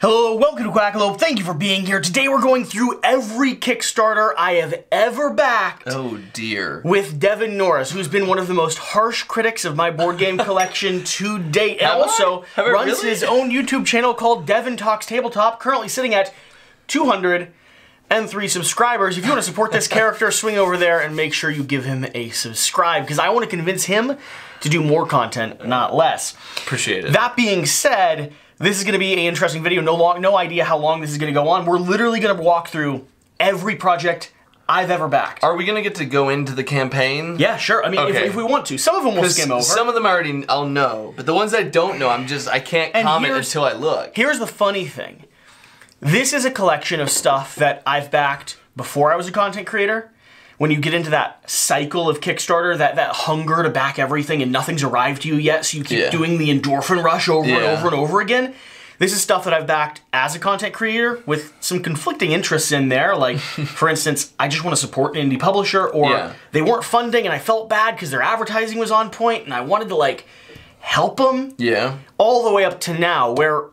Hello, welcome to Quackalope. Thank you for being here. Today we're going through every Kickstarter I have ever backed. Oh dear. With Devin Norris, who's been one of the most harsh critics of my board game collection to date, and also runs his own YouTube channel called Devin Talks Tabletop, currently sitting at 203 subscribers. If you want to support this character, swing over there and make sure you give him a subscribe, because I want to convince him to do more content, not less. Appreciate it. That being said, this is going to be an interesting video. No idea how long this is going to go on. We're literally going to walk through every project I've ever backed. Are we going to get to go into the campaign? Yeah, sure. I mean, if we want to. Some of them we'll skim over. Some of them I'll know. But the ones I don't know, I can't comment until I look. Here's the funny thing. This is a collection of stuff that I've backed before I was a content creator. When you get into that cycle of Kickstarter, that hunger to back everything and nothing's arrived to you yet, so you keep doing the endorphin rush over and over and over again. This is stuff that I've backed as a content creator with some conflicting interests in there. Like, for instance, I just want to support an indie publisher, or they weren't funding and I felt bad because their advertising was on point and I wanted to, like, help them. Yeah. All the way up to now, where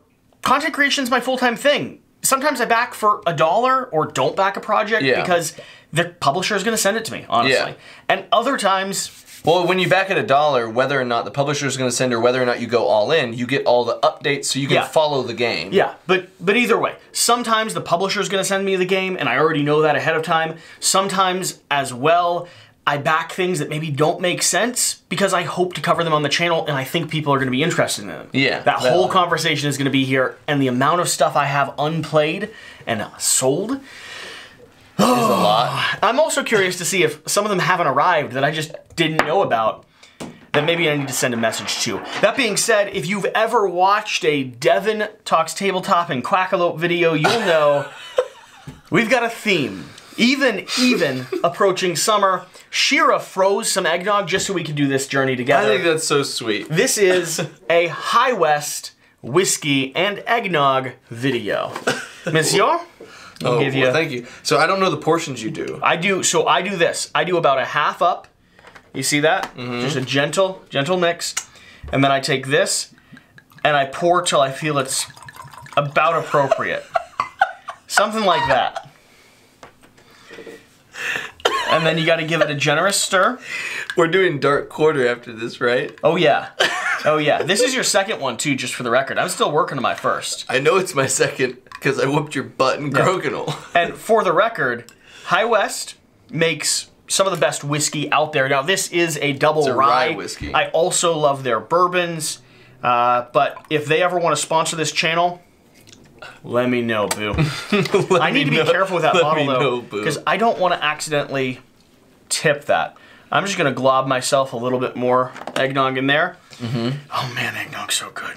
content creation is my full-time thing. Sometimes I back for $1 or don't back a project because the publisher is going to send it to me, honestly. And other times... Well, when you back at $1, whether or not the publisher is going to send or whether or not you go all in, you get all the updates so you can follow the game. Yeah, but either way, sometimes the publisher is going to send me the game and I already know that ahead of time. Sometimes, as well, I back things that maybe don't make sense because I hope to cover them on the channel and I think people are going to be interested in them. Yeah. That whole conversation is going to be here, and the amount of stuff I have unplayed and sold is a lot. I'm also curious to see if some of them haven't arrived that I just didn't know about, that maybe I need to send a message to. That being said, if you've ever watched a Devin Talks Tabletop and Quackalope video, you'll know we've got a theme. Even approaching summer, Shira froze some eggnog just so we could do this journey together. I think that's so sweet. This is a High West whiskey and eggnog video. Monsieur? Oh, well, thank you. So I don't know the portions you do. I do this. I do about a half up. You see that? Just a gentle mix. And then I take this and I pour till I feel it's about appropriate. Something like that. And then you got to give it a generous stir. We're doing Dark Quarter after this, right? Oh yeah. Oh yeah. This is your second one too, just for the record. I'm still working on my first. I know it's my second because I whooped your butt in Crokinole. And for the record, High West makes some of the best whiskey out there. Now this is a double rye whiskey. I also love their bourbons. But if they ever want to sponsor this channel, let me know, boo. I need to be careful with that bottle though, because I don't want to accidentally tip that. I'm just gonna glob myself a little bit more eggnog in there. Oh man, eggnog's so good.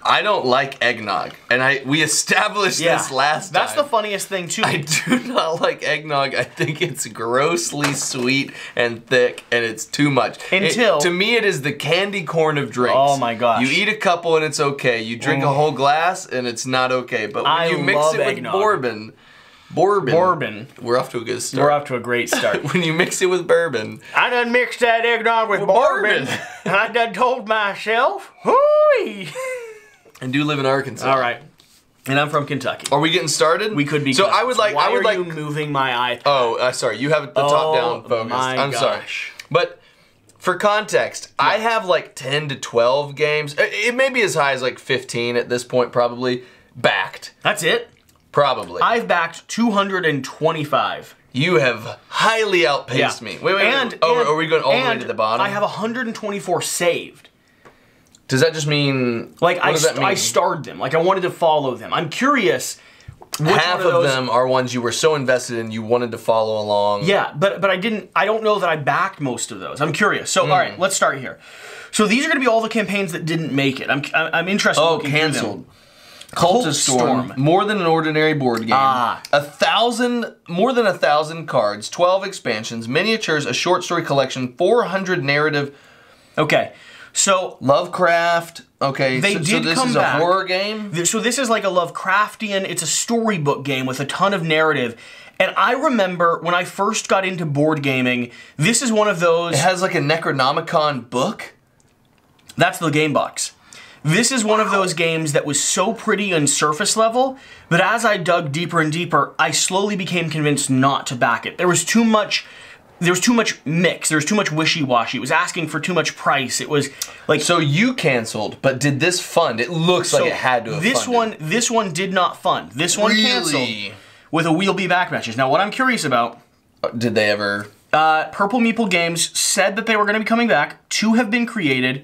I don't like eggnog, and we established this last time. That's the funniest thing too. I do not like eggnog. I think it's grossly sweet and thick, and it's too much. To me, it is the candy corn of drinks. Oh my gosh. You eat a couple and it's okay. You drink a whole glass and it's not okay. But when you mix it with bourbon. We're off to a good start. We're off to a great start. When you mix it with bourbon. I done mixed that eggnog with bourbon. And I done told myself, hooey. And do live in Arkansas. All right. And I'm from Kentucky. Are we getting started? We could be. So I would like. Why are you moving my iPad? Oh, sorry. You have the top-down focus. I'm sorry. But for context, I have like 10 to 12 games. It may be as high as like 15 at this point, probably backed. That's it. Probably. I've backed 225. You have highly outpaced me. Wait. Are we going all the way to the bottom? I have 124 saved. Does that just mean... Like, I starred them. Like, I wanted to follow them. I'm curious... Half of them are ones you were so invested in, you wanted to follow along. Yeah, but I didn't... I don't know that I backed most of those. I'm curious. So, all right, let's start here. So, these are going to be all the campaigns that didn't make it. I'm interested in looking through them. Cultist Storm, more than an ordinary board game. More than 1,000 cards, 12 expansions, miniatures, a short story collection, 400 narrative. Okay, so Lovecraft. Okay, so this is a horror game. So this is like a Lovecraftian. It's a storybook game with a ton of narrative. And I remember when I first got into board gaming, this is one of those. It has like a Necronomicon book. That's the game box. This is one of those games that was so pretty on surface level, but as I dug deeper and deeper, I slowly became convinced not to back it. There was too much mix. There was too much wishy-washy. It was asking for too much price. It was like... So you canceled, but did this fund? It looks like it had to have funded. This one did not fund. This one canceled with a We'll Be Back message. Now, what I'm curious about... Did they ever... Purple Meeple Games said that they were going to be coming back. 2 have been created.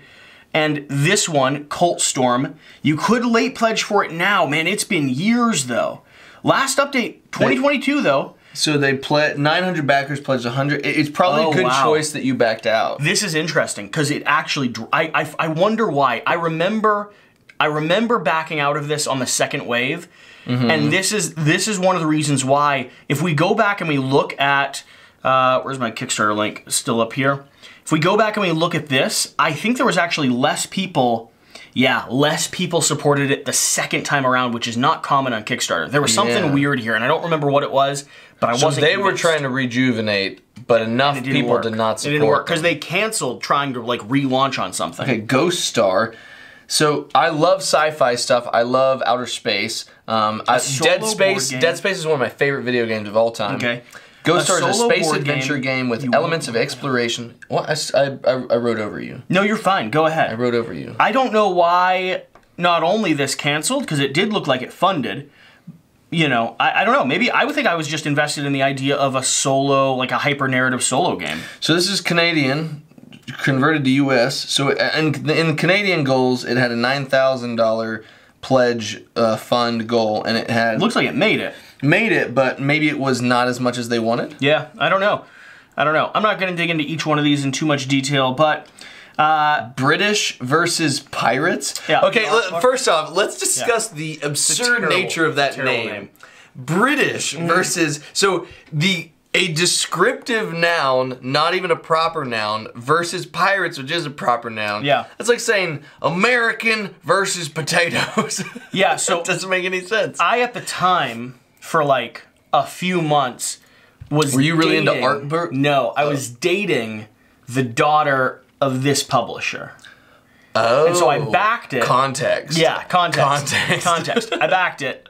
And this one, Cult Storm, you could late pledge for it now. Man, it's been years, though. Last update, 2022, though. So they 900 backers pledged 100. It's probably a good choice that you backed out. This is interesting, because it actually... I wonder why. I remember backing out of this on the second wave, and this is one of the reasons why. If we go back and we look at... where's my Kickstarter link? Still up here. If we go back and we look at this, I think there was actually less people supported it the second time around, which is not common on Kickstarter. There was something weird here, and I don't remember what it was, but I wasn't So they were trying to rejuvenate, but enough people did not support it. It didn't work, because they canceled trying to, like, relaunch on something. Okay, Ghost Star. So I love sci-fi stuff. I love outer space. Dead Space is one of my favorite video games of all time. Okay. Ghost Star is a space adventure game with elements of exploration. What? I wrote over you. No, you're fine. Go ahead. I wrote over you. I don't know why not only this canceled, because it did look like it funded. You know, I don't know. Maybe I would think I was just invested in the idea of a solo, like a hyper-narrative solo game. So this is Canadian, converted to US. So in Canadian goals, it had a $9,000 pledge fund goal, and it had... Looks like it made it. Made it, but maybe it was not as much as they wanted? Yeah, I don't know. I'm not going to dig into each one of these in too much detail, but... British versus Pirates? Yeah. Okay, first off, let's discuss the absurd nature of that name. British versus... So, a descriptive noun, not even a proper noun, versus pirates, which is a proper noun. Yeah. It's like saying American versus potatoes. Yeah, so... It doesn't make any sense. I, at the time, for like a few months, was Were you really into art? No, I was dating the daughter of this publisher. Oh. And so I backed it. Context. Yeah, context. Context. I backed it.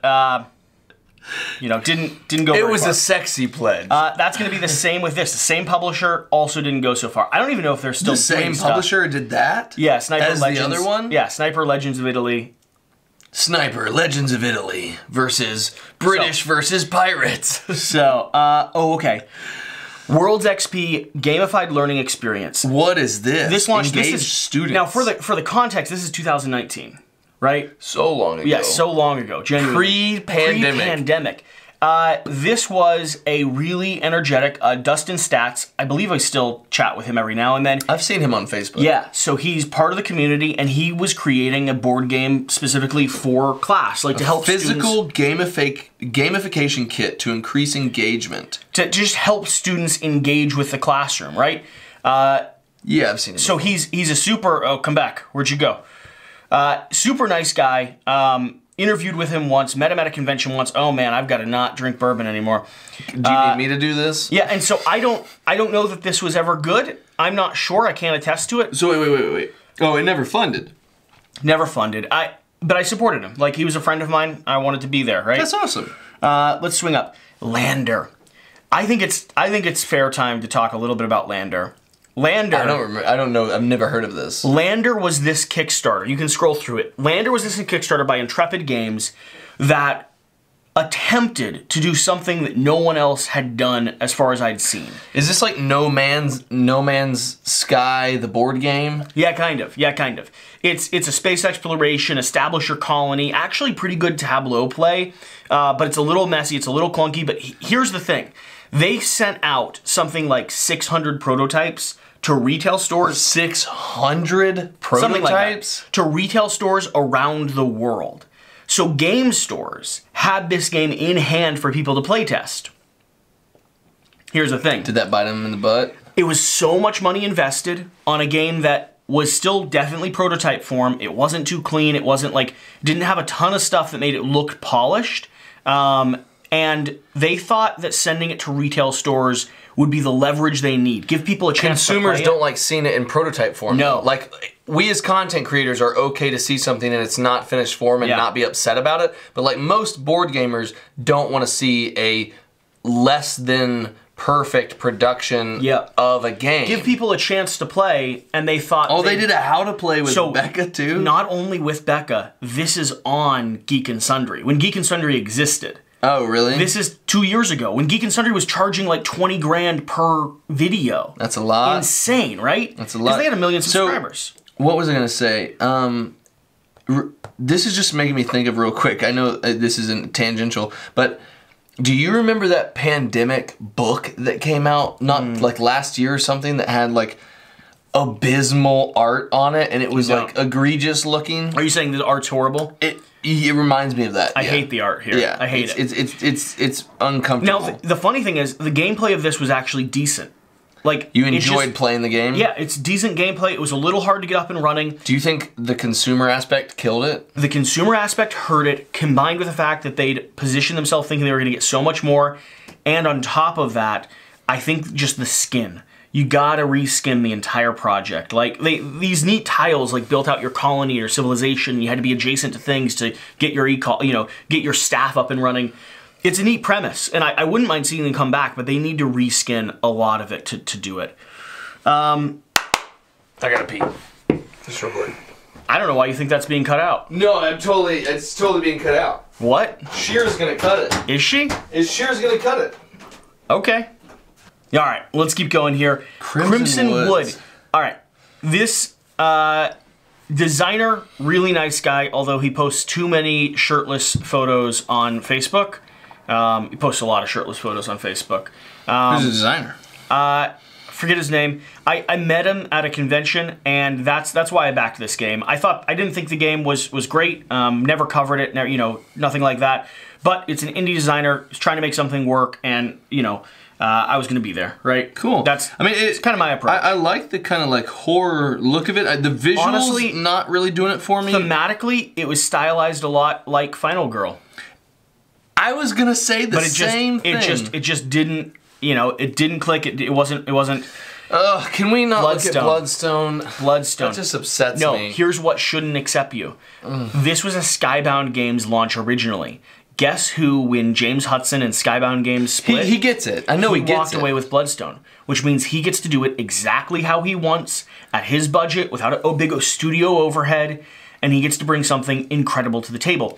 You know, didn't go very It was far. a sexy pledge. That's going to be the same with this. The same publisher also didn't go so far. I don't even know if they're still the same doing publisher did that? Yeah, Sniper As Legends. the other one? Yeah, Sniper Legends of Italy. Sniper Legends of Italy versus British versus Pirates. So, oh, okay. World's XP gamified learning experience. What is this? This launched. Engage this is students. Now, for the context, this is 2019, right? So long ago. Yeah, so long ago. Genuinely. Pre-pandemic. This was a really energetic Dustin Stats. I believe I still chat with him every now and then. I've seen him on Facebook. Yeah, so he's part of the community, and he was creating a board game specifically for class, like to help physical gamification kit to increase engagement. To just help students engage with the classroom, right? Yeah, I've seen him. So he's a super... Oh, come back. Where'd you go? Super nice guy. Interviewed with him once, met him at a convention once. Oh man, I've got to not drink bourbon anymore. Do you need me to do this? Yeah, and so I don't know that this was ever good. I'm not sure. I can't attest to it. So wait. Oh, it never funded. Never funded. But I supported him. Like, he was a friend of mine. I wanted to be there, right? That's awesome. Let's swing up. Lander. I think it's fair time to talk a little bit about Lander. Lander. I don't know. I've never heard of this. Lander was this Kickstarter. You can scroll through it. Lander was this Kickstarter by Intrepid Games that attempted to do something that no one else had done as far as I'd seen. Is this like No Man's Sky, the board game? Yeah, kind of. Yeah, kind of. It's a space exploration, establish your colony. Actually pretty good Tableau play, but it's a little messy, it's a little clunky, but here's the thing. They sent out something like 600 prototypes to retail stores. 600 prototypes? Something like that. To retail stores around the world. So game stores had this game in hand for people to play test. Here's the thing. Did that bite them in the butt? It was so much money invested on a game that was still definitely prototype form. It wasn't too clean. It wasn't like, didn't have a ton of stuff that made it look polished. And they thought that sending it to retail stores would be the leverage they need. Give people a chance to play it. Consumers don't like seeing it in prototype form. No. Like we as content creators are okay to see something and it's not finished form and not be upset about it. But like most board gamers don't want to see a less than perfect production of a game. Give people a chance to play, and they thought... Oh, they did a how to play with Becca too? Not only with Becca, this is on Geek and Sundry. When Geek and Sundry existed. Oh, really? This is 2 years ago, when Geek and Sundry was charging like 20 grand per video. That's a lot. Insane, right? That's a lot. Because they had 1 million subscribers. So, what was I going to say? This is just making me think of real quick. I know this isn't tangential, but... Do you remember that pandemic book that came out not like last year or something that had like abysmal art on it and it was like egregious looking? Are you saying the art's horrible? It reminds me of that. I hate the art here. Yeah, I hate it. It's uncomfortable. Now the funny thing is the gameplay of this was actually decent. Like you enjoyed playing the game? Yeah, it's decent gameplay. It was a little hard to get up and running. Do you think the consumer aspect killed it? The consumer aspect hurt it, combined with the fact that they'd positioned themselves thinking they were going to get so much more. And on top of that, I think just the skin. You gotta reskin the entire project. Like these neat tiles, like built out your colony or civilization. You had to be adjacent to things to get your get your staff up and running. It's a neat premise, and I wouldn't mind seeing them come back, but they need to reskin a lot of it to do it. I gotta pee. Just real quick. I don't know why you think that's being cut out. No, it's totally being cut out. What? Shear's gonna cut it. Is she? Shear's gonna cut it. Okay. All right, let's keep going here. Crimson Wood. All right, this designer, really nice guy, although he posts too many shirtless photos on Facebook. He posts a lot of shirtless photos on Facebook. Who's the designer? Forget his name. I met him at a convention, and that's why I backed this game. I didn't think the game was great. Never covered it. Never, nothing like that. But it's an indie designer. He's trying to make something work, and I was gonna be there, right? Cool. It's kind of my approach. I like the kind of like horror look of it. The visuals, honestly, not really doing it for me. Thematically, it was stylized a lot like Final Girl. I was gonna say the same thing. It just didn't. It didn't click. It wasn't. Can we not look at Bloodstone? Bloodstone. That just upsets me. No, here's what shouldn't accept you. This was a Skybound Games launch originally. Guess who, when James Hudson and Skybound Games split? He gets it. I know he gets it. He walked away with Bloodstone, which means he gets to do it exactly how he wants, at his budget, without a big studio overhead, and he gets to bring something incredible to the table.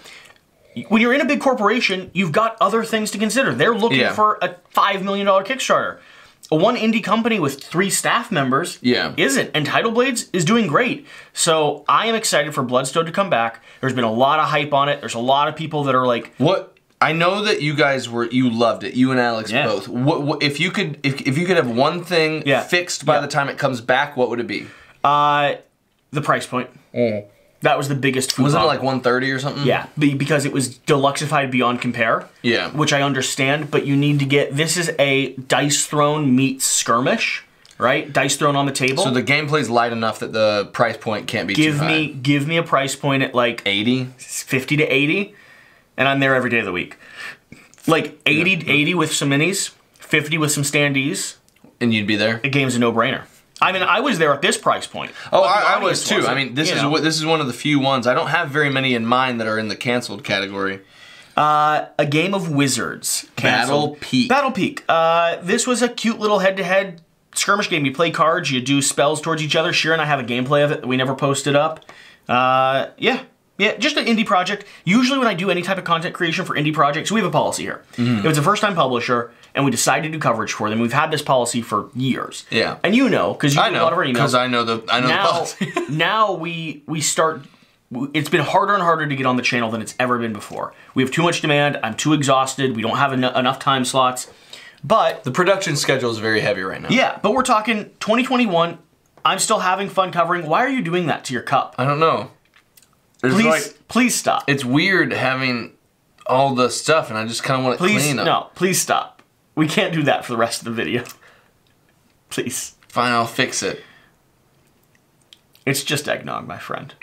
When you're in a big corporation, you've got other things to consider. They're looking for a $5 million Kickstarter. One indie company with 3 staff members isn't, and Tidal Blades is doing great. So I am excited for Bloodstone to come back. There's been a lot of hype on it. There's a lot of people that are like, "What?" I know that you guys you loved it. You and Alex both. What if you could have one thing fixed by the time it comes back? What would it be? The price point. That was the biggest food. Wasn't it like 130 or something? Yeah, because it was deluxified beyond compare. Yeah. Which I understand, but you need to get... This is a Dice Throne meets Skirmish, right? Dice Throne on the table. So the gameplay's light enough that the price point can't be too high. Give me a price point at like... 80? 50 to 80, and I'm there every day of the week. Like 80 with some minis, 50 with some standees. And you'd be there? The game's a no-brainer. I mean, I was there at this price point. Oh, I was too. I mean, this is one of the few ones. I don't have very many in mind that are in the canceled category. A Game of Wizards. Canceled. Battle Peak. Battle Peak. This was a cute little head-to-head skirmish game. You play cards, you do spells towards each other. Shira and I have a gameplay of it that we never posted up. Yeah, just an indie project. Usually when I do any type of content creation for indie projects, we have a policy here. If it's a first-time publisher and we decide to do coverage for them, we've had this policy for years. Yeah. And because you get a lot of our emails. Because I know the policy. Now we start... It's been harder and harder to get on the channel than it's ever been before. We have too much demand. I'm too exhausted. We don't have enough time slots. But... The production schedule is very heavy right now. Yeah, but we're talking 2021. I'm still having fun covering. Why are you doing that to your cup? I don't know. Please stop. It's weird having all the stuff, and I just kind of want to clean up. No, please stop. We can't do that for the rest of the video. Please. Fine, I'll fix it. It's just eggnog, my friend.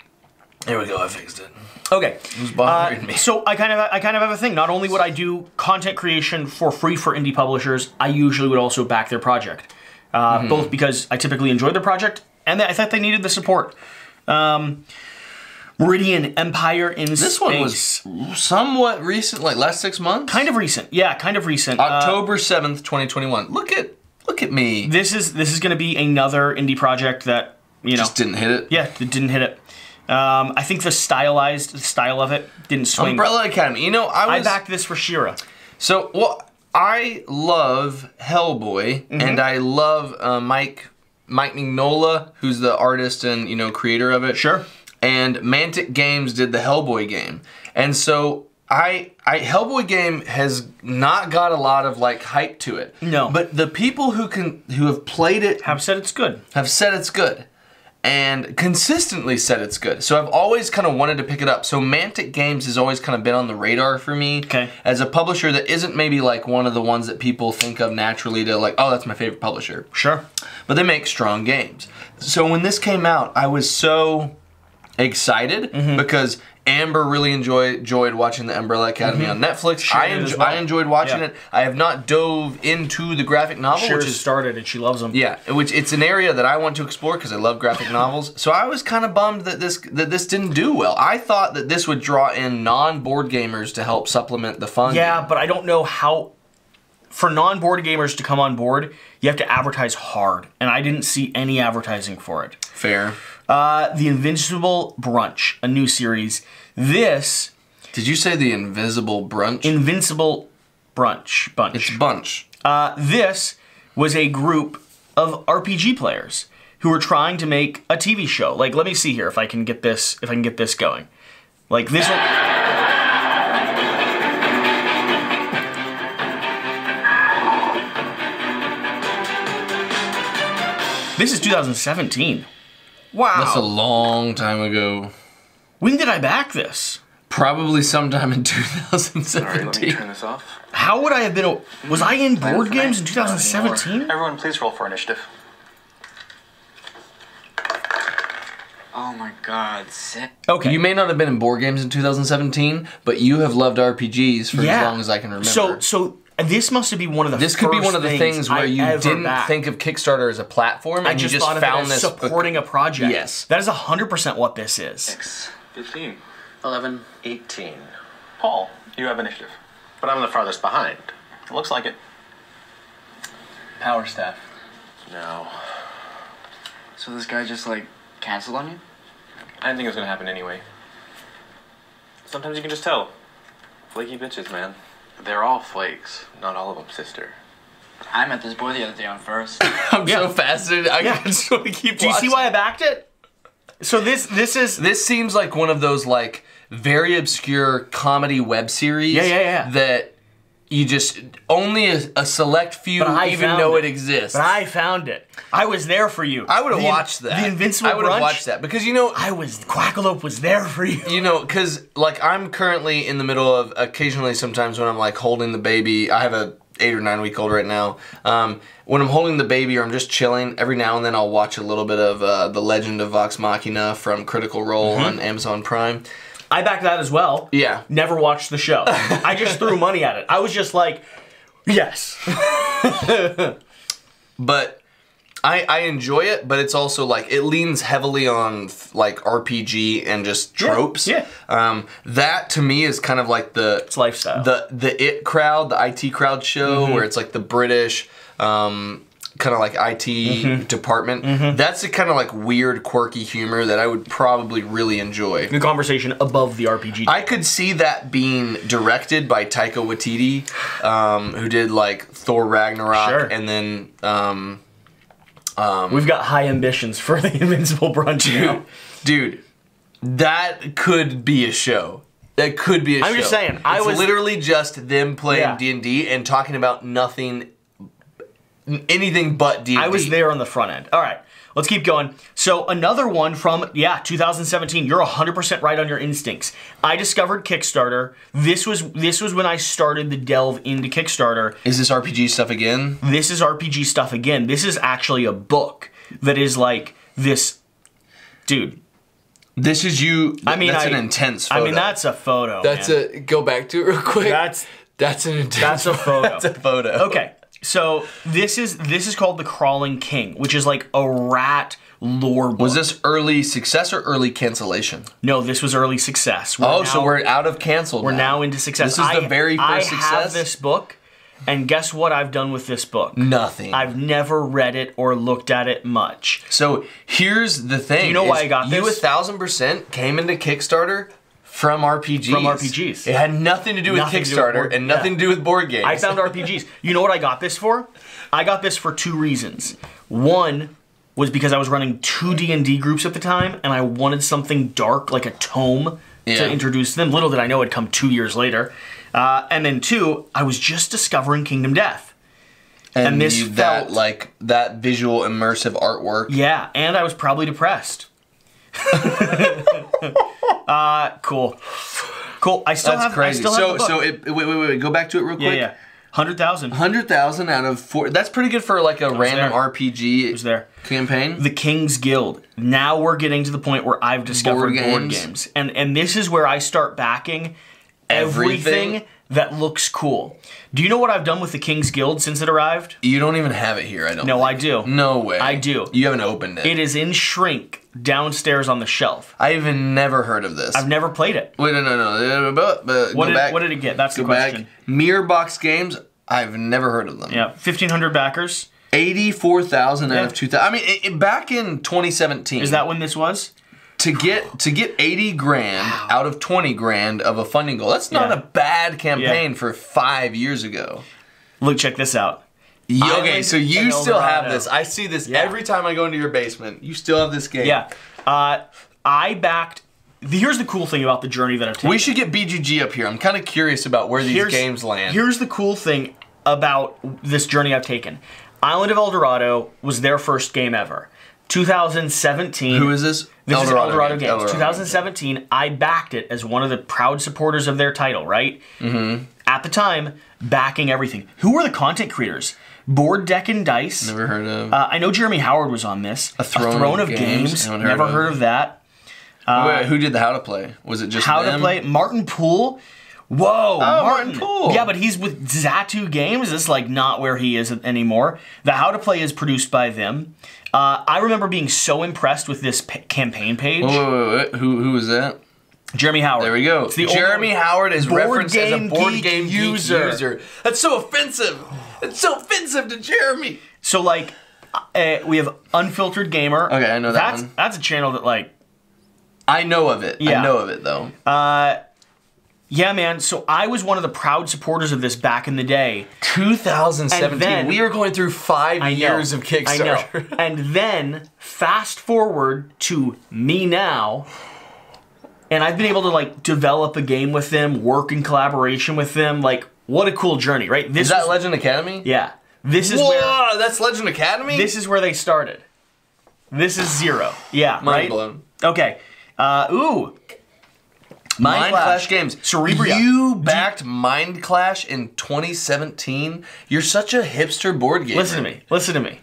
There we go, I fixed it. Okay. It was bothering me. So I kind of have a thing. Not only would I do content creation for free for indie publishers, I usually would also back their project. Both because I typically enjoy their project, and I thought they needed the support. Meridian Empire in Space. This one was somewhat recent, like last 6 months? Kind of recent. Yeah, kind of recent. October 7th, 2021. Look at me. This is going to be another indie project that, you know. Just didn't hit it? Yeah, it didn't hit it. I think the style of it didn't swing. Umbrella Academy. You know, I backed this for She-Ra. So, well, I love Hellboy, and I love Mike Mignola, who's the artist and, you know, creator of it. Sure. And Mantic Games did the Hellboy game. And so Hellboy game has not got a lot of like hype to it. No. But the people who have played it have said it's good. Have said it's good. And consistently said it's good. So I've always kind of wanted to pick it up. So Mantic Games has always kind of been on the radar for me. Okay. As a publisher that isn't maybe like one of the ones that people think of naturally to like, oh, that's my favorite publisher. Sure. But they make strong games. So when this came out, I was so excited because Amber really enjoyed watching the Umbrella Academy on Netflix. Sure I enjoyed watching it. I have not dove into the graphic novel, which is started and she loves them. Yeah, which it's an area that I want to explore because I love graphic novels. So I was kind of bummed that this didn't do well. I thought that this would draw in non-board gamers to help supplement the fun. Yeah, but I don't know how. For non-board gamers to come on board, you have to advertise hard, and I didn't see any advertising for it. Fair. The Invincible Brunch, a new series. This... Did you say the Invisible Brunch? Invincible Brunch. Bunch. It's Bunch. This was a group of RPG players who were trying to make a TV show. Like, let me see here if I can get this going. Like, this one... This is 2017. Wow. That's a long time ago. When did I back this? Probably sometime in 2017. Alright, let me turn this off. How would I have been... Was I in board games in 2017? Everyone, please roll for initiative. Oh my god, sick. Okay. You may not have been in board games in 2017, but you have loved RPGs for as long as I can remember. So this must have been one of the This could be one of the things where you didn't think of Kickstarter as a platform, and you just found this supporting a project. Yes. That is 100% what this is. 6, 15, 11. 18. Paul, you have initiative. But I'm the farthest behind. It looks like it. Power staff. No. So this guy just, like, canceled on you? I didn't think it was gonna happen anyway. Sometimes you can just tell. Flaky bitches, man. They're all flakes. Not all of them, sister. I met this boy the other day on First. I'm so fascinated. I just want to keep Do you see why I backed it? So this seems like one of those like very obscure comedy web series. Yeah. That you just only a select few even know it exists. But I found it. I was there for you. I would have watched that. The Invincible Brunch. I would have watched that because Quackalope was there for you. You know, because like I'm currently in the middle of occasionally sometimes when I'm like holding the baby. I have a 8 or 9 week old right now. When I'm holding the baby or I'm just chilling, every now and then I'll watch a little bit of The Legend of Vox Machina from Critical Role on Amazon Prime. I backed that as well. Yeah. Never watched the show. I just threw money at it. I was just like, yes. But I enjoy it, but it's also like it leans heavily on like RPG and just tropes. Yeah. That to me is kind of like it's lifestyle. The IT crowd, the IT crowd show where it's like the British kind of like IT department. That's the kind of like weird, quirky humor that I would probably really enjoy. The conversation above the RPG. I could see that being directed by Taika Waititi, who did like Thor Ragnarok and then we've got high ambitions for the Invincible Brunch now. Dude, that could be a show. That could be a show. I'm just saying. It's literally just them playing D&D and talking about anything but D&D. I was there on the front end. All right, let's keep going. So another one from, 2017. You're 100% right on your instincts. I discovered Kickstarter. This was when I started the delve into Kickstarter. Is this RPG stuff again? This is RPG stuff again. This is actually a book that is like this, dude. This is you. That's an intense photo. I mean, that's a photo. Go back to it real quick. That's an intense. That's a photo. That's a photo. Okay. So this is called the Crawling King, which is like a rat lore book. Was this early success or early cancellation? No, this was early success. So we're out of canceled. We're now into success. This is the very first success? I have this book, and guess what I've done with this book? Nothing. I've never read it or looked at it much. So here's the thing. Do you know why I got this? You 1000% came into Kickstarter from RPGs. From RPGs. It had nothing to do with Kickstarter and nothing to do with board games. I found RPGs. You know what I got this for? I got this for 2 reasons. One was because I was running 2 D&D groups at the time, and I wanted something dark, like a tome, to introduce them. Little did I know it'd come 2 years later. And then 2, I was just discovering Kingdom Death. And this felt like that visual immersive artwork. Yeah, and I was probably depressed. Cool. I still That's have. crazy. I still have the book. Wait. Go back to it real quick. Yeah. 100,000. 100,000 out of 4. That's pretty good for like a random RPG was there. campaign. The King's Guild. Now we're getting to the point where I've discovered board games. And this is where I start backing everything that looks cool. Do you know what I've done with the King's Guild since it arrived? You don't even have it here, I don't No, think. I do. No way. I do. You haven't opened it. It is in shrink downstairs on the shelf. I even never heard of this. I've never played it. Wait, no. What did it get? That's the question. Mirror Box Games, I've never heard of them. Yeah, 1,500 backers. 84,000 out of 2,000. I mean, back in 2017. Is that when this was? To get 80 grand out of 20 grand of a funding goal. That's not a bad campaign for 5 years ago. Look, check this out. Okay, so you and still have Eldorado. this. I see this every time I go into your basement. You still have this game. Yeah. I backed. Here's the cool thing about the journey that I've taken. We should get BGG up here. I'm kind of curious about where these games land. Here's the cool thing about this journey I've taken. Island of Eldorado was their first game ever. 2017. Who is this? This is Eldorado Games. 2017, I backed it as one of the proud supporters of their title, right? Mm-hmm. At the time, backing everything. Who were the content creators? Board Deck and Dice. Never heard of. I know Jeremy Howard was on this. A Throne of Games. Never heard of that. Wait, who did the How to Play? Was it just How them? to Play? Martin Poole. Whoa, Martin Poole. Yeah, but he's with Zatu Games. This is like not where he is anymore. The How to Play is produced by them. I remember being so impressed with this campaign page. Wait. Who was that? Jeremy Howard. There we go. Jeremy Howard is referenced as a board game user. That's so offensive. It's so offensive to Jeremy. So like, we have Unfiltered Gamer. Okay, I know that one. That's a channel that like. I know of it. Yeah. I know of it though. Yeah, man. So I was one of the proud supporters of this back in the day. 2017. And then, we were going through 5 years of Kickstarter. I know. And then fast forward to me now, and I've been able to like develop a game with them, work in collaboration with them. Like, what a cool journey, right? Is that Legend Academy? Yeah. This is where that's Legend Academy? This is where they started. This is 0. Yeah, Mind blown. Okay. Mind Clash Games. Cerebria. You backed Mind Clash in 2017. You're such a hipster board gamer. Listen to me.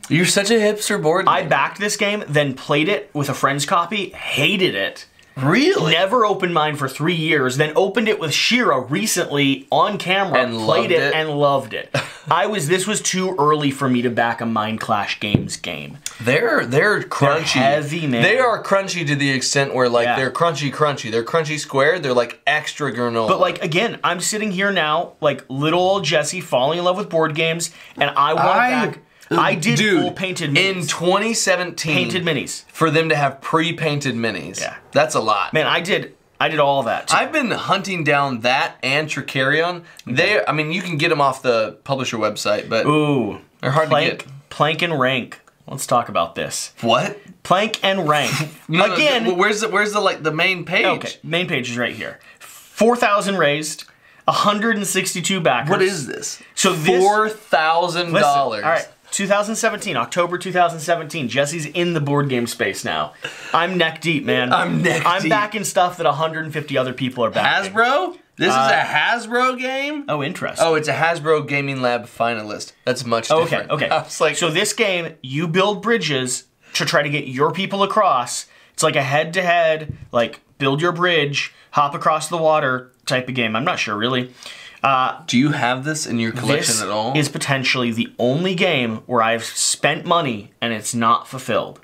You're such a hipster board gamer. I backed this game, then played it with a friend's copy, hated it. Really? Never opened mine for 3 years, then opened it with Shira recently on camera, and played it and loved it. This was too early for me to back a Mind Clash Games game. They're crunchy. They're heavy, man. They are crunchy to the extent where like they're crunchy. They're crunchy square. They're like extra granola. But like again, I'm sitting here now, like little old Jesse falling in love with board games, and I want back. I did full painted minis. In 2017. Painted minis. For them to have pre-painted minis. Yeah. That's a lot. Man, I did all that too. I've been hunting down that and Tricarion. They, I mean, you can get them off the publisher website, but they're hard to get. Plank and Rank. Let's talk about this. What? Plank and Rank. Again. No, where's the like the main page? Okay, main page is right here. 4,000 raised, 162 backers. What is this? So this $4,000. All right. 2017, October 2017. Jesse's in the board game space now. I'm neck deep, man. I'm backing stuff that 150 other people are backing. Hasbro? This is a Hasbro game? Oh, interesting. Oh, it's a Hasbro Gaming Lab finalist. That's much different. Okay. I was like, so this game, you build bridges to try to get your people across. It's like a head-to-head, like build your bridge, hop across the water type of game. I'm not sure, really. Do you have this in your collection This at all? is potentially the only game where I've spent money and it's not fulfilled.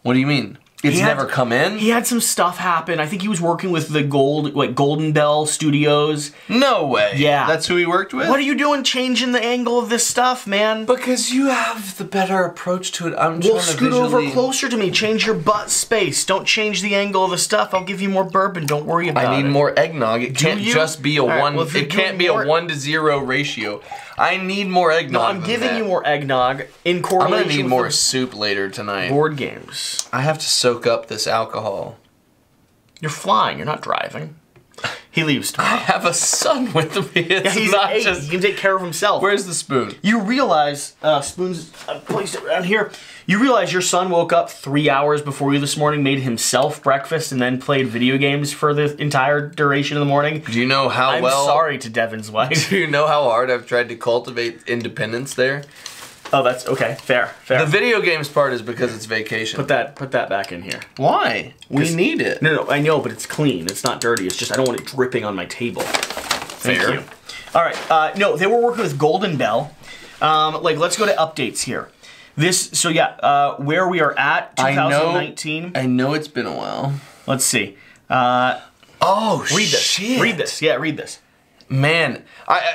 What do you mean? It's never come in? He had some stuff happen. I think he was working with the Golden Bell Studios. No way. Yeah. That's who he worked with? What are you doing changing the angle of this stuff, man? Because you have the better approach to it. I'm Well, trying to scoot over visually... closer to me. Change your butt space. Don't change the angle of the stuff. I'll give you more bourbon. Don't worry about it. I need more eggnog. It can't you? just be a All right, one. well, if you're it can't be doing a more- 1-to-0 ratio. I need more eggnog. No, I'm than giving that. you more eggnog in I'm correlation gonna need with more the soup later tonight. board games. I have to soak up this alcohol. You're flying. You're not driving. He leaves I tomorrow. have a son with me. It's Yeah, he's not 8. just. He can take care of himself. Where's the spoon? You realize, Spoon's placed it around here. You realize your son woke up 3 hours before you this morning, made himself breakfast, and then played video games for the entire duration of the morning? Do you know how I'm well? sorry to Devin's wife. Do you know how hard I've tried to cultivate independence there? Oh, that's okay. Fair. The video games part is because it's vacation. Put that back in here. Why? We need it. No, I know, but it's clean. It's not dirty. It's just I don't want it dripping on my table. Thank Fair. you. All right. No, they were working with Golden Bell. Let's go to updates here. Where we are at 2019. I know it's been a while. Let's see. Oh, Read this. shit. Read this. Yeah, read this. Man,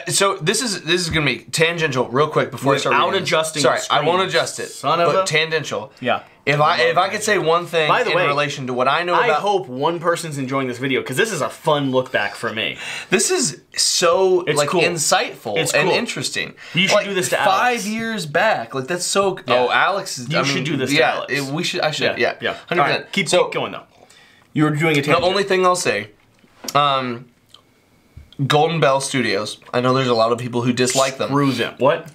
so this is gonna be tangential, real quick before I start Without reading this. adjusting Sorry, the I won't screen. adjust it. Son of but a- tangential. Yeah. If I could say one thing By the in way, relation to what I know I about, hope one person's enjoying this video because this is a fun look back for me. this is so It's cool. insightful It's and cool. interesting. You should do this to 5 Alex. years back. Like that's so. Yeah. Oh, Alex is. You should do this to Alex. we should. I should. Yeah. 100%. All right, Keep so, going though. You were doing a the tangent. only thing I'll say, Golden Bell Studios. I know there's a lot of people who dislike them. Screw them. What?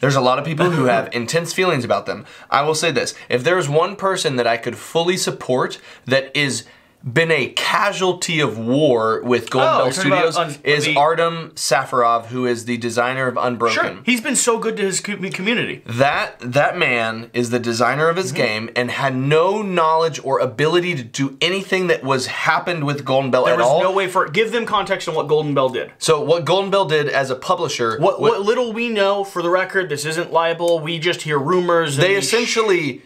There's a lot of people who have intense feelings about them. I will say this. If there is one person that I could fully support that is been a casualty of war with Golden Bell you're talking about Studios is Artem Safarov, who is the designer of Unbroken. Sure. He's been so good to his community. That man is the designer of his game and had no knowledge or ability to do anything that was happened with Golden Bell There at was all. no way for give them context on what Golden Bell did. So what Golden Bell did as a publisher, What little we know, for the record, this isn't liable. We just hear rumors. they essentially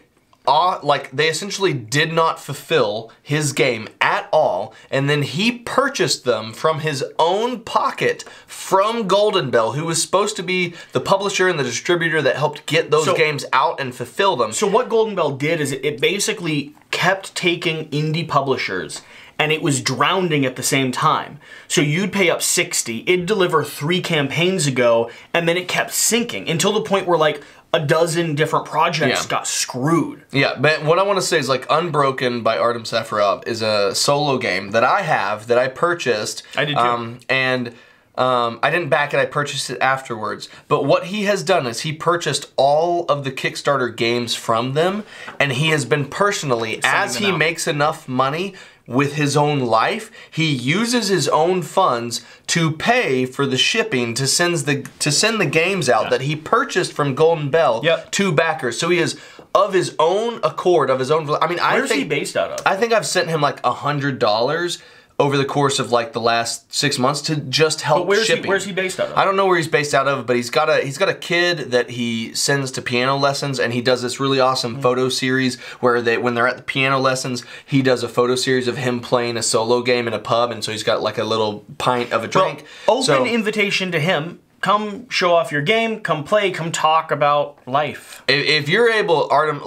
did not fulfill his game at all, and then he purchased them from his own pocket from Golden Bell, who was supposed to be the publisher and the distributor that helped get those games out and fulfill them. So what Golden Bell did is it basically kept taking indie publishers and it was drowning at the same time. So you'd pay up 60, it'd deliver 3 campaigns ago, and then it kept sinking until the point where like a dozen different projects got screwed. Yeah, but what I want to say is like Unbroken by Artem Safarov is a solo game that I have that I purchased. I did too. I didn't back it, I purchased it afterwards. But what he has done is he purchased all of the Kickstarter games from them, and he has been personally, as he makes enough money with his own life, he uses his own funds to pay for the shipping to send the games out that he purchased from Golden Bell to backers. So he is of his own accord, of his own. I mean, Where's he based out of? I think I've sent him like $100 over the course of like the last 6 months to just help shipping. Where's he based out of? I don't know where he's based out of, but he's got a kid that he sends to piano lessons, and he does this really awesome photo series where when they're at the piano lessons, he does a photo series of him playing a solo game in a pub, and so he's got like a little pint of a drink. Open invitation to him. Come show off your game. Come play. Come talk about life. If you're able, Artem,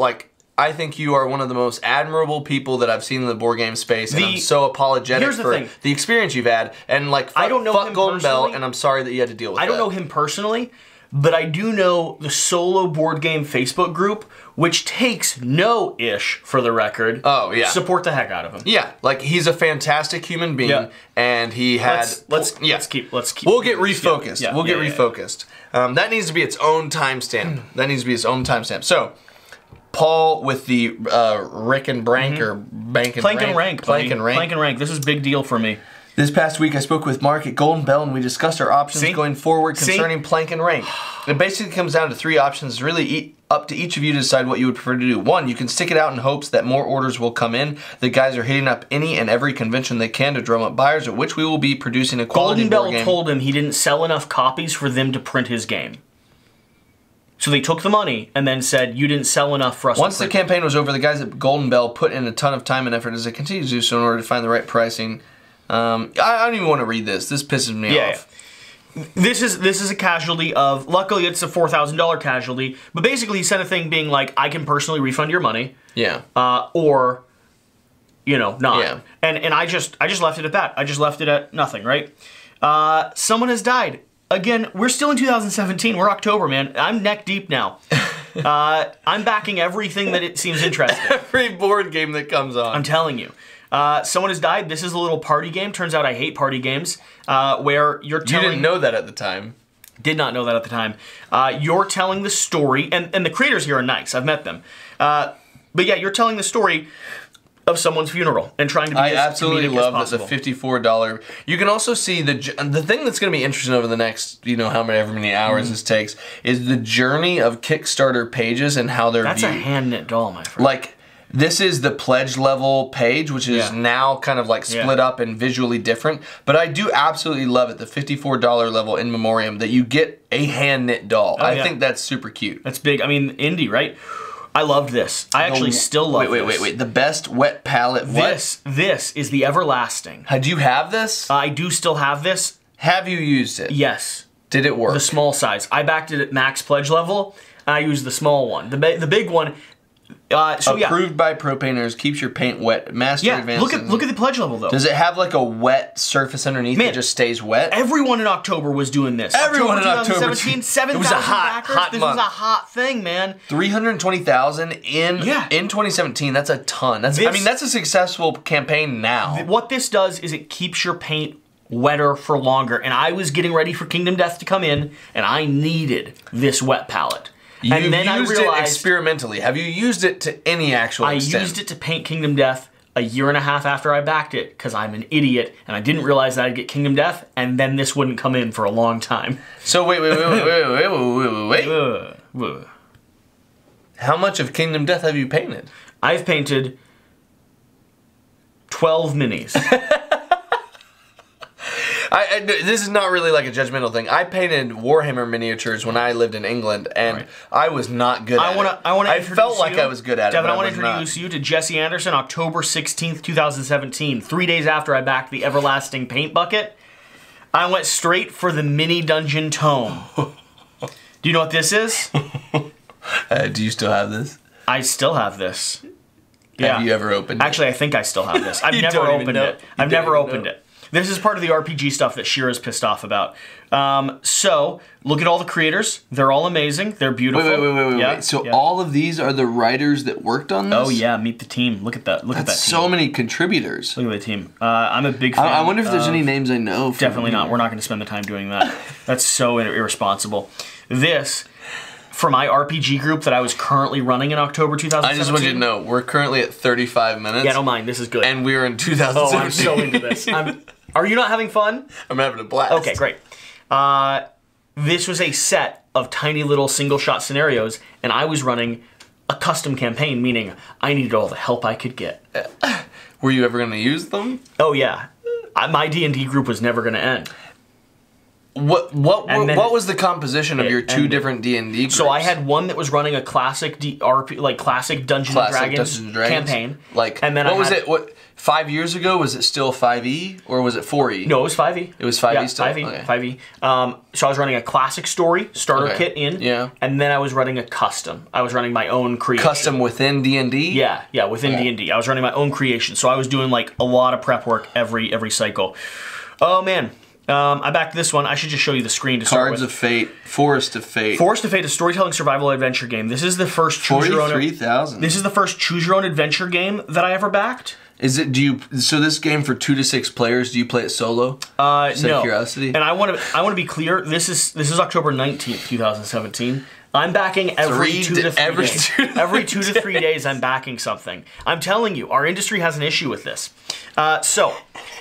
I think you are one of the most admirable people that I've seen in the board game space, and I'm so apologetic for the experience you've had. And I don't know him Golden Bell, personally. and I'm sorry that you had to deal with that. I don't know him personally, but I do know the solo board game Facebook group, which takes no ish for the record. Oh yeah, support the heck out of him. Yeah, like he's a fantastic human being, and he had. Let's keep. We'll get refocused. Yeah, we'll get refocused. That needs to be its own timestamp. That needs to be its own timestamp. So. Paul with the Rick and Brank or Bank and Plank and Rank. Rank. Plank and Rank. This is a big deal for me. This past week, I spoke with Mark at Golden Bell, and we discussed our options See? going forward See? concerning plank and rank. It basically comes down to 3 options. It's really up to each of you to decide what you would prefer to do. 1, you can stick it out in hopes that more orders will come in. The guys are hitting up any and every convention they can to drum up buyers, at which we will be producing a quality Golden board Bell game. told him he didn't sell enough copies for them to print his game. So they took the money and then said, you didn't sell enough for us Once to the print campaign was over, the guys at Golden Bell put in a ton of time and effort as they continue to do so in order to find the right pricing. I don't even want to read this. This pisses me off. Yeah. This is a casualty of, luckily it's a $4,000 casualty, but basically he sent a thing being like, I can personally refund your money. Yeah. Or, you know, not. Yeah. And I just left it at that. I just left it at nothing, right? Someone has died. Again, we're still in 2017. We're October, man. I'm neck deep now. I'm backing everything that it seems interesting. Every board game that comes on. I'm telling you. Someone has died. This is a little party game. Turns out I hate party games where you're telling... You didn't know that at the time. Did not know that at the time. You're telling the story, and the creators here are nice. I've met them. But yeah, you're telling the story of someone's funeral and trying to be I as absolutely comedic love as that the possible. $54. You can also see the thing that's going to be interesting over the next, you know, however many hours this takes is the journey of Kickstarter pages and how they're That's viewed. a hand-knit doll, my friend. Like, this is the pledge level page, which is now kind of like split up and visually different. But I do absolutely love it, the $54 level in memoriam, that you get a hand-knit doll. I think that's super cute. That's big. I mean, indie, right? I loved this. I actually still love this. Wait. The best wet palette. This is the Everlasting. Do you have this? I do still have this. Have you used it? Yes. Did it work? The small size. I backed it at max pledge level, and I used the small one. The big one... Approved by pro painters, keeps your paint wet. Master advances. Look at the pledge level though. Does it have like a wet surface underneath that just stays wet? Everyone in October was doing this. Everyone in October. 2017, 7,000 It was a hot backers. This month. was a hot thing, man. 320,000 in 2017. That's a ton. That's a successful campaign now. What this does is it keeps your paint wetter for longer. And I was getting ready for Kingdom Death to come in, and I needed this wet palette. You've used it experimentally. Have you used it to any actual extent? I used it to paint Kingdom Death a year and a half after I backed it, because I'm an idiot, and I didn't realize that I'd get Kingdom Death, and then this wouldn't come in for a long time. So wait. How much of Kingdom Death have you painted? I've painted 12 minis. This is not really like a judgmental thing. I painted Warhammer miniatures when I lived in England, and I was not good at it. I felt like I was good at it, Devin, but I want to introduce you to Jesse Anderson, October 16th, 2017. 3 days after I backed the Everlasting Paint Bucket, I went straight for the Mini Dungeon Tome. Do you know what this is? Do you still have this? I still have this. Yeah. Have you ever opened it? Actually, I think I still have this. I've never opened it. I've never opened it. This is part of the RPG stuff that Shira's pissed off about. So, look at all the creators. They're all amazing. They're beautiful. Wait. So all of these are the writers that worked on this? Oh yeah, meet the team. Look at that. Look at that team. So many contributors. Look at the team. I'm a big fan. I wonder if there's any names I know. Definitely not. We're not going to spend the time doing that. That's so irresponsible. This... For my RPG group that I was currently running in October 2017. I just want you to know, we're currently at 35 minutes. Yeah, don't mind. This is good. And we're in 2017. Oh, I'm so into this. Are you not having fun? I'm having a blast. Okay, great. This was a set of tiny little single-shot scenarios, and I was running a custom campaign, meaning I needed all the help I could get. Were you ever going to use them? Oh, yeah. My D&D group was never going to end. What was the composition of your two different D&D groups? So I had one that was running a classic classic Dungeons and Dragons campaign. And then what 5 years ago, was it still 5e or was it 4e? No, it was 5e. It was 5e still? 5e. Okay. 5e. So I was running a classic story starter kit in. Yeah. And then I was running a custom. I was running my own creation. Custom within D&D? Yeah, within D&D. I was running my own creation. So I was doing like a lot of prep work every cycle. Oh man. I backed this one. I should just show you the screen to start with. Cards of Fate, Forest of Fate. Forest of Fate, a storytelling survival adventure game. This is the first choose your own. 43,000. This is the first choose your own adventure game that I ever backed. Is it? So this game for 2 to 6 players? Do you play it solo? No. Curiosity. And I want to be clear. This is October 19th, 2017. I'm backing every 2 to 3 every days. 2 to Every 2 to 3 days, I'm backing something. I'm telling you, our industry has an issue with this. So,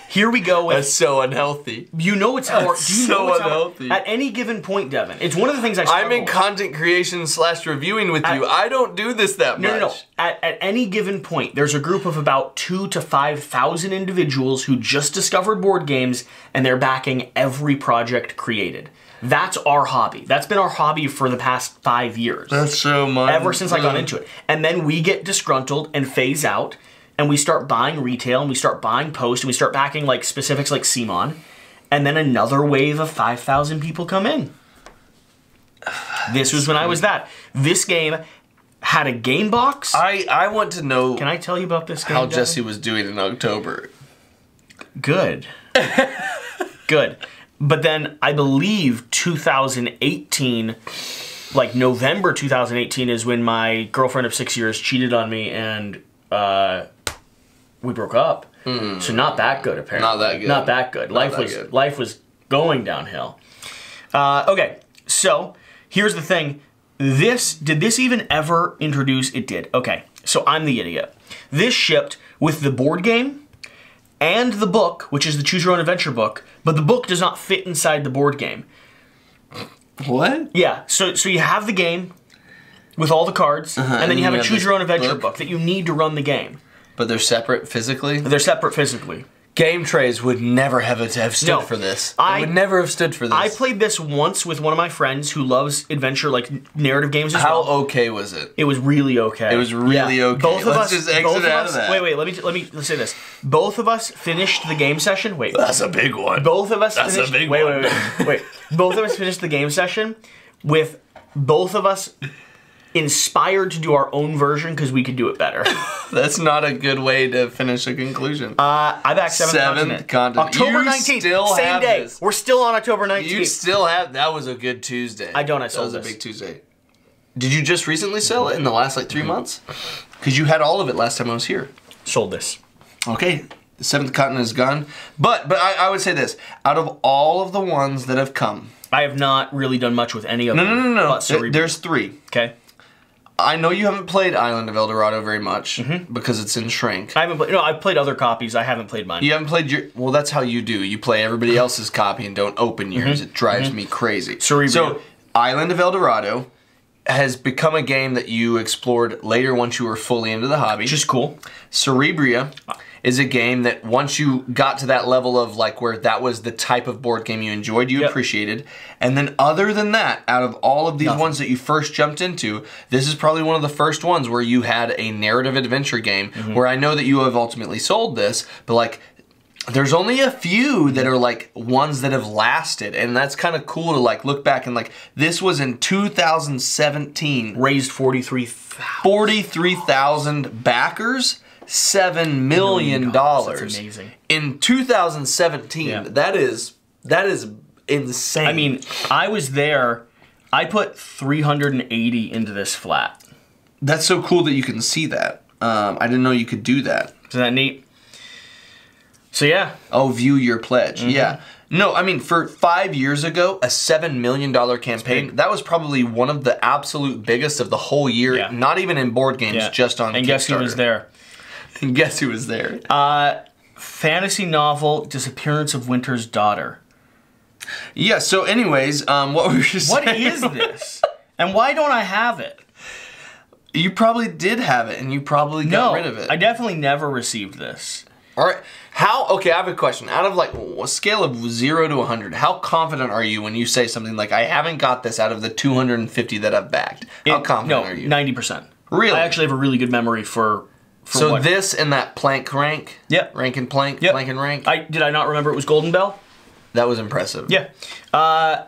here we go with... That's so unhealthy. You know it's how... That's so unhealthy. At any given point, Devin, it's one of the things I struggle I'm in with. content creation / reviewing with you. I don't do this that much. No. At any given point, there's a group of about 2,000 to 5,000 individuals who just discovered board games, and they're backing every project created. That's our hobby. That's been our hobby for the past 5 years. That's so much. Ever since I got into it. And then we get disgruntled and phase out, and we start buying retail, and we start buying post, and we start backing like specifics like CMON, and then another wave of 5,000 people come in. This was when I was that. This game had a game box. I want to know... Can I tell you about this game, how Devin? Jesse was doing in October. Good. Good. But then I believe 2018, like November 2018 is when my girlfriend of 6 years cheated on me and we broke up. So not that good apparently. Not that good. Not that good. Life was going downhill. Okay, so here's the thing. Did this even ever introduce? It did. Okay, so I'm the idiot. This shipped with the board game and the book, which is the Choose Your Own Adventure book, but the book does not fit inside the board game. What? Yeah, so you have the game with all the cards, and then you have a Choose Your Own Adventure book that you need to run the game. But they're separate physically? They're separate physically. Game trays would never have stood for this. They would never have stood for this. I played this once with one of my friends who loves adventure, like narrative games as well. How okay was it? It was really okay. It was really okay. Both of Let's us, just exit out of that. Wait, let's say this. Both of us finished the game session. Wait. That's a big one. Both of us That's finished, a big wait, one. Wait. Both of us finished the game session with both of us inspired to do our own version because we could do it better. That's not a good way to finish a conclusion. I backed 7th continent. October 19th, same day. This. We're still on October 19th. You still have... That was a good Tuesday. I sold this. That was a big Tuesday. Did you just recently sell it in the last, like, 3 months? Because you had all of it last time I was here. Sold this. Okay. The 7th continent is gone. But I would say this. Out of all of the ones that have come... I have not really done much with any of them. No. There's 3. Okay. I know you haven't played Island of El Dorado very much because it's in Shrink. I haven't played. No, I've played other copies. I haven't played mine. You haven't played your... Well, that's how you do. You play everybody else's copy and don't open yours. It drives me crazy. Cerebria. So, Island of El Dorado has become a game that you explored later once you were fully into the hobby. Which is cool. Cerebria is a game that once you got to that level of like where that was the type of board game you enjoyed, you appreciated. And then other than that, out of all of these ones that you first jumped into, this is probably one of the first ones where you had a narrative adventure game where I know that you have ultimately sold this, but like there's only a few that are like ones that have lasted, and that's kind of cool to like look back and like this was in 2017. Raised 43,000 backers. $7 million. That's amazing. In 2017, that is insane. I mean, I was there. I put 380 into this flat. That's so cool that you can see that. I didn't know you could do that. Isn't that neat? So yeah. Oh, view your pledge. Yeah. No, I mean, for 5 years ago, a $7 million campaign, that was probably one of the absolute biggest of the whole year, not even in board games, just on Kickstarter. And guess who was there? And guess who was there? Fantasy novel, Disappearance of Winter's Daughter. Yeah, so anyways, what were you saying? What is this? And why don't I have it? You probably did have it, and you probably got rid of it. I definitely never received this. All right. Okay, I have a question. Out of like a scale of 0 to 100, how confident are you when you say something like, I haven't got this out of the 250 that I've backed? How confident are you? 90%. Really? I actually have a really good memory for so what? This and that plank rank? Yep. Rank and plank? Yep. Plank and rank? Did I not remember it was Golden Bell? That was impressive. Yeah. Why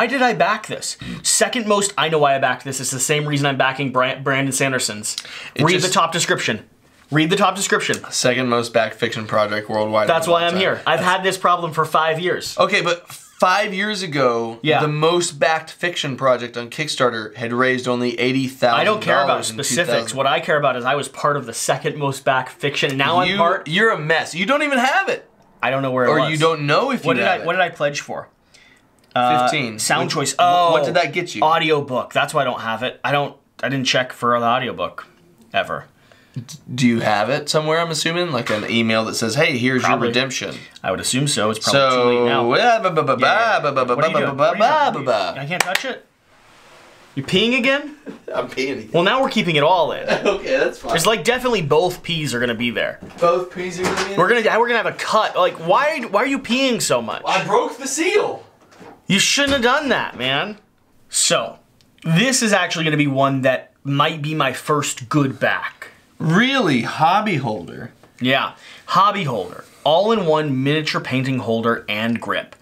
did I back this? Second most, I know why I backed this. It's the same reason I'm backing Brandon Sanderson's. Read the top description. Read the top description. Second most backed fiction project worldwide. That's why I'm here. I've had this problem for 5 years. Okay, but 5 years ago, the most backed fiction project on Kickstarter had raised only $80,000. I don't care about specifics. What I care about is I was part of the second most backed fiction, and now I'm part. You're a mess. You don't even have it. I don't know where it was. Or you don't know if you have it. What did I pledge for? 15. Sound choice. Oh, what did that get you? Audiobook. That's why I don't have it. I didn't check for the audiobook ever. Do you have it somewhere, I'm assuming? Like an email that says, hey, here's your redemption. I would assume so. It's probably too late now. What are you doing? I can't touch it? You peeing again? I'm peeing again. Well, now we're keeping it all in. Okay, that's fine. There's like definitely both peas are gonna be there. Both peas are gonna be in? We're gonna have a cut. Like, why are you peeing so much? I broke the seal. You shouldn't have done that, man. So, this is actually gonna be one that might be my first good back. Really? Hobby holder? Yeah, hobby holder. All-in-one miniature painting holder and grip.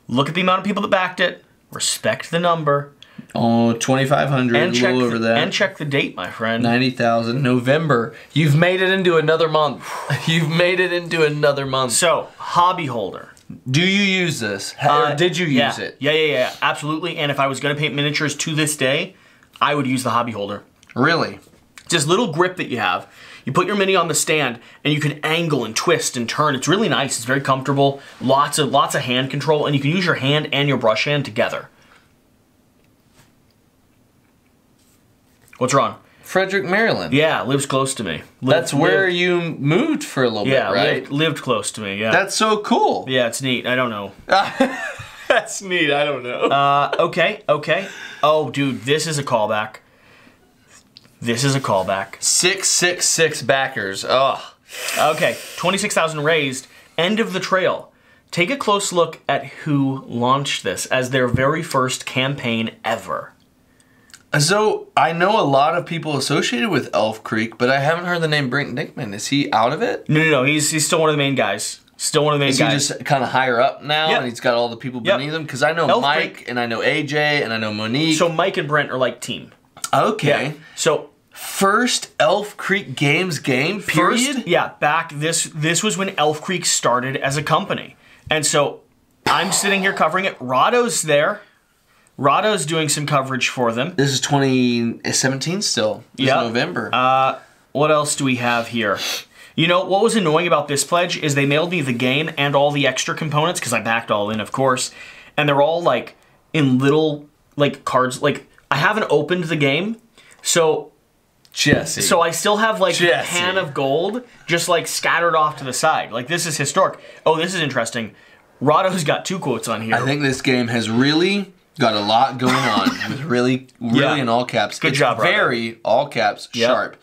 Look at the amount of people that backed it. Respect the number. Oh, 2,500, a little over that. And check the date, my friend. 90,000, November. You've made it into another month. You've made it into another month. So, hobby holder. Do you use this? Or did you use it? Yeah, absolutely. And if I was gonna paint miniatures to this day, I would use the hobby holder. Really? It's this little grip that you have. You put your mini on the stand, and you can angle and twist and turn. It's really nice. It's very comfortable. Lots of hand control, and you can use your hand and your brush hand together. What's wrong? Frederick, Maryland. Yeah, lives close to me. That's where you moved for a little bit, right? Lived close to me, yeah. That's so cool. Yeah, it's neat. I don't know. That's neat. I don't know. Okay. Oh, dude, this is a callback. 666 backers. Ugh. Okay, 26,000 raised. End of the trail. Take a close look at who launched this as their very first campaign ever. So, I know a lot of people associated with Elf Creek, but I haven't heard the name Brink Dickman. Is he out of it? No. He's still one of the main guys. Still one of the main guys. Is he just kind of higher up now, and he's got all the people beneath him? Because I know Elf Mike, Creek. and I know AJ, and I know Monique. So Mike and Brent are like team. Okay. Yeah. So first Elf Creek Games game, period? This was when Elf Creek started as a company. And so I'm sitting here covering it. Rahdo's there. Rahdo's doing some coverage for them. This is 2017 still. This is November. What else do we have here? You know, what was annoying about this pledge is they mailed me the game and all the extra components, because I backed all in, of course. And they're all, like, in little, like, cards. Like, I haven't opened the game, so... Jesse. So I still have, like, a pan of gold just, like, scattered off to the side. Like, this is historic. Oh, this is interesting. Rahdo's got 2 quotes on here. I think this game has really... got a lot going on. With really in all caps. Good job, Rahdo. Very, all caps, sharp.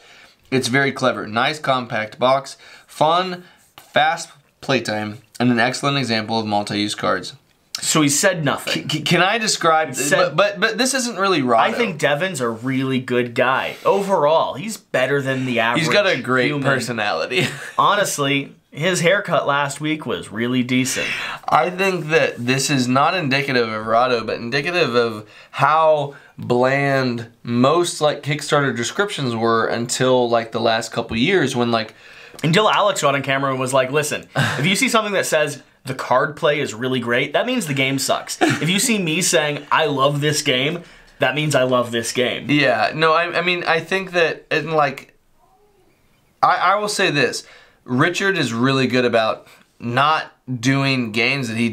It's very clever. Nice compact box. Fun, fast playtime, and an excellent example of multi-use cards. So he said nothing. Can I describe... But this isn't really Rahdo. I think Devin's a really good guy. Overall, he's better than the average He's got a great human. personality. Honestly... His haircut last week was really decent. I think that this is not indicative of Rahdo, but indicative of how bland most like Kickstarter descriptions were until like the last couple years when like... Until Alex got on camera and was like, listen, if you see something that says the card play is really great, that means the game sucks. If you see me saying, I love this game, that means I love this game. Yeah, no, I mean, I think that, and like, I will say this. Richard is really good about not doing games that he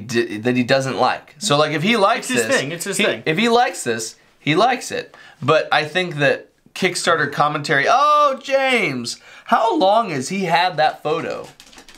doesn't like. So like if he likes it's his thing. If he likes this, he likes it. But I think that Kickstarter commentary, oh James, how long has he had that photo?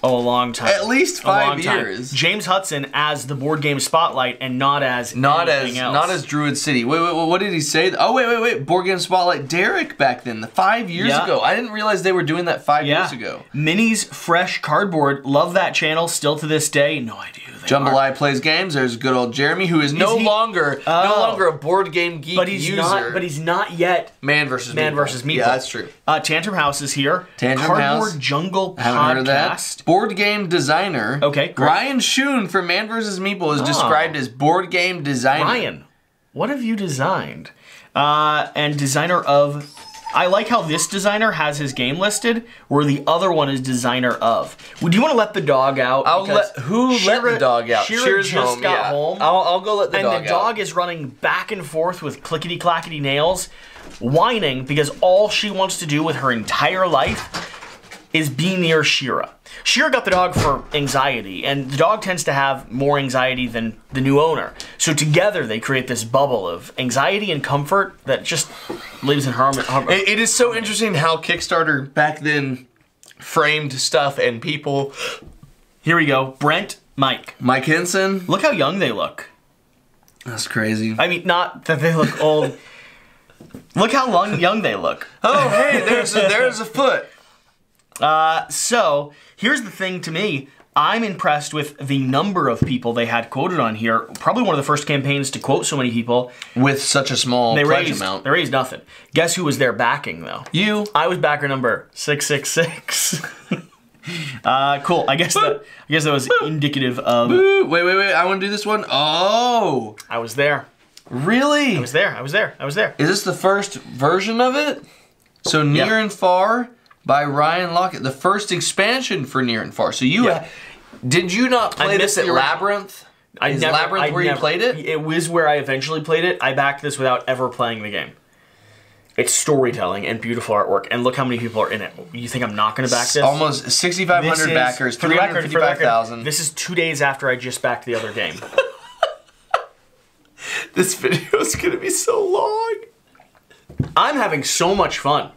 Oh, a long time. At least 5 years. James Hudson as the board game Spotlight and not as anything else. Not as Druid City. Wait, what did he say? Oh, wait. Board game Spotlight. Derek back then, 5 years ago. I didn't realize they were doing that 5 years ago. Minis Fresh Cardboard. Love that channel still to this day. No idea who they Jambalaya Plays Games. There's good old Jeremy, who is no longer a board game geek user. But he's not yet Man versus Meeple. Yeah, that's true. Tantrum House is here. Tantrum Cardboard House. Jungle Podcast. Haven't heard of that. Board game designer. Okay, great. Ryan Schoon for Man vs. Meeple is described as board game designer. Ryan, what have you designed? And designer of... I like how this designer has his game listed, where the other one is designer of. Do you want to let the dog out? Let the dog out? Shira just got home. I'll go let the dog out. And the dog is running back and forth with clickety-clackety nails, whining because all she wants to do with her entire life is be near Shira. Shira got the dog for anxiety, and the dog tends to have more anxiety than the new owner. So together they create this bubble of anxiety and comfort that just lives in harmony. It is so interesting how Kickstarter back then framed stuff and people. Here we go. Brent, Mike. Mike Henson. Look how young they look. That's crazy. I mean, not that they look old. Look how young they look. Oh, hey, there's a foot. So, here's the thing to me. I'm impressed with the number of people they had quoted on here. Probably one of the first campaigns to quote so many people. With such a small pledge amount. They raised nothing. Guess who was there backing, though? You. I was backer number 666. Cool. I guess that was indicative of... Wait. I want to do this one. Oh. I was there. Really? I was there. Is this the first version of it? So Near and Far by Ryan Lockett, the first expansion for Near and Far. So did you not play this at Labyrinth? Is Labyrinth where you played it? It was where I eventually played it. I backed this without ever playing the game. It's storytelling and beautiful artwork, and look how many people are in it. You think I'm not going to back this? Almost 6,500 backers, 355,000. This is 2 days after I just backed the other game. This video is going to be so long. I'm having so much fun.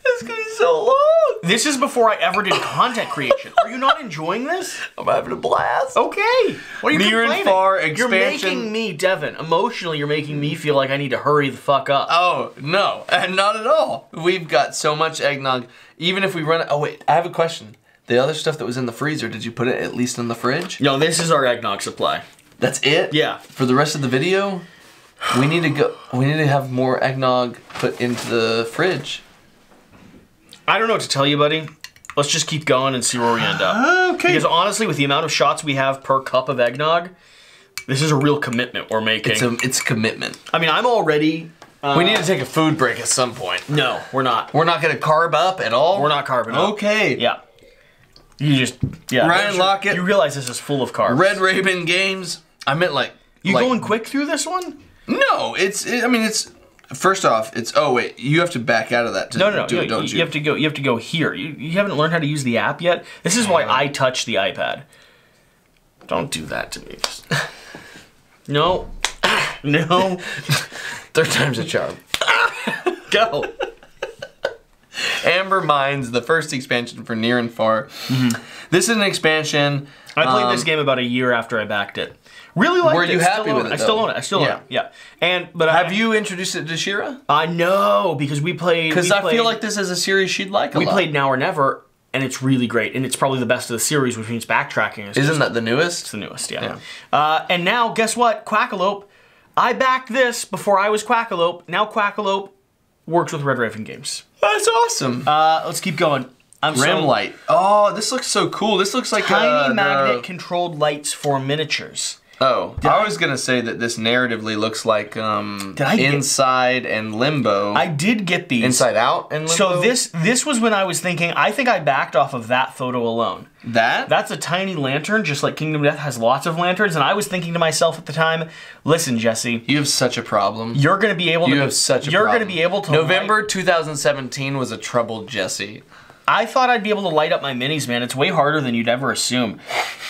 It's going to be so long. This is before I ever did content creation. Are you not enjoying this? I'm having a blast. Okay. What are you Near and Far expansion. You're making me, Devin, emotionally, you're making me feel like I need to hurry the fuck up. Oh, no. Not at all. We've got so much eggnog. Even if we run it... Oh, wait. I have a question. The other stuff that was in the freezer, did you put it at least in the fridge? No, this is our eggnog supply. That's it? Yeah. For the rest of the video, we need to have more eggnog put into the fridge. I don't know what to tell you, buddy. Let's just keep going and see where we end up. Okay. Because honestly, with the amount of shots we have per cup of eggnog, this is a real commitment we're making. It's a commitment. I mean, I'm already... we need to take a food break at some point. No, we're not. We're not going to carb up at all? We're not carbing up. Okay. Yeah. You just... Yeah. Ryan Lockett. You realize this is full of carbs. Red Raven Games. I meant like... You going quick through this one? No, it's... First off, it's... Oh, wait. You have to back out of that to do it, don't you? You have to go here. You haven't learned how to use the app yet? This is why I touch the iPad. Don't do that to me. No. No. Third time's a charm. Go. Amber Mines, the first expansion for Near and Far. Mm-hmm. This is an expansion. I played this game about a year after I backed it. Really liked it. Were you happy with it? I still own it. I still own it. Yeah. But have you introduced it to Shira? No, because we played. Because I feel like this is a series she'd like a lot. We played Now or Never, and it's really great, and it's probably the best of the series, which means backtracking. Isn't that the newest? It's the newest, yeah. And now, guess what? Quackalope. I backed this before I was Quackalope. Now Quackalope works with Red Raven Games. That's awesome. Let's keep going. Rimlight. Oh, this looks so cool. This looks like tiny magnet-controlled lights for miniatures. Oh, I was going to say that this narratively looks like Inside and Limbo. I did get these. Inside Out and Limbo? So this was when I was thinking, I think I backed off of that photo alone. That's a tiny lantern, just like Kingdom Death has lots of lanterns, and I was thinking to myself at the time, listen, Jesse. You have such a problem. You're going to be able to... You have such a problem. You're going to be able to... November 2017 was a troubled Jesse. I thought I'd be able to light up my minis, man. It's way harder than you'd ever assume.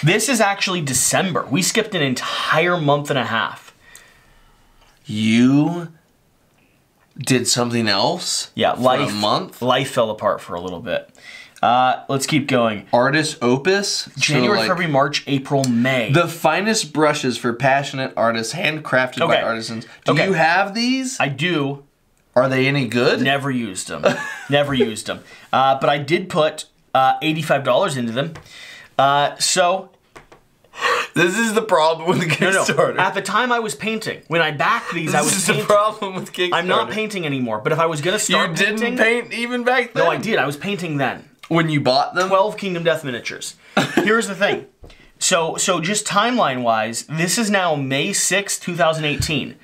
This is actually December. We skipped an entire month and a half. You did something else? Yeah, for a month? Life fell apart for a little bit. Let's keep going. Artist Opus? January, February, March, April, May. The finest brushes for passionate artists, handcrafted by artisans. Do you have these? I do. Are they any good? Never used them. Never used them. But I did put $85 into them. So... This is the problem with the Kickstarter. No. At the time I was painting. When I backed these, I was painting. This is the problem with Kickstarter. I'm not painting anymore. But if I was going to start painting... You didn't paint even back then? No, I did. I was painting then. When you bought them? 12 Kingdom Death miniatures. Here's the thing. So just timeline-wise, this is now May 6, 2018.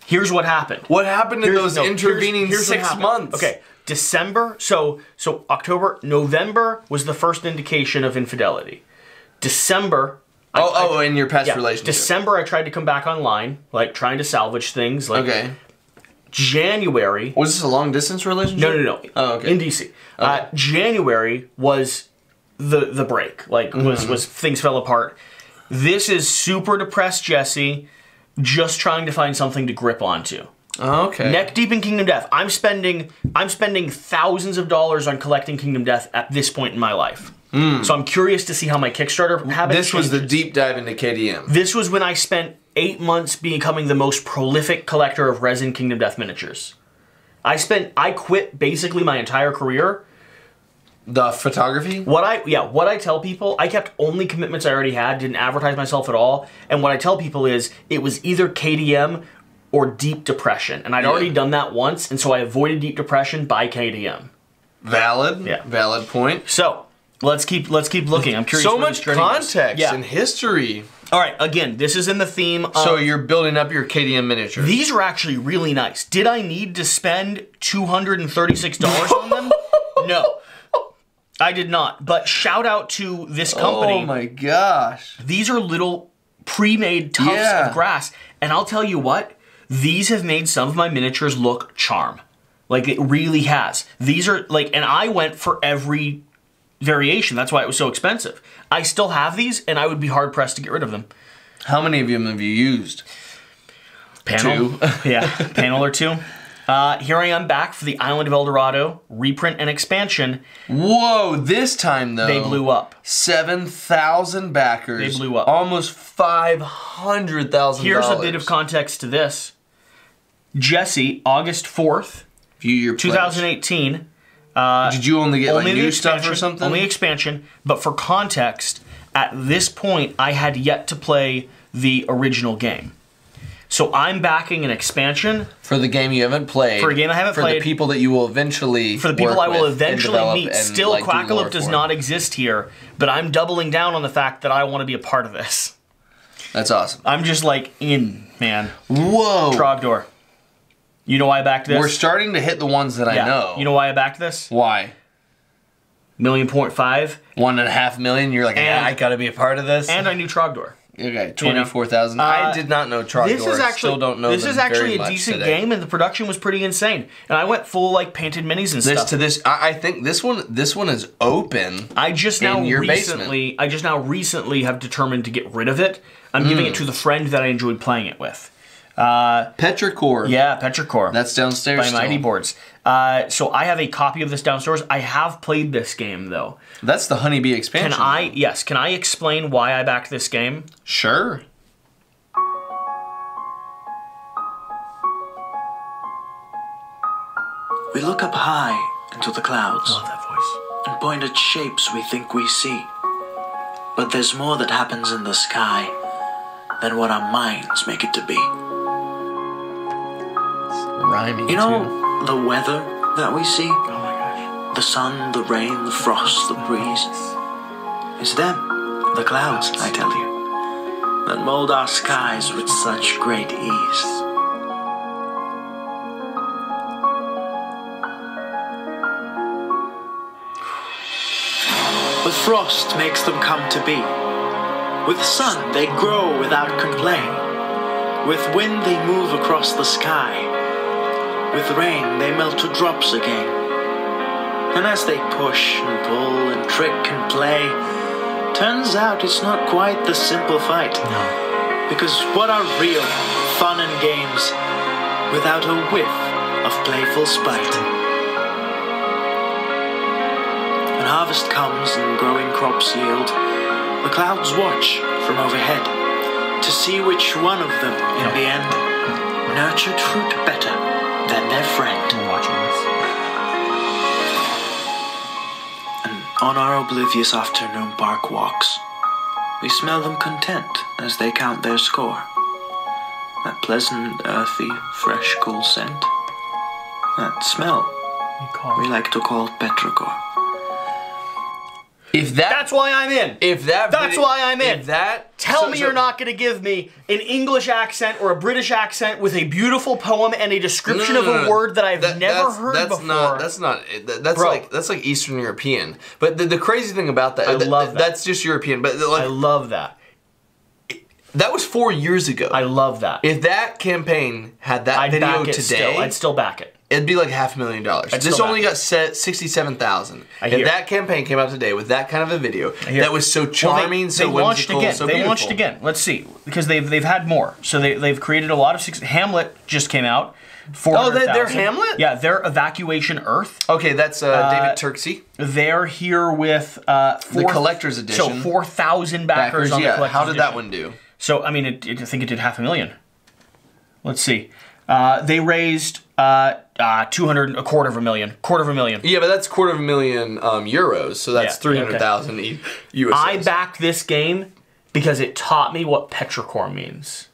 Here's what happened. What happened in those intervening 6 months? Okay, December, so October, November was the first indication of infidelity. December... in your past relationship. December I tried to come back online, like trying to salvage things. Like, January. Was this a long distance relationship? No. Oh, okay. In DC. January was the break. Like, was things fell apart. This is super depressed Jesse, just trying to find something to grip onto. Okay. Neck deep in Kingdom Death. I'm spending thousands of dollars on collecting Kingdom Death at this point in my life. So I'm curious to see how my Kickstarter habits This was the changes. deep dive into KDM. This was when I spent 8 months becoming the most prolific collector of resin Kingdom Death miniatures. I quit basically my entire career. The photography? What I tell people, I kept only commitments I already had, didn't advertise myself at all, and what I tell people is it was either KDM or deep depression, and I'd already done that once, and so I avoided deep depression by KDM. Valid. Yeah. Valid point. So let's keep looking. I'm curious. So where much this journey goes. context Yeah. and history. All right. Again, this is in the theme of. So you're building up your KDM miniatures. These are actually really nice. Did I need to spend $236 on them? No. I did not. But shout out to this company. Oh my gosh. These are little pre-made tufts of grass. And I'll tell you what, these have made some of my miniatures look charm. Like, it really has. These are, like, and I went for every variation. That's why it was so expensive. I still have these, and I would be hard-pressed to get rid of them. How many of them have you used? Panel. 2. Yeah, panel or 2. Here I am back for the Island of El Dorado reprint and expansion. Whoa, this time though. They blew up. 7,000 backers. They blew up. Almost $500,000. Here's a bit of context to this. Jesse, August 4th, View your 2018. Did you only get like the new stuff expansion, or something? Only expansion, but for context, at this point, I had yet to play the original game. So I'm backing an expansion. For the game you haven't played. For a game I haven't played. For the people that you will eventually For the people work I will with and eventually develop meet. and, Still, like, do lore Quackalope does for. not exist here, but I'm doubling down on the fact that I want to be a part of this. That's awesome. I'm just like in, man. Whoa. Trogdor. You know why I backed this? We're starting to hit the ones that I know. You know why I backed this? Why? 1.5 $1.5 million. You're like, yeah, I got to be a part of this. And I knew Trogdor. Okay, 24,000. I did not know Trogdor. This is actually, Still don't know this them is actually very a much decent today. game, and the production was pretty insane. And I went full like painted minis and stuff. I think this one is open. I just now recently have determined to get rid of it. I'm giving it to the friend that I enjoyed playing it with. Petrichor. Yeah, Petrichor. That's downstairs by still. Mighty Boards. So I have a copy of this downstairs. I have played this game though. That's the Honeybee expansion. Can I explain why I backed this game? Sure. We look up high into the clouds Love that voice. and point at shapes we think we see. But there's more that happens in the sky than what our minds make it to be. Rhyming You know, the weather that we see, Oh my gosh. the sun, the rain, the frost, the breeze, it's them, the clouds, I tell you, that mold our skies with such great ease. With frost makes them come to be. With sun they grow without complaint. With wind they move across the sky. With rain they melt to drops again. And as they push and pull and trick and play, turns out it's not quite the simple fight. No. Because what are real fun and games without a whiff of playful spite? When harvest comes and growing crops yield, the clouds watch from overhead to see which one of them, in the end, nurtured fruit better than their friend. I'm watching this. And on our oblivious afternoon park walks, we smell them content as they count their score. That pleasant, earthy, fresh, cool scent. That smell we like to call petrichor. That's why I'm in. That's why I'm in. Tell me you're not going to give me an English accent or a British accent with a beautiful poem and a description of a word that I've never heard before. That's like Eastern European. But the crazy thing about that, I love that. That's just European. But like, I love that. That was 4 years ago. I love that. If that campaign had that I'd video back it today, still. I'd still back it. it'd be like $500,000. This still only back got set 67,000. If hear. that campaign came out today with that kind of a video, hear. that was so charming, so launched whimsical, again. so They beautiful. launched again. Let's see, because they've had more. So they've created a lot of Hamlet just came out. Oh, they're Hamlet? Yeah, they're Evacuation Earth. Okay, that's David Turksey. They're here with The collector's edition. So 4,000 backers on the collector's How did that edition. one do? So I mean, I think it did $500,000. Let's see. They raised a quarter of a million. Yeah, but that's $250,000 euros, so that's Yeah, 300,000 USD. I backed this game because it taught me what petrichor means,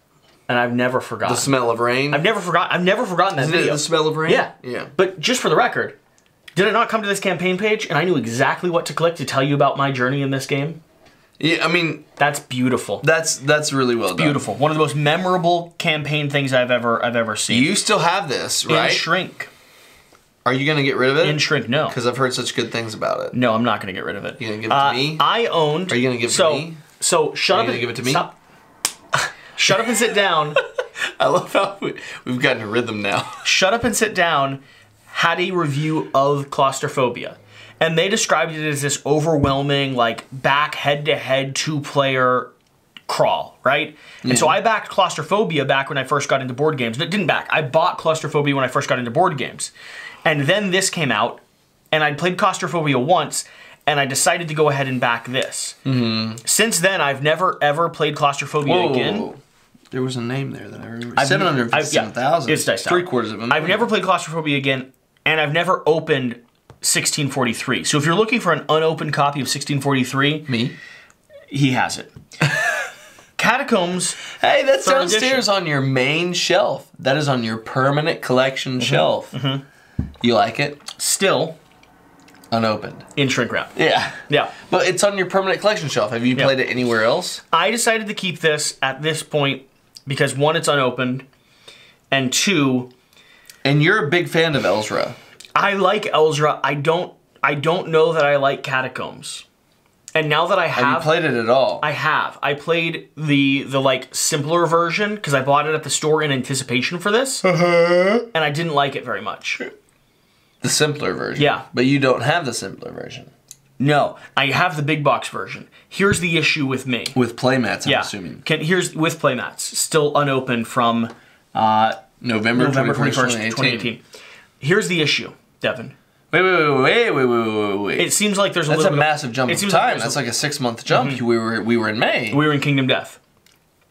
and I've never forgotten. The smell of rain. I've never forgotten that Isn't it video. the smell of rain? Yeah. Yeah. But just for the record, did I not come to this campaign page and I knew exactly what to click to tell you about my journey in this game? Yeah, I mean, That's beautiful. that's really well done. Beautiful. One of the most memorable campaign things I've ever seen. You still have this, right? In Shrink. Are you going to get rid of it? In Shrink, no. Because I've heard such good things about it. No, I'm not going to get rid of it. You gonna give it to me? I owned. Are you gonna give it to me? So shut Are up. you gonna give it to me? Stop. Shut up and sit down. I love how we've gotten a rhythm now. Shut Up and Sit Down had a review of Claustrophobia. And they described it as this overwhelming, like, back head-to-head two-player crawl, right? And so I backed Claustrophobia back when I first got into board games. No, didn't back. I bought Claustrophobia when I first got into board games. And then this came out, and I'd played Claustrophobia once, and I decided to go ahead and back this. Since then, I've never, ever played Claustrophobia again. There was a name there that I remember. I've- 757,000. It's diced out. 3/4 of them. I've never played Claustrophobia again, and I've never opened 1643. So if you're looking for an unopened copy of 1643, Me. he has it. Catacombs. Hey, that's Third downstairs edition. on your main shelf. That is on your permanent collection shelf. You like it? Still Unopened. in shrink wrap. Yeah. Yeah. But it's on your permanent collection shelf. Have you played it anywhere else? I decided to keep this at this point because one, it's unopened, and two, And you're a big fan of Elzra. I like Elzra. I don't know that I like Catacombs. And now that I Have you played it at all? I have. I played the like simpler version because I bought it at the store in anticipation for this, and I didn't like it very much. The simpler version. Yeah. But you don't have the simpler version. No, I have the big box version. Here's the issue with me. With playmats, I'm Yeah, assuming. here's with playmats still unopened from November 21st, 2018. Here's the issue, Devin. Wait. It seems like there's a That's little a bit massive jump it of seems time. there's That's like a 6-month jump. We were in May. we were in Kingdom Death.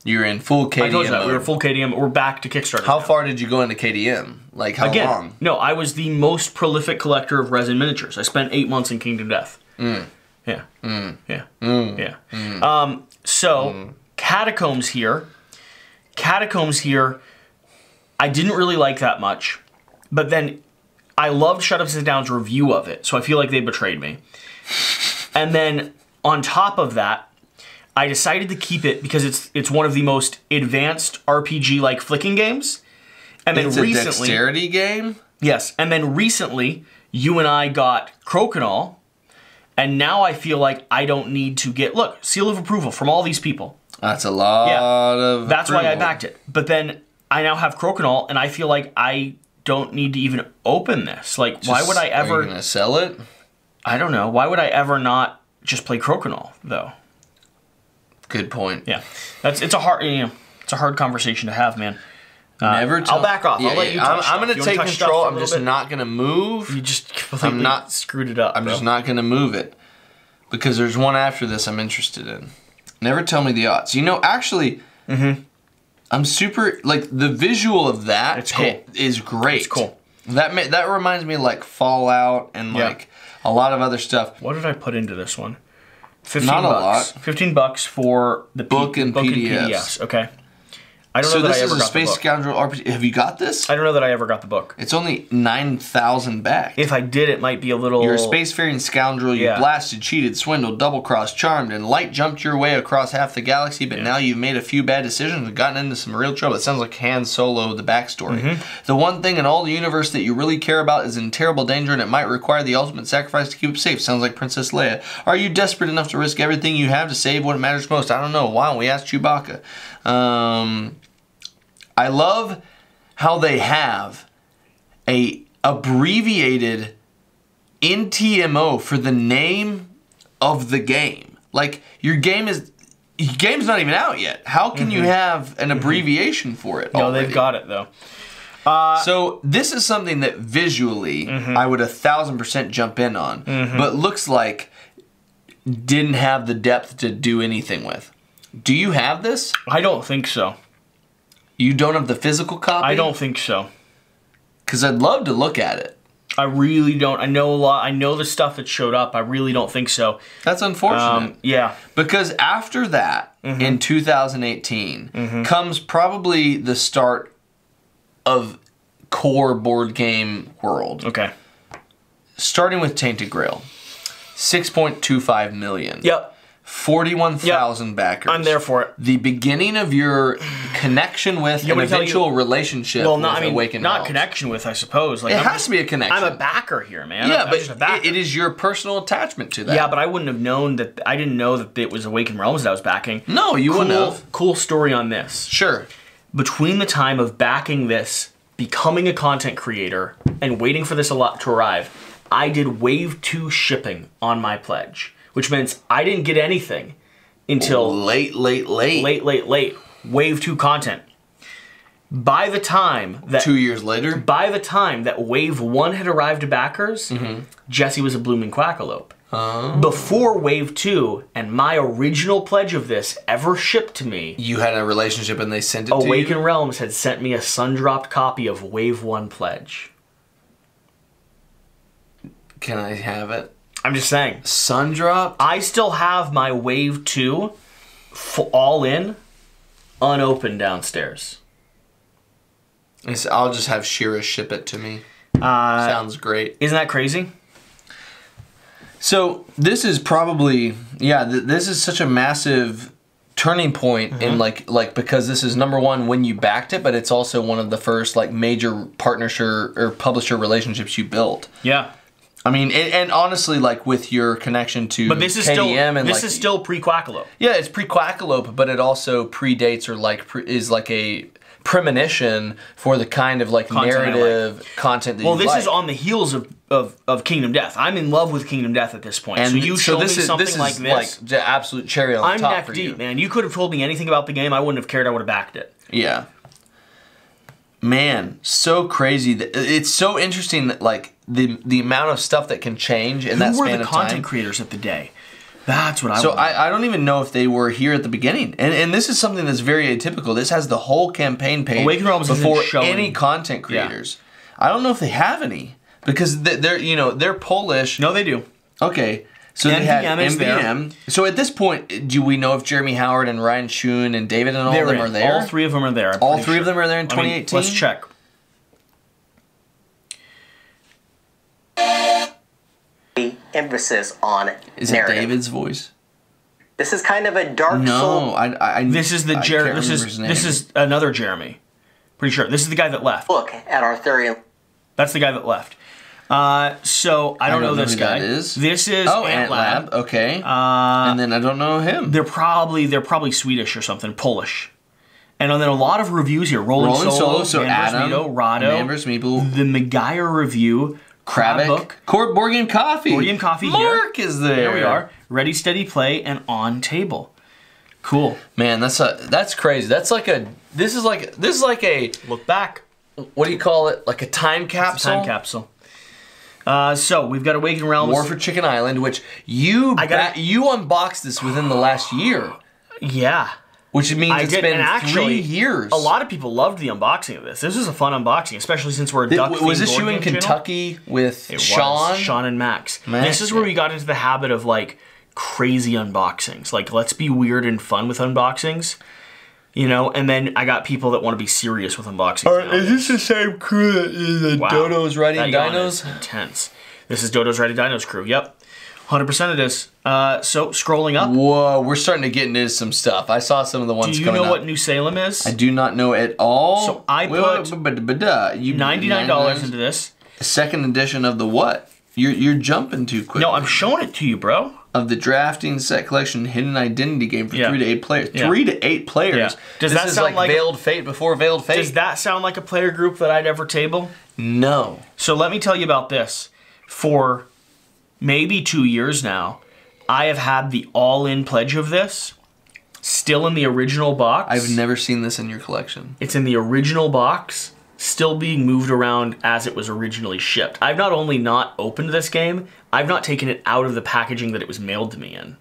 You're in full KDM I told you that mode. we were full KDM. We're back to Kickstarter. How now. far did you go into KDM? Like how Again, long? no, I was the most prolific collector of resin miniatures. I spent 8 months in Kingdom Death. Yeah. So, Catacombs here. I didn't really like that much. But then I loved Shut Up Sit Down's review of it, so I feel like they betrayed me. And then on top of that, I decided to keep it because it's one of the most advanced RPG-like flicking games. And then It's a recently, dexterity game? yes, and then recently you and I got Crokinole, and now I feel like I don't need to get seal of approval from all these people. That's a lot of That's why I approval. backed it. But then I now have Crokinole, and I feel like I don't need to even open this. Like, why would I Are ever? you gonna sell it? I don't know. Why would I ever not just play Crokinole though? Good point. Yeah, it's a hard conversation to have, man. I'll back off. I'll let you touch I'm gonna stuff. You wanna take touch stuff control. for a I'm little just bit? not gonna move. You just completely not- screwed it up. I'm bro. just not gonna move it because there's one after this I'm interested in. Never tell me the odds. You know, actually, I'm super like the visual of that. It's cool. Is great. It's cool. That reminds me of like Fallout and Yeah. like a lot of other stuff. What did I put into this one? 15 Not a bucks. lot. $15 for the Book and PDFs. Okay. I don't know So that this I is ever a got the Space book. Scoundrel RPG. Have you got this? I don't know that I ever got the book. It's only 9,000 back. If I did, it might be a little... You're a spacefaring scoundrel. You Yeah. blasted, cheated, swindled, double-crossed, charmed, and light jumped your way across half the galaxy, but now you've made a few bad decisions and gotten into some real trouble. It sounds like Han Solo, the backstory. Mm-hmm. The one thing in all the universe that you really care about is in terrible danger, and it might require the ultimate sacrifice to keep it safe. Sounds like Princess Leia. Are you desperate enough to risk everything you have to save what matters most? I don't know. Why don't we ask Chewbacca? I love how they have a abbreviated NTMO for the name of the game. Like, your game's not even out yet. How can you have an abbreviation for it? No, already? they've got it, though. So this is something that visually I would 1,000% jump in on, but looks like didn't have the depth to do anything with. Do you have this? I don't think so. You don't have the physical copy? I don't think so. Because I'd love to look at it. I really don't. I know a lot. I know the stuff that showed up. I really don't think so. That's unfortunate. Yeah. Because after that, in 2018, comes probably the start of core board game world. Okay. Starting with Tainted Grail. 6.25 million. Yep. 41,000 backers. I'm there for it. The beginning of your connection with an eventual relationship with Awakened not Realms. connection with, I suppose. Like, It has to be a connection. I'm a backer here, man. Yeah, I'm but just a backer. it is your personal attachment to that. Yeah, but I wouldn't have known that. I didn't know that it was Awakened Realms that I was backing. No, you wouldn't have. Cool story on this. Sure. Between the time of backing this, becoming a content creator, and waiting for this a lot to arrive, I did Wave 2 shipping on my pledge, which means I didn't get anything until late. Wave 2 content. By the time that 2 years later, by the time that Wave 1 had arrived to backers, Jesse was a blooming quackalope. Before Wave 2 and my original pledge of this ever shipped to me, you had a relationship and they sent it to you? Awakened Realms had sent me a sun-dropped copy of Wave 1 pledge. Can I have it? I'm just saying. Sundrop? I still have my Wave 2 all in, unopened downstairs. I'll just have Shira ship it to me. Sounds great. Isn't that crazy? So this is probably, this is such a massive turning point in like because this is number one when you backed it, but it's also one of the first like major partnership or publisher relationships you built. Yeah. I mean, and honestly, like with your connection to But this is KDM is still pre-Quackalope. Yeah, it's pre-Quackalope, but it also predates or like is like a premonition for the kind of like Content narrative content that Well, you this like. is on the heels of Kingdom Death. I'm in love with Kingdom Death at this point. And so you show me this is something like this. Like the absolute cherry on I'm top neck for deep, you. man. You could have told me anything about the game. I wouldn't have cared. I would have backed it. Yeah. Man, so crazy. It's so interesting that like the amount of stuff that can change in that Who were span the of content time. creators at the day? That's what I So want. I don't even know if they were here at the beginning. And this is something that's very atypical. This has the whole campaign page Awakened Realms isn't before showing- any content creators. I don't know if they have any because they're Polish. No, they do. Okay. So they had NVM is there. MVM. So at this point, do we know if Jeremy Howard and Ryan Schoon and David and all of them are there? All three of them are there. I'm All pretty three of sure. them are there in I mean, 2018? let's check. Emphasis on Is it narrative. David's voice? This is kind of a Dark Soul. No, I This is the I Jeremy. can't This remember his name. is another Jeremy. Pretty sure. This is the guy that left. Look at Arthurian. That's the guy that left. So I don't know this who guy. that is. This is Ant Lab. Okay. And then I don't know him. They're probably Swedish or something, Polish. And then a lot of reviews here. Rolling Solo, so Manvers Adam, Mito, Rado, Manvers Meeple, the McGuire review, Kravik, Board Game Coffee. Board Game Coffee Mark is there. There we are. Ready, Steady, Play, and On Table. Cool. Man, that's crazy. This is like a Look back. what do you call it? Like a time capsule. Time capsule. So we've got Awakened Realms. War for Chicken Island, which you unboxed this within the last year, Yeah. which means it's been and actually, 3 years. A lot of people loved the unboxing of this. This was a fun unboxing, especially since we're a duck Was this you in Kentucky with Sean? Sean and Max. Max, This is where we got into the habit of like crazy unboxings. Like, let's be weird and fun with unboxings. You know, and then I got people that want to be serious with unboxings. Is this the same crew that is the Dodo's Riding Dinos? Intense. This is Dodo's Riding Dinos crew. Yep. 100% it is. So, scrolling up. Whoa, we're starting to get into some stuff. I saw some of the ones coming up. Do you know what New Salem is? I do not know at all. So, I put $99 into this. Second edition of the what? You're jumping too quick. No, I'm showing it to you, bro. Of the drafting set collection hidden identity game for 3 to 8 players. 3 to 8 players. Yeah. Does that sound like Veiled Fate before Veiled Fate? Does that sound like a player group that I'd ever table? No. So let me tell you about this. For maybe 2 years now, I have had the all-in pledge of this, still in the original box. I've never seen this in your collection. It's in the original box, still being moved around as it was originally shipped. I've not only not opened this game, I've not taken it out of the packaging that it was mailed to me in.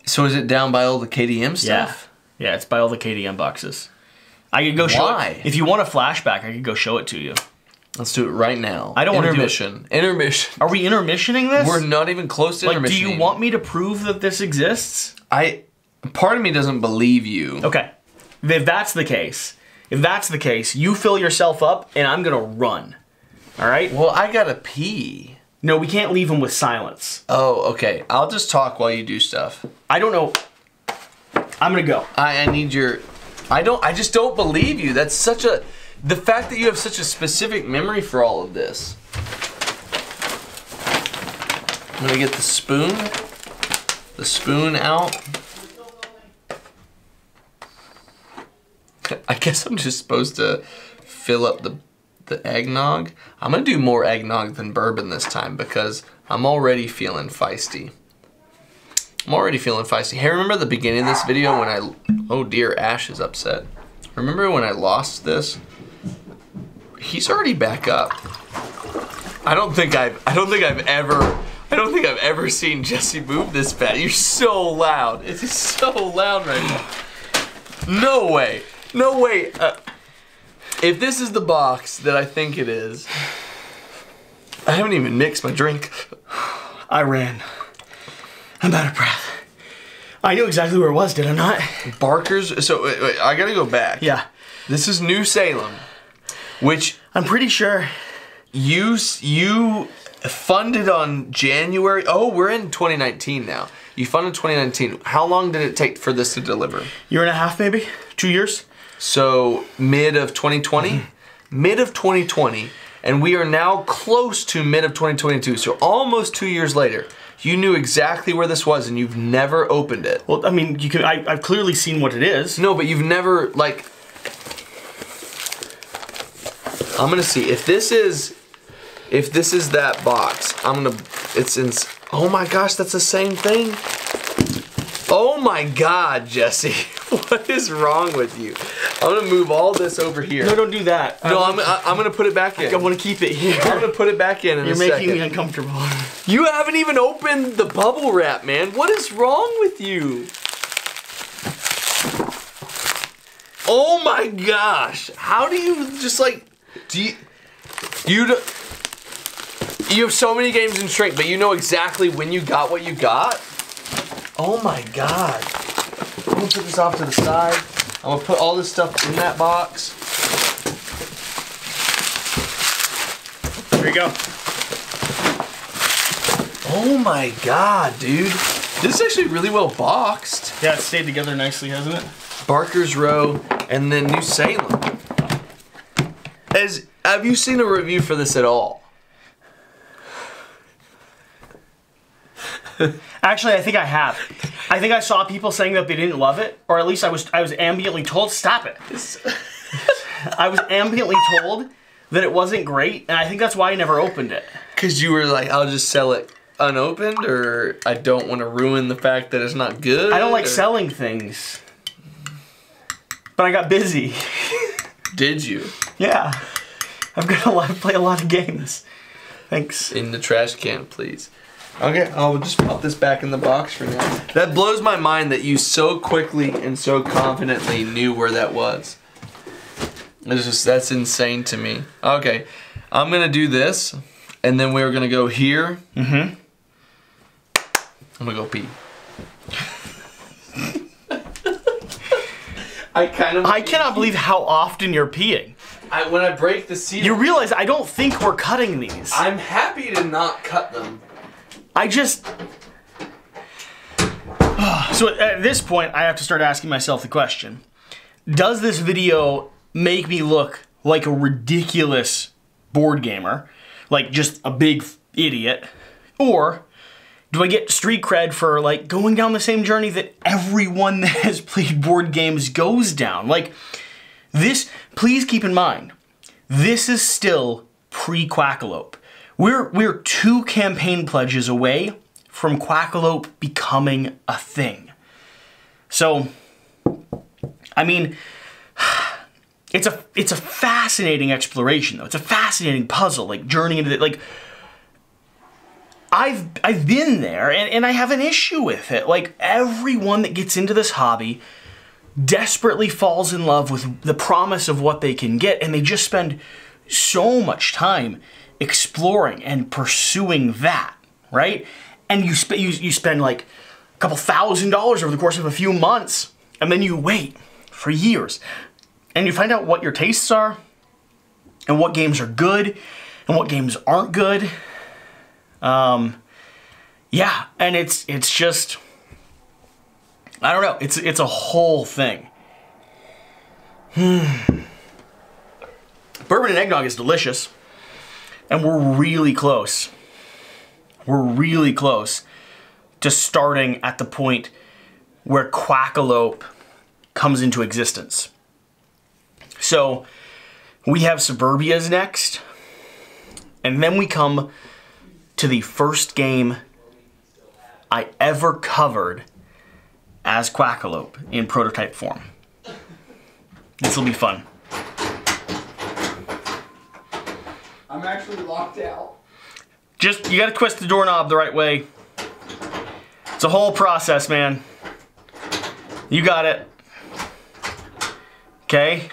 So is it down by all the KDM stuff? Yeah, it's by all the KDM boxes. I could go show it. If you want a flashback, I could go show it to you. Let's do it right now. I don't want to do it. Intermission. Are we intermissioning this? We're not even close to intermissioning. Do you want me to prove that this exists? Part of me doesn't believe you. Okay. If that's the case, you fill yourself up and I'm going to run. All right? Well, I got to pee. No, we can't leave him with silence. Oh, okay. I'll just talk while you do stuff. I don't know. I'm going to go. I need your... I just don't believe you. That's such a... The fact that you have such a specific memory for all of this. I'm going to get the spoon out. I guess I'm just supposed to fill up the eggnog. I'm going to do more eggnog than bourbon this time because I'm already feeling feisty. Hey, remember the beginning of this video when I... Oh dear, Ash is upset. Remember when I lost this? He's already back up. I don't think I've ever seen Jesse move this fast. You're so loud. It is so loud right now. No way. If this is the box that I think it is, I haven't even mixed my drink. I ran. I'm out of breath. I knew exactly where it was, did I not? Barker's. So wait, I gotta go back. Yeah. This is New Salem, which I'm pretty sure you funded on January. Oh, we're in 2019 now. You funded 2019. How long did it take for this to deliver? Year and a half, maybe 2 years. So mid of 2020, mid of 2020, and we are now close to mid of 2022. So almost 2 years later. You knew exactly where this was, and you've never opened it. Well, I mean, you can. I've clearly seen what it is. No, but you've never like. I'm gonna see if this is that box. It's in. Oh my gosh, that's the same thing. Oh my God, Jesse, what is wrong with you? I'm gonna move all this over here. No, don't do that. No, I'm gonna put it back in. I want to keep it here. I'm gonna put it back in You're a second. making me uncomfortable. You haven't even opened the bubble wrap, man. What is wrong with you? Oh my gosh. How do you just like, you have so many games in shrink, but you know exactly when you got what you got? Oh my God. I'm gonna put this off to the side. I'm gonna put all this stuff in that box. Here you go. Oh my God, dude. This is actually really well boxed. Yeah, it stayed together nicely, hasn't it? Barker's Row, and then New Salem. Have you seen a review for this at all? Actually, I think I have. I think I saw people saying that they didn't love it, or at least I was ambiently told, stop it. I was ambiently told that it wasn't great, and I think that's why I never opened it. Because you were like, I'll just sell it unopened, or I don't want to ruin the fact that it's not good? I don't like selling things. But I got busy. Did you? Yeah. I'm gonna play a lot of games. Thanks. In the trash can, please. Okay, I'll just pop this back in the box for now. That blows my mind that you so quickly and so confidently knew where that was. That's insane to me. Okay, I'm gonna do this, and then we're gonna go here. Mm-hmm. I'm gonna go pee. I kind of. I cannot believe how often you're peeing. When I break the seal. You realize I don't think we're cutting these. I'm happy to not cut them. I just... So at this point, I have to start asking myself the question. Does this video make me look like a ridiculous board gamer? Like just a big idiot? Or do I get street cred for like going down the same journey that everyone that has played board games goes down? Like this, please keep in mind, this is still pre-Quackalope. We're 2 campaign pledges away from Quackalope becoming a thing. So, I mean, it's a fascinating exploration though. It's a fascinating puzzle, like journeying into it. Like, I've been there and I have an issue with it. Like everyone that gets into this hobby desperately falls in love with the promise of what they can get, and they just spend so much time exploring and pursuing that, right? And you spend like a couple $1,000s over the course of a few months, and then you wait for years, and you find out what your tastes are, and what games are good, and what games aren't good. Yeah, and it's just, I don't know, it's a whole thing. Bourbon and eggnog is delicious, and we're really close. We're really close to starting at the point where Quackalope comes into existence. So we have Suburbias next, and then we come to the first game I ever covered as Quackalope in prototype form. This will be fun. I'm actually locked out. Just, you gotta twist the doorknob the right way. It's a whole process, man. You got it. Okay?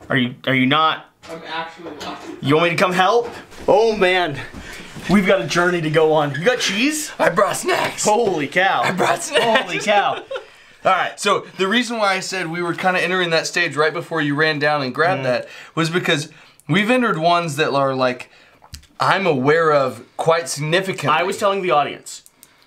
Are you not? I'm actually locked out. You want me to come help? Oh man, we've got a journey to go on. You got cheese? I brought snacks. Holy cow. I brought snacks. Holy cow. All right. So the reason why I said we were kind of entering that stage right before you ran down and grabbed that was because we've entered ones that are like, I'm aware of quite significantly. I was telling the audience,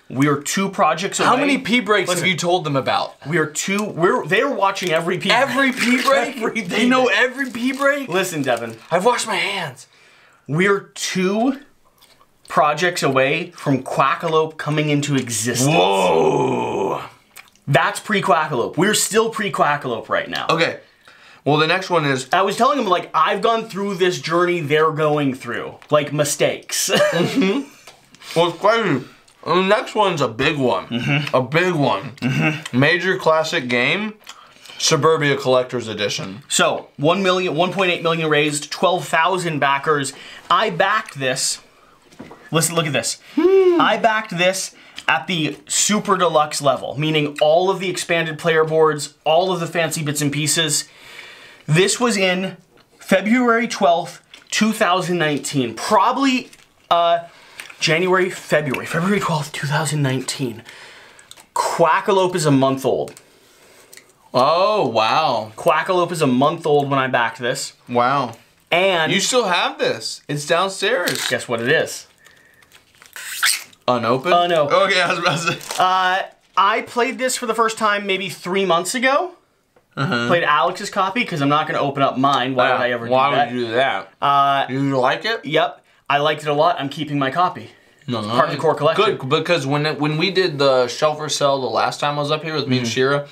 we are 2 projects away. How many pee breaks have you told them about? They're watching every pee break. Every pee break? They know every pee break? Listen, Devin. I've washed my hands. We're 2 projects away from Quackalope coming into existence. Whoa. That's pre-Quackalope. We're still pre-Quackalope right now. Okay. Well, the next one is... I was telling them, like, I've gone through this journey they're going through. Like, mistakes. Well, it's crazy. The next one's a big one. A big one. Major classic game, Suburbia Collector's Edition. So, 1.8 million raised, 12,000 backers. I backed this. Listen, look at this. I backed this at the super deluxe level, meaning all of the expanded player boards, all of the fancy bits and pieces. This was in February 12th, 2019. Probably February 12th, 2019. Quackalope is a month old. Oh, wow. Quackalope is a month old when I backed this. Wow. And you still have this. It's downstairs. Guess what it is? Unopened? Unopened. Okay, I was about to say. I played this for the first time maybe 3 months ago. Played Alex's copy because I'm not going to open up mine. Why would I ever do that? Why would you do that? You like it? Yep. I liked it a lot. I'm keeping my copy. No, part of the core collection. Good, because when we did the Shelfer Cell the last time I was up here with me and Shira,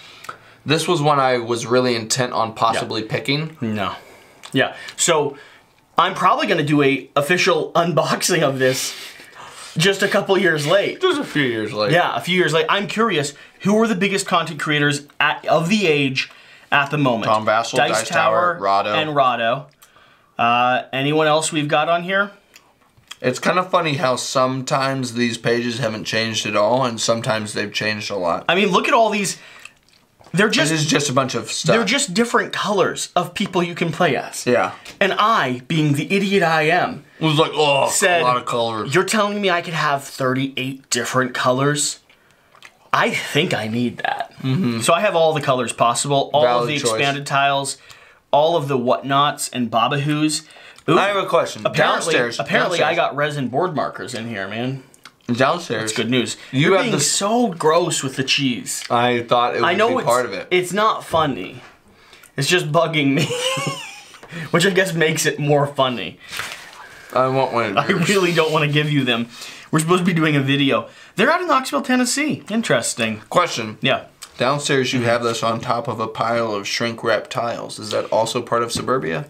this was one I was really intent on possibly picking. No. Yeah. So I'm probably going to do a official unboxing of this just a couple years late. Just a few years late. Yeah, a few years late. I'm curious, who are the biggest content creators of the age at the moment? Tom Vassell, Dice Tower, Rahdo. And Rahdo. Anyone else we've got on here? It's kind of funny how sometimes these pages haven't changed at all, and sometimes they've changed a lot. I mean, look at all these. They're just. This is just a bunch of stuff. They're just different colors of people you can play as. Yeah. And I, being the idiot I am, it was like, oh, said, a lot of colors. You're telling me I could have 38 different colors? I think I need that. So I have all the colors possible, all Valid of the choice. expanded tiles, all of the whatnots and babahoos. Ooh, I have a question. Downstairs. I got resin board markers in here, man. Downstairs. That's good news. You You're have being the- so gross with the cheese. I thought it would I know be part of it. It's not funny. It's just bugging me, which I guess makes it more funny. I want one. I really don't want to give you them. We're supposed to be doing a video. They're out in Knoxville, Tennessee. Interesting. Question. Yeah. Downstairs, you have this on top of a pile of shrink wrap tiles. Is that also part of Suburbia?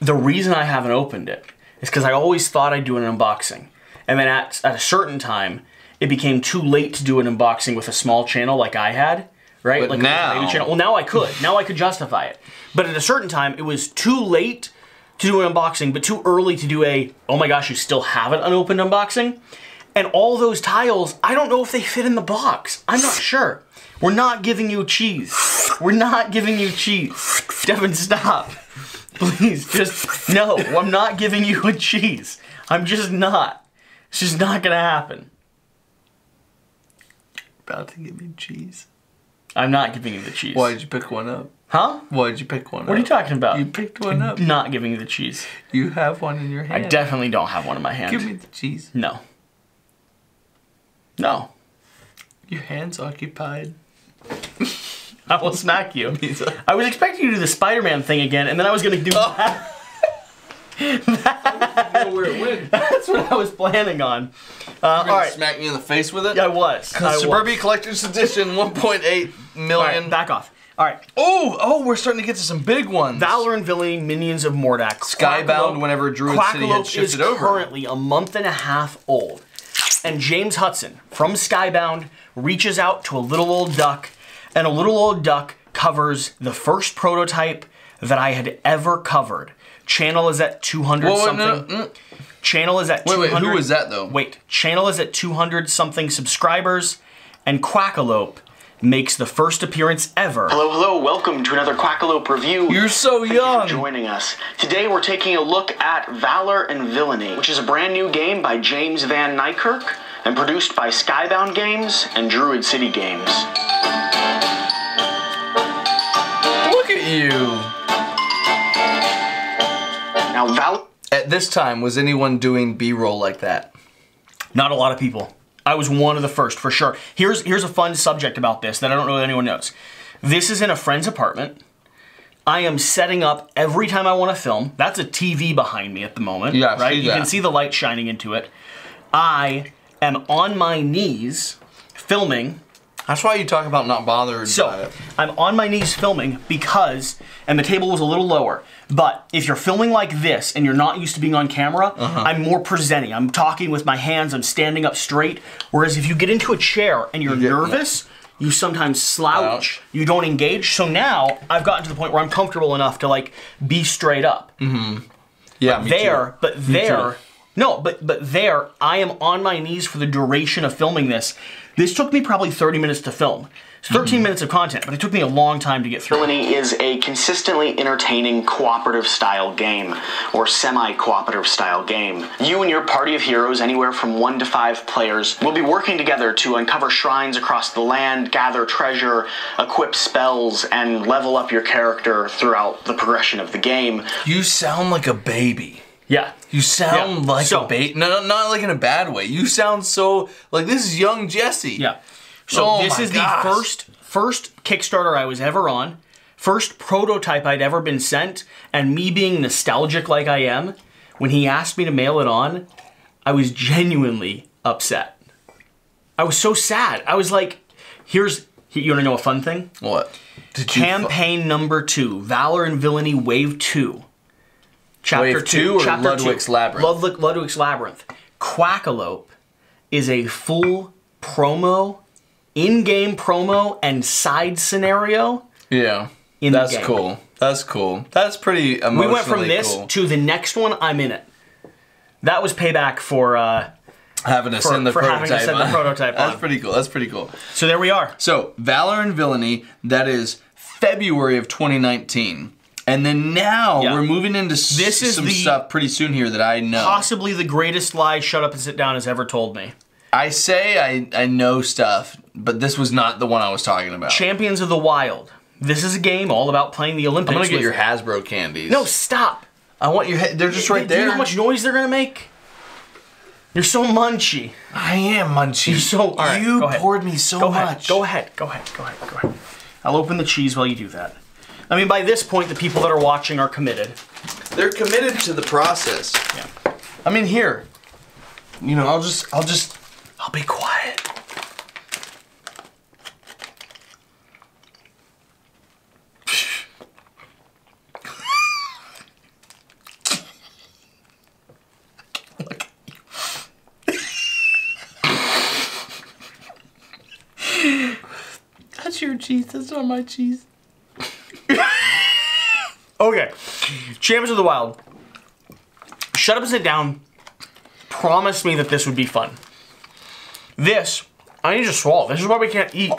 The reason I haven't opened it is because I always thought I'd do an unboxing. And then at a certain time, it became too late to do an unboxing with a small channel like I had, right? But like now- a baby channel. Well, now I could. Now I could justify it. But at a certain time, it was too late to do an unboxing, but too early to do a, oh my gosh, you still have an unopened unboxing? And all those tiles, I don't know if they fit in the box. I'm not sure. We're not giving you cheese. We're not giving you cheese. Devin, stop. Please, just, no, I'm not giving you a cheese. I'm just not. It's just not gonna happen. About to give me cheese. I'm not giving you the cheese. Why did you pick one up? Huh? Why did you pick one up? What are you talking about? You picked one up. I'm not giving you the cheese. You have one in your hand. I definitely don't have one in my hand. Give me the cheese. No. No. Your hand's occupied. I will smack you. I was expecting you to do the Spider-Man thing again, and then I was gonna do that. I know where it went. That's what I was planning on. All right. Smack me in the face with it? I was. I was. Suburbia Collector's Edition, 1.8 million. All right, back off. All right. Oh, we're starting to get to some big ones. Valor and Villainy, Minions of Mordak. Skybound, whenever Druid City had Quackalope shifted is over. currently a month and a half old. And James Hudson from Skybound reaches out to a little old duck, and a little old duck covers the first prototype that I had ever covered. Channel is at 200 Whoa, something. no. Channel is at 200. Wait, who was that though? Wait, channel is at 200 something subscribers, and Quackalope makes the first appearance ever. Hello, welcome to another Quackalope review. You're so young. Joining us. Today we're taking a look at Valor and Villainy, which is a brand new game by James Van Nykirk and produced by Skybound Games and Druid City Games. Look at you. Now, Valor... At this time, was anyone doing B-roll like that? Not a lot of people. I was one of the first, for sure. Here's a fun subject about this that I don't know that anyone knows. This is in a friend's apartment. I am setting up every time I want to film. That's a TV behind me at the moment, Yeah, right? see You can that. see the light shining into it. I am on my knees filming. That's why you talk about not bothered by So, it. I'm on my knees filming because, and the table was a little lower, but if you're filming like this and you're not used to being on camera, I'm more presenting. I'm talking with my hands, I'm standing up straight, whereas if you get into a chair and you're get- nervous, you sometimes slouch, Slouch. you don't engage. So now, I've gotten to the point where I'm comfortable enough to like, be straight up. Yeah, me There, too. but there, no, but there, I am on my knees for the duration of filming this. This took me probably 30 minutes to film. It's 13 minutes of content, but it took me a long time to get through. Villainy is a consistently entertaining cooperative style game, or semi-cooperative style game. You and your party of heroes, anywhere from 1 to 5 players, will be working together to uncover shrines across the land, gather treasure, equip spells, and level up your character throughout the progression of the game. You sound like a baby. Yeah. You sound Yeah. like So- a baby. No, not like in a bad way. You sound so like this is young Jesse. Yeah. So Oh this my is gosh. the first Kickstarter I was ever on, first prototype I'd ever been sent, and me being nostalgic like I am, when he asked me to mail it on, I was genuinely upset. I was so sad. I was like, you wanna know a fun thing? What? Did you Campaign number 2, Valor and Villainy Wave 2. Chapter Wave 2 or Chapter Ludwig's 2. Labyrinth? Ludwig's Labyrinth. Quackalope is a full promo, in-game promo, and side scenario. Yeah. In the That's game. cool. That's cool. That's pretty emotionally We went from this cool. to the next one, I'm in it. That was payback for having to send the for prototype. having to send the on. prototype That's on. pretty cool. That's pretty cool. So there we are. So, Valor and Villainy, that is February of 2019. And then now Yeah. we're moving into This is some the- stuff pretty soon here that I know. Possibly the greatest lie Shut Up and Sit Down has ever told me. I say I know stuff but this was not the one I was talking about. Champions of the Wild. This is a game all about playing the Olympics. I'm gonna get your Hasbro candies. No, stop. I want your. They're just right there. Do you know how much noise they're gonna make? You're so munchy. I am munchy. You're so. All right, you poured me so much. Go ahead. I'll open the cheese while you do that. I mean, by this point, the people that are watching are committed. They're committed to the process. Yeah. I mean, here. You know, I'll be quiet. That's your cheese. That's not my cheese. Okay. Champions of the Wild. Shut up and sit down. Promise me that this would be fun. This, I need to swallow. This is why we can't eat.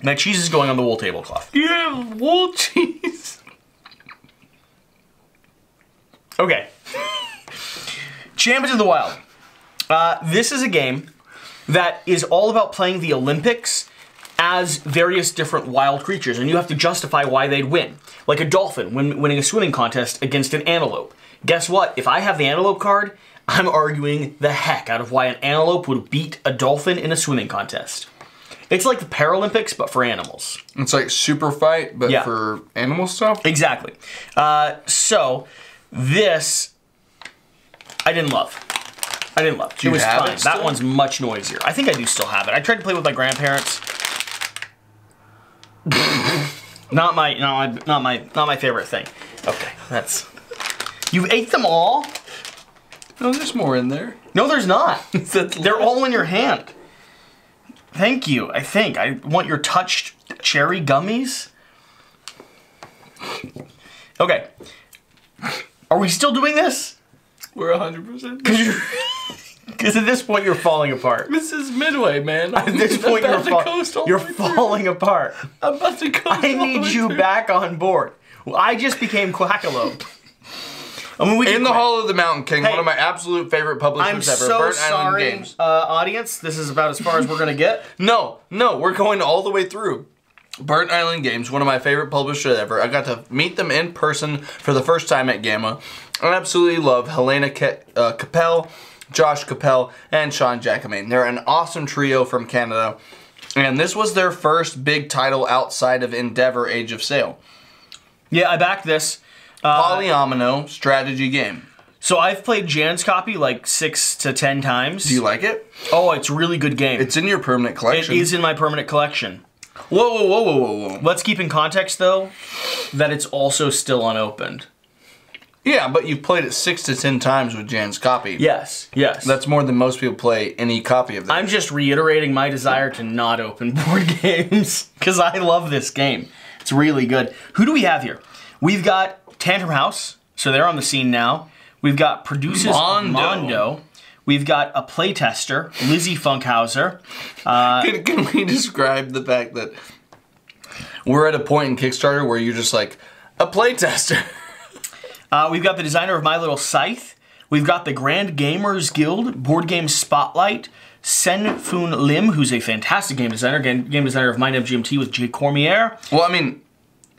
My cheese is going on the wool tablecloth. Yeah, wool cheese. Okay. Champions of the Wild. This is a game that is all about playing the Olympics as various different wild creatures, and you have to justify why they'd win. Like a dolphin winning a swimming contest against an antelope. Guess what? If I have the antelope card, I'm arguing the heck out of why an antelope would beat a dolphin in a swimming contest. It's like the Paralympics, but for animals. It's like Super Fight, but Yeah. for animal stuff? Exactly. So, this, I didn't love. Do you It was have fine. it still? That one's much noisier. I think I do still have it. I tried to play with my grandparents. not my favorite thing. Okay, that's. You ate them all? No, there's more in there. No, there's not. They're all in your hand. Thank you. I think I want your touched cherry gummies. Okay. Are we still doing this? We're 100%. Because at this point you're falling apart. This is Midway, man. At this point you're falling apart. I'm about to coast. I need you back on board. I just became Quackalope. I mean, In the Hall of the Mountain King, Hey, one of my absolute favorite publishers I'm ever, so Burnt Island sorry, Games. audience. This is about as far as we're gonna get. No, we're going all the way through. Burnt Island Games, one of my favorite publishers ever. I got to meet them in person for the first time at Gamma. I absolutely love Helena Capel, Josh Capel, and Sean Jacquemin. They're an awesome trio from Canada. And this was their first big title outside of Endeavor Age of Sail. Yeah, I backed this. Polyomino strategy game. So I've played Jan's copy like 6 to 10 times. Do you like it? Oh, it's a really good game. It's in your permanent collection. It is in my permanent collection. Whoa. Let's keep in context, though, that it's also still unopened. Yeah, but you've played it 6 to 10 times with Jan's copy. Yes. That's more than most people play any copy of that. I'm just reiterating my desire to not open board games, because I love this game. It's really good. Who do we have here? We've got Tantrum House, so they're on the scene now. We've got Producers Mondo. We've got a playtester, Lizzie Funkhauser. Can we describe the fact that we're at a point in Kickstarter where you're just like, a playtester? We've got the designer of My Little Scythe. We've got the Grand Gamers Guild, Board Game Spotlight, Sen Foon Lim, who's a fantastic game designer, game designer of Mind MGMT with Jay Cormier. Well, I mean,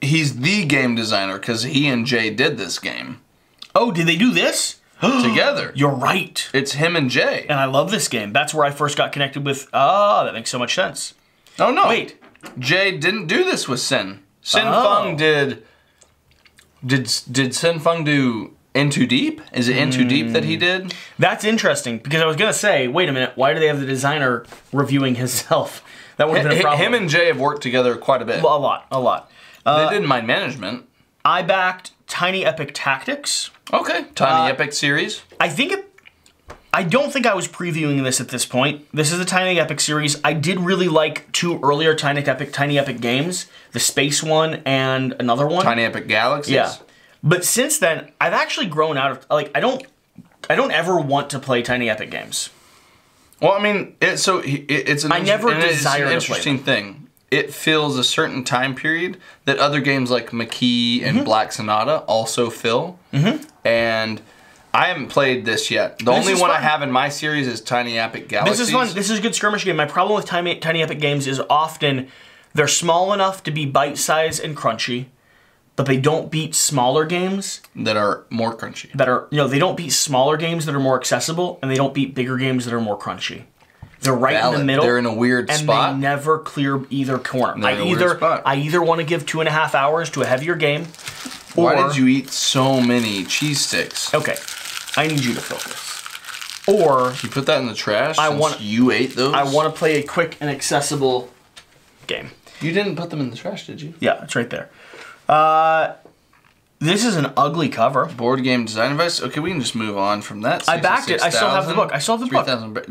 he's the game designer because he and Jay did this game. Oh, did they do this? Together. You're right. It's him and Jay. And I love this game. That's where I first got connected with... that makes so much sense. Oh, no. Wait. Jay didn't do this with Sin. Sin Oh. Fung did Sin Fung do Into Deep? Is it Into Deep that he did? That's interesting, because I was going to say, wait a minute, why do they have the designer reviewing himself? That would have been a problem. Him and Jay have worked together quite a bit. Well, a lot. They did Mind Management. I backed Tiny Epic Tactics. Okay. Tiny Epic series. I don't think I was previewing this at this point. This is the Tiny Epic series. I did really like 2 earlier Tiny Epic games, the space one and another one. Tiny Epic Galaxies. Yeah. But since then, I've actually grown out of, like, I don't ever want to play Tiny Epic games. Well, I mean, it's an interesting thing. It fills a certain time period that other games like McKee and Black Sonata also fill. And I haven't played this yet. The only one I have in my series is Tiny Epic Galaxies. This is fun. This is a good skirmish game. My problem with Tiny Epic games is often they're small enough to be bite-sized and crunchy, but they don't beat smaller games that are more crunchy. They don't beat smaller games that are more accessible, and they don't beat bigger games that are more crunchy. They're right in the middle. They're in a weird spot. And they never clear either corner. I either want to give 2.5 hours to a heavier game. Why did you eat so many cheese sticks? Okay, I need you to focus. Or you put that in the trash. You ate those. I want to play a quick and accessible game. You didn't put them in the trash, did you? Yeah, it's right there. This is an ugly cover. Board game design advice. Okay, we can just move on from that. I backed it. I still have the book.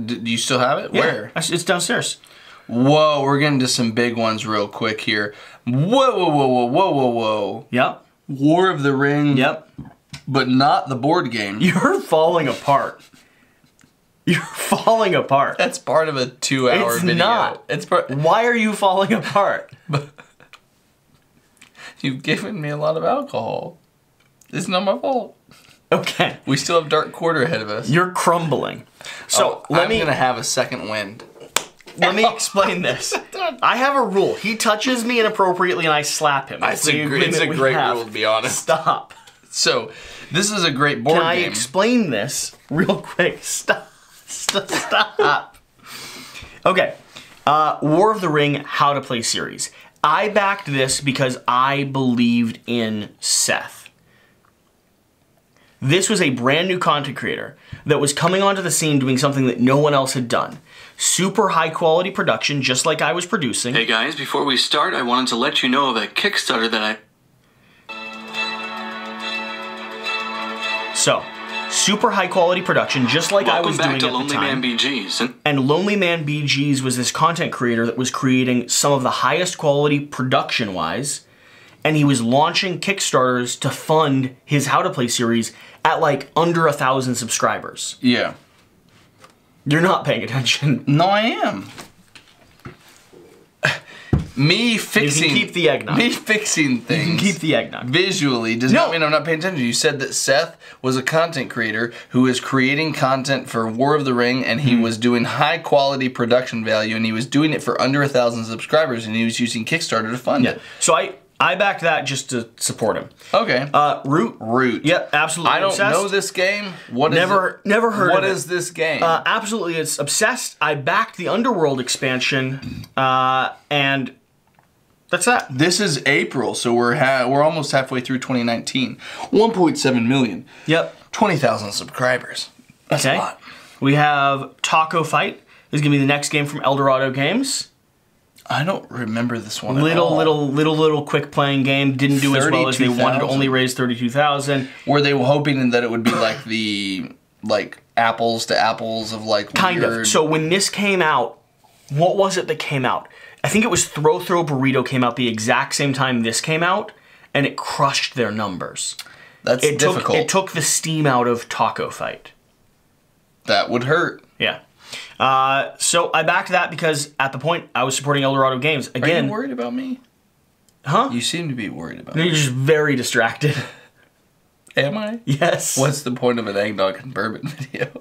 Do you still have it? Yeah, where? It's downstairs. Whoa, we're getting to some big ones real quick here. Whoa. Yep. War of the Ring. Yep. But not the board game. You're falling apart. You're falling apart. That's part of a 2-hour video. Not. It's part. Why are you falling apart? You've given me a lot of alcohol. It's not my fault. Okay. We still have Dark Quarter ahead of us. You're crumbling. So I'm going to have a second wind. Let me explain this. I have a rule. He touches me inappropriately and I slap him. It's a great rule, to be honest. Stop. So, this is a great board game. Can I explain this real quick? Stop. Okay. War of the Ring How to Play series. I backed this because I believed in Seth. This was a brand new content creator that was coming onto the scene doing something that no one else had done. Super high quality production, just like I was producing. Hey guys, before we start, I wanted to let you know of a Kickstarter that So, super high quality production, just like I was doing at the time. Welcome back to Lonely Man BGs. And Lonely Man BGs was this content creator that was creating some of the highest quality production-wise, and he was launching Kickstarters to fund his How to Play series at like under 1,000 subscribers. Yeah. You're not paying attention. No, I am. Me fixing... You can keep the eggnog. Me fixing things... You can keep the eggnog. ...visually does not mean I'm not paying attention. You said that Seth was a content creator who was creating content for War of the Ring, and he was doing high-quality production value, and he was doing it for under 1,000 subscribers, and he was using Kickstarter to fund it. So I backed that just to support him. Okay. Root. Yep, absolutely. I don't obsessed. know this game. What is Never heard of it. What is this game? Absolutely, it's obsessed. I backed the Underworld expansion, and that's that. This is April, so we're almost halfway through 2019. 1.7 million. Yep. 20,000 subscribers. That's a lot. We have Taco Fight. This is gonna be the next game from Eldorado Games. I don't remember this one at all. Little quick playing game. Didn't do as well as they wanted. Only raised 32,000. Were they hoping that it would be like the apples to apples of kind of. So when this came out, what was it that came out? I think it was Throw Burrito came out the exact same time this came out, and it crushed their numbers. That's difficult. It took the steam out of Taco Fight. That would hurt. Yeah. So I backed that because at the point I was supporting Eldorado Games. Again, are you worried about me? Huh? You seem to be worried about me. You're just very distracted. Am I? Yes. What's the point of an eggnog and bourbon video?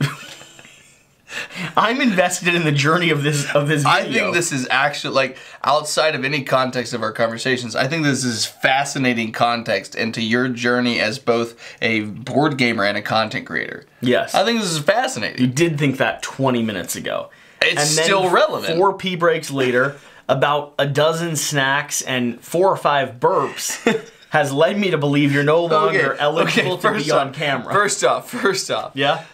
I'm invested in the journey of this video. I think this is actually, outside of any context of our conversations, I think this is fascinating context into your journey as both a board gamer and a content creator. Yes. I think this is fascinating. You did think that 20 minutes ago. It's still relevant. 4 pee breaks later, about a dozen snacks and 4 or 5 burps has led me to believe you're no longer eligible to be on camera. First off. Yeah?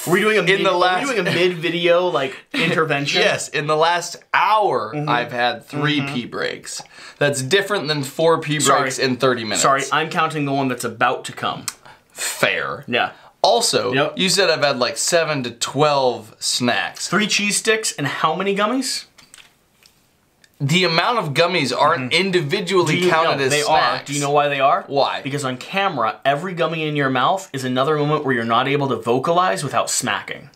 Were we doing a mid-video intervention? Yes, in the last hour, I've had 3 pee breaks. That's different than 4 pee breaks in 30 minutes. Sorry, I'm counting the one that's about to come. Fair. Yeah. Also, you said I've had 7 to 12 snacks. 3 cheese sticks and how many gummies? The amount of gummies aren't individually counted as snacks. Do you know why they are? Why? Because on camera, every gummy in your mouth is another moment where you're not able to vocalize without smacking.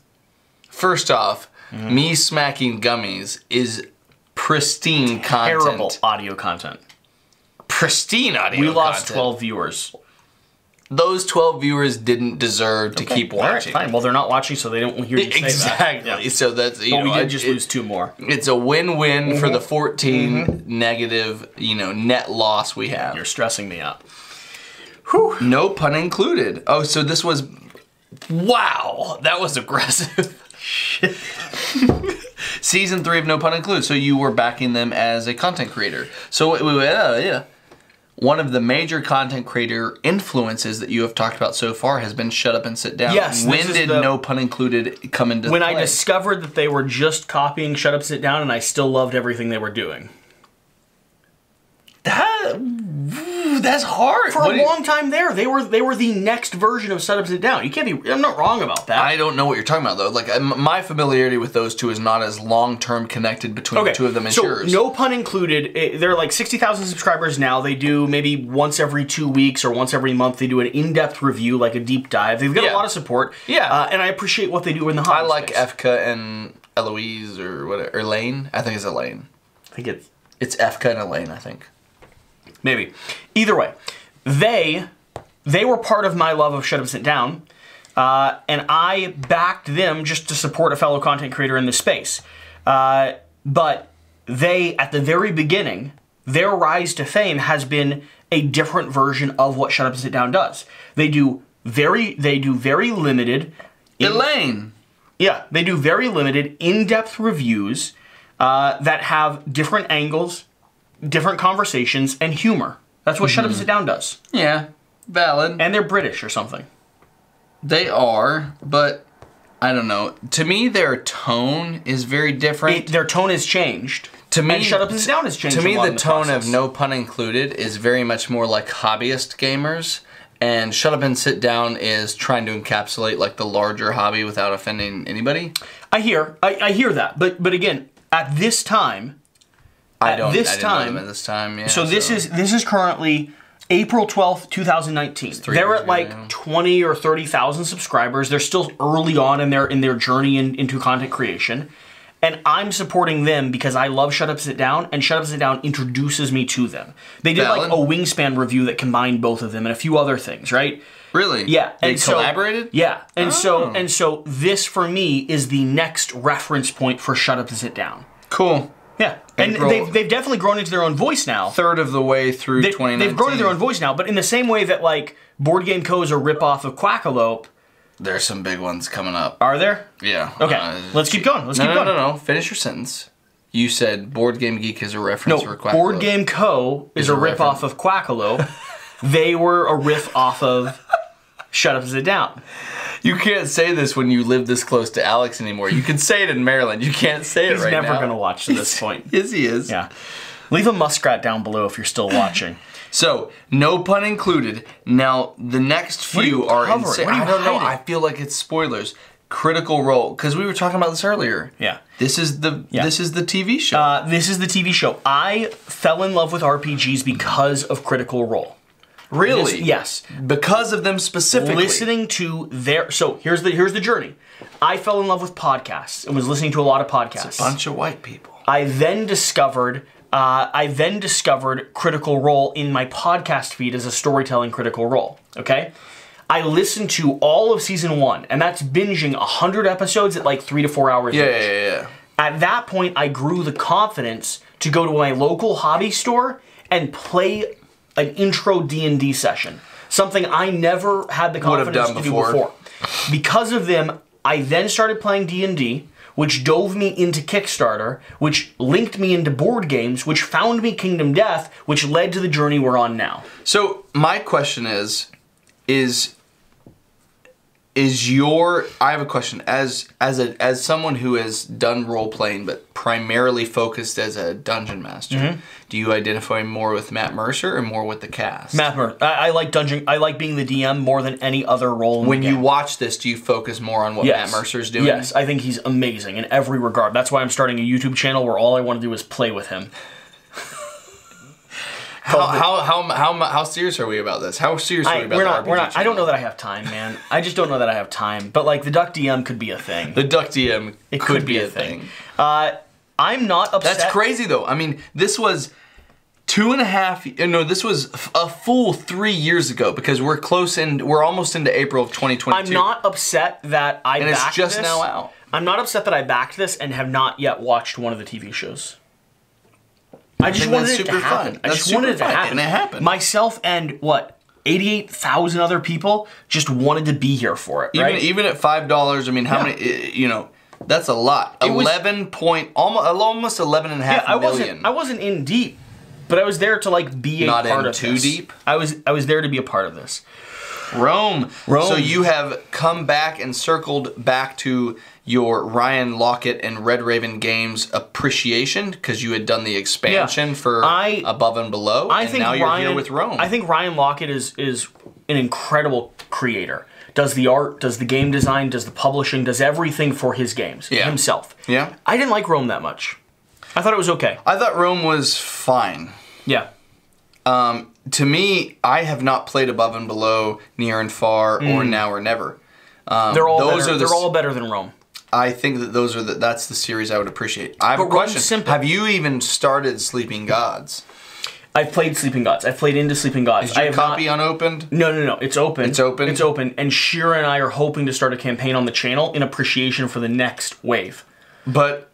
First off, me smacking gummies is pristine content. Terrible audio content. Pristine audio content. We lost 12 viewers. those 12 viewers didn't deserve to keep watching. All right, fine. Well, they're not watching, so they don't hear you say that. Exactly. Yeah. So that's, but we did just lose 2 more. It's a win-win for the 14 negative, net loss we have. You're stressing me out. Whew. No pun included. Oh, so this was... Wow, that was aggressive. Season 3 of No Pun Included. So you were backing them as a content creator. So yeah. One of the major content creator influences that you have talked about so far has been Shut Up and Sit Down. Yes. When did No Pun Included come into play? When I discovered that they were just copying Shut Up, Sit Down, and I still loved everything they were doing. That's hard. For a long time there, they were the next version of Shut Up, Sit Down. You can't be. I'm not wrong about that. I don't know what you're talking about though. Like my familiarity with those two is not as long-term connected between the two of them as yours. No Pun Included. They're like 60,000 subscribers now. They do maybe once every 2 weeks or once every month. They do an in-depth review, like a deep dive. They've got a lot of support. Yeah, and I appreciate what they do in the hobby. I like Efka and Eloise or whatever. Elaine. I think it's Elaine. I think it's Efka and Elaine. I think. Maybe. Either way, they were part of my love of Shut Up, Sit Down, and I backed them just to support a fellow content creator in this space. But they, at the very beginning, their rise to fame has been a different version of what Shut Up and Sit Down does. They do very limited... Elaine! Yeah, they do very limited, in-depth reviews that have different angles, different conversations, and humor. That's what Shut Up and Sit Down does. Yeah, valid. And they're British or something. They are, but I don't know. To me, their tone is very different. Their tone has changed. To me, and Shut Up and Sit Down has changed. To me, the tone process. of No Pun Included is very much more like hobbyist gamers, and Shut Up and Sit Down is trying to encapsulate like the larger hobby without offending anybody. I hear that, but again, at this time. I didn't know them at this time. Yeah, so this is currently April 12th, 2019. They're at like 20 or 30,000 subscribers. They're still early on in their journey into content creation. And I'm supporting them because I love Shut Up, Sit Down, and Shut Up, Sit Down introduces me to them. They did like a Wingspan review that combined both of them and a few other things, right? Really? Yeah. They collaborated? Yeah. And so this for me is the next reference point for Shut Up and Sit Down. Cool. Yeah, and they've definitely grown into their own voice now. Third of the way through 2019. They've grown into their own voice now, but in the same way that like Board Game Co. is a ripoff of Quackalope. There's some big ones coming up. Are there? Yeah. Okay, let's keep going. Let's keep going. No. Finish your sentence. You said Board Game Geek is a reference for Quackalope. Board Game Co. is a ripoff of Quackalope. They were a riff off of Shut Up and Sit Down. You can't say this when you live this close to Alex anymore. You can say it in Maryland. You can't say it right now. He's never going to watch to this point. Yes, he is. Yeah. Leave a muskrat down below if you're still watching. So, No Pun Included. Now, the next few are insane. I don't know. I feel like it's spoilers. Critical Role, because we were talking about this earlier. Yeah. This is the TV show. This is the TV show. I fell in love with RPGs because of Critical Role. Really? Yes. Because of them specifically. Listening to their... So, here's the journey. I fell in love with podcasts and was listening to a lot of podcasts. It's a bunch of white people. I then discovered Critical Role in my podcast feed as a storytelling Critical Role. Okay? I listened to all of season 1, and that's binging 100 episodes at like 3 to 4 hours each. Yeah. At that point, I grew the confidence to go to my local hobby store and play an intro D&D session. Something I never had the confidence to do before. Because of them, I then started playing D&D, which dove me into Kickstarter, which linked me into board games, which found me Kingdom Death, which led to the journey we're on now. So, my question is I have a question. As someone who has done role playing but primarily focused as a dungeon master, do you identify more with Matt Mercer or more with the cast? Matt Mercer. I like being the DM more than any other role in the game. When you watch this, do you focus more on what Matt Mercer's doing? Yes, I think he's amazing in every regard. That's why I'm starting a YouTube channel where all I want to do is play with him. How serious are we about this? How serious are we about we're not. I don't know that I have time, man. I just don't know that I have time. But like the Duck DM could be a thing. The Duck DM could be a thing. I'm not upset. That's crazy though. I mean, this was 2.5. No, this was a full 3 years ago because we're almost into April of 2022. I'm not upset that I backed this. And it's just now out. I'm not upset that I backed this and have not yet watched one of the TV shows. I just wanted it to happen. I just wanted it to happen. And it happened. Myself and 88,000 other people just wanted to be here for it. Right? Even at $5, I mean, how many? You know, that's a lot. Almost 11.5 million. I wasn't in deep, but I was there to be a part of this. Not in too deep. I was there to be a part of this. Rome. So you have come back and circled back to your Ryan Lockett and Red Raven Games appreciation because you had done the expansion for Above and Below, and now you're here with Rome. I think Ryan Lockett is an incredible creator. Does the art, does the game design, does the publishing, does everything for his games himself. Yeah. I didn't like Rome that much. I thought it was okay. I thought Rome was fine. Yeah. To me, I have not played Above and Below, Near and Far, or Now or Never. They're all better than Rome. I think that that's the series I would appreciate. I have a question. Have you even started Sleeping Gods? I've played Sleeping Gods. I've played into Sleeping Gods. Is your copy unopened? No. It's open. It's open? It's open. And Shira and I are hoping to start a campaign on the channel in appreciation for the next wave. But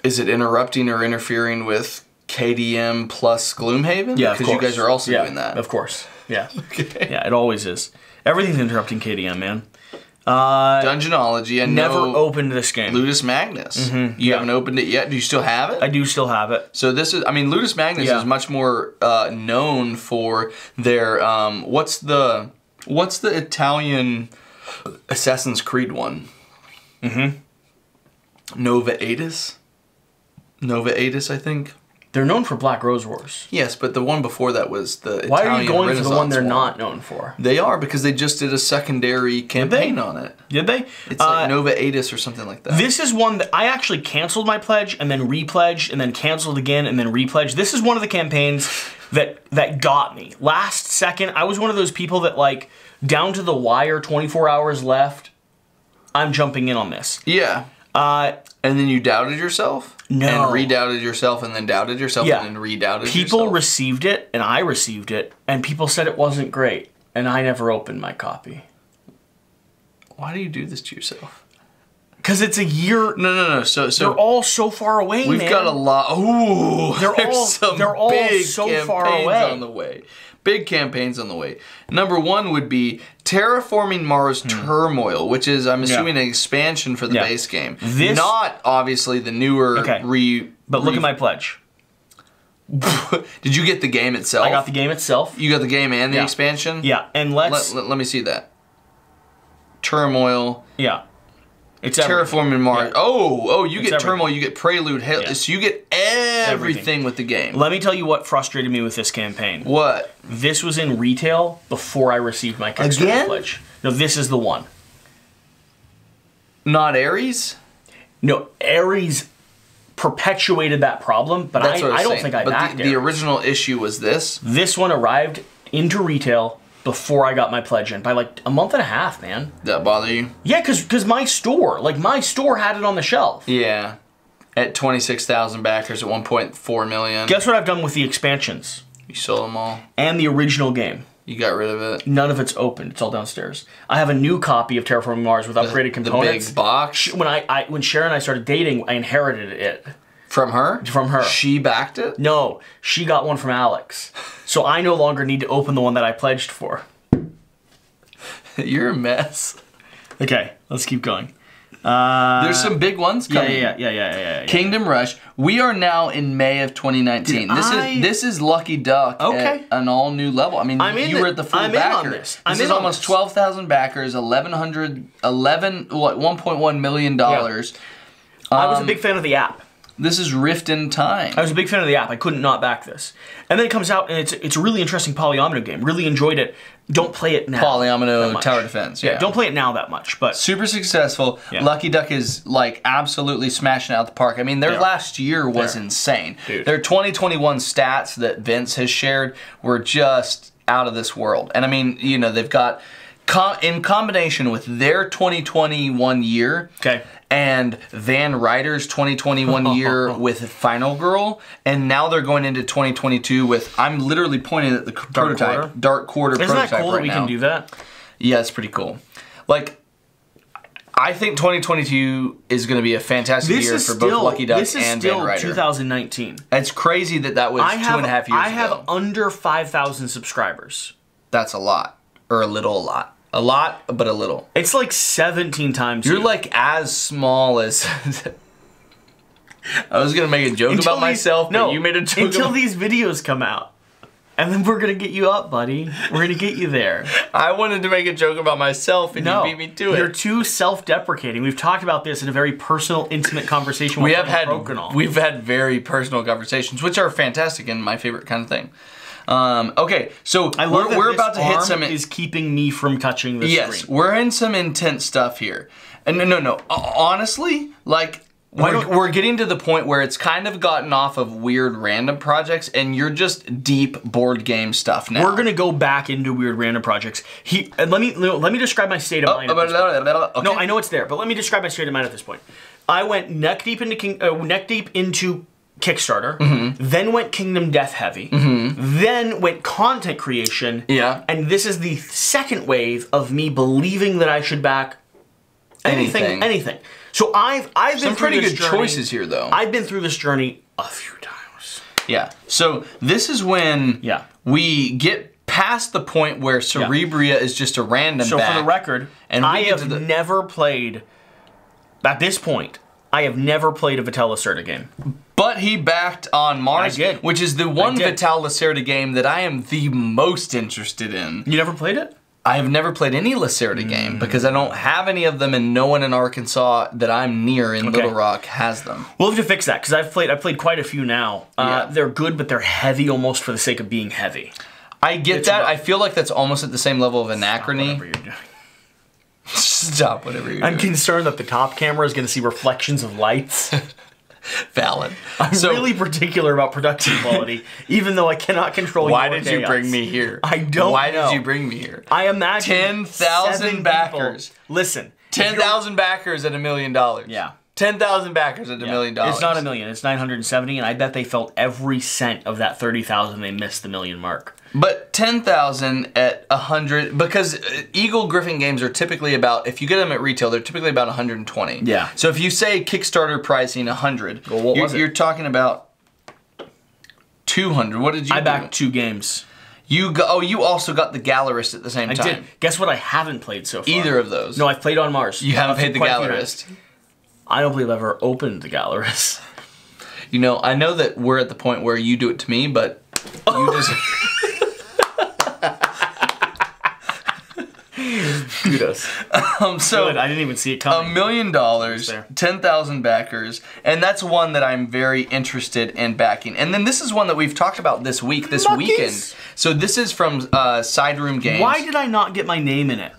is it interrupting or interfering with KDM plus Gloomhaven? Yeah, of course. Because you guys are also doing that. Of course. Yeah. Okay. Yeah, it always is. Everything's interrupting KDM, man. Dungeonology. I never opened this game. Ludus Magnus. You haven't opened it yet. Do you still have it? I do still have it. So this is, Ludus Magnus is much more known for their what's the Italian Assassin's Creed one? Nova Aetus, I think. They're known for Black Rose Wars. Yes, but the one before that was the Italian Why are you going Renaissance for the one they're one. not known for? They are, because they just did a secondary campaign on it. Did they? It's like Nova Aetus or something like that. This is one that I actually canceled my pledge and then repledged and then canceled again and then repledged. This is one of the campaigns that got me. Last second, I was one of those people that down to the wire, 24 hours left, I'm jumping in on this. Yeah. And then you doubted yourself? No. And redoubted yourself and then doubted yourself and then redoubted yourself? People received it and I received it and people said it wasn't great and I never opened my copy. Why do you do this to yourself? Because it's a year. No. So they're all so far away, we've got a lot. Ooh, they're all big so far away. On the way. Big campaigns on the way. Number one would be Terraforming Mars Turmoil, which is, I'm assuming, an expansion for the base game. Not, obviously, the newer But look at my pledge. Did you get the game itself? I got the game itself. You got the game and the expansion? Yeah, and let me see that. Turmoil. Yeah. It's Terraforming Mars. Yeah. You get Turmoil, you get Prelude, so you get everything with the game. Let me tell you what frustrated me with this campaign. What? This was in retail before I received my Kickstarter pledge. No, this is the one. Not Ares? No, Ares perpetuated that problem, but I don't think I backed it. But the original issue was this? This one arrived into retail before I got my pledge in by a month and a half, man. That bother you? Yeah, because my store had it on the shelf. Yeah. At 26,000 backers at 1.4 million. Guess what I've done with the expansions? You sold them all? And the original game. You got rid of it? None of it's open. It's all downstairs. I have a new copy of Terraforming Mars with upgraded components. The big box? When Sharon and I started dating, I inherited it. From her? From her. She backed it? No, she got one from Alex. So I no longer need to open the one that I pledged for. You're a mess. Okay, let's keep going. There's some big ones coming. Yeah. Kingdom Rush. We are now in May of 2019. This is Lucky Duck at an all new level. I mean, you were at the full backer. This is almost 12,000 backers, $1.1 million. Yeah. I was a big fan of the app. This is Rift in Time. I was a big fan of the app. I couldn't not back this. And then it comes out, and it's a really interesting Polyomino game. Really enjoyed it. Don't play it now. Polyomino Tower Defense. Yeah, don't play it now that much. But super successful. Yeah. Lucky Duck is absolutely smashing out the park. I mean, their last year was insane. Dude. Their 2021 stats that Vince has shared were just out of this world. And I mean, they've got in combination with their 2021 year, Okay. and Van Ryder's 2021 year with Final Girl, and now they're going into 2022 with, I'm literally pointing at the prototype, Dark Quarter Isn't prototype that cool right that we now. can do that? Yeah, it's pretty cool. Like, I think 2022 is going to be a fantastic year for both Lucky Duck and Van Ryder. 2019. It's crazy that was 2.5 years ago. I have under 5,000 subscribers. That's a lot. Or a little, a lot. A lot, but a little. It's like 17 times. You're like as small as... I was going to make a joke about myself, but you made a joke until these videos come out. And then we're going to get you up, buddy. We're going to get you there. I wanted to make a joke about myself, and you beat me to it. You're too self-deprecating. We've talked about this in a very personal, intimate conversation. We've had very personal conversations, which are fantastic and my favorite kind of thing. Okay, so we're about to hit some. Is keeping me from touching the screen. Yes, we're in some intense stuff here, and no. Honestly, like. We're getting to the point where it's kind of gotten off of weird random projects, and you're just deep board game stuff now. We're gonna go back into weird random projects. And let me describe my state of mind. At this point. Okay. No, I know it's there, but let me describe my state of mind at this point. I went neck deep into Kickstarter, then went Kingdom Death heavy, then went content creation. Yeah. And this is the second wave of me believing that I should back anything. So I've been some through pretty this good journey. choices here, though. I've been through this journey a few times. Yeah. So this is when we get past the point where Cerebria is just a random So back, for the record, and I have never played, at this point, I have never played a Vital Lacerda game. But he backed on Mars, I did. which is the one Vital Lacerda game that I am the most interested in. You never played it? I have never played any Lacerda game because I don't have any of them, and no one in Arkansas that I'm near in Little Rock has them. We'll have to fix that because I've played quite a few now. They're good, but they're heavy almost for the sake of being heavy. I get that. I feel like that's almost at the same level of Anachrony. Stop whatever you're doing. I'm concerned that the top camera is going to see reflections of lights. Valid. I'm really particular about production quality, even though I cannot control Why did you bring me here? I don't know. Why did you bring me here? I imagine 10,000 backers. Listen. 10,000 backers at $1 million. Yeah. 10,000 backers at $1 million. It's not $1 million. It's 970, and I bet they felt every cent of that 30,000 they missed the $1 million mark. But 10,000 at 100, because Eagle Gryphon games are typically about, if you get them at retail, they're typically about 120. Yeah. So if you say Kickstarter pricing 100, well, what was it? You're talking about 200. What did you do? I backed 2 games. You also got the Gallerist at the same time. I did. Guess what I haven't played so far? Either of those. No, I've played on Mars. You haven't played the Gallerist. I don't believe I've ever opened the Gallerist. You know, I know that we're at the point where you do it to me, but you just... Kudos. So good. I didn't even see it coming. $1 million, 10,000 backers, and that's one that I'm very interested in backing. And then this is one that we've talked about this weekend. So this is from Side Room Games. Why did I not get my name in it?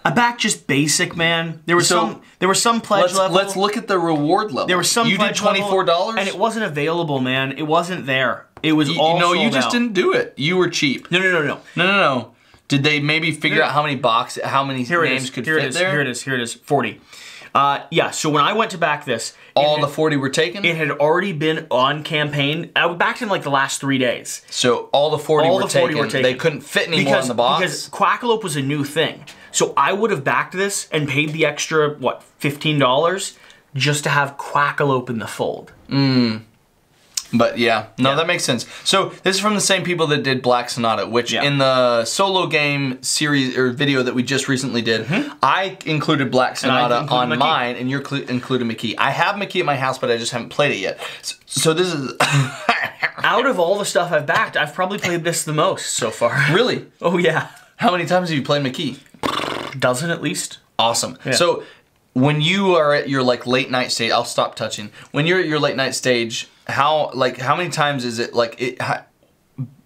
I backed just basic, man. There was some pledge level. Let's look at the reward level. There was some You did $24, and it wasn't available, man. It wasn't there. It was all sold you just out. didn't do it. You were cheap. No. Did they maybe figure out how many names could fit there? Here it is. 40. Yeah, so when I went to back this... All the 40 were taken? It had already been on campaign. I backed in like the last 3 days. So all the 40 were taken. They couldn't fit anymore in the box? Because Quackalope was a new thing. So I would have backed this and paid the extra, what, $15 just to have Quackalope in the fold. But yeah, that makes sense. So this is from the same people that did Black Sonata, which in the solo game series or video that we just recently did, I included Black Sonata on mine, and you included McKee. I have McKee at my house, but I just haven't played it yet. So this is... Out of all the stuff I've backed, I've probably played this the most so far. Really? Oh yeah. How many times have you played McKee? Dozen at least. Awesome. Yeah. So when you are at your like late night stage, I'll stop touching. When you're at your late night stage, how many times is it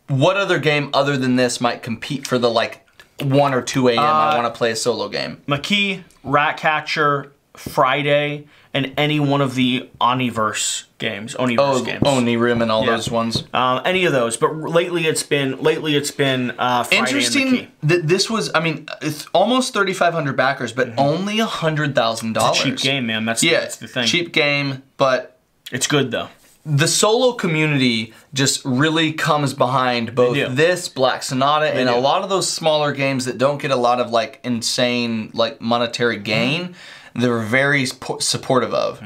what other game other than this might compete for the like 1 or 2 a.m. I want to play a solo game? McKee, Ratcatcher, Friday, and any one of the Oniverse games. Games. Onirim and all those ones. Any of those, but lately it's been Friday Interesting and the Key. that this was. I mean, it's almost 3,500 backers, but only $100,000. It's a cheap game, man. That's the thing. Cheap game, but it's good though. The solo community just really comes behind both this, Black Sonata, and a lot of those smaller games that don't get a lot of like insane like monetary gain. They're very supportive of.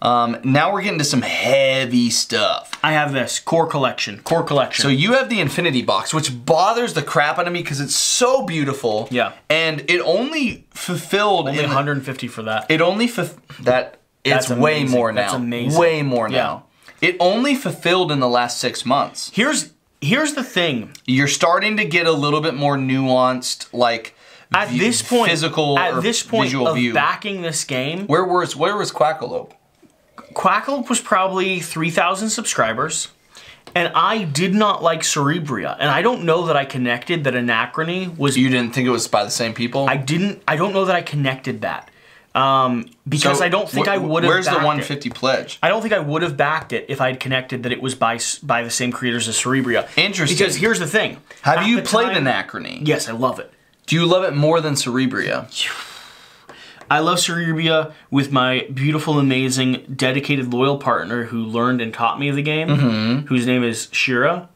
Now we're getting to some heavy stuff. I have this Core Collection. So you have the Infinity Box, which bothers the crap out of me because it's so beautiful. Yeah. And it only fulfilled only $150 for that. It only It's way more now. That's amazing. Way more now. It only fulfilled in the last 6 months. Here's the thing. You're starting to get a little bit more nuanced, like at this point, visual of view. Backing this game. Where was Quackalope? Quackalope was probably 3,000 subscribers, and I did not like Cerebria, and I don't know that I connected that Anachrony was. You didn't think it was by the same people? I don't know that I connected that. Because I don't think I would have. Where's the 150 pledge? I don't think I would have backed it if I had connected that it was by the same creators as Cerebria. Interesting. Because here's the thing. Have you played Anachrony? Yes, I love it. Do you love it more than Cerebria? I love Cerebria with my beautiful, amazing, dedicated, loyal partner who learned and taught me the game, whose name is Shira.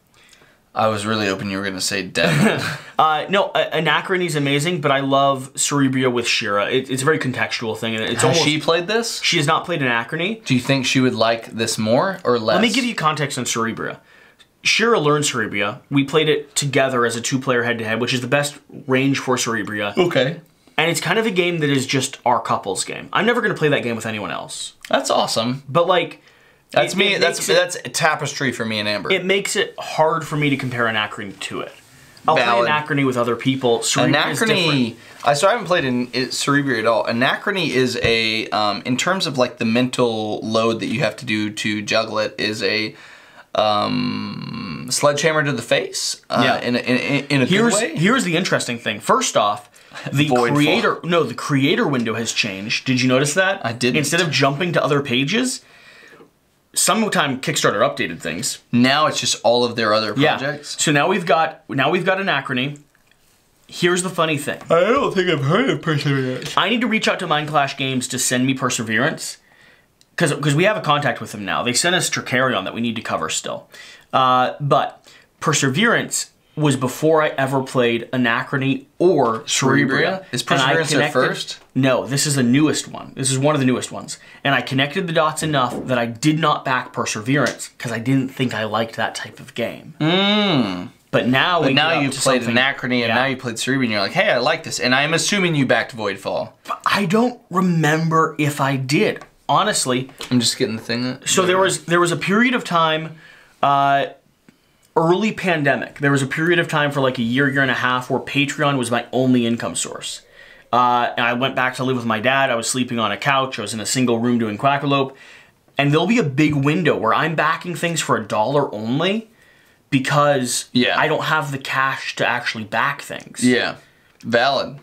I was really hoping you were going to say Devin. No, Anachrony is amazing, but I love Cerebria with Shira. It's a very contextual thing. And it's Has she played this? She has not played Anachrony. Do you think she would like this more or less? Let me give you context on Cerebria. Shira learned Cerebria. We played it together as a 2-player head-to-head, which is the best range for Cerebria. Okay. And it's kind of a game that is just our couple's game. I'm never going to play that game with anyone else. That's awesome. But like... That's a tapestry for me and Amber. It makes it hard for me to compare Anachrony to it. I'll play Anachrony with other people. Cerebria is different. I haven't played Cerebria at all. Anachrony is a, in terms of like the mental load that you have to do to juggle it, is a sledgehammer to the face. In a good way. Here's the interesting thing. First off, the creator window has changed. Did you notice that? I didn't. Instead of jumping to other pages, sometime Kickstarter updated things. Now it's just all of their other projects. So now we've got Anachrony. Here's the funny thing. I don't think I've heard of Perseverance. I need to reach out to Mindclash Games to send me Perseverance. Because we have a contact with them now. They sent us Tricarion that we need to cover still. But Perseverance was before I ever played Anachrony or Cerebria. Is Perseverance their first? No, this is the newest one. This is one of the newest ones. And I connected the dots enough that I did not back Perseverance because I didn't think I liked that type of game. But now you played Anachrony and now you played Cerebria and you're like, hey, I like this. And I'm assuming you backed Voidfall. I don't remember if I did. Honestly. I'm just getting the thing. So there was a period of time, early pandemic, there was a period of time for like a year and a half where Patreon was my only income source. And I went back to live with my dad. I was sleeping on a couch. I was in a single room doing Quackalope. And there'll be a big window where I'm backing things for $1 only because I don't have the cash to actually back things. Yeah. Valid.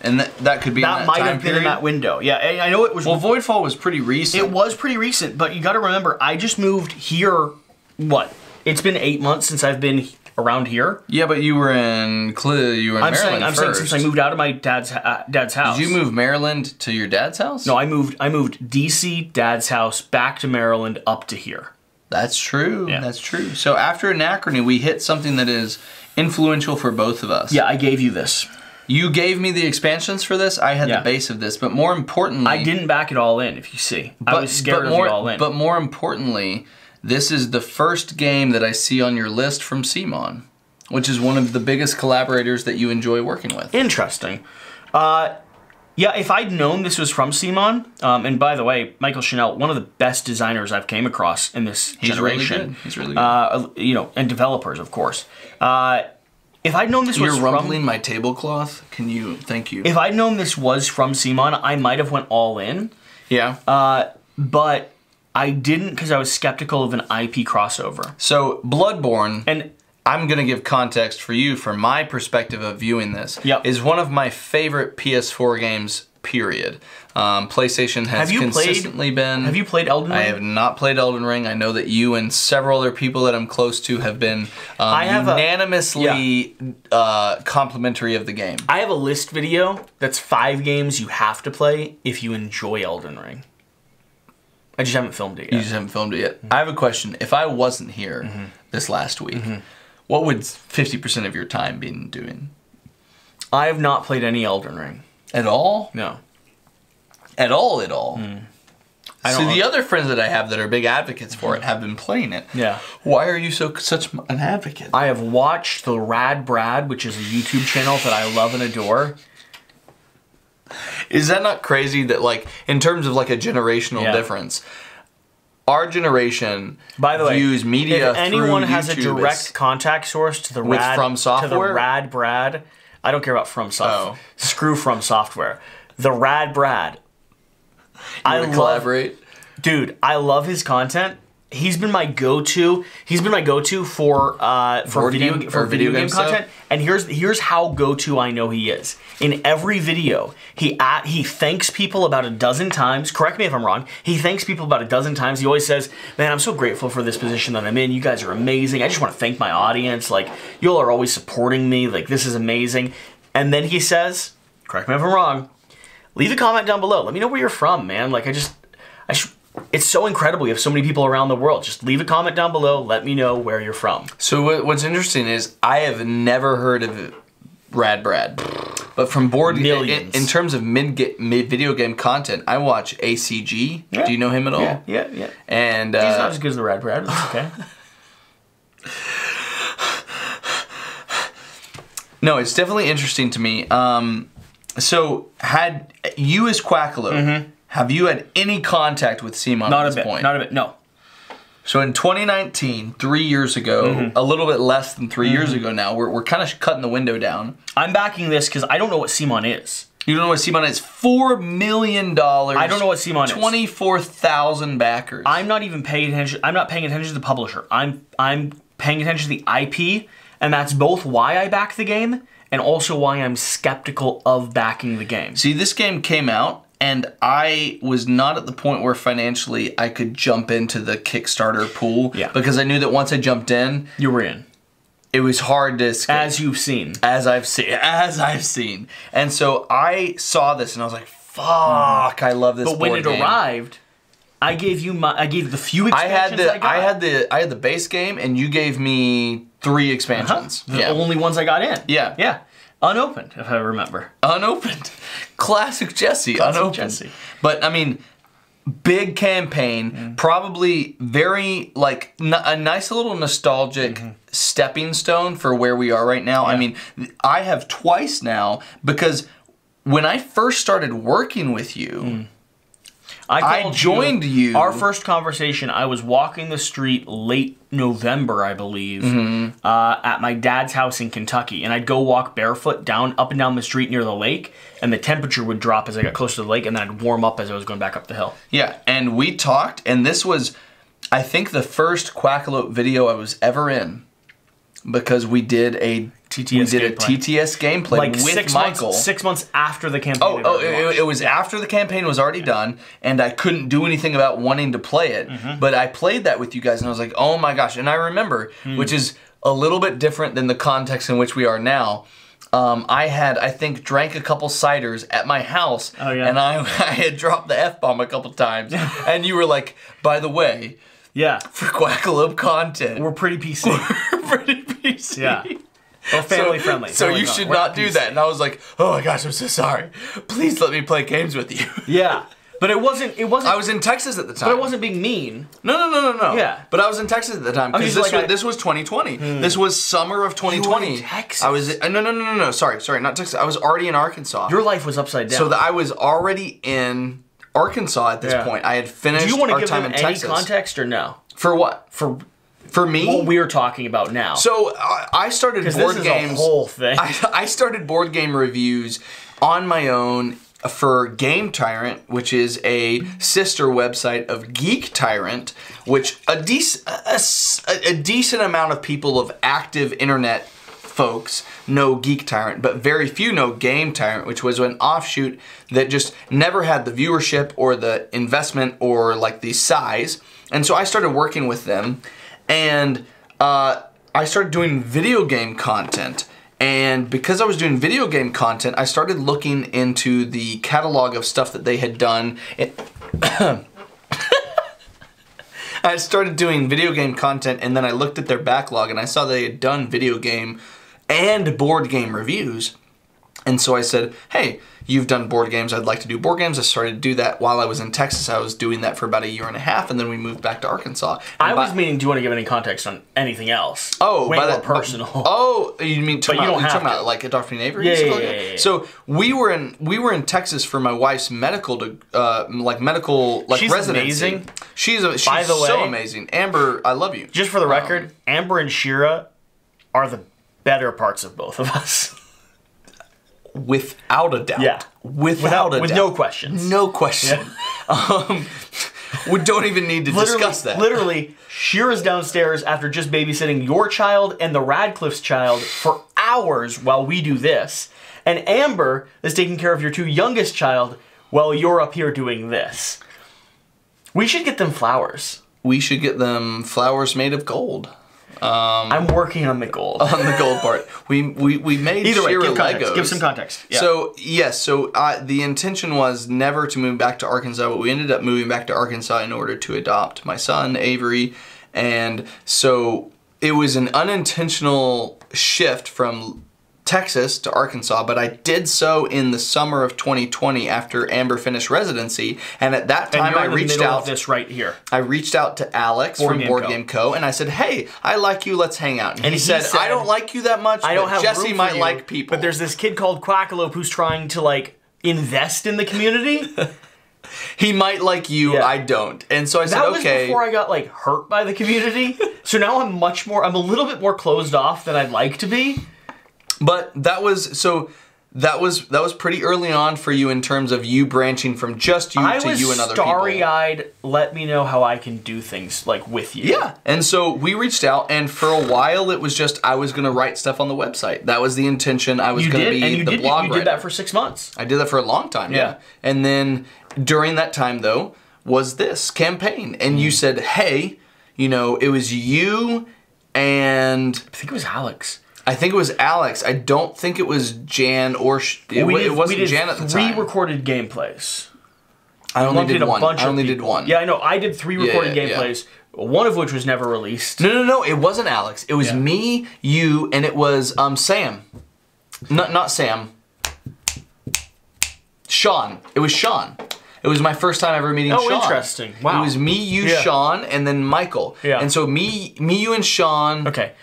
And that could be that might have been in that window. Yeah, I know it was. Well, Voidfall was pretty recent. It was pretty recent, but you got to remember, I just moved here. What? It's been 8 months since I've been around here. Yeah, but you were in Maryland first. I'm saying since I moved out of my dad's house. Did you move Maryland to your dad's house? No, I moved DC, dad's house, back to Maryland, up to here. That's true. Yeah. That's true. So after Anachrony, we hit something that is influential for both of us. Yeah, I gave you this. You gave me the expansions for this. I had the base of this, but more importantly, I didn't back it all in. If you see, I was scared of it all in. But more importantly, this is the first game that I see on your list from CMON, which is one of the biggest collaborators that you enjoy working with. Interesting. Yeah, if I'd known this was from CMON, and by the way, Michael Chanel, one of the best designers I've came across in this generation. He's really good. You know, and developers, of course. If I'd known this was You're rumbling my tablecloth. Can you? Thank you. If I'd known this was from CMON, I might have went all in. Yeah. But I didn't because I was skeptical of an IP crossover. So Bloodborne, and I'm gonna give context for you from my perspective of viewing this. Yep. Is one of my favorite PS4 games period. PlayStation has consistently been... Have you played Elden Ring? I have not played Elden Ring. I know that you and several other people that I'm close to have been unanimously complimentary of the game. I have a list video that's 5 games you have to play if you enjoy Elden Ring. I just haven't filmed it yet. You just haven't filmed it yet. I have a question. If I wasn't here this last week, what would 50% of your time be doing? I have not played any Elden Ring. At all? No. At all? So the other friends that I have that are big advocates for it have been playing it. Yeah. Why are you such an advocate? I have watched the Rad Brad, which is a YouTube channel that I love and adore. Is that not crazy that, like, in terms of like a generational difference, our generation views media if anyone through has YouTube a direct contact source to the From Software? to the Rad Brad, I don't care about From Software. Screw From Software. The Rad Brad. I collaborate. Dude, I love his content. He's been my go-to. He's been my go-to for video game content. And here's how go-to I know he is. In every video, he thanks people about a dozen times. Correct me if I'm wrong. He thanks people about a dozen times. He always says, "Man, I'm so grateful for this position that I'm in. You guys are amazing. I just want to thank my audience. Like, you all are always supporting me. Like, this is amazing." And then he says, correct me if I'm wrong, leave a comment down below. Let me know where you're from, man. Like, it's so incredible. You have so many people around the world. Just leave a comment down below. Let me know where you're from. So what's interesting is I have never heard of Rad Brad, but from in terms of mid video game content, I watch ACG. Yeah. Do you know him at all? Yeah. And he's not as good as the Rad Brad, but it's okay. No, it's definitely interesting to me. So had you as Quackalope, have you had any contact with CMON at this point? Not a bit, no. So in 2019, 3 years ago, a little bit less than 3 years ago now, we're kind of cutting the window down. I'm backing this because I don't know what CMON is. You don't know what CMON is? $4 million. I don't know what CMON is. 24,000 backers. I'm not even paying attention. I'm not paying attention to the publisher. I'm paying attention to the IP, and that's both why I back the game and also why I'm skeptical of backing the game. See, this game came out, and I was not at the point where financially I could jump into the Kickstarter pool. Yeah. Because I knew that once I jumped in, you were in. It was hard to escape. As you've seen. As I've seen. And so I saw this and I was like, fuck, I love this board game. But when it arrived, I gave the few expansions I got. I had the base game and you gave me 3 expansions. The only ones I got in. Yeah. Yeah. Unopened, if I remember. Unopened. Classic Jesse. Unopened. Jesse. But I mean, big campaign, probably very like a nice little nostalgic stepping stone for where we are right now. Yeah. I mean, I have twice now because when I first started working with you, I joined you. Our first conversation, I was walking the street late November, I believe, at my dad's house in Kentucky. And I'd go walk barefoot up and down the street near the lake, and the temperature would drop as I got closer to the lake, and then I'd warm up as I was going back up the hill. Yeah, and we talked, and this was, I think, the first Quackalope video I was ever in, because we did a TTS gameplay like with Michael. 6 months after the campaign. It was after the campaign was already done, and I couldn't do anything about wanting to play it. But I played that with you guys, and I was like, oh my gosh. And I remember, which is a little bit different than the context in which we are now, I think, drank a couple ciders at my house, and I had dropped the F-bomb a couple times, and you were like, by the way, for Quackalope content, we're pretty PC. We're pretty PC. Yeah. Or family friendly. So you should not do that. And I was like, oh my gosh, I'm so sorry. Please let me play games with you. Yeah. But it wasn't. I was in Texas at the time. But it wasn't being mean. No. Yeah. But I was in Texas at the time because this was 2020. This was summer of 2020. You were in Texas. I was no. Sorry, not Texas. I was already in Arkansas. Your life was upside down. So that I was already in Arkansas at this point. I had finished our time in Texas. Do you want to give them any context or no? For what? For me? What we're talking about now. So I started board games. A whole thing. I started board game reviews on my own for Game Tyrant, which is a sister website of Geek Tyrant, which a decent amount of people of active internet folks know Geek Tyrant, but very few know Game Tyrant, which was an offshoot that just never had the viewership or the investment or like the size. And so I started working with them, and I started doing video game content. And because I was doing video game content, I started looking into the catalog of stuff that they had done. I started doing video game content, and then I looked at their backlog, and I saw they had done video game and board game reviews. And so I said, hey, you've done board games, I'd like to do board games. I started to do that while I was in Texas. I was doing that for about 1.5 years, and then we moved back to Arkansas. I was meaning, do you want to give any context on anything else? Oh, way more personal. Oh, you mean but you don't have talking about like Daphne and Avery? Yeah. So we were in Texas for my wife's medical She's residency. amazing. She's By the way, so amazing. Amber, I love you. Just for the record, Amber and Shira are the better parts of both of us. Without a doubt. Yeah. Without a doubt. With no questions. No question. Yeah. We don't even need to discuss that. Literally, Shira's downstairs after just babysitting your child and the Radcliffe's child for hours while we do this. And Amber is taking care of your 2 youngest child while you're up here doing this. We should get them flowers. We should get them flowers made of gold. I'm working on the gold. On the gold part. We made Either way, Shira give context. Legos. Give some context. Yeah. So, yes, the intention was never to move back to Arkansas, but we ended up moving back to Arkansas in order to adopt my son, Avery. And so it was an unintentional shift from Texas to Arkansas, but I did so in the summer of 2020 after Amber finished residency, and at that time I reached out. Of this right here. I reached out to Alex from Board Game Co. and I said, "Hey, I like you. Let's hang out." And he said, "I don't like you that much. I don't have Jesse room for might you, like people." But there's this kid called Quackalope who's trying to like invest in the community. He might like you. Yeah. I don't. And so I said, that okay. was before I got like hurt by the community. So now I'm a little bit more closed off than I'd like to be. But that was pretty early on for you in terms of you branching from just you to you and other people. I was starry-eyed, let me know how I can do things like with you. Yeah, and so we reached out, and for a while it was just I was going to write stuff on the website. That was the intention. I was going to be the blog writer. You did that for 6 months. I did that for a long time, yeah. And then during that time, though, was this campaign. And you said, hey, it was you and... I think it was Alex. I don't think it was Jan or... It wasn't Jan at the time. We did 3 recorded gameplays. I only did one. Yeah, I know. I did 3 recorded gameplays, one of which was never released. No. It wasn't Alex. It was me, you, and it was Sam. Not Sam. Sean. It was Sean. It was my first time ever meeting Sean. Oh, interesting. Wow. It was me, you, Sean, and then Michael. Yeah. And so me, you, and Sean... Okay.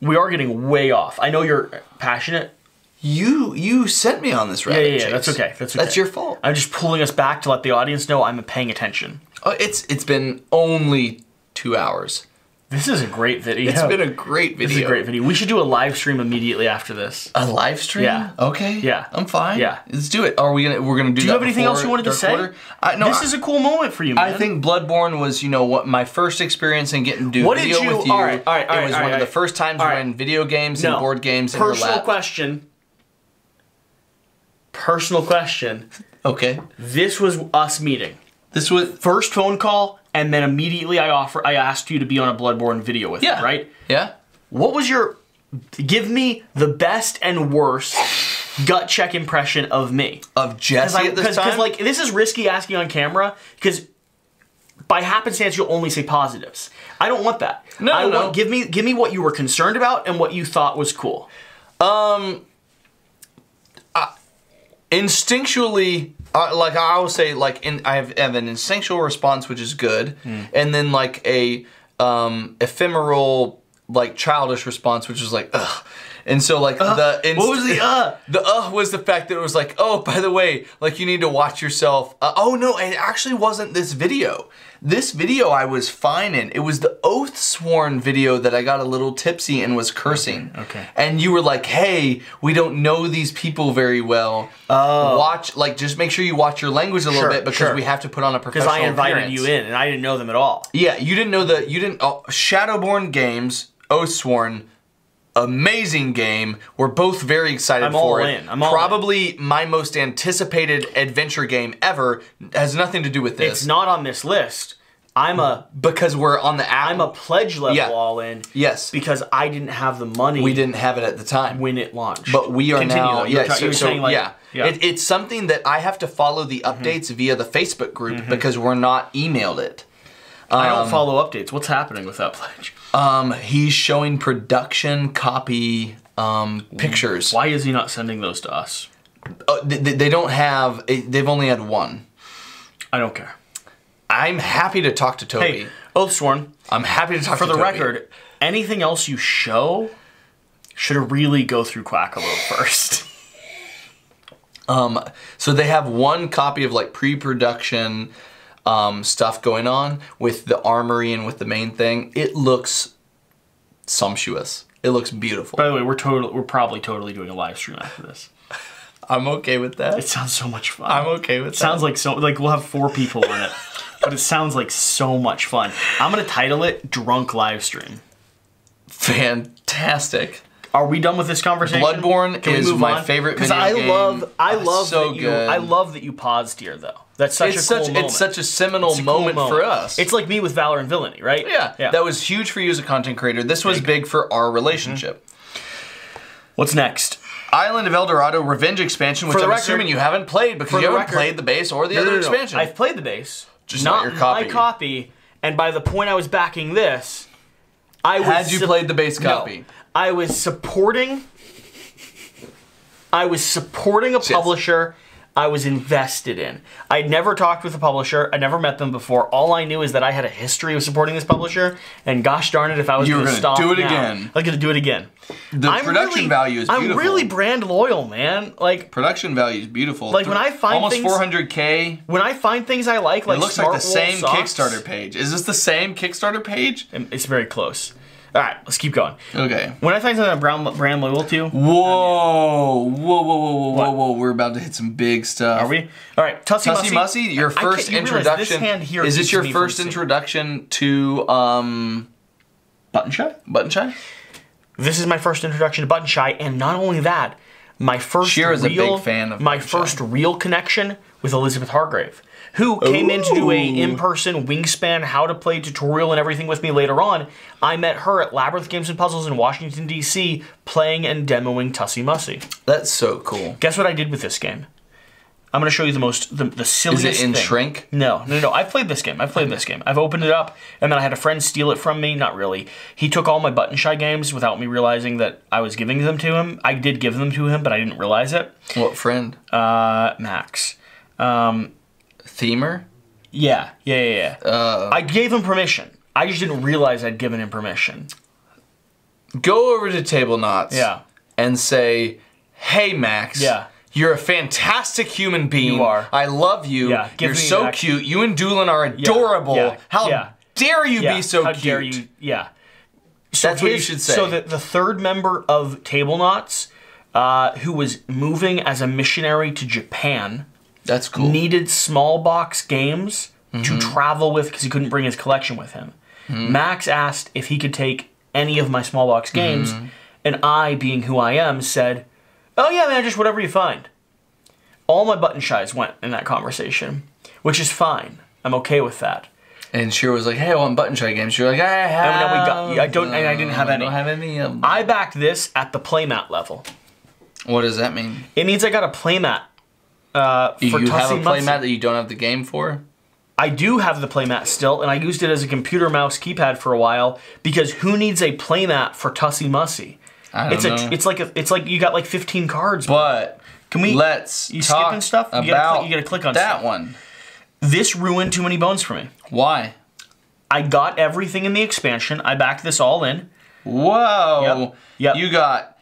We are getting way off. I know you're passionate. You sent me on this rabbit chase. Yeah, that's okay. That's your fault. I'm just pulling us back to let the audience know I'm paying attention. Oh, it's been only 2 hours. This is a great video. It's been a great video. This is a great video. We should do a live stream immediately after this. A live stream? Yeah. Okay. Yeah. I'm fine. Yeah. Let's do it. We're gonna do that. Do you have anything else you wanted to say? No, this is a cool moment for you, man. I think Bloodborne was, what my first experience in getting to do video with you. All right. It was one of the first times we were in video games and board games in your lap. Personal question. Okay. This was us meeting. This was first phone call, and then immediately I asked you to be on a Bloodborne video with me, right? Yeah. What was give me the best and worst gut check impression of me. Of Jesse at this time? Because, this is risky asking on camera, because by happenstance, you'll only say positives. I don't want that. No. Give me what you were concerned about and what you thought was cool. Instinctually... I will say, I have an instinctual response, which is good, and then a ephemeral, childish response, which is ugh. And so, what was the The was the fact that it was oh, by the way, you need to watch yourself. Oh no, it actually wasn't this video. This video I was fine in. It was the Oathsworn video that I got a little tipsy and was cursing. Okay. And you were like, hey, we don't know these people very well. Watch, just make sure you watch your language a little bit because we have to put on a professional appearance. Because I invited you in and I didn't know them at all. Yeah, you didn't know Shadowborn Games, Oathsworn, amazing game. We're both very excited for it. I'm all Probably my most anticipated adventure game ever. Has nothing to do with this. It's not on this list. Because we're on the app. I'm a pledge level all in. Yes. Because I didn't have the money. We didn't have it at the time when it launched. But we are now. Yeah. It's something that I have to follow the updates via the Facebook group because we're not emailed it. I don't follow updates. What's happening with that pledge? He's showing production copy pictures. Why is he not sending those to us? They don't have. They've only had one. I don't care. I'm happy to talk to Toby. Hey, oath sworn. I'm happy to talk to Toby. For the record, anything else you show should really go through Quackalo first. So they have one copy of like pre-production stuff going on with the armory and with the main thing. It looks sumptuous. It looks beautiful. By the way, we're probably totally doing a live stream after this. I'm okay with that. It sounds so much fun. I'm okay with that. Sounds like we'll have 4 people in it. But it sounds like so much fun. I'm going to title it Drunk Livestream. Fantastic. Are we done with this conversation? Bloodborne is my favorite video game. Because I love that you paused here, though. That's such a cool moment. It's such a seminal moment for us. It's like me with Valor and Villainy, right? Yeah. That was huge for you as a content creator. This was big for our relationship. What's next? Island of El Dorado Revenge expansion, which I'm assuming you haven't played because you haven't played the base or the other expansion. I've played the base. Just not your copy. My copy, and by the point I was backing this, Had you played the base copy? No, I was supporting a publisher I was invested in. I'd never talked with a publisher. I never met them before. All I knew is that I had a history of supporting this publisher, and gosh darn it, if I was going to stop do it now, again. I was going to do it again. The production value is beautiful. I'm really brand loyal, man. Like production value is beautiful. Like when I find almost things, 400K. When I find things I like it looks like the same socks, Kickstarter page. Is this the same Kickstarter page? It's very close. All right, let's keep going. Okay. When I find something I'm brand loyal to. Whoa! We're about to hit some big stuff. Are we? All right, Tussie Mussy. Your first introduction. Is this your first introduction to Button Shy? Button Shy. This is my first introduction to Button Shy, and not only that, my first Shira's a big fan of my first real connection with Elizabeth Hargrave, who came in to do a in-person Wingspan how to play tutorial and everything with me later on. I met her at Labyrinth Games and Puzzles in Washington, D.C., playing and demoing Tussie Mussy. That's so cool. Guess what I did with this game? I'm going to show you the silliest thing. Is it in Shrink? No. I've played this game. I've opened it up, and then I had a friend steal it from me. Not really. He took all my Button Shy games without me realizing that I was giving them to him. I did give them to him, but I didn't realize it. What friend? Max. Themer? Yeah. I gave him permission. I just didn't realize I'd given him permission. Go over to Table Knots. Yeah. And say, hey, Max. Yeah. You're a fantastic human being. You are. I love you. Yeah. You're so cute. You and Doolin are adorable. Yeah. How dare you be so How cute? dare you? Yeah. That's what you should say. So the third member of Table Knots, who was moving as a missionary to Japan, that's cool, needed small box games to travel with because he couldn't bring his collection with him. Max asked if he could take any of my small box games, and I, being who I am, said, "Oh yeah, man, just whatever you find." All my Button Shies went in that conversation, which is fine. I'm okay with that. And Shira was like, "Hey, I want Button Shy games." You're like, "I have." I didn't have any. I don't have any of them. I backed this at the playmat level. What does that mean? It means I got a playmat. For you have a Tussie playmat Mussy. that you don't have the game for? I do have the playmat still, and I used it as a computer mouse keypad for a while because who needs a playmat for Tussie Mussy? I don't know. It's like you got like 15 cards. But can we? Let's you talk skipping stuff? You gotta click on that stuff. one. This ruined too many bones for me. Why? I got everything in the expansion. I backed this all in. Whoa. Yep. You got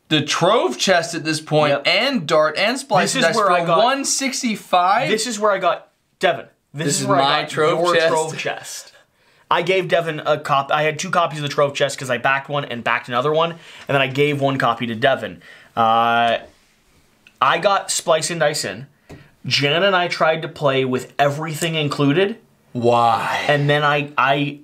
the Trove chest at this point, and Dart and Splice Dice for 165. This is where I got Devin. This is where I got your Trove chest. I gave Devin a copy. I had 2 copies of the Trove chest because I backed one and backed another one, and then I gave 1 copy to Devin. I got Splice and Dice in. Jan and I tried to play with everything included, Why? And then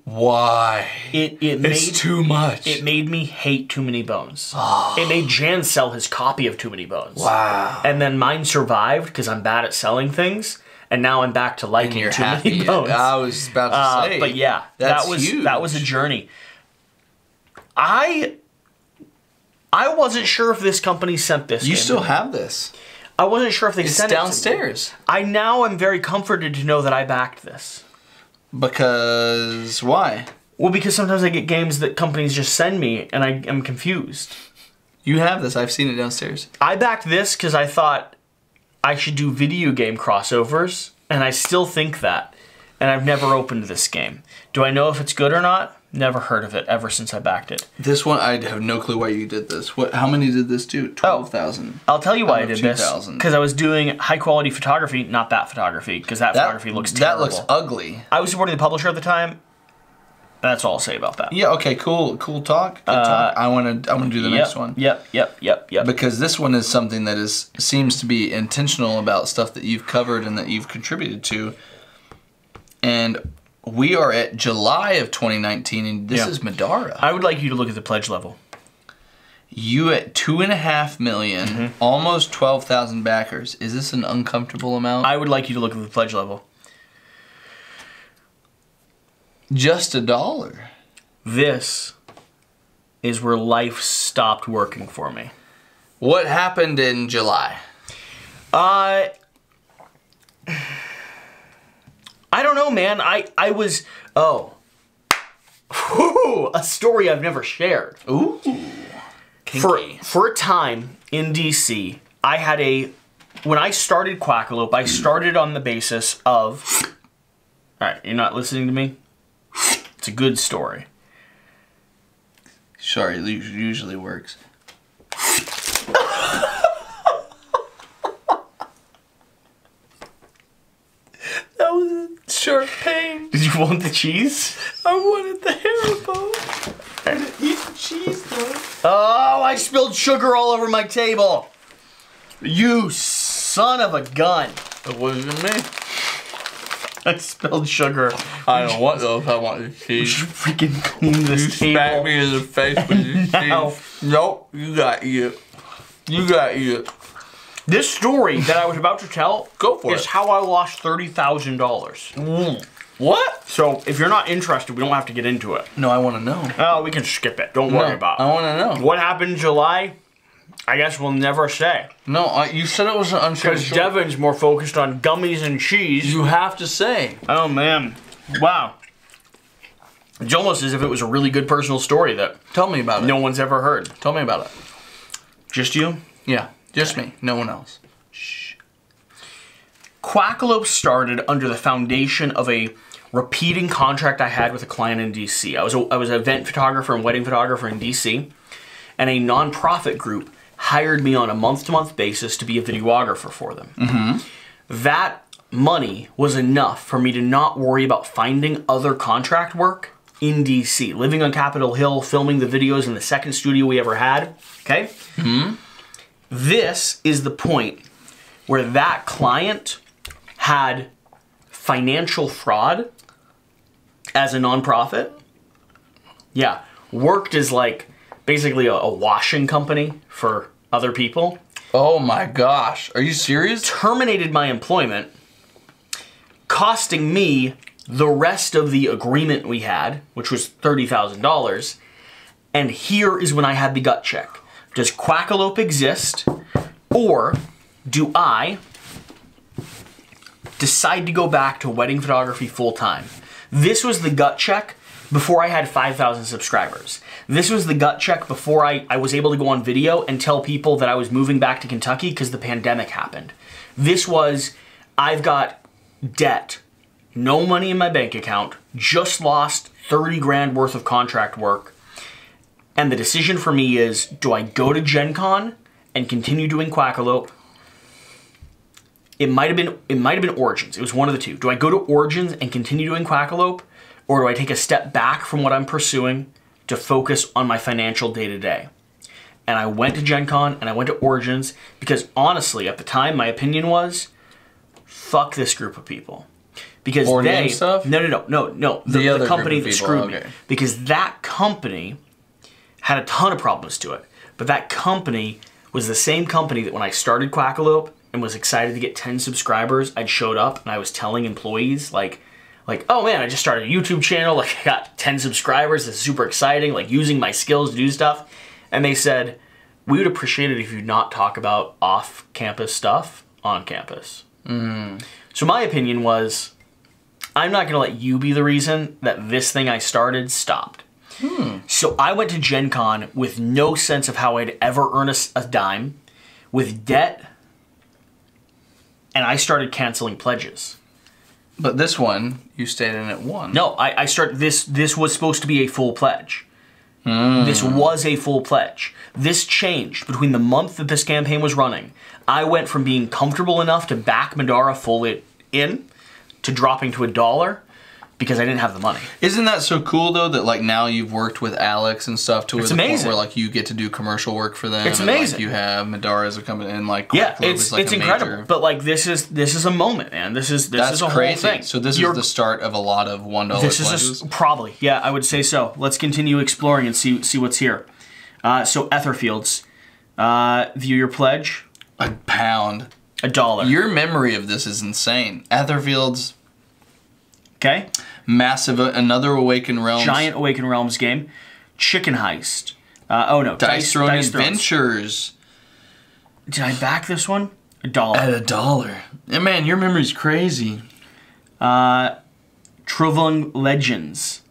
Why? It's too much. It made me hate Too Many Bones. It made Jan sell his copy of Too Many Bones. Wow. And then mine survived because I'm bad at selling things, and now I'm back to liking Too Many Bones. I was about to say. But yeah, that's huge. That was a journey. I wasn't sure if this company sent this. You still have this? I wasn't sure if they sent it downstairs. I now am very comforted to know that I backed this. Because why? Well, because sometimes I get games that companies just send me, and I am confused. You have this. I've seen it downstairs. I backed this because I thought I should do video game crossovers, and I still think that. And I've never opened this game. Do I know if it's good or not? Never heard of it ever since I backed it. This one, I have no clue why you did this. How many did this do? 12,000. I'll tell you why I did this. Because I was doing high quality photography, not that photography, because that photography looks terrible. That looks ugly. I was supporting the publisher at the time. That's all I'll say about that. Yeah. Okay. Cool. Cool talk. Good talk. I want to do the next one. Yep. Because this one is something that seems to be intentional about stuff that you've covered and that you've contributed to, and we are at July of 2019, and this is Madara. I would like you to look at the pledge level. You at 2.5 million, almost 12,000 backers. Is this an uncomfortable amount? I would like you to look at the pledge level. Just $1. This is where life stopped working for me. What happened in July? I don't know, man. I was... Oh. Whew, a story I've never shared. Ooh. Kinky. For a time in DC, I had a... When I started Quackalope, I started on the basis of... Alright, you're not listening to me? It's a good story. Sorry, it usually works. That was a sharp pain. Did you want the cheese? I wanted the Haribo. I didn't eat the cheese though. Oh, I spilled sugar all over my table. You son of a gun. It wasn't me. I spilled sugar. I don't want those. I want the You cheese. should freaking clean this table. You smacked me in the face with your No. cheese. Nope, you got you. You got you. This story that I was about to tell is how I lost $30,000. What? So if you're not interested, we don't have to get into it. No, I want to know. Oh, we can skip it. Don't worry about it. I want to know. What happened in July? I guess we'll never say. No, you said it was an unfair Because Devin's more focused on gummies and cheese. You have to say. Oh, man. Wow. It's almost as if it was a really good personal story that Tell me about it. no one's ever heard. Tell me about it. Just you? Yeah, just me. No one else. Shh. Quackalope started under the foundation of a repeating contract I had with a client in DC. I was an event photographer and wedding photographer in DC, and a nonprofit group hired me on a month-to-month basis to be a videographer for them. That money was enough for me to not worry about finding other contract work in DC. Living on Capitol Hill, filming the videos in the second studio we ever had, okay? This is the point where that client had financial fraud as a nonprofit. Yeah, worked as like basically a washing company for other people. Oh my gosh. Are you serious? Terminated my employment, costing me the rest of the agreement we had, which was $30,000. And here is when I had the gut check. Does Quackalope exist, or do I decide to go back to wedding photography full time? This was the gut check before I had 5,000 subscribers. This was the gut check before I was able to go on video and tell people that I was moving back to Kentucky because the pandemic happened. This was, I've got debt, no money in my bank account, just lost 30 grand worth of contract work. And the decision for me is, do I go to Gen Con and continue doing Quackalope? It might have been Origins. It was one of the two. Do I go to Origins and continue doing Quackalope, or do I take a step back from what I'm pursuing to focus on my financial day-to-day? And I went to Gen Con and I went to Origins because honestly, at the time, my opinion was, fuck this group of people. because Board they game stuff? no. The other the company group of that people, screwed me, okay. because that company had a ton of problems to it. But that company was the same company that when I started Quackalope and was excited to get 10 subscribers, I'd showed up and I was telling employees like, oh man, I just started a YouTube channel, like I got 10 subscribers, this is super exciting, like using my skills to do stuff. And they said, we would appreciate it if you'd not talk about off-campus stuff on campus. So my opinion was, I'm not gonna let you be the reason that this thing I started stopped. So I went to Gen Con with no sense of how I'd ever earn a dime, with debt, and I started canceling pledges. But this one, you stayed in at 1. No, I started this was supposed to be a full pledge. This was a full pledge. This changed between the month that this campaign was running. I went from being comfortable enough to back Madara fully in to dropping to $1 because I didn't have the money. Isn't that so cool though that like now you've worked with Alex and stuff to where It's the point amazing. where like you get to do commercial work for them. It's and, amazing. Like, you have Madara as a company and like Yeah, Quackalope is, like, it's a incredible. major- But like this is a moment, man. This is That's a whole crazy. thing. So this You're- is the start of a lot of $1 This pledges. is probably, yeah, I would say so. Let's continue exploring and see what's here. So Etherfields, view your pledge, £1. $1. Your memory of this is insane. Etherfield's Okay, massive, another Awakened Realms. giant Awaken Realms game, Chicken Heist. Oh no, Dice Throne Thrones. Adventures Did I back this one? $1. at $1. Yeah, man, your memory's crazy. Trovung Legends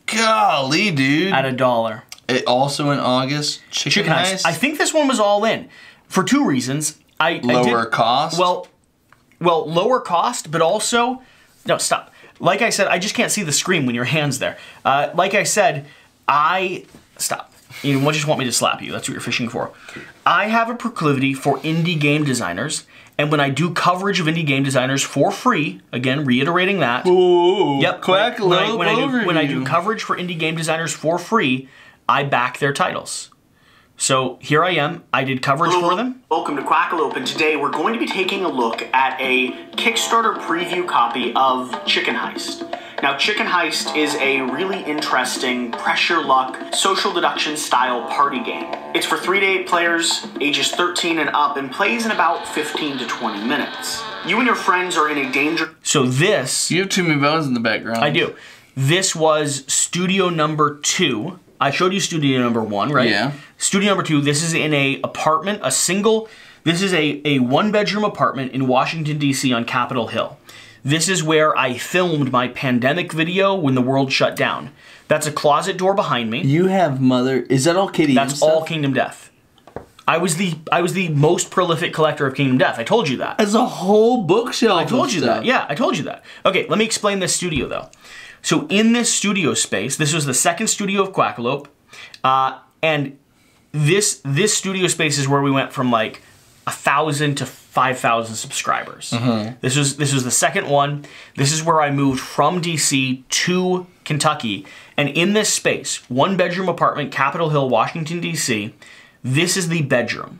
Golly, dude. at $1. It also in August. Chicken Heist. I think this one was all in for two reasons. I Lower did, cost. Well, lower cost, but also no. Stop. Like I said, I just can't see the screen when your hand's there. Like I said, stop. You just want me to slap you. That's what you're fishing for. I have a proclivity for indie game designers, and when I do coverage of indie game designers for free, again reiterating that. Ooh, Yep. Quackalope When I do overview. coverage for indie game designers for free, I back their titles. So here I am. I did coverage for them. Welcome to Quackalope, and today we're going to be taking a look at a Kickstarter preview copy of Chicken Heist. Now, Chicken Heist is a really interesting pressure luck social deduction style party game. It's for 3 to 8 players, ages 13 and up, and plays in about 15 to 20 minutes. You and your friends are in a danger. So this, You have too many bones in the background. I do. This was studio number 2. I showed you studio number 1, right? Yeah. Studio number 2, this is in a apartment, this is a one-bedroom apartment in Washington, D.C. on Capitol Hill. This is where I filmed my pandemic video when the world shut down. That's a closet door behind me. You have is that all Kitty? That's all Kingdom Death. I was the most prolific collector of Kingdom Death. I told you that. As a whole bookshelf. I told you that. Yeah, I told you that. Okay, let me explain this studio though. So in this studio space, this was the second studio of Quackalope, and this studio space is where we went from like 1,000 to 5,000 subscribers. This was the second one. This is where I moved from DC to Kentucky, and in this space, 1-bedroom apartment, Capitol Hill, Washington DC. This is the bedroom.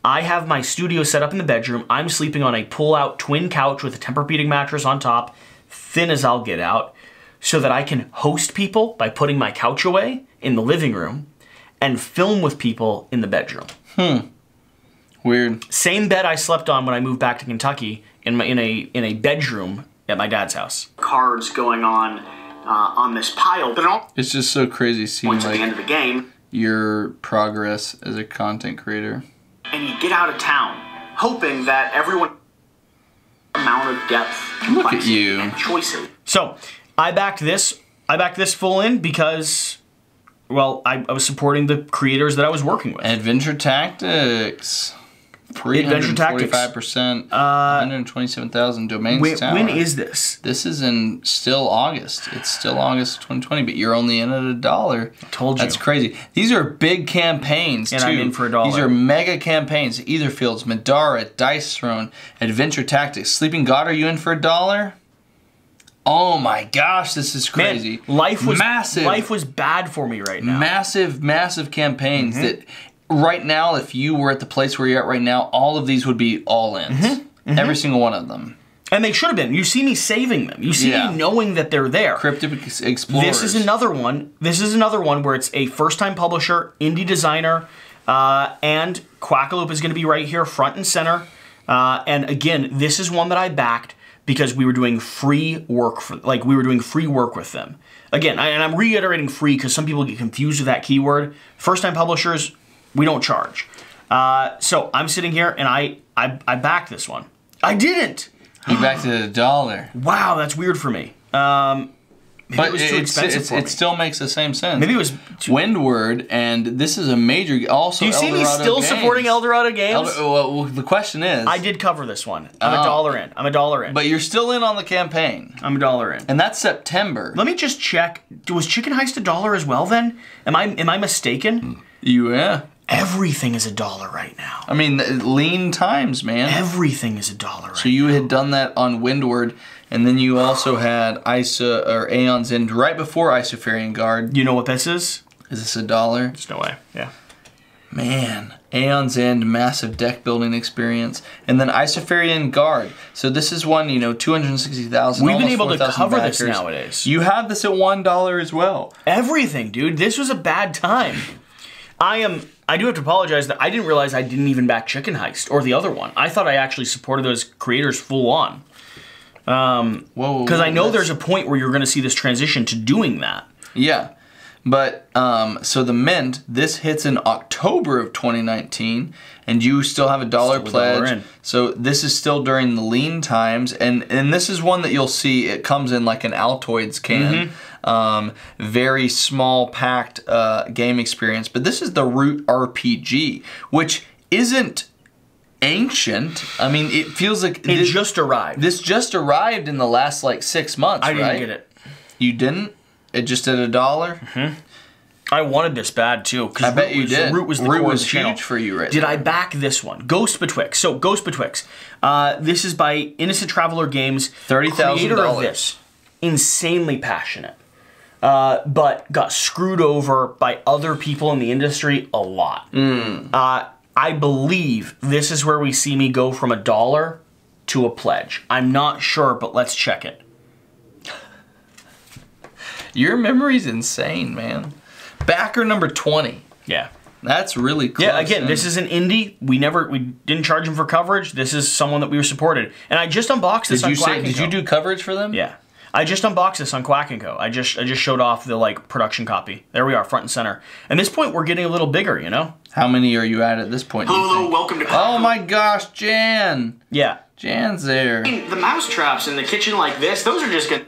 I have my studio set up in the bedroom. I'm sleeping on a pull-out twin couch with a Tempur-Pedic mattress on top, thin as I'll get out, so that I can host people by putting my couch away in the living room and film with people in the bedroom. Weird. Same bed I slept on when I moved back to Kentucky in a bedroom at my dad's house. Cards going on this pile, but all It's just so crazy seeing points at the end like of the game, your progress as a content creator. and you get out of town, hoping that everyone amount of depth, Look at complexity, you. and choices. So I backed this full in because, well, I was supporting the creators that I was working with. Adventure Tactics. Adventure Tactics. 45%. 127,000 domains. When is this? This is in still August. It's still August 2020, but you're only in at $1. Told you. That's crazy. These are big campaigns, And too. I'm in for $1. These are mega campaigns. Etherfields, Madara, Dice Throne, Adventure Tactics. Sleeping God, are you in for $1? Oh my gosh, this is crazy. Man, life was massive. Life was bad for me right now. Massive campaigns that right now, if you were at the place where you're at right now, all of these would be all ins. Every single one of them. And they should have been. You see me saving them. You see me knowing that they're there. Cryptic Explorers. This is another one. This is another one where it's a first-time publisher, indie designer, and Quackalope is going to be right here, front and center. And again, this is one that I backed because we were doing free work we were doing free work with them. Again, and I'm reiterating free because some people get confused with that keyword. First-time publishers, we don't charge. So I'm sitting here and I backed this one. I didn't. You backed it $1. Wow, that's weird for me. Maybe it was too expensive for me. It still makes the same sense. Maybe it was Windward, and this is a major. Also, do you see me still supporting Eldorado Games? Well, the question is, I did cover this one. I'm $1 in. I'm $1 in. But you're still in on the campaign. I'm $1 in. And that's September. Let me just check. Was Chicken Heist $1 as well? Then am I mistaken? Yeah. Everything is $1 right now. I mean, lean times, man. Everything is $1 right now. So you had done that on Windward, and then you also had Aeon's End right before Isofarian Guard. You know what this is? Is this $1? There's no way. Yeah. Man, Aeon's End, massive deck building experience, and then Isofarian Guard. So this is one, 260,000. We've been able to cover this nowadays. You have this at $1 as well. Everything, dude. This was a bad time. I do have to apologize that I didn't realize I didn't even back Chicken Heist or the other one. I thought I actually supported those creators full on. Because I know there's a point where you're going to see this transition to doing that. Yeah. But, so the Mint, this hits in October of 2019, and you still have $1 pledge. So this is still during the lean times, and this is one that you'll see, it comes in like an Altoids can. Very small packed game experience. But this is the Root RPG, which isn't ancient. I mean, it feels like... It just arrived. This just arrived in the last, 6 months, I right? didn't get it. You didn't? It just at $1? Mm-hmm. I wanted this bad too. I bet you did. Root was the core of the channel. Huge for you right Did now. I back this one? Ghost Betwixt. So Ghost Betwixt. This is by Innocent Traveler Games. $30,000. Creator of this. Insanely passionate. But got screwed over by other people in the industry a lot. I believe this is where we see me go from $1 to a pledge. I'm not sure, but let's check it. Your memory's insane, man. Backer number 20. Yeah. That's really close. Yeah, again, this is an indie. We didn't charge him for coverage. This is someone that we were supported. And I just unboxed this on Quack & Co. Did you do coverage for them? Yeah. I just unboxed this on Quack & Co. I just showed off the production copy. There we are, front and center. At this point, we're getting a little bigger, How many are you at this point? Hello, welcome to Quack & Co. Oh my gosh, Jan. Yeah. Jan's there. The mouse traps in the kitchen like this, those are just gonna...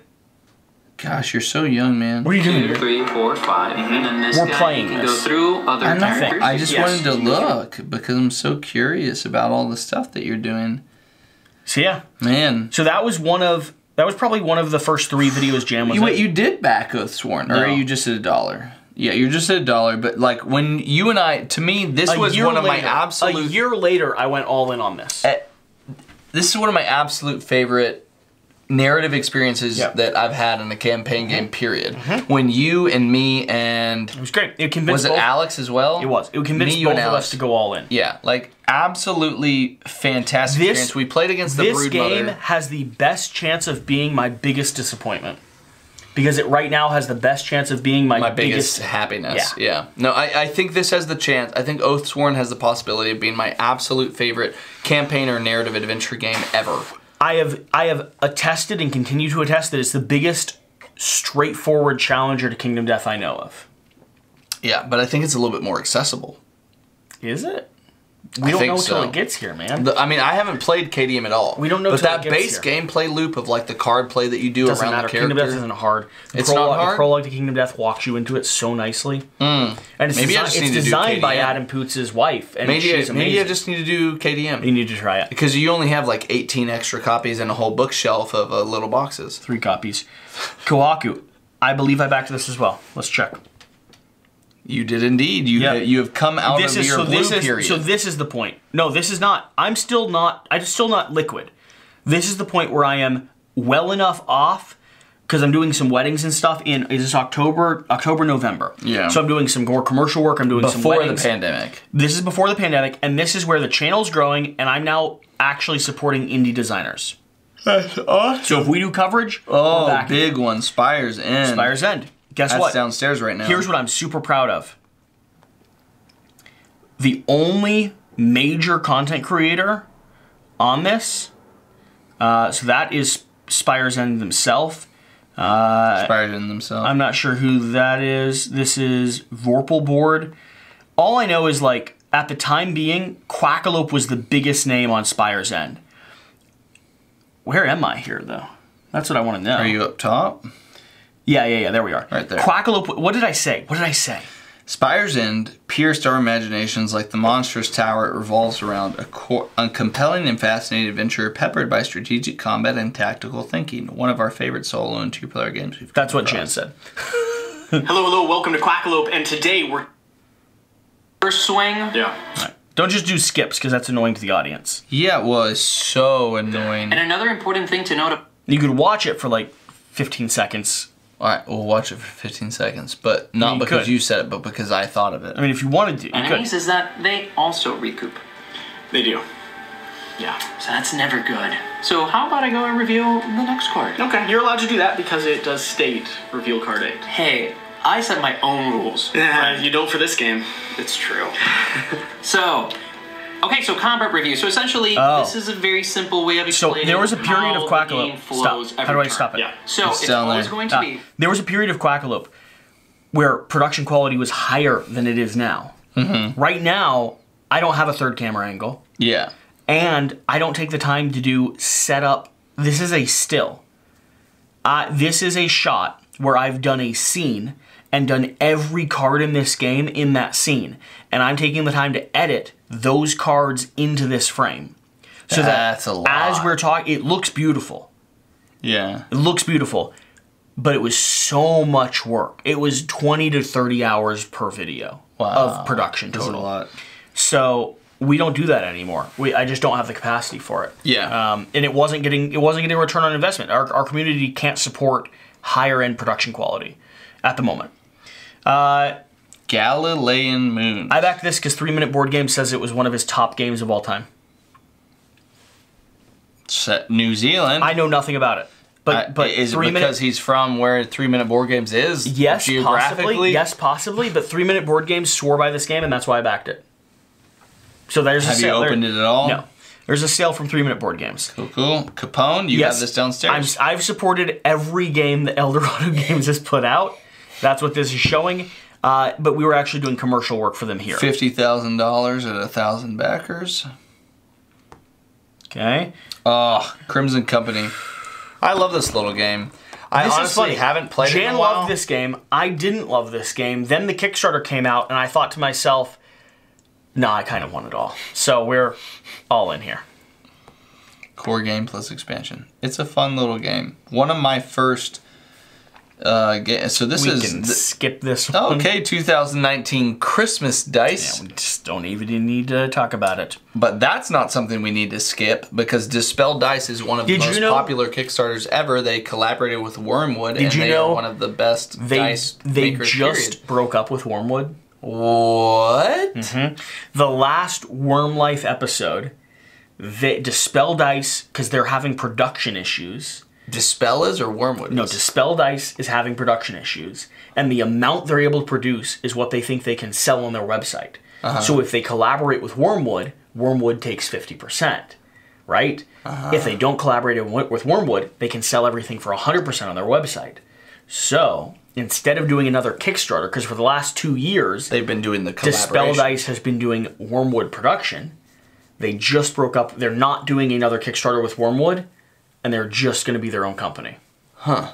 Gosh, you're so young, man. What are you doing 2, here? 3, 4, 5, and then this We're guy playing can this. go through other characters. I just Yes. wanted to look because I'm so curious about all the stuff that you're doing. So yeah. Man. So that was probably one of the first 3 videos Jan was in. Wait, you did back Oathsworn, or No. are you just at $1? Yeah, you're just at $1, but when you and I, to me, this was one of my absolute... A year later, I went all in on this. This is one of my absolute favorite narrative experiences that I've had in a campaign game, period. When you and me and... It was great. It convinced Was it both, Alex as well? It was. It convinced Me, you, both and of Alex us to go all in. Yeah, absolutely fantastic experience. We played against the This Broodmother. game has the best chance of being my biggest disappointment. Because it right now has the best chance of being my biggest happiness. Yeah. No, I think this has the chance. I think Oathsworn has the possibility of being my absolute favorite campaign or narrative adventure game ever. I have attested and continue to attest that it's the biggest straightforward challenger to Kingdom Death I know of. Yeah, but I think it's a little bit more accessible. Is it? We don't know until it gets here, man. I haven't played KDM at all. We don't know but until that it gets base here. gameplay loop of the card play that you do Doesn't around matter. the character. Kingdom Death isn't hard. It's not hard? The prologue to Kingdom Death walks you into it so nicely. And it's Maybe I just need to do designed by KDM. Adam Poots' wife, and she's amazing. Maybe I just need to do KDM. You need to try it. Because you only have 18 extra copies and a whole bookshelf of little boxes. 3 copies. Kohaku. I believe I backed this as well. Let's check. You did indeed. You have come out of your blue period. So this is the point. No, this is not. I'm still not liquid. This is the point where I am well enough off because I'm doing some weddings and stuff is this October, November. Yeah. So I'm doing some more commercial work. I'm doing some before weddings. the pandemic. This is before the pandemic, and this is where the channel's growing, and I'm now actually supporting indie designers. That's awesome. So if we do coverage, oh, big one, Spire's End. Spire's End. Guess That's what? downstairs right now. Here's what I'm super proud of. The only major content creator on this, so that is Spire's End themselves. Spire's End themselves. I'm not sure who that is. This is Vorpal Board. All I know is, like, at the time being, Quackalope was the biggest name on Spire's End. Where am I here, though? That's what I want to know. Are you up top? Yeah, there we are. Right there. Quackalope, what did I say? Spire's End pierced our imaginations like the monstrous tower it revolves around, a compelling and fascinating adventure peppered by strategic combat and tactical thinking. One of our favorite solo and two-player games we've That's what Jan said. Hello, welcome to Quackalope, and today we're... First swing. Yeah. Right. Don't just do skips, because that's annoying to the audience. Yeah, it was so annoying. And another important thing to note... You could watch it for like 15 seconds. Alright, we'll watch it for 15 seconds, but not because you said it, but because I thought of it. I mean, if you wanted to, you enemies could. Is that they also recoup. They do. Yeah. So that's never good. So how about I go and reveal the next card? Okay, you're allowed to do that because it does state reveal card 8. Hey, I set my own rules. Yeah, you don't for this game. It's true. So, okay, so combat review. So essentially, this is a very simple way of explaining. So there was a period of how the game Quackalope. flows Stop. How do I stop it? Yeah. So it's down always there. going to be. There was a period of Quackalope where production quality was higher than it is now. Mm-hmm. Right now, I don't have a third camera angle. Yeah. And I don't take the time to do setup. This is a still. This is a shot where I've done a scene and done every card in this game in that scene. And I'm taking the time to edit those cards into this frame. So that's a lot. As we're talking, it looks beautiful. Yeah. It looks beautiful. But it was so much work. It was 20 to 30 hours per video of production total. That's a lot. So we don't do that anymore. I just don't have the capacity for it. Yeah. And it wasn't getting a return on investment. Our community can't support higher end production quality at the moment. Galilean Moon. I backed this because 3 Minute Board Game says it was one of his top games of all time. New Zealand. I know nothing about it. But is it because he's from where 3 Minute Board Games is? Yes, geographically? possibly. Yes, possibly. But 3 Minute Board Games swore by this game, and that's why I backed it. So there's a sale. Have you opened it at all? No. There's a sale from 3 Minute Board Games. Cool. Capone, you have this downstairs? I've supported every game that Eldorado Games has put out. That's what this is showing. But we were actually doing commercial work for them here. $50,000 at 1,000 backers. Okay. Oh, Crimson Company. I love this little game. I honestly haven't played it in a while. Jan loved this game. I didn't love this game. Then the Kickstarter came out, and I thought to myself, nah, I kind of want it all. So we're all in here. Core game plus expansion. It's a fun little game. One of my first games. So this we can skip this one. Okay, 2019 Christmas Dice. Yeah, we just don't even need to talk about it. But that's not something we need to skip because Dispel Dice is one of the most popular Kickstarters ever. They collaborated with Wormwood, and they are one of the best dice makers, They just broke up with Wormwood. What? Mm-hmm. The last Worm Life episode, Dispel Dice, because they're having production issues. Dispel is or Wormwood? No, Dispel Dice is having production issues, and the amount they're able to produce is what they think they can sell on their website. So if they collaborate with Wormwood, Wormwood takes 50%, right? If they don't collaborate with Wormwood, they can sell everything for 100% on their website. So instead of doing another Kickstarter, because for the last 2 years they've been doing the collaboration. Dispel Dice has been doing Wormwood production. They just broke up. They're not doing another Kickstarter with Wormwood, and they're just going to be their own company. Huh.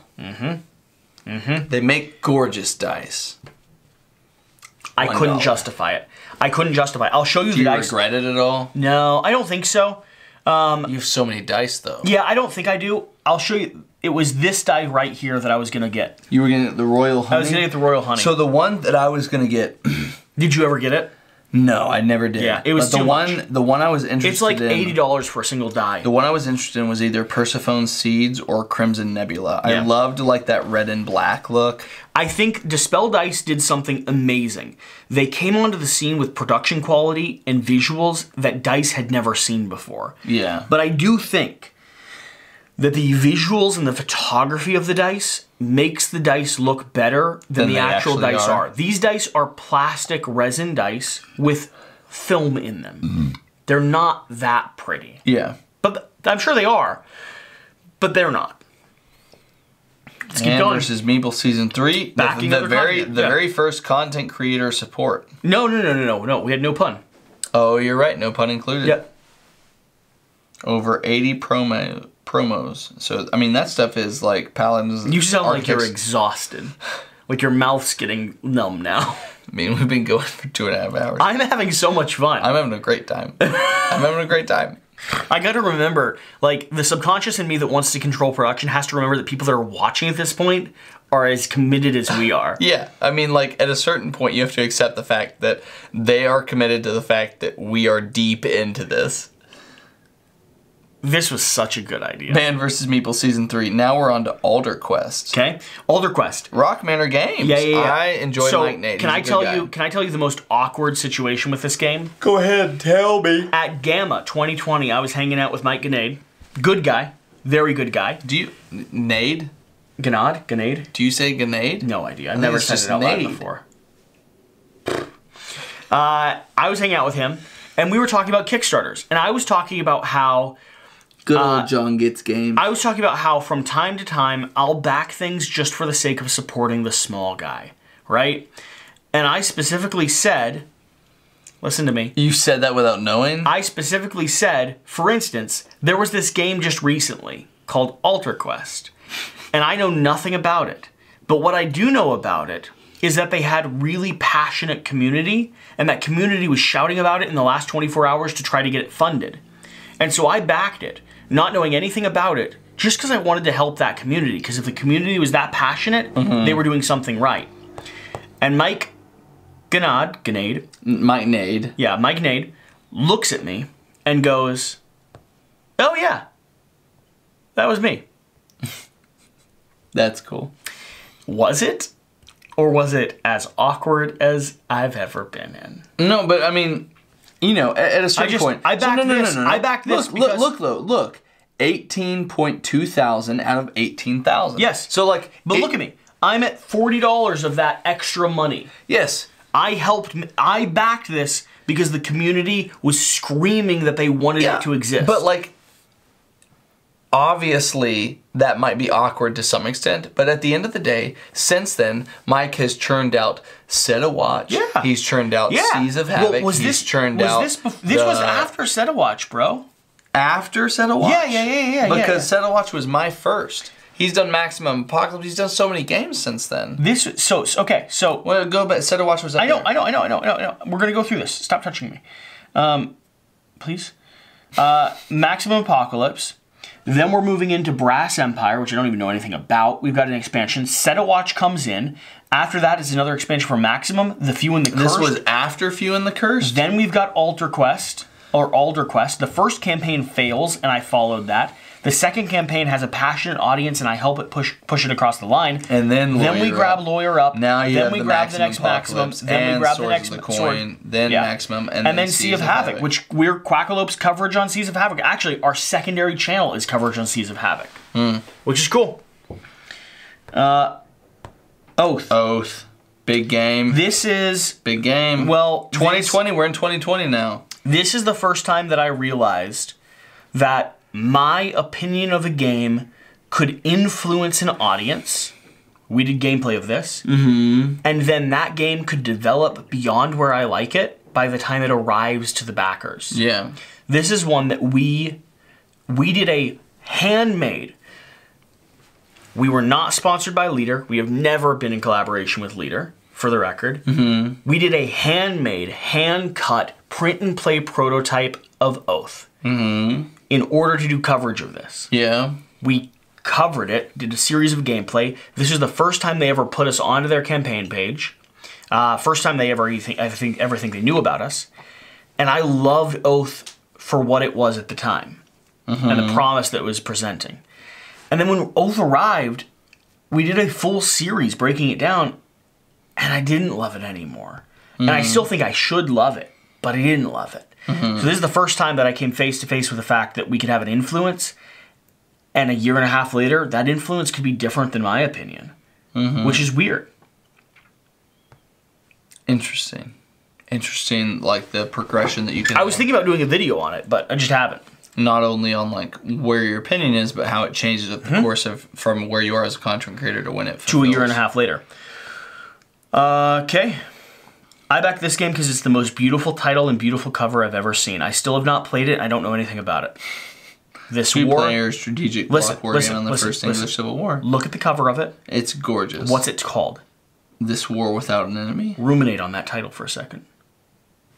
They make gorgeous dice. I couldn't justify it. I'll show you the dice. Do you regret it at all? No, I don't think so. You have so many dice, though. Yeah, I don't think I do. I'll show you. It was this die right here that I was going to get. You were going to get the Royal Honey? I was going to get the Royal Honey. So the one that I was going to get... Did you ever get it? No, I never did. Yeah, it was but too much. The one I was interested in... It's like $80 for a single die. The one I was interested in was either Persephone Seeds or Crimson Nebula. Yeah. I loved like that red and black look. I think Dispel Dice did something amazing. They came onto the scene with production quality and visuals that Dice had never seen before. Yeah. But I do think that the visuals and the photography of the dice makes the dice look better than the actual dice are. These dice are plastic resin dice with film in them. They're not that pretty. Yeah. But I'm sure they are, but they're not. Let's keep going. Versus Meeple Season 3. The very first content creator support. No. We had no pun. Oh, you're right. No pun included. Yep. Over 80 promos. So, I mean, that stuff is like Paladins. You sound like you're exhausted. Like your mouth's getting numb now. I mean, we've been going for 2.5 hours. I'm having so much fun. I'm having a great time. I'm having a great time. I gotta remember, like, the subconscious in me that wants to control production has to remember that people that are watching at this point are as committed as we are. Yeah, I mean, like, at a certain point, you have to accept the fact that they are committed to the fact that we are deep into this. This was such a good idea. Man vs. Meeple Season 3. Now we're on to Alder Quest. Okay, Alder Quest. Rock Manor Games. Yeah. I enjoy Mike Nate. Can I tell you the most awkward situation with this game? Go ahead, tell me. At Gamma 2020, I was hanging out with Mike Gannade. Good guy. Very good guy. Do you... Nade? Gannade? Do you say Gannade? No idea. I've never said it out loud before. I was hanging out with him, and we were talking about Kickstarters. And I was talking about how... Good old John Gets Games. I was talking about how from time to time, I'll back things just for the sake of supporting the small guy, right? And I specifically said, listen to me. You said that without knowing? I specifically said, for instance, there was this game just recently called Alder Quest, and I know nothing about it. But what I do know about it is that they had really passionate community, and that community was shouting about it in the last 24 hours to try to get it funded. And so I backed it, not knowing anything about it, just because I wanted to help that community. Because if the community was that passionate, they were doing something right. And Mike Gannade. Mike Nade. Yeah, Mike Nade looks at me and goes, "Oh yeah, that was me." That's cool. Was it? Or was it as awkward as I've ever been in? No, but I mean... You know, at a certain point... I backed this. I backed this because... Look. 18.2 thousand out of 18,000. Yes. So, like... But look at me. I'm at $40 of that extra money. Yes. I backed this because the community was screaming that they wanted it to exist. But, like... Obviously, that might be awkward to some extent, but at the end of the day, since then, Mike has churned out Set a Watch. Yeah. He's churned out Seas of Havoc. This was after Set a Watch, bro. After Set a Watch? Yeah. Because Set a Watch was my first. He's done Maximum Apocalypse. He's done so many games since then. Okay. Well, go back. Set a Watch was up there. I know. We're gonna go through this. Stop touching me, please. Maximum Apocalypse. Then we're moving into Brass Empire, which I don't even know anything about. We've got an expansion. Set a Watch comes in. After that is another expansion for Maximum, The Few and the Cursed. This was after Few and the Cursed? Then we've got Alder Quest. The first campaign fails, and I followed that. The second campaign has a passionate audience, and I help it push it across the line. And then we grab Lawyer Up. Now you have we grab the next Maximum. Then we grab the next Coin. Then Maximum. And then Sea of Havoc, which we're Quackalope's coverage on Seas of Havoc. Actually, our secondary channel is coverage on Seas of Havoc, which is cool. Oath. Big game. This is... Big game. Well... 2020, we're in 2020 now. This is the first time that I realized that my opinion of a game could influence an audience. We did gameplay of this. And then that game could develop beyond where I like it by the time it arrives to the backers. Yeah. This is one that we did a handmade. We were not sponsored by Leader. We have never been in collaboration with Leader, for the record. We did a handmade, hand-cut, print-and-play prototype of Oath in order to do coverage of this. Yeah. We covered it, did a series of gameplay. This is the first time they ever put us onto their campaign page. First time they ever think they knew about us. And I loved Oath for what it was at the time and the promise that it was presenting. And then when Oath arrived, we did a full series breaking it down, and I didn't love it anymore. And I still think I should love it, but I didn't love it. So this is the first time that I came face to face with the fact that we could have an influence, And a year and a half later, that influence could be different than my opinion, which is weird. Interesting. Interesting, like the progression that you can. I was thinking about doing a video on it, but I just haven't. Not only on like where your opinion is, but how it changes with the course of from where you are as a content creator to when it fulfills. To a year and a half later. Okay. I back this game because it's the most beautiful title and beautiful cover I've ever seen. I still have not played it. I don't know anything about it. This two-player strategic block war game on the first English Civil War. Look at the cover of it. It's gorgeous. What's it called? This War Without an Enemy. Ruminate on that title for a second.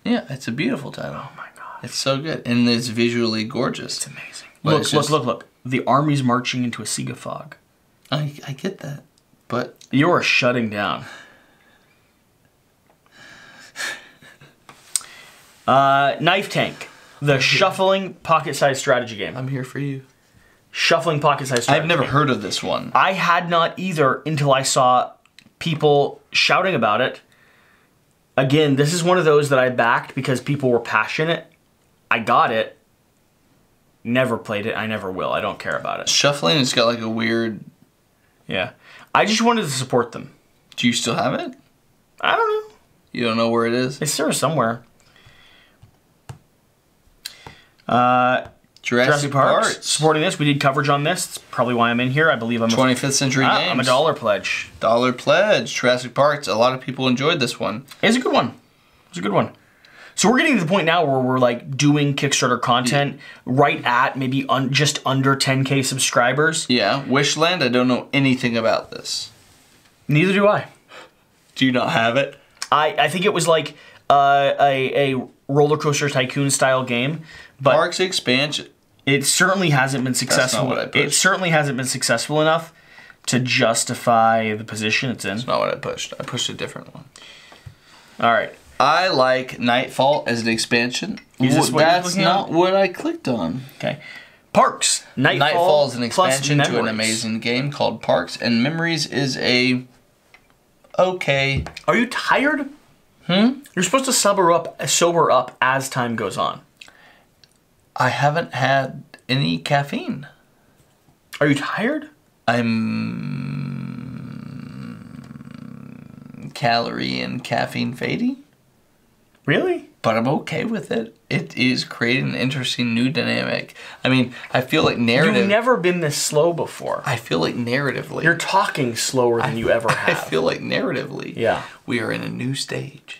Yeah, it's a beautiful title. Oh my god. It's so good. And it's visually gorgeous. It's amazing. But Look. The army's marching into a sea of fog. I get that. But you are shutting down. Knife Tank. The shuffling pocket-sized strategy game. I'm here for you. Shuffling pocket-sized strategy I've never game. heard of this one. I had not either until I saw people shouting about it. Again, this is one of those that I backed because people were passionate. I got it. Never played it. I never will. I don't care about it. Shuffling has got like a weird... Yeah. I just wanted to support them. Do you still have it? I don't know. You don't know where it is? It's there somewhere. Jurassic Park. Supporting this. We did coverage on this. That's probably why I'm in here. I believe I'm 25th Century Games. I'm a dollar pledge. Dollar pledge. Jurassic Park. A lot of people enjoyed this one. It's a good one. It's a good one. So we're getting to the point now where we're like doing Kickstarter content right at maybe just under 10K subscribers. Yeah. Wishland. I don't know anything about this. Neither do I. Do you not have it? I think it was like a roller coaster tycoon style game. But Parks expansion. It certainly hasn't been successful. That's not what I pushed. It certainly hasn't been successful enough to justify the position it's in. That's not what I pushed. I pushed a different one. All right. I like Nightfall as an expansion. Is this what That's you're looking not what I clicked on. Okay. Parks. Nightfall is an expansion plus to an amazing game called Parks, and Memories is a okay. Are you tired? You're supposed to sober up as time goes on. I haven't had any caffeine. Are you tired? I'm calorie and caffeine fading. Really? But I'm okay with it. It is creating an interesting new dynamic. I mean, I feel like narrative... You've never been this slow before. I feel like narratively... You're talking slower than you ever have. I feel like narratively... Yeah. We are in a new stage.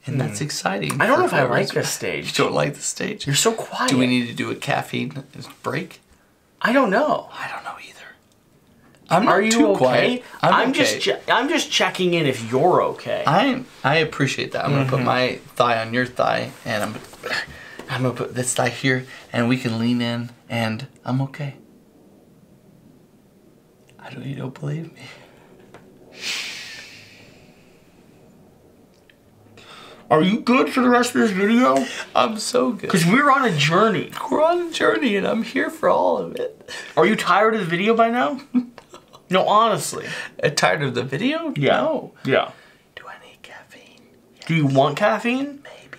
And that's exciting. I don't know if I like this stage. You don't like the stage? You're so quiet. Do we need to do a caffeine break? I don't know. I don't know either. I'm not Are you too okay? quiet. I'm okay. I'm just checking in if you're okay. I appreciate that. I'm gonna put my thigh on your thigh, and I'm gonna put this thigh here, and we can lean in, and I'm okay. You don't believe me? Are you good for the rest of this video? I'm so good. Because we're on a journey. We're on a journey, and I'm here for all of it. Are you tired of the video by now? No, honestly. Tired of the video? Yeah. No. Yeah. Do I need caffeine? Yes. Do you want caffeine? Maybe.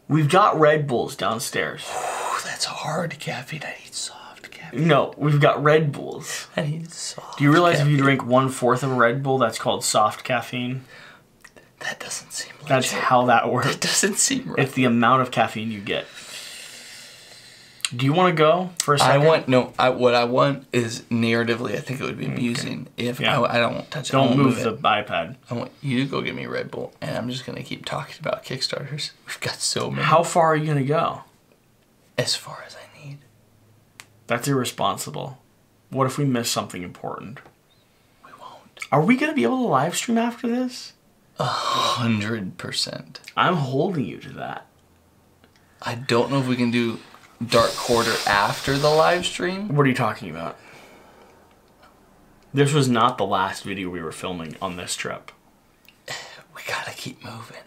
We've got Red Bulls downstairs. Ooh, that's hard caffeine. I need soft caffeine. No, we've got Red Bulls. I need soft. Do you realize caffeine. if you drink 1/4 of a Red Bull, that's called soft caffeine? That doesn't seem like That's how that works. That doesn't seem right. It's the amount of caffeine you get. Do you want to go for a second? What I want is narratively. I think it would be amusing if I don't touch it. Don't move the iPad. I want you to go get me Red Bull, and I'm just gonna keep talking about Kickstarters. We've got so many. How far are you gonna go? As far as I need. That's irresponsible. What if we miss something important? We won't. Are we gonna be able to live stream after this? 100%. I'm holding you to that. I don't know if we can do Dark Quarter after the live stream. What are you talking about? This was not the last video we were filming on this trip. We gotta keep moving.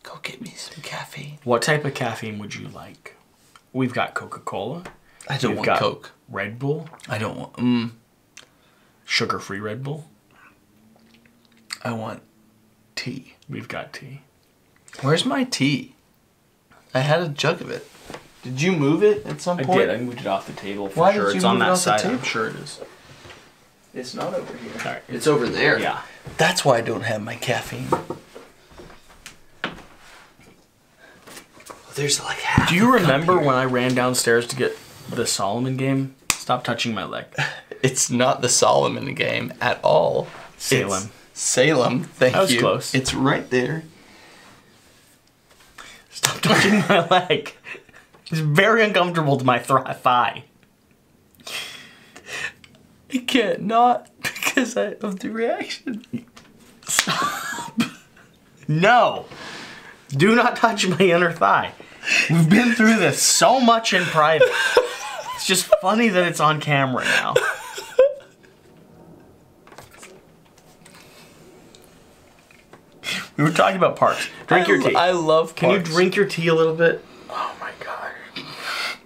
Go get me some caffeine. What type of caffeine would you like? We've got Coca-Cola. I don't want Coke. Red Bull. I don't want... Sugar-free Red Bull. I want tea. We've got tea. Where's my tea? I had a jug of it. Did you move it at some point? I did. I moved it off the table for Why sure. did you It's move on it that off the side. table? I'm sure it is. It's not over here. All right. It's over there. Yeah. That's why I don't have my caffeine. There's like half. Do you remember when I ran downstairs to get the Solomon game? Stop touching my leg. It's not the Solomon game at all. Salem. It's Salem. Thank you. That was close. It's right there. Stop touching my leg. It's very uncomfortable to my thigh. I can't not because of the reaction. Stop. No. Do not touch my inner thigh. We've been through this so much in private. It's just funny that it's on camera now. We were talking about parks. Drink your tea. I love Can you parks. drink your tea a little bit? Oh my god.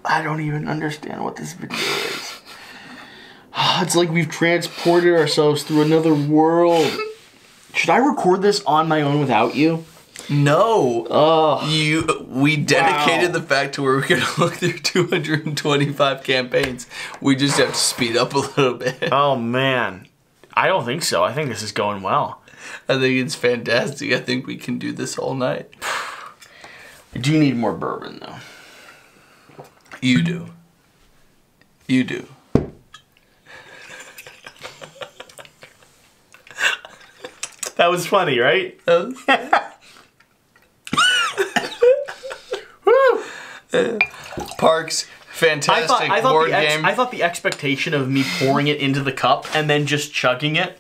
I don't even understand what this video is. It's like we've transported ourselves through another world. Should I record this on my own without you? No. Oh. We dedicated Wow. the fact to where we're gonna look through 225 campaigns. We just have to speed up a little bit. Oh man. I don't think so. I think this is going well. I think it's fantastic. I think we can do this all night. I do need more bourbon though. You do. You do. That was funny, right? Parks, fantastic board game. I thought the expectation of me pouring it into the cup and then just chugging it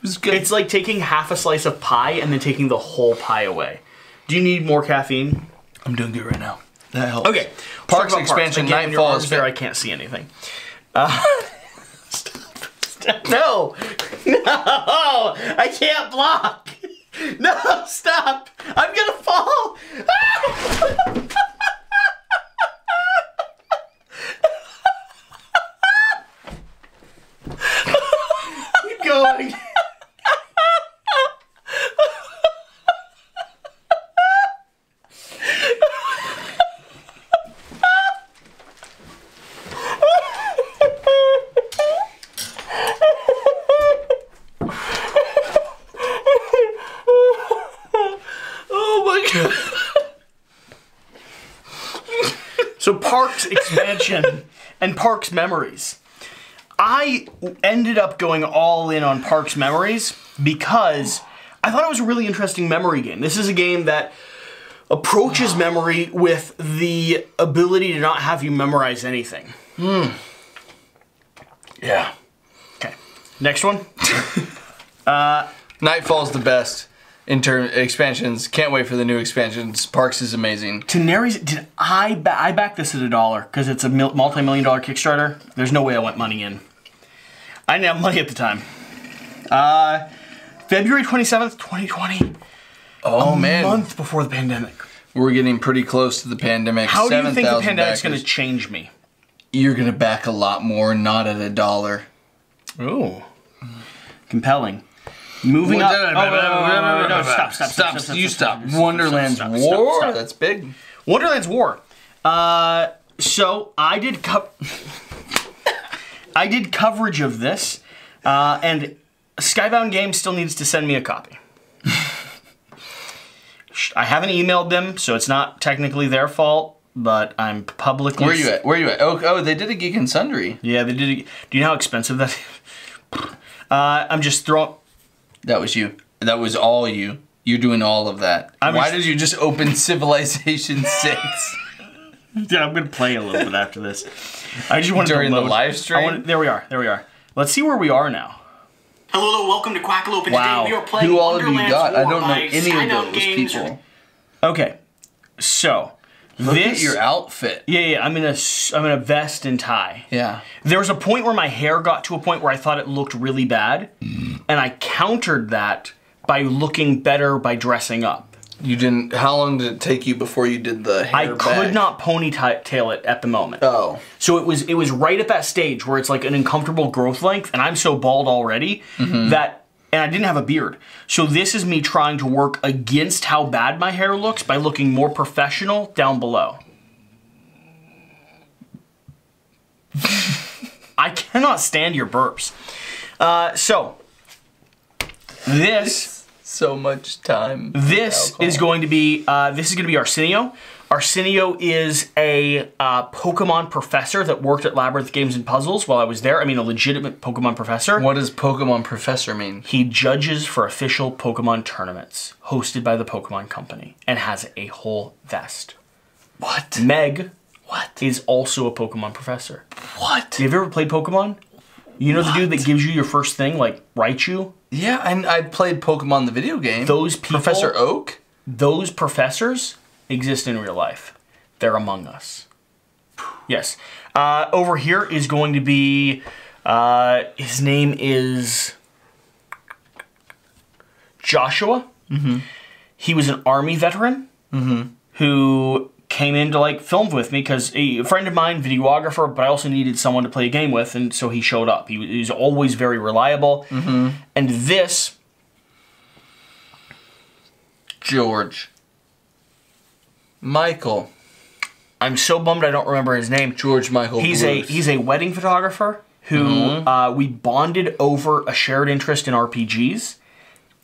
was good. It's like taking half a slice of pie and then taking the whole pie away. Do you need more caffeine? I'm doing good right now. That helps. Okay. Parks expansion, Again, your Nightfall arms is there. I can't see anything. Stop. No. No. I can't block. No. Stop. I'm gonna fall. Keep going. So Parks expansion and Parks Memories. I ended up going all in on Parks Memories because I thought it was a really interesting memory game. This is a game that approaches memory with the ability to not have you memorize anything. Yeah. Okay. Next one. Nightfall's the best in terms expansions. Can't wait for the new expansions. Parks is amazing. Tenaries, did I backed this at $1 because it's a multi-million-dollar Kickstarter. There's no way I went money in. I didn't have money at the time. February 27th, 2020. Oh man, A month before the pandemic. We're getting pretty close to the pandemic. How do you think the 7,000 pandemic's backers. going to change me? You're gonna back a lot more, not at $1. Ooh. Compelling. Moving up. No, stop. You stop. Wonderland's War. Stop. That's big. Wonderland's War. So I did I did coverage of this, and Skybound Games still needs to send me a copy. I haven't emailed them, so it's not technically their fault, but I'm publicly... Where are you at? Oh, they did a Geek and Sundry. Yeah, they did. Do you know how expensive that is? I'm just throwing... That was you. That was all you. You're doing all of that. Why did you just open Civilization 6? Yeah, I'm going to play a little bit after this. I just wanted During to load. the live stream? There we are. Let's see where we are now. Hello, welcome to Quackalope, and Wow. today we are playing Who all of you Wonderland's got? I War don't know by any Skybound of those Games. people. Okay, so Look this at your outfit. Yeah. I'm in a vest and tie. Yeah. There was a point where my hair got to a point where I thought it looked really bad, and I countered that by looking better by dressing up. You didn't. How long did it take you before you did the hair I back? could not ponytail it at the moment. Oh. So it was right at that stage where it's like an uncomfortable growth length, and I'm so bald already that, and I didn't have a beard. So this is me trying to work against how bad my hair looks by looking more professional down below. I cannot stand your burps. So, this... So much time. This is going to be Arsenio. Arsenio is a Pokemon professor that worked at Labyrinth Games and Puzzles while I was there. I mean, a legitimate Pokemon professor. What does Pokemon professor mean? He judges for official Pokemon tournaments hosted by the Pokemon Company and has a whole vest. What? Meg is also a Pokemon professor. What? Have you ever played Pokemon? You know the dude that gives you your first thing, like Raichu? Yeah, and I played Pokemon the video game. Those people, Professor Oak? Those professors exist in real life. They're among us. Yes. Over here is going to be, his name is Joshua. Mm-hmm. He was an Army veteran who came in to like film with me because a friend of mine, videographer, but I also needed someone to play a game with, and so he showed up. He was always very reliable. Mm-hmm. And this... George. Michael. I'm so bummed I don't remember his name. George Michael Bruce. He's a wedding photographer who we bonded over a shared interest in RPGs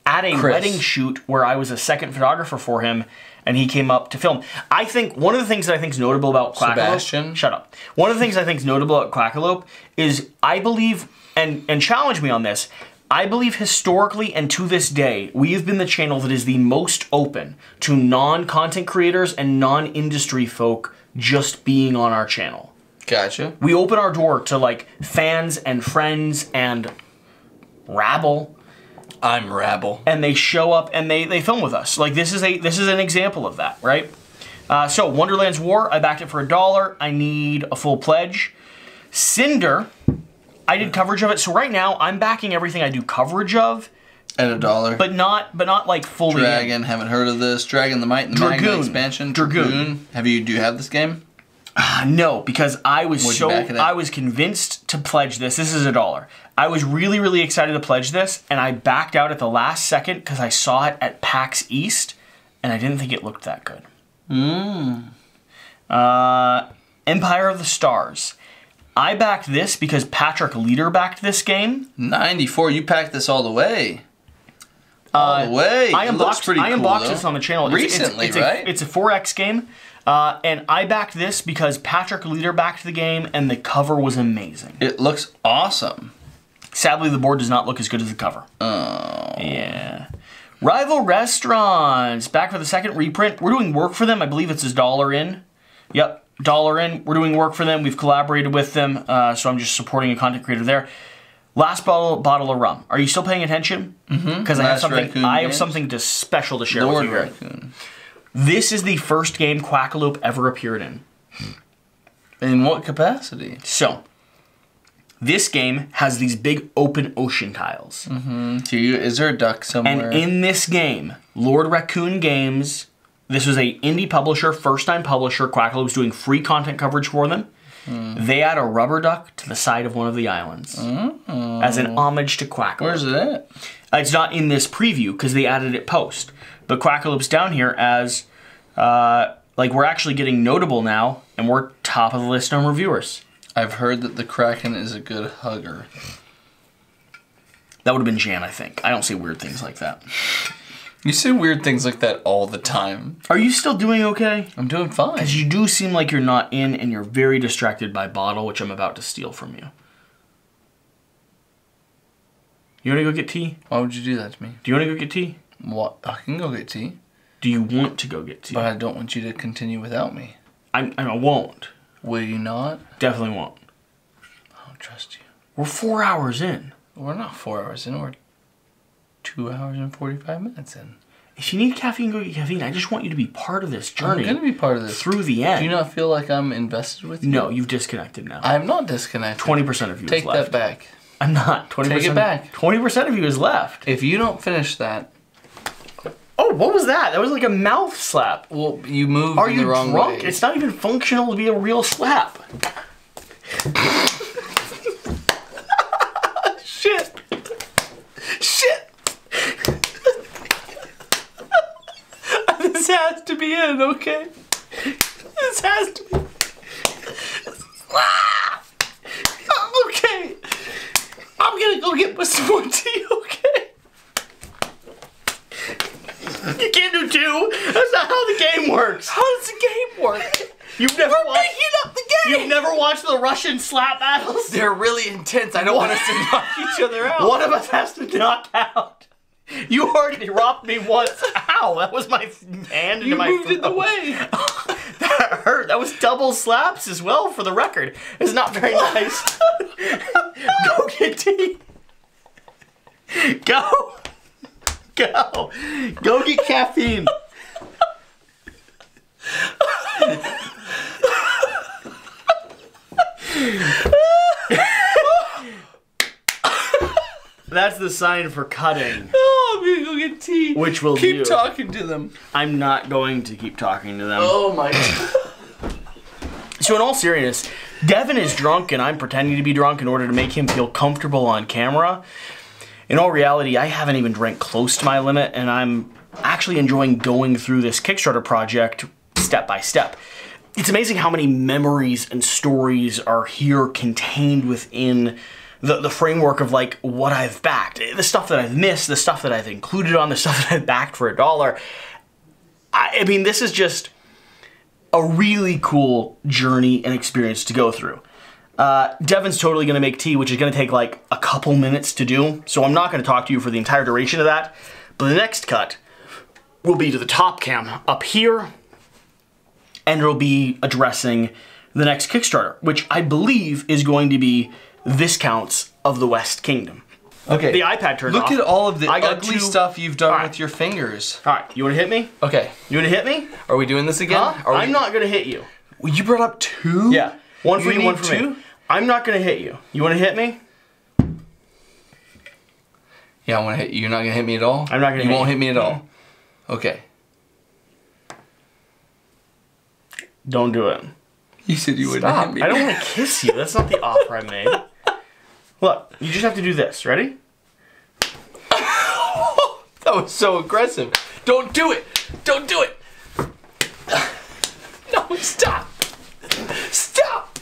at a wedding shoot where I was a second photographer for him, and he came up to film. I think one of the things that I think is notable about Quackalope... Sebastian? Shut up. One of the things I think is notable about Quackalope is I believe, and challenge me on this, I believe historically and to this day, we have been the channel that is the most open to non-content creators and non-industry folk just being on our channel. Gotcha. We open our door to like fans and friends and rabble. I'm rabble. And they show up and they film with us. Like this is an example of that, right? So Wonderland's War, I backed it for $1. I need a full pledge. Cinder, I did coverage of it. So right now I'm backing everything I do coverage of. At $1. But not like fully. Dragon, haven't heard of this. Dragon the Might and the Magma expansion. Dragoon. Do you have this game? No, because I was convinced to pledge this. This is $1. I was really, really excited to pledge this, and I backed out at the last second because I saw it at PAX East, and I didn't think it looked that good. Empire of the Stars. I backed this because Patrick Leader backed this game. 94, you packed this all the way. All the way. I unboxed this on the channel. Recently, right? It's a 4X game. And I backed this because Patrick Leader backed the game and the cover was amazing. It looks awesome. Sadly, the board does not look as good as the cover. Oh. Yeah. Rival Restaurants. Back for the second reprint. We're doing work for them. I believe it's $1 in. Yep, $1 in. We're doing work for them. We've collaborated with them. So I'm just supporting a content creator there. Last bottle of rum. Are you still paying attention? Because I have something special to share with you here. Raccoon. This is the first game Quackalope ever appeared in. In what capacity? So, this game has these big open ocean tiles. Is there a duck somewhere? And in this game, Lord Raccoon Games, this was a indie publisher, first-time publisher. Quackalope's doing free content coverage for them. They add a rubber duck to the side of one of the islands as an homage to Quackalope. Where's it at? It's not in this preview because they added it post. But Quackalope's down here as, like, we're actually getting notable now, and we're top of the list on reviewers. I've heard that the Kraken is a good hugger. That would have been Jan, I think. I don't say weird things like that. You say weird things like that all the time. Are you still doing okay? I'm doing fine. Because you do seem like you're not in, and you're very distracted by Bottle, which I'm about to steal from you. You want to go get tea? Why would you do that to me? Do you want to go get tea? What? I can go get tea. Do you want to go get tea? But I don't want you to continue without me. I won't. Will you not? Definitely won't. I don't trust you. We're 4 hours in. We're not 4 hours in. We're 2 hours and 45 minutes in. If you need caffeine, go get caffeine. I just want you to be part of this journey. I'm going to be part of this. Through the end. Do you not feel like I'm invested with you? No, you've disconnected now. I'm not disconnected. 20% of you Take is left. that back. I'm not. 20%. Take it back. 20% of you is left. If you don't finish that... Oh, what was that? That was like a mouth slap. Well, you moved in the wrong way. Are you drunk? It's not even functional to be a real slap. Shit. Shit. This has to be in, okay? This has to be. Okay. You've never watched the Russian slap battles? They're really intense. I don't want us to knock each other out. One of us has to knock out. You already robbed me once. Ow, that was my hand into my throat. You moved it away. That hurt. That was double slaps as well, for the record. It's not very nice. Go get tea. Go. Go. Go get caffeine. That's the sign for cutting. Oh, I'm gonna go get tea. Which will keep talking to them. I'm not going to keep talking to them. Oh my god. So in all seriousness, Devin is drunk and I'm pretending to be drunk in order to make him feel comfortable on camera. In all reality, I haven't even drank close to my limit, and I'm actually enjoying going through this Kickstarter project step by step. It's amazing how many memories and stories are here contained within the framework of like what I've backed. The stuff that I've missed, the stuff that I've included on, the stuff that I've backed for $1. I mean, this is just a really cool journey and experience to go through. Devin's totally gonna make tea, which is gonna take like a couple minutes to do, so I'm not gonna talk to you for the entire duration of that, but the next cut will be to the top cam up here, and it'll be addressing the next Kickstarter, which I believe is going to be Viscounts of the West Kingdom. Okay. The iPad turned off. Look at all of the I got ugly two- stuff you've done Alright. with your fingers. All right, you wanna hit me? Okay. You wanna hit me? Are we doing this again? Huh? I'm not gonna hit you. Well, you brought up two? Yeah. One for you, one need for me. I'm not gonna hit you. You wanna hit me? Yeah, I want to hit you. You're not going to hit me at all? I'm not gonna You hit won't you. hit me at all? Okay. Don't do it. You said you wouldn't Stop. hit me. I don't want to kiss you. That's not the offer I made. Look, you just have to do this. Ready? That was so aggressive. Don't do it. Don't do it. No, stop. Stop.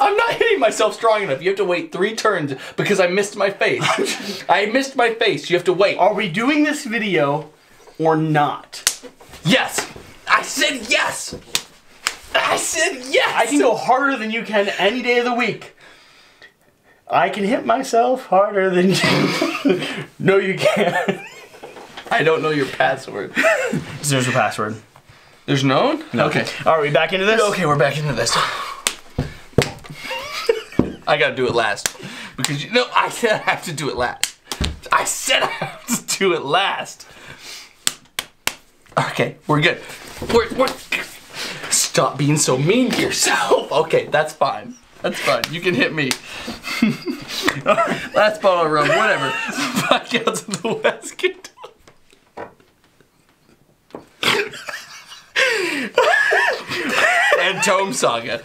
I'm not hitting myself strong enough. You have to wait 3 turns because I missed my face. I missed my face. You have to wait. Are we doing this video or not? Yes. I said yes. I said yes. I can go harder than you can any day of the week. I can hit myself harder than you. No, you can't. I don't know your password. There's a password. There's no one? No. Okay. Are we back into this? Okay, we're back into this. I gotta do it last. Because I said I have to do it last. I said I have to do it last. Okay, we're good. We're stop being so mean to yourself. Okay, that's fine. That's fine. You can hit me. Last bottle of rum, whatever. Viscounts of the West Kingdom. And Tome Saga.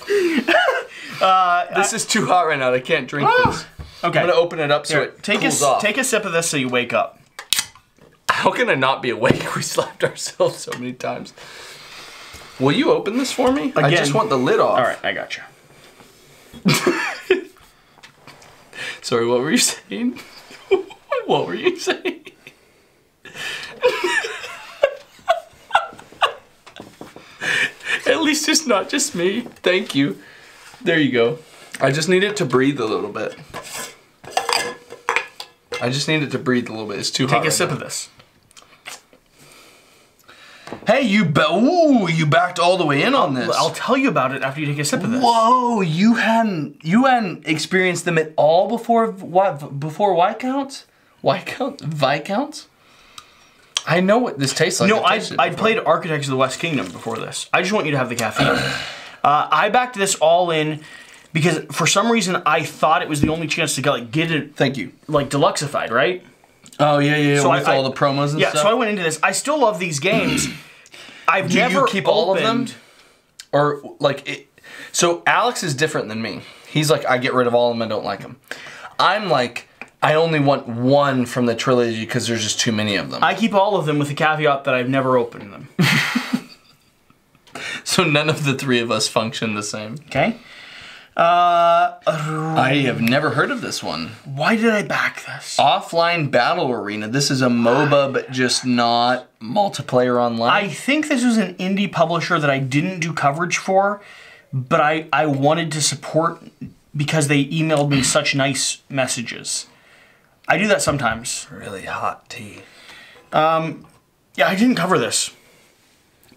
This is too hot right now. I can't drink this. Okay. I'm gonna open it up so it cools off. Take a sip of this so you wake up. How can I not be awake? We slapped ourselves so many times. Will you open this for me? I just want the lid off. All right, I got you. Sorry, what were you saying? What were you saying? At least it's not just me. Thank you. There you go. I just need it to breathe a little bit. I just need it to breathe a little bit. It's too hot. Take a sip of this. Hey, you backed all the way in on this. I'll tell you about it after you take a sip of this. Whoa, you hadn't experienced them at all before Viscounts? Viscounts? I know what this tastes like. No, I played Architects of the West Kingdom before this. I just want you to have the caffeine. I backed this all in because for some reason I thought it was the only chance to get it. Thank you. Like deluxified, right? Oh yeah. So with all the promos and stuff. Yeah, so I went into this. I still love these games. I've never you keep all of them, opened- or like so Alex is different than me. He's like, I get rid of all of them. I don't like them. I'm like, I only want one from the trilogy because there's just too many of them. I keep all of them with the caveat that I've never opened them. So none of the 3 of us function the same. Okay. I have never heard of this one. Why did I back this? Offline Battle Arena. This is a MOBA, but just not multiplayer online. I think this was an indie publisher that I didn't do coverage for but I wanted to support because they emailed me such nice messages. I do that sometimes. Really hot tea. Yeah, I didn't cover this.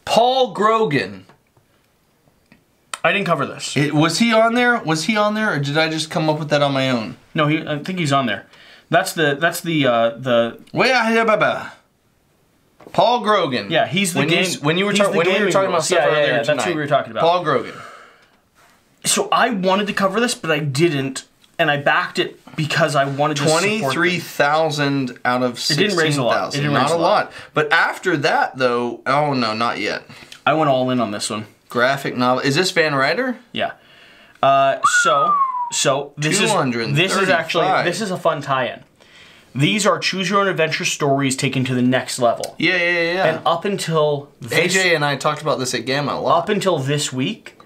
Paul Grogan. I didn't cover this. Was he on there? Was he on there, or did I just come up with that on my own? No, I think he's on there. That's the Paul Grogan. Yeah, he's the game. When you were talking about stuff earlier tonight. That's who we were talking about. Paul Grogan. So I wanted to cover this, but I didn't, and I backed it because I wanted to support 23,000 out of 16,000. It didn't raise a lot. Not a lot. But after that, though, oh no, not yet. I went all in on this one. Graphic novel. Is this Van Ryder? Yeah. So this is a fun tie-in. These are choose your own adventure stories taken to the next level. Yeah. And up until AJ and I talked about this at Gamma a lot. Up until this week,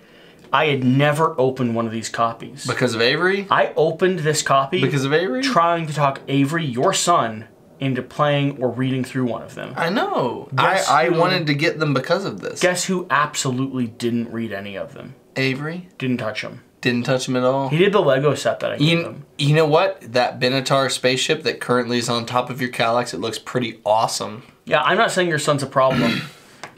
I had never opened one of these copies. Because of Avery? I opened this copy because of Avery? Trying to talk Avery, your son, into playing or reading through one of them. I know. I wanted to get them because of this. Guess who absolutely didn't read any of them? Avery? Didn't touch them. Didn't touch him at all? He did the Lego set that I gave him. You know what? That Benatar spaceship that currently is on top of your Kallax, it looks pretty awesome. Yeah, I'm not saying your son's a problem.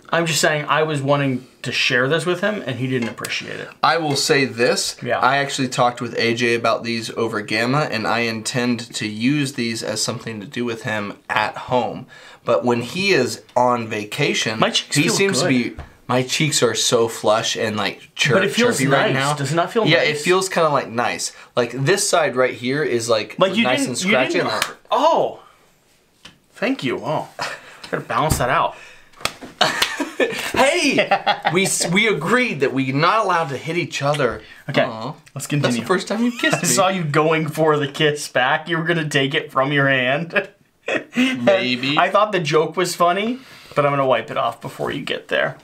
I'm just saying I was wanting to share this with him, and he didn't appreciate it. I will say this. Yeah. I actually talked with AJ about these over Gamma, and I intend to use these as something to do with him at home. But when he is on vacation, he seems to be... My cheeks are so flush and like chirpy right now. Does it not feel nice? Yeah, it feels kind of like nice. Like this side right here is like nice and scratchy. Oh, thank you. Oh, gotta balance that out. Hey, we agreed that we're not allowed to hit each other. Okay, let's continue. That's the first time you've kissed me. I saw you going for the kiss back. You were gonna take it from your hand. Maybe. I thought the joke was funny, but I'm gonna wipe it off before you get there.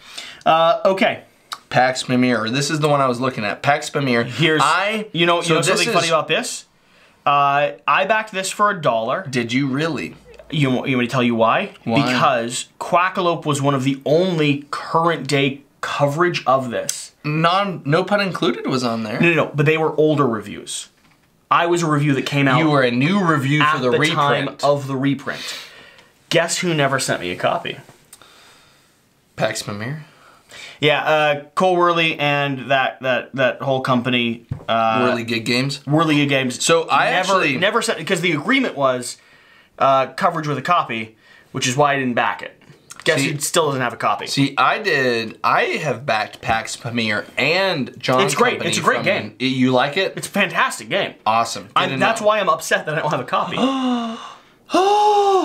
Okay. Pax Pamir. This is the one I was looking at. Pax Pamir. You know something funny about this? I backed this for $1. Did you really? You want me to tell you why? Because Quackalope was one of the only current day coverage of this. No pun included was on there. No, but they were older reviews. I was a review that came out. You were a new review for the reprint. At the time of the reprint. Guess who never sent me a copy? Pax Pamir. Yeah, Cole Worley and that whole company. Whirligig Games. Whirligig Games. So I never sent, because the agreement was coverage with a copy, which is why I didn't back it. Guess he still doesn't have a copy. See, I have backed Pax Pamir and John. It's great. Company it's a great game. You like it? It's a fantastic game. Awesome. That's why I'm upset that I don't have a copy.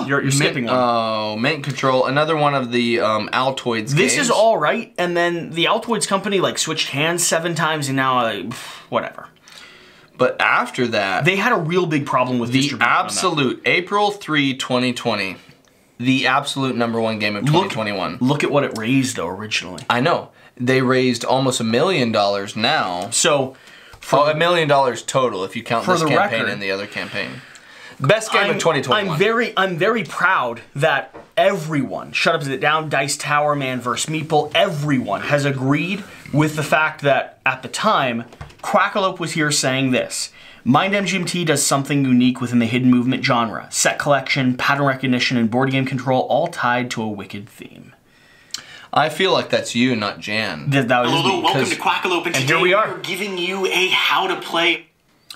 You're skipping one. Oh, Mint Control, another one of the Altoids games. This is all right, and then the Altoids company like switched hands 7 times, and now whatever. But after that, they had a real big problem with the absolute April 3, 2020. The absolute #1 game of 2021. Look at what it raised though originally. I know. They raised almost $1 million now. So, $1 million total if you count this campaign and the other campaign. Best game of 2021. I'm very proud that everyone, Shut Up, Sit It Down, Dice Tower, Man vs. Meeple, everyone has agreed with the fact that at the time, Quackalope was here saying this: Mind MGMT does something unique within the hidden movement genre. Set collection, pattern recognition, and board game control all tied to a wicked theme. I feel like that's you, not Jan. That was Hello, me. welcome to Quackalope, and here we are. We're giving you a how to play.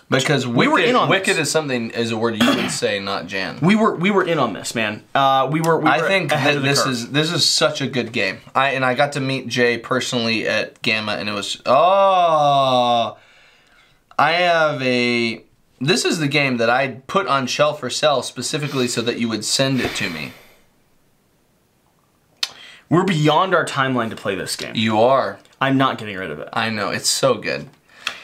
Because we were in on wicked this. is a word you would say, not Jan. We were in on this, man. We were I think ahead that of the curve. this is such a good game. I got to meet Jay personally at Gamma, and it was This is the game that I put on shelf for sale specifically so that you would send it to me. We're beyond our timeline to play this game. You are. I'm not getting rid of it. I know, it's so good.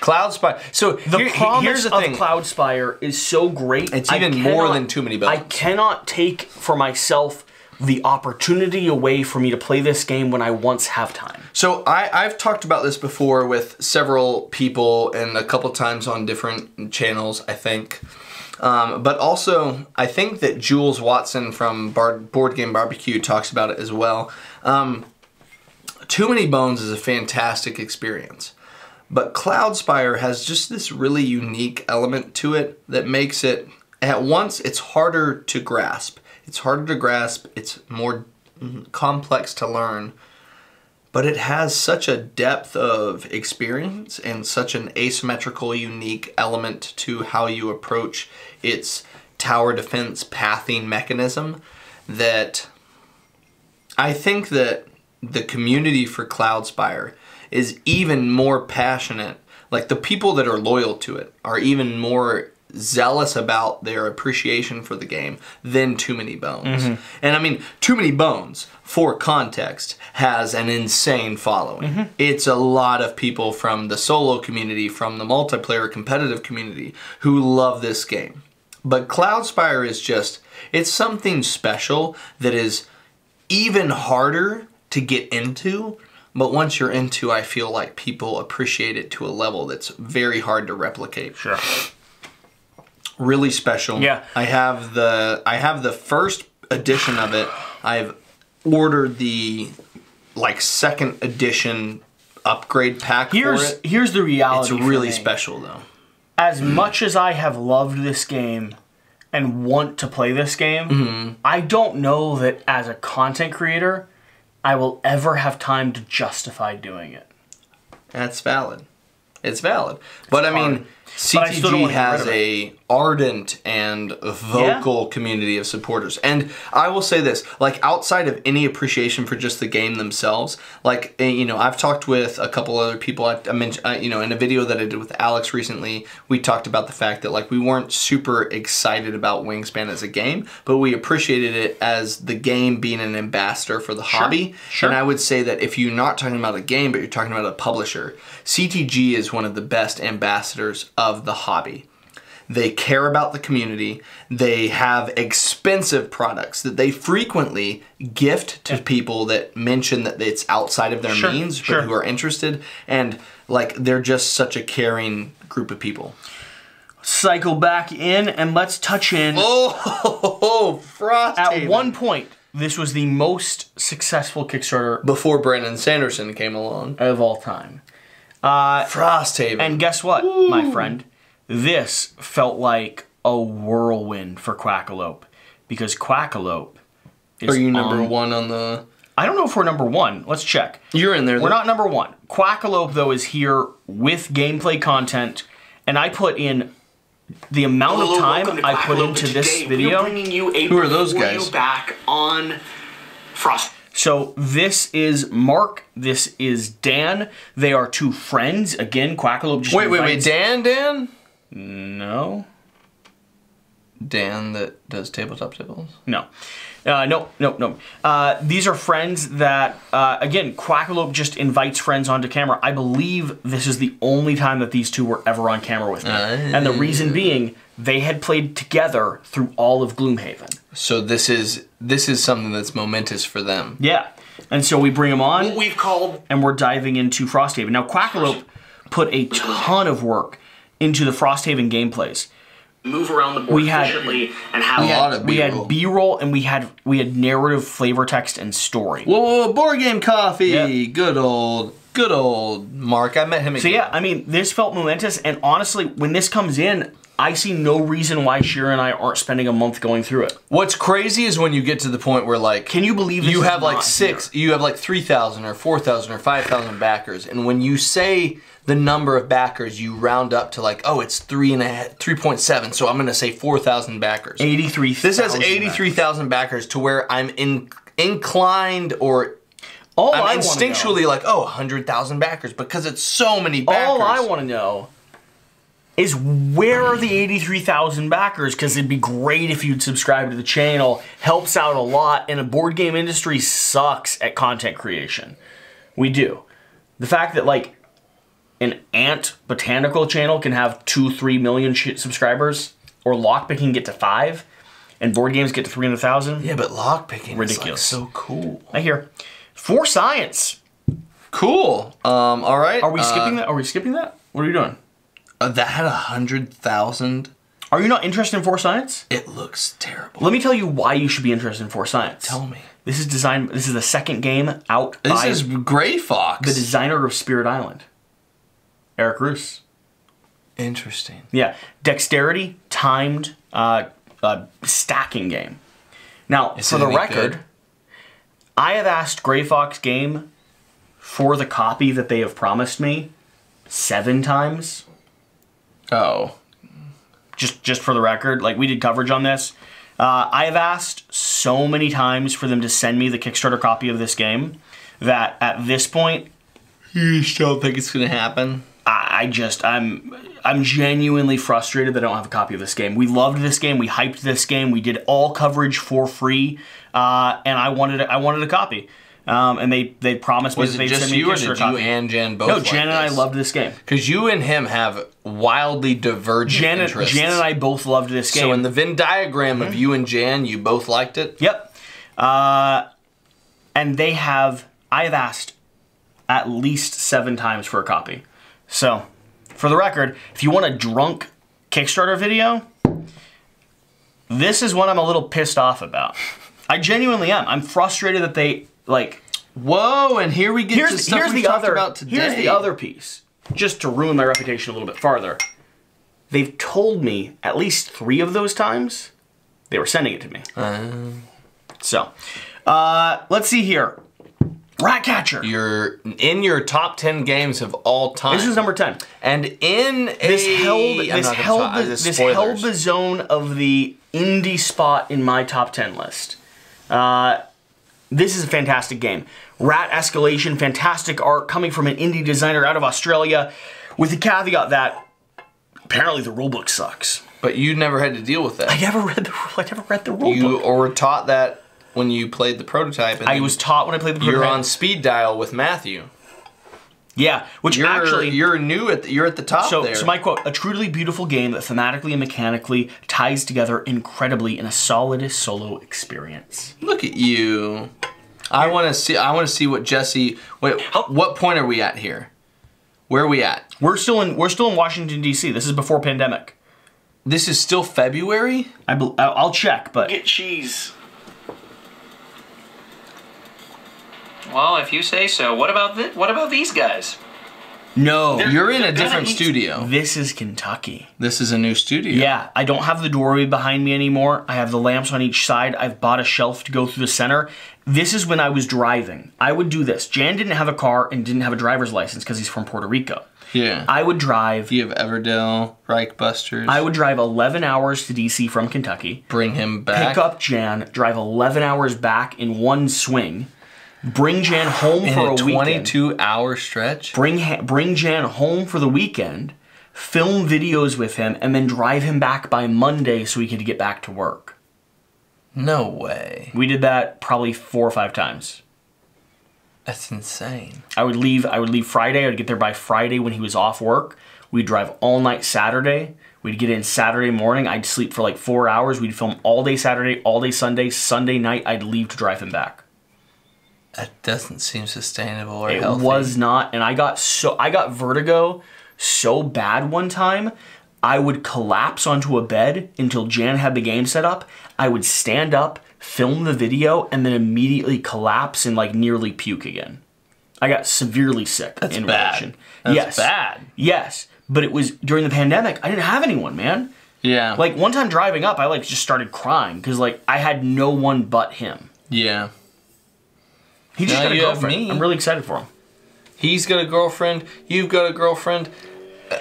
Cloudspire. So the promise of Cloudspire is so great. It's even more than Too Many Bones. I cannot take for myself the opportunity away for me to play this game when I once have time. So I've talked about this before with several people and a couple times on different channels, I think. But also, I think that Jules Watson from Board Game Barbecue talks about it as well. Too Many Bones is a fantastic experience. But Cloudspire has just this really unique element to it that makes it, at once, it's harder to grasp. It's harder to grasp, it's more complex to learn, but it has such a depth of experience and such an asymmetrical, unique element to how you approach its tower defense pathing mechanism that I think that the community for Cloudspire is even more passionate. Like, the people that are loyal to it are even more zealous about their appreciation for the game than Too Many Bones. And I mean, Too Many Bones, for context, has an insane following. It's a lot of people from the solo community, from the multiplayer competitive community, who love this game. But Cloudspire is just, it's something special that is even harder to get into, but once you're into, I feel like people appreciate it to a level that's very hard to replicate. Sure. Really special. Yeah. I have the first edition of it. I've ordered the second edition upgrade pack for it. Here's the reality. It's really special though. As much as I have loved this game and want to play this game, I don't know that as a content creator, I will ever have time to justify doing it. That's valid. It's valid. But I mean, CTG has a ardent and vocal community of supporters. And I will say this, like, outside of any appreciation for just the game themselves, like, you know, I've talked with a couple other people. I mentioned, you know, in a video that I did with Alex recently, we talked about the fact that, like, we weren't super excited about Wingspan as a game, but we appreciated it as the game being an ambassador for the hobby. And I would say that if you're not talking about a game, but you're talking about a publisher, CTG is one of the best ambassadors of the hobby. They care about the community. They have expensive products that they frequently gift to people that mention that it's outside of their means, but who are interested. And, like, they're just such a caring group of people. Cycle back in and let's touch in. Frosthaven. At one point, this was the most successful Kickstarter before Brandon Sanderson came along of all time. Frosthaven. And guess what, my friend? This felt like a whirlwind for Quackalope, because Quackalope is. Are you number one on the? I don't know if we're number one. Let's check. You're in there. We're not number one. Quackalope, though, is here with gameplay content, and I put in the amount of time I put into this video. Who are those guys? Back on Frost. So this is Mark, this is Dan. They are two friends. Again, Quackalope just Wait, Dan? No. Dan that does tabletop tables? No. No. These are friends that, again, Quackalope just invites friends onto camera. I believe this is the only time that these two were ever on camera with me. And the reason being, they had played together through all of Gloomhaven. So this is something that's momentous for them. Yeah. And so we bring them on. What we've called. And we're diving into Frosthaven. Now, Quackalope put a ton of work into the Frosthaven gameplays. Move around the board efficiently and have a lot of B-roll. We had B-roll and we had narrative, flavor text, and story. Whoa, Board Game Coffee! Yep. Good old Mark. I met him again. So yeah, I mean, this felt momentous, and honestly, when this comes in, I see no reason why Shira and I aren't spending a month going through it. What's crazy is when you get to the point where, like, can you believe this you have like you have like 3,000 or 4,000 or 5,000 backers, and when you say the number of backers, you round up to like, oh, it's 3.7, so I'm gonna say 4,000 backers. 83,000. This has 83,000 backers to where I'm inclined or I'm instinctually like, oh, 100,000 backers because it's so many backers. All I want to know is where are the 83,000 backers? Because it'd be great if you'd subscribe to the channel. Helps out a lot, and the board game industry sucks at content creation. We do. The fact that, like, an ant botanical channel can have 2-3 million subscribers, or lockpicking get to 5, and board games get to 300,000. Yeah, but lockpicking ridiculous. Is like so cool. I hear. For Science. Cool. All right. Are we skipping that? Are we skipping that? What are you doing? That had 100,000. Are you not interested in For Science? It looks terrible. Let me tell you why you should be interested in For Science. Tell me. This is designed. This is the second game out. This is Grey Fox, the designer of Spirit Island. Eric Roos. Interesting. Yeah, dexterity, timed, stacking game. Now, for the record, I have asked Gray Fox Game for the copy that they have promised me 7 times. Oh. Just for the record, like we did coverage on this. I have asked so many times for them to send me the Kickstarter copy of this game that at this point, you just don't think it's gonna happen? I'm genuinely frustrated that I don't have a copy of this game. We loved this game. We hyped this game. We did all coverage for free, and I wanted a copy. And they promised me that they'd send me a Kickstarter copy. You and Jan both? No, Jan and I loved this game. Because you and him have wildly divergent interests. Jan and I both loved this game. So in the Venn diagram of you and Jan, you both liked it? Yep. And I have asked at least 7 times for a copy. So, for the record, if you want a drunk Kickstarter video, this is one I'm a little pissed off about. I genuinely am. I'm frustrated that they, like... Whoa, and here we get to stuff we talked about today. Here's the other piece, just to ruin my reputation a little bit farther. They've told me at least 3 of those times they were sending it to me. So, let's see here. Ratcatcher. You're in your top 10 games of all time. This is number 10. And in this held the zone of the indie spot in my top 10 list. This is a fantastic game. Rat Escalation, fantastic art coming from an indie designer out of Australia, with the caveat that apparently the rulebook sucks. But you never had to deal with that. I never read the rulebook. You were taught that when you played the prototype. And I was taught when I played the prototype. You're on speed dial with Matthew. Yeah, which actually you're at the top there. So my quote: a truly beautiful game that thematically and mechanically ties together incredibly in a solid solo experience. Look at you. I want to see what Jesse. Wait, what point are we at here? Where are we at? We're still in Washington D.C. This is before pandemic. This is still February? I'll check, but Get cheese. Well, if you say so. What about these guys? no, You're in a different studio. This is Kentucky. This is a new studio. Yeah, I don't have the doorway behind me anymore. I have the lamps on each side. I've bought a shelf to go through the center. This is when I was driving. I would do this. Jan didn't have a car and didn't have a driver's license because he's from Puerto Rico. Yeah. I would drive. You have Everdell, Reichbusters. I would drive 11 hours to D.C. from Kentucky. Bring him back. Pick up Jan, drive 11 hours back in one swing. Bring Jan home for a weekend. 22-hour stretch? Bring Jan home for the weekend, film videos with him, and then drive him back by Monday so he could get back to work. No way. We did that probably 4 or 5 times. That's insane. I would leave Friday. I would get there by Friday when he was off work. We'd drive all night Saturday. We'd get in Saturday morning. I'd sleep for like 4 hours. We'd film all day Saturday, all day Sunday. Sunday night, I'd leave to drive him back. That doesn't seem sustainable or healthy. It was not, and I got vertigo so bad one time, I would collapse onto a bed until Jan had the game set up. I would stand up, film the video, and then immediately collapse and like nearly puke again. I got severely sick. That's in bad. relation. That's bad. Yes, but it was during the pandemic. I didn't have anyone, man. Yeah. Like one time driving up, I like just started crying because like I had no one but him. Yeah. He just got a girlfriend. Me. I'm really excited for him. He's got a girlfriend. You've got a girlfriend.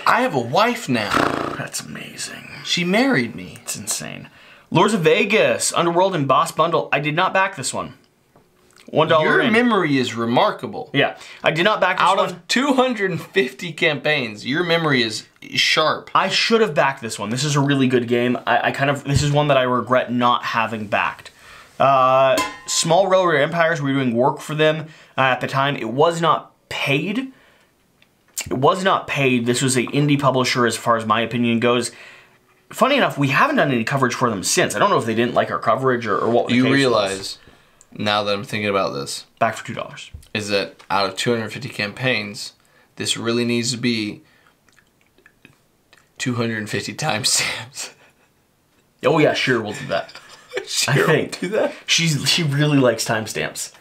I have a wife now. That's amazing. She married me. It's insane. Lords of Vegas, Underworld, and Boss Bundle. I did not back this one. $1 Your in. memory is remarkable. Yeah, I did not back this Out one. of 250 campaigns, your memory is sharp. I should have backed this one. This is a really good game. This is one that I regret not having backed. Small Railroad Empires, we were doing work for them at the time. It was not paid. This was an indie publisher as far as my opinion goes. Funny enough, we haven't done any coverage for them since. I don't know if they didn't like our coverage or what the You case realize, was. now that I'm thinking about this, Back for $2. is that out of 250 campaigns, this really needs to be 250 timestamps. Oh yeah, sure, we'll do that. I think. Do that? She really likes timestamps.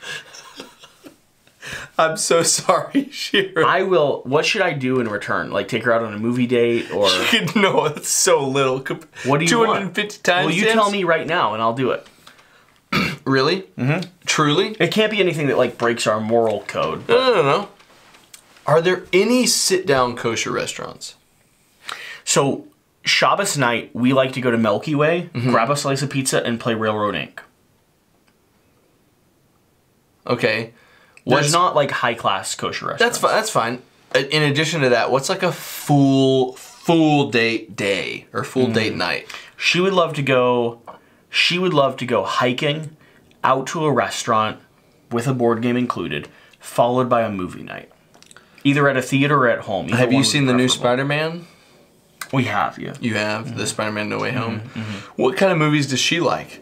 I'm so sorry, Shira. I will. What should I do in return? Like take her out on a movie date, or No, it's so little. what do you 250 want? times. Well, you tell me right now, and I'll do it. Really? Mm-hmm. Truly? It can't be anything that like breaks our moral code. No. Are there any sit-down kosher restaurants? So Shabbos night, we like to go to Milky Way, grab a slice of pizza, and play Railroad Ink. Okay. There's not like high class kosher restaurants. That's fine. In addition to that, what's like a full date day or full date night? She would love to go hiking out to a restaurant with a board game included, followed by a movie night. Either at a theater or at home. Have you seen the new Spider-Man? We have, yeah. You have? The Spider-Man No Way Home? What kind of movies does she like?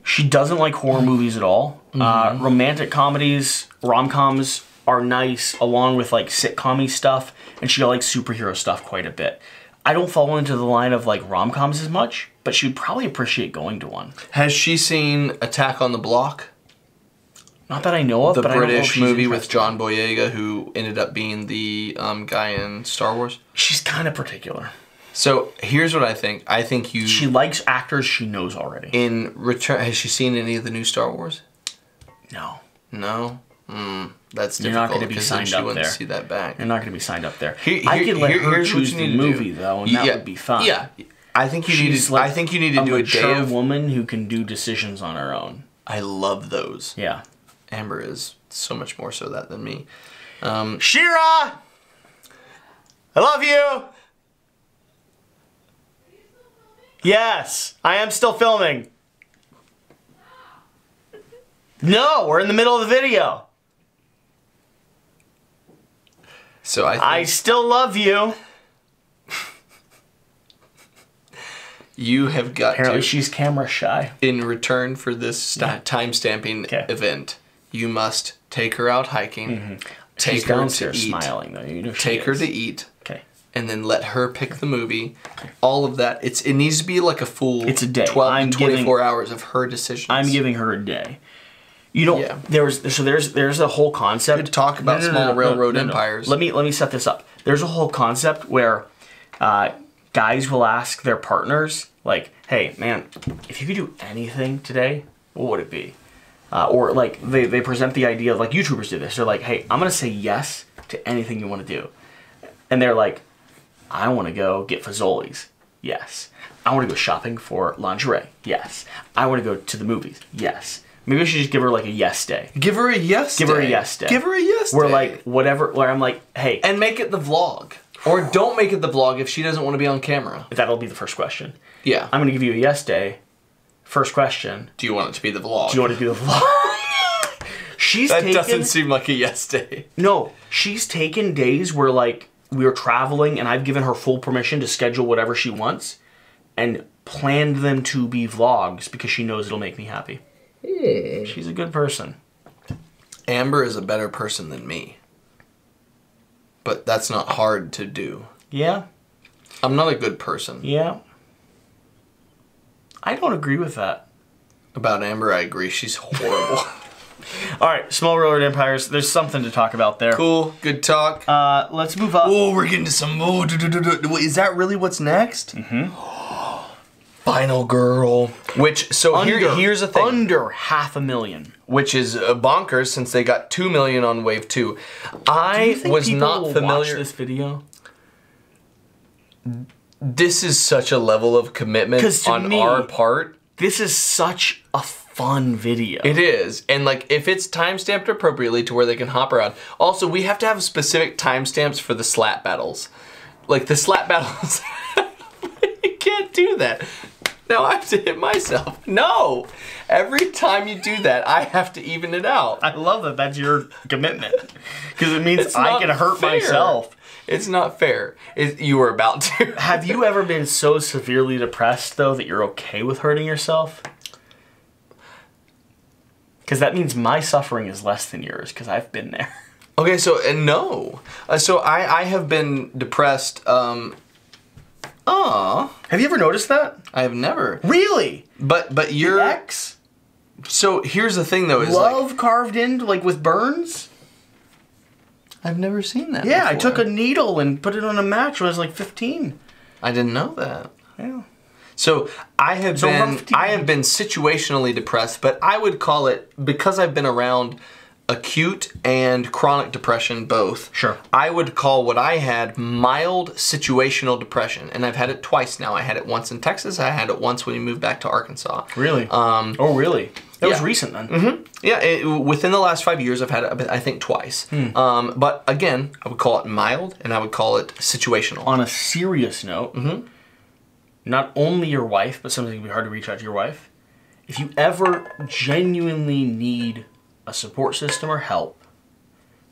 She doesn't like horror movies at all. Romantic comedies, rom-coms are nice, along with like sitcom-y stuff, and she likes superhero stuff quite a bit. I don't fall into the line of like rom-coms as much, but she'd probably appreciate going to one. Has she seen Attack on the Block? Not that I know of, the but I don't know if British she's movie with interested. John Boyega, who ended up being the guy in Star Wars. She's kind of particular. So here's what I think. I think you. She likes actors she knows already. In return, has she seen any of the new Star Wars? No. No. That's difficult. You're not going to be 'cause signed then she up wouldn't there. see that back. You're not going to be signed up there. Here- I could let her here's what choose you the need to do. movie though, and that would be fun. Yeah. I think you need She's to. like I think you need to do a mature day of. woman who can do decisions on her own. I love those. Yeah. Amber is so much more so that than me. Shira, I love you. Yes, I am still filming. No, we're in the middle of the video. So I still love you. you have got Apparently to, she's camera shy. in return for this time stamping event, you must take her out hiking, take She's her to downstairs eat, smiling though. You know she take her is. to eat, Okay. and then let her pick the movie. All of that. It needs to be like a full It's a day. 12 I'm to 24 giving- hours of her decisions. I'm giving her a day. You know, Yeah. there's a whole concept. Good talk about small railroad empires. Let me set this up. There's a whole concept where guys will ask their partners, like, "Hey, man, if you could do anything today, what would it be?" Or like they present the idea of like YouTubers do this. They're like, "Hey, I'm gonna say yes to anything you want to do," and they're like, "I want to go get Fazoli's." Yes. I want to go shopping for lingerie. Yes. I want to go to the movies. Yes. Maybe I should just give her like a yes day. Give her a yes Give day. her a yes day. Give her a yes Where day. like whatever, where I'm like, hey, And make it the vlog. Or don't make it the vlog if she doesn't want to be on camera. that'll be the first question. Yeah. I'm gonna give you a yes day. First question. Do you want it to be the vlog? Do you want to do the vlog? That doesn't seem like a yes day. No, she's taken days where like we were traveling and I've given her full permission to schedule whatever she wants and planned them to be vlogs because she knows it'll make me happy. She's a good person. Amber is a better person than me. But that's not hard to do. Yeah. I'm not a good person. Yeah. I don't agree with that. About Amber, I agree. She's horrible. All right, Small Railroad Empires. There's something to talk about there. Cool. Good talk. Let's move up. Oh, we're getting to some... Oh, is that really what's next? Mm-hmm. Final Girl. Which, so here's the thing. Under 500,000. Which is bonkers since they got 2 million on Wave 2. I was not familiar. Watch this video? This is such a level of commitment 'Cause to on me- our part. This is such a fun video. It is. And like if it's timestamped appropriately to where they can hop around. Also, we have to have specific timestamps for the slap battles. Like the slap battles. You can't do that. Now I have to hit myself. No. Every time you do that, I have to even it out. I love that that's your commitment. Because it means It's I not can hurt fair. myself. It's not fair. You were about to. Have you ever been so severely depressed, though, that you're okay with hurting yourself? Because that means my suffering is less than yours, because I've been there. Okay, so no. So I have been depressed. Have you ever noticed that? I have never. Really? But you're. Your ex? So here's the thing though, is Love carved in, like with burns? I've never seen that. Yeah, before. I took a needle and put it on a match when I was like 15. I didn't know that. Yeah. So I have been situationally depressed, but I would call it, because I've been around acute and chronic depression both. Sure. I would call what I had mild situational depression, and I've had it twice now. I had it once in Texas. I had it once when we moved back to Arkansas. Really? Oh, really? That was recent then. Mm-hmm. Yeah, within the last 5 years, I've had it, I think, twice. But again, I would call it mild, and I would call it situational. On a serious note, not only your wife, but something that can be hard to reach out to your wife. If you ever genuinely need a support system or help,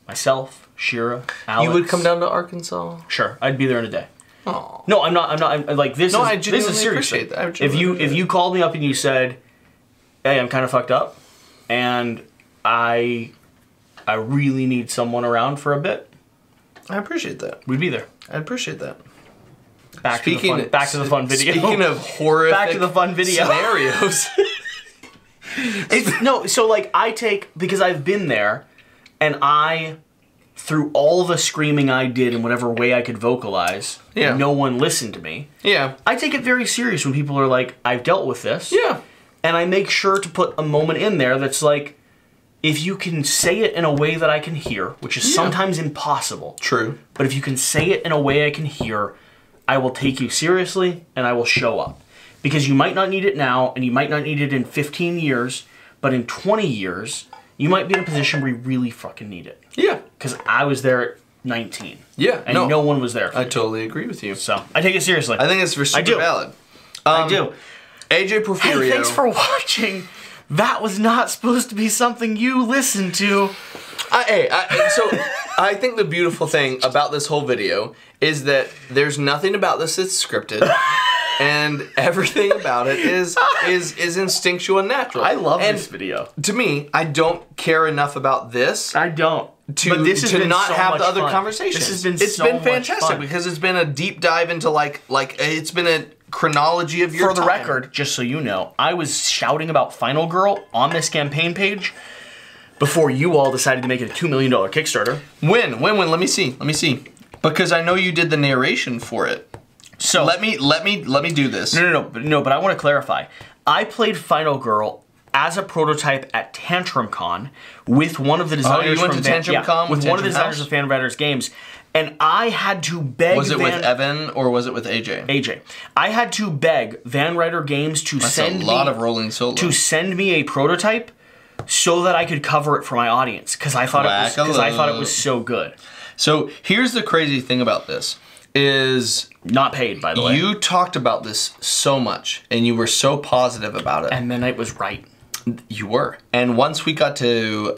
myself, Shira, Alex. You would come down to Arkansas? Sure, I'd be there in a day. Oh. No, I'm not. I'm like this. No, is, I genuinely this is serious. appreciate that. If you called me up and you said, "Hey, I'm kind of fucked up, and I really need someone around for a bit," I appreciate that. we'd be there. I appreciate that. Back to the fun video. Speaking of horrific back to the fun video scenarios. So like because I've been there, and through all the screaming I did in whatever way I could vocalize, no one listened to me. Yeah. I take it very serious when people are like, I've dealt with this. Yeah. And I make sure to put a moment in there that's like, if you can say it in a way that I can hear, which is sometimes impossible. True. But if you can say it in a way I can hear, I will take you seriously and I will show up. Because you might not need it now, and you might not need it in 15 years, but in 20 years, you might be in a position where you really fucking need it. Yeah. Because I was there at 19. Yeah. And no one was there for I me. totally agree with you. So, I take it seriously. I think it's super valid. I do. AJ Porfirio. Hey, thanks for watching. That was not supposed to be something you listened to. So I think the beautiful thing about this whole video is that there's nothing about this that's scripted. And everything about it is instinctual and natural. I love this video. To me, I don't care enough about this. I don't. To not have the other conversations. This has been It's been fantastic because it's been a deep dive into like it's been a chronology of your time. For the record, just so you know, I was shouting about Final Girl on this campaign page before you all decided to make it a $2 million Kickstarter. When? Let me see. Because I know you did the narration for it. So let me do this. No, but I want to clarify. I played Final Girl as a prototype at Tantrum Con with one of the designers you went to Tantrum Con with one of the designers of Fan Riders Games, and I had to beg. Was it with Evan or was it with AJ? AJ. I had to beg Van Ryder Games to send a lot of rolling solo. To send me a prototype so that I could cover it for my audience because I thought it was so good. So here's the crazy thing about this. Is not paid, by the way. You talked about this so much, and you were so positive about it. And then I was right. You were. And once we got to,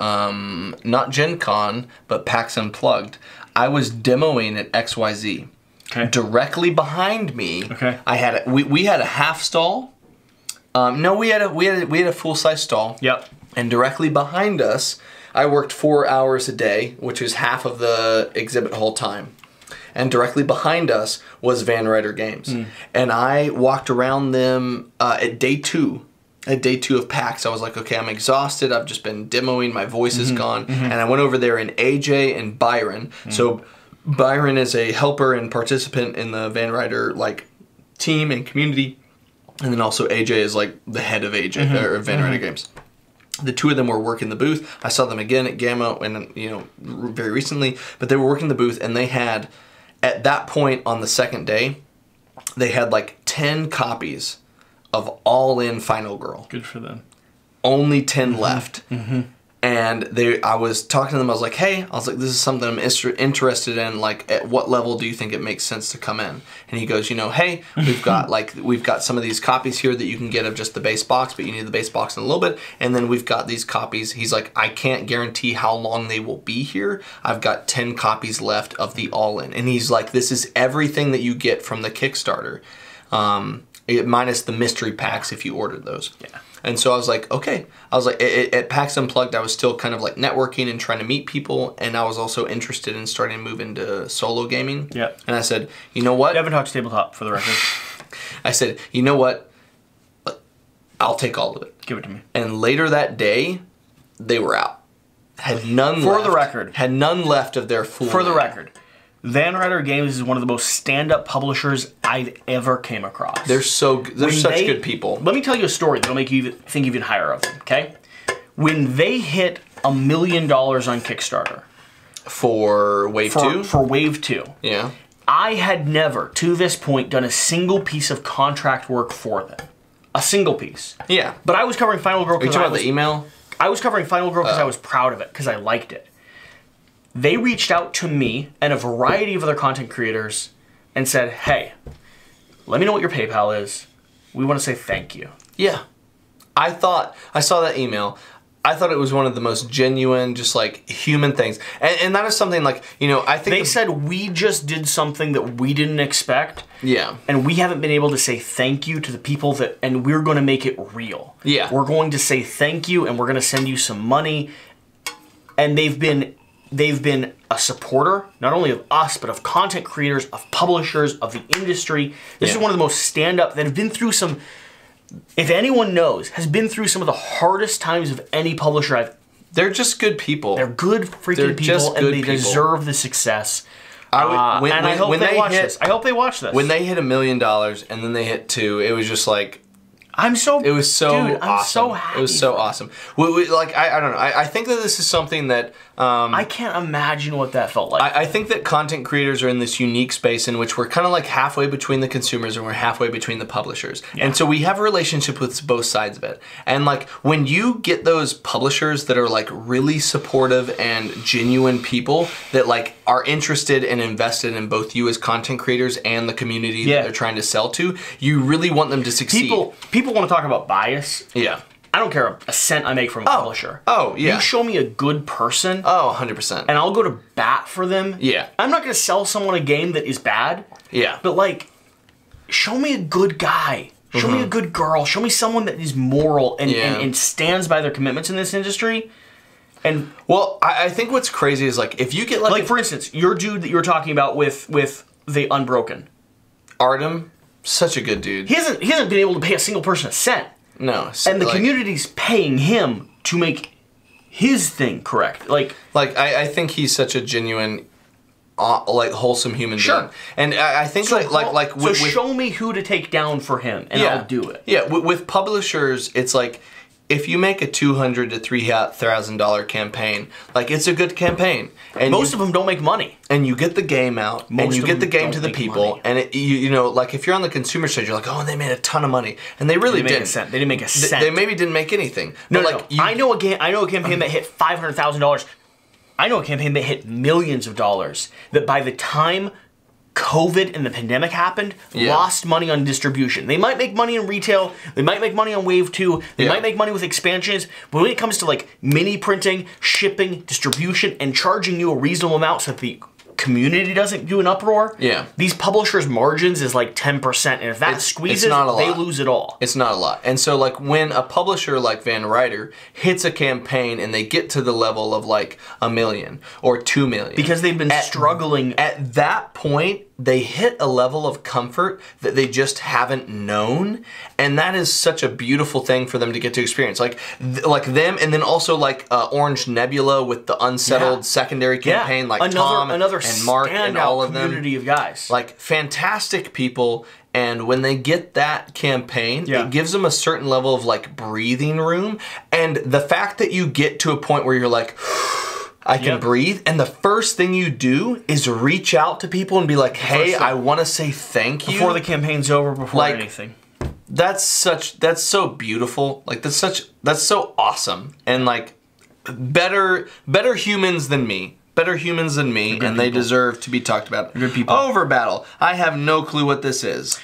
not Gen Con, but PAX Unplugged, I was demoing at XYZ. Okay. Directly behind me, I had we had a half stall. No, we had a full-size stall. Yep. And directly behind us, I worked 4 hours a day, which was half of the exhibit hall time. And directly behind us was Van Ryder Games. And I walked around them at day two. At day 2 of PAX, I was like, okay, I'm exhausted. I've just been demoing. My voice is gone. And I went over there and AJ and Byron. So Byron is a helper and participant in the Van Ryder team and community. And then also AJ is the head of or Van Ryder Games. The two of them were working the booth. I saw them again at Gamma and very recently. But they were working the booth and they had... At that point on the second day, they had 10 copies of All In Final Girl. Good for them. Only 10 left. And I was talking to them, I was like, hey, this is something I'm interested in, at what level do you think it makes sense to come in? And he goes, hey, we've got some of these copies here that you can get of just the base box, but you need the base box in a little bit, and then we've got these copies. He's like, I can't guarantee how long they will be here. I've got 10 copies left of the All-In. And he's like, this is everything that you get from the Kickstarter, minus the mystery packs if you ordered those. Yeah. And so I was like, okay. I was like, at PAX Unplugged, I was still kind of networking and trying to meet people, and I was also interested in starting to move into solo gaming. Yeah. And I said, you know what? Devin Hawks Tabletop, for the record. I said, you know what? I'll take all of it. Give it to me. And later that day, they were out. had none For left. the record. Had none left of their full For the name. record, Van Ryder Games is one of the most stand-up publishers I've ever came across. They're such good people. Let me tell you a story that'll make you think even higher of them, okay? When they hit $1 million on Kickstarter. For Wave 2? For Wave 2. Yeah. I had never, to this point, done a single piece of contract work for them. A single piece. Yeah. But I was covering Final Girl because Are you talking about the email? I was covering Final Girl because I was proud of it, because I liked it. They reached out to me and a variety of other content creators and said, hey, let me know what your PayPal is. We want to say thank you. Yeah. I saw that email. I thought it was one of the most genuine, just like human things. And that is something like, you know, I think they said we just did something that we didn't expect. Yeah. And we haven't been able to say thank you to the people that, and we're going to make it real. Yeah. We're going to say thank you and we're going to send you some money. And they've been a supporter, not only of us, but of content creators, of publishers, of the industry. This is one of the most stand-up that have been through some, if anyone knows, has been through some of the hardest times of any publisher They're just good people. They're good freaking people, and they deserve the success. I hope they watch this. I hope they watch this. When they hit $1 million and then they hit 2, it was just like, it was so dude, awesome. I'm so happy. It was so awesome. Like I don't know. I think that this is something that I can't imagine what that felt like. I think that content creators are in this unique space in which we're kind of like halfway between the consumers and we're halfway between the publishers. Yeah. And so we have a relationship with both sides of it. And like when you get those publishers that are like really supportive and genuine people that like are interested and invested in both you as content creators and the community that they're trying to sell to, you really want them to succeed. People want to talk about bias. Yeah. I don't care a cent I make from a publisher. Oh, yeah. You show me a good person. Oh, 100%. And I'll go to bat for them. Yeah. I'm not going to sell someone a game that is bad. Yeah. But, like, show me a good guy. Show me a good girl. Show me someone that is moral and stands by their commitments in this industry. And well, I think what's crazy is, like, if you get, like... Like, for instance, your dude that you were talking about with the Unbroken. Artem, such a good dude. He hasn't been able to pay a single person a cent. No. And the community's paying him to make his thing correct. Like I think he's such a genuine, like wholesome human being. And I think so show me who to take down for him, and I'll do it. Yeah. With publishers, it's like if you make a $200,000 to $3,000 campaign, like it's a good campaign. And most of them don't make money. And you get the game out, and you get the game to the people, and you know, like if you're on the consumer side, you're like, oh, they made a ton of money, and they really didn't. They didn't make a cent. They maybe didn't make anything. No. I know a campaign that hit $500,000. I know a campaign that hit millions of dollars. That by the time COVID and the pandemic happened, lost money on distribution. They might make money in retail, they might make money on Wave 2, they might make money with expansions, but when it comes to like mini printing, shipping, distribution, and charging you a reasonable amount so that the community doesn't do an uproar, these publishers' margins is like 10%, and if that squeezes, they lose it all. It's not a lot. And so like when a publisher like Van Ryder hits a campaign and they get to the level of like $1 million or $2 million. Because they've been struggling. At that point, they hit a level of comfort that they just haven't known, and that is such a beautiful thing for them to get to experience. Like them, and then also like Orange Nebula with the Unsettled secondary campaign, like Tom and Mark and all of them. Community of guys. Like fantastic people, and when they get that campaign, it gives them a certain level of like breathing room, and the fact that you get to a point where you're like, I can breathe, and the first thing you do is reach out to people and be like, hey, I want to say thank you. Before the campaign's over, before anything. That's so beautiful. Like that's so awesome. And like better humans than me. Better humans than me, and people. They deserve to be talked about. Good people. Overbattle. I have no clue what this is.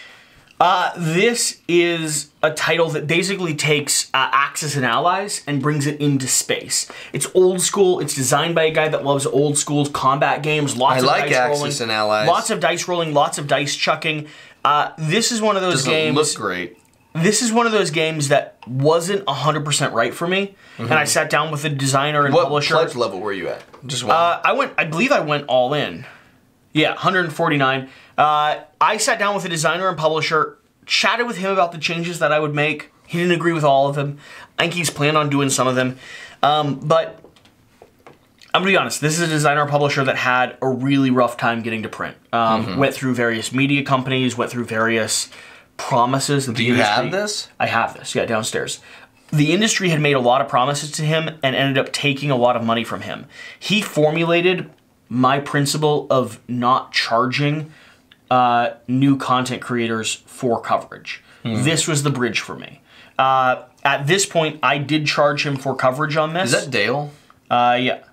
This is a title that basically takes Axis and Allies and brings it into space. It's old school. It's designed by a guy that loves old school combat games. Lots of dice rolling. I like Axis and Allies. Lots of dice rolling. Lots of dice chucking. This is one of those games. Doesn't look great. This is one of those games that wasn't 100% right for me, and I sat down with the designer and publisher. What pledge level were you at? Just one. I believe I went all in. Yeah, 149. I sat down with the designer and publisher, chatted with him about the changes that I would make. He didn't agree with all of them. I think he's planned on doing some of them. But I'm going to be honest. This is a designer publisher that had a really rough time getting to print. Went through various media companies, went through various promises. Do you have this? I have this, yeah, downstairs. The industry had made a lot of promises to him and ended up taking a lot of money from him. He formulated my principle of not charging new content creators for coverage. This was the bridge for me. At this point, I did charge him for coverage on this. Is that Dale? Yeah.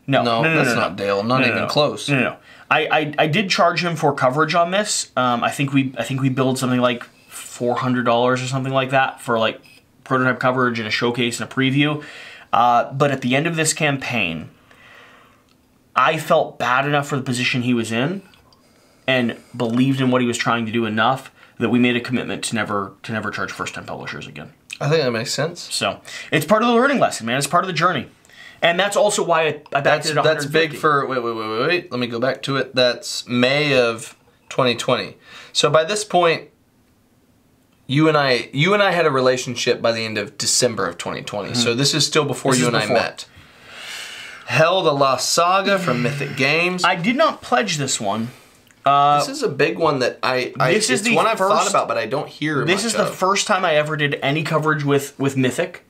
No, that's not Dale. Not even close. No. I did charge him for coverage on this. I think we billed something like $400 or something like that for like prototype coverage and a showcase and a preview. But at the end of this campaign, I felt bad enough for the position he was in and believed in what he was trying to do enough that we made a commitment to never charge first-time publishers again. I think that makes sense. So it's part of the learning lesson, man. It's part of the journey. And that's also why I backed it at $150. That's big for, wait. Let me go back to it. That's May of 2020. So by this point, you and I had a relationship by the end of December of 2020. So this is still before you and I met. Hell, the Lost Saga from Mythic Games. I did not pledge this one. This is a big one that it's one I've thought about, but I don't hear much of. This is the first time I ever did any coverage with Mythic.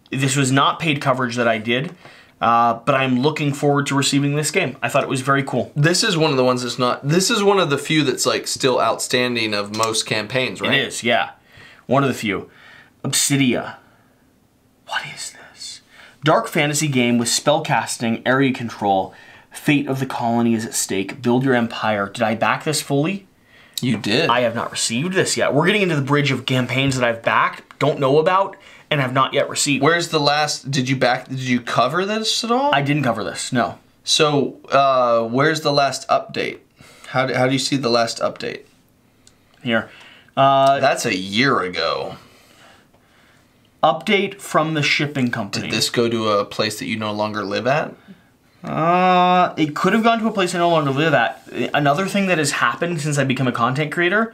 This was not paid coverage that I did, but I'm looking forward to receiving this game. I thought it was very cool. This is one of the ones that's not... This is one of the few that's like still outstanding of most campaigns, right? It is, yeah. One of the few. Obsidia. What is this? Dark fantasy game with spellcasting, area control... Fate of the colony is at stake. Build your empire. Did I back this fully? You did. I have not received this yet. We're getting into the bridge of campaigns that I've backed, don't know about, and have not yet received. Where's the last... Did you cover this at all? I didn't cover this, no. So, where's the last update? How do you see the last update? Here. That's a year ago. Update from the shipping company. Did this go to a place that you no longer live at? It could have gone to a place I no longer live at. Another thing that has happened since I become a content creator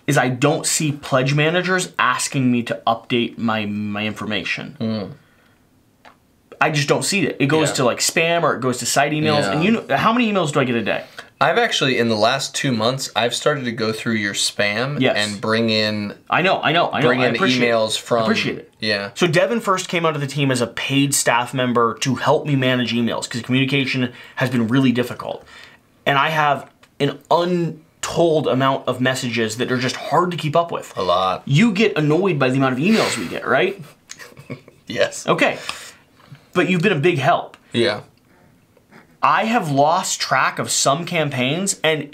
is I don't see pledge managers asking me to update my information. I just don't see it. It goes to like spam or it goes to site emails. And you know, how many emails do I get a day? I've actually, in the last 2 months, I've started to go through your spam and bring in... I know. Bring in emails from... I appreciate it. Yeah. So Devin first came onto the team as a paid staff member to help me manage emails because communication has been really difficult. And I have an untold amount of messages that are just hard to keep up with. A lot. You get annoyed by the amount of emails we get, right? Yes. Okay. But you've been a big help. Yeah. I have lost track of some campaigns, and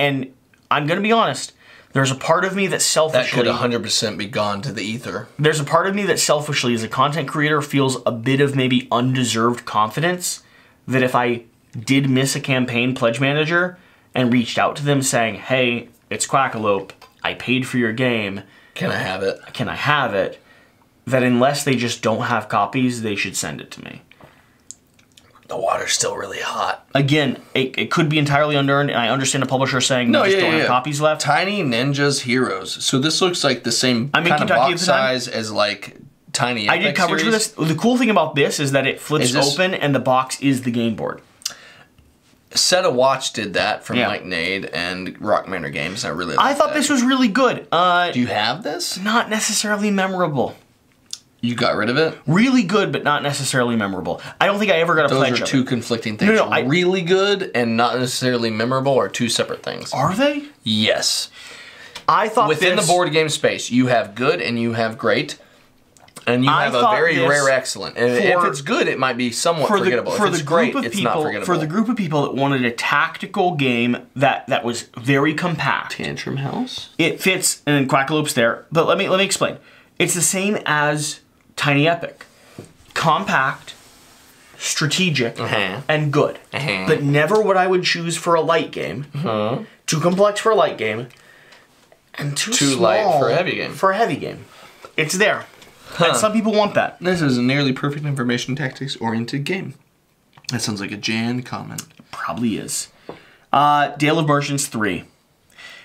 I'm going to be honest, there's a part of me that selfishly... That could 100% be gone to the ether. There's a part of me that selfishly, as a content creator, feels a bit of maybe undeserved confidence that if I did miss a campaign pledge manager and reached out to them saying, hey, it's Quackalope, I paid for your game. Can I have it? Can I have it? That unless they just don't have copies, they should send it to me. The water's still really hot. Again, it could be entirely unearned, and I understand a publisher saying we just don't have copies left. Tiny Ninjas Heroes. So this looks like the same kind of box size as like Tiny Epic I did coverage for this. The cool thing about this is that it flips open and the box is the game board. Set a Watch did that from Mike Nade and Rock Manor Games. I really liked I thought this was really good. Do you have this? Not necessarily memorable. You got rid of it? Really good, but not necessarily memorable. I don't think I ever got a pledge of it. Those are two conflicting things. No, really good and not necessarily memorable are two separate things. Are they? Yes. I thought within the board game space, you have good and you have great. And you have a very rare excellent. And if it's good, it might be somewhat forgettable. If it's great, it's not forgettable. For the group of people that wanted a tactical game that was very compact. Tantrum House? It fits, and Quackalope's there. But let me explain. It's the same as Tiny Epic. Compact, strategiig, and good. But never what I would choose for a light game. Too complex for a light game. And too small light for a heavy game. For a heavy game. It's there. And some people want that. This is a nearly perfect information tactics-oriented game. That sounds like a Jan comment. It probably is. Dale of Merchants 3.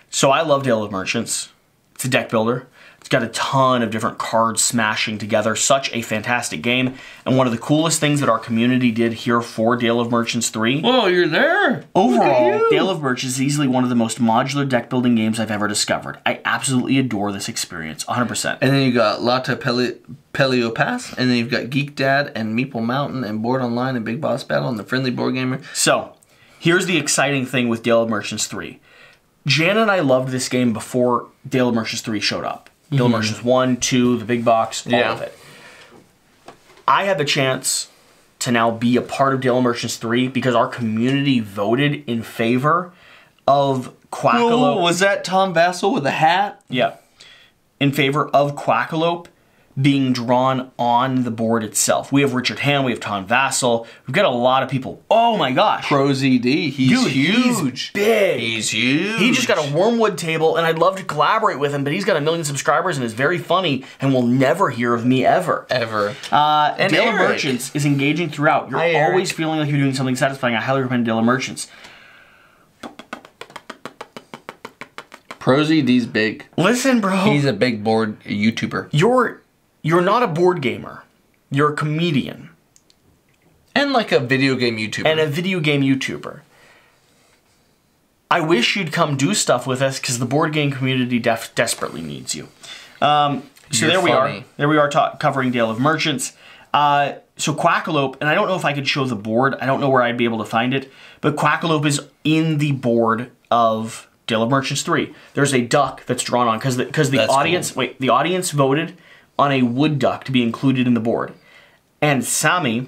So I love Dale of Merchants. It's a deck builder. It's got a ton of different cards smashing together. Such a fantastic game. And one of the coolest things that our community did here for Dale of Merchants 3. Whoa, you're there. Overall, Dale of Merchants is easily one of the most modular deck building games I've ever discovered. I absolutely adore this experience, 100%. And then you got Lotte Pelio Pass, and then you've got Geek Dad and Meeple Mountain and Board Online and Big Boss Battle and the Friendly Board Gamer. So, here's the exciting thing with Dale of Merchants 3. Jan and I loved this game before Dale of Merchants 3 showed up. Dale of Merchants 1, 2, the big box, all of it. I had the chance to now be a part of Dale of Merchants 3 because our community voted in favor of Quackalope. Whoa, was that Tom Vassell with a hat? Yeah. In favor of Quackalope being drawn on the board itself. We have Richard Ham, we have Tom Vassell. We've got a lot of people. Oh my gosh. ProZD, he's Dude, huge. He's big. He's huge. He just got a Wormwood table, and I'd love to collaborate with him, but he's got 1 million subscribers and is very funny and will never hear of me ever. Ever. And Dale of Merchants is engaging throughout. You're always feeling like you're doing something satisfying. I highly recommend Dale of Merchants. ProZD's big. Listen, bro. He's a big board YouTuber. You're not a board gamer. You're a comedian. And like a video game YouTuber. And a video game YouTuber. I wish you'd come do stuff with us because the board game community desperately needs you. So there we are. There we are covering Dale of Merchants. So Quackalope, and I don't know if I could show the board. I don't know where I'd be able to find it. But Quackalope is in the board of Dale of Merchants 3. There's a duck that's drawn on because the audience the audience voted on a wood duck to be included in the board. And Sami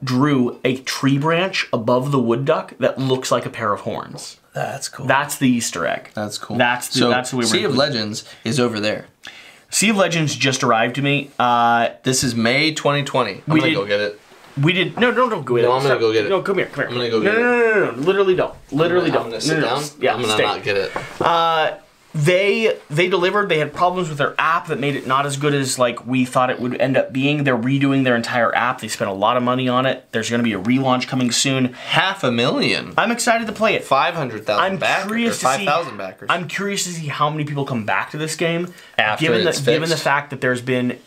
drew a tree branch above the wood duck that looks like a pair of horns. That's cool. That's the Easter egg. That's cool. That's the way we're Sea of Legends is over there. Sea of Legends just arrived to me. This is May 2020. I'm gonna go get it. We did no, don't go get it. No, I'm gonna go get it. No, come here. I'm gonna go get it. No, literally don't. Literally don't. I'm gonna sit down. Yeah, I'm gonna not get it. They delivered. They had problems with their app that made it not as good as like we thought it would end up being. They're redoing their entire app. They spent a lot of money on it. There's going to be a relaunch coming soon. 500,000. I'm excited to play it. 500,000 backers. Curious to 5,000 backers. I'm curious to see how many people come back to this game after given it's given fixed. the fact that there's been.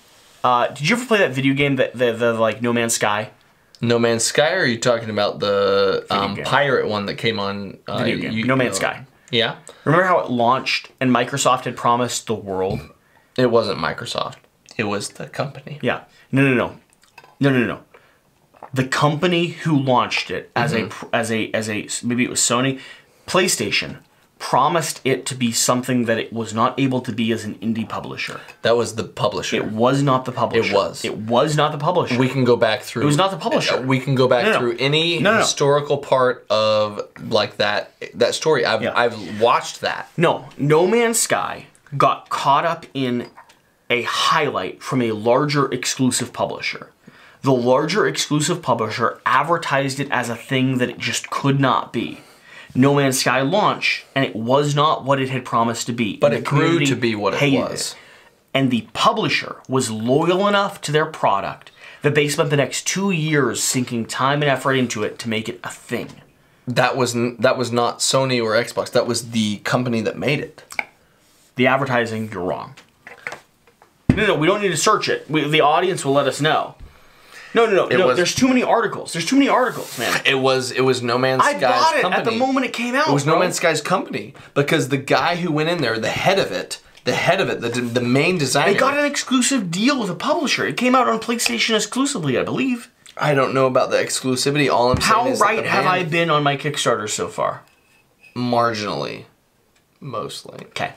Did you ever play that video game that the like No Man's Sky? No Man's Sky, or are you talking about the game. pirate one that came on Video game. No Man's Sky. Yeah. Remember how it launched and Microsoft had promised the world? It wasn't Microsoft. It was the company. Yeah. No. The company who launched it as a maybe it was Sony, PlayStation, promised it to be something that it was not able to be as an indie publisher. That was the publisher. It was not the publisher. It was. It was not the publisher. We can go back through. It was not the publisher. We can go back through any historical part of like that story. I've watched that. No Man's Sky got caught up in a highlight from a larger exclusive publisher. The larger exclusive publisher advertised it as a thing that it just could not be. No Man's Sky launched, and it was not what it had promised to be. But it grew to be what it was. And the publisher was loyal enough to their product that they spent the next 2 years sinking time and effort into it to make it a thing. That was not Sony or Xbox. That was the company that made it. The advertising, you're wrong. No, we don't need to search it. The audience will let us know. No. There's too many articles. There's too many articles, man. It was No Man's Sky's company. I bought it at the moment it came out. It was No Man's Sky's company because the guy who went in there, the head of it, the main designer. They got an exclusive deal with a publisher. It came out on PlayStation exclusively, I believe. I don't know about the exclusivity. All I'm saying is how right have I been on my Kickstarter so far? Marginally, mostly. Okay.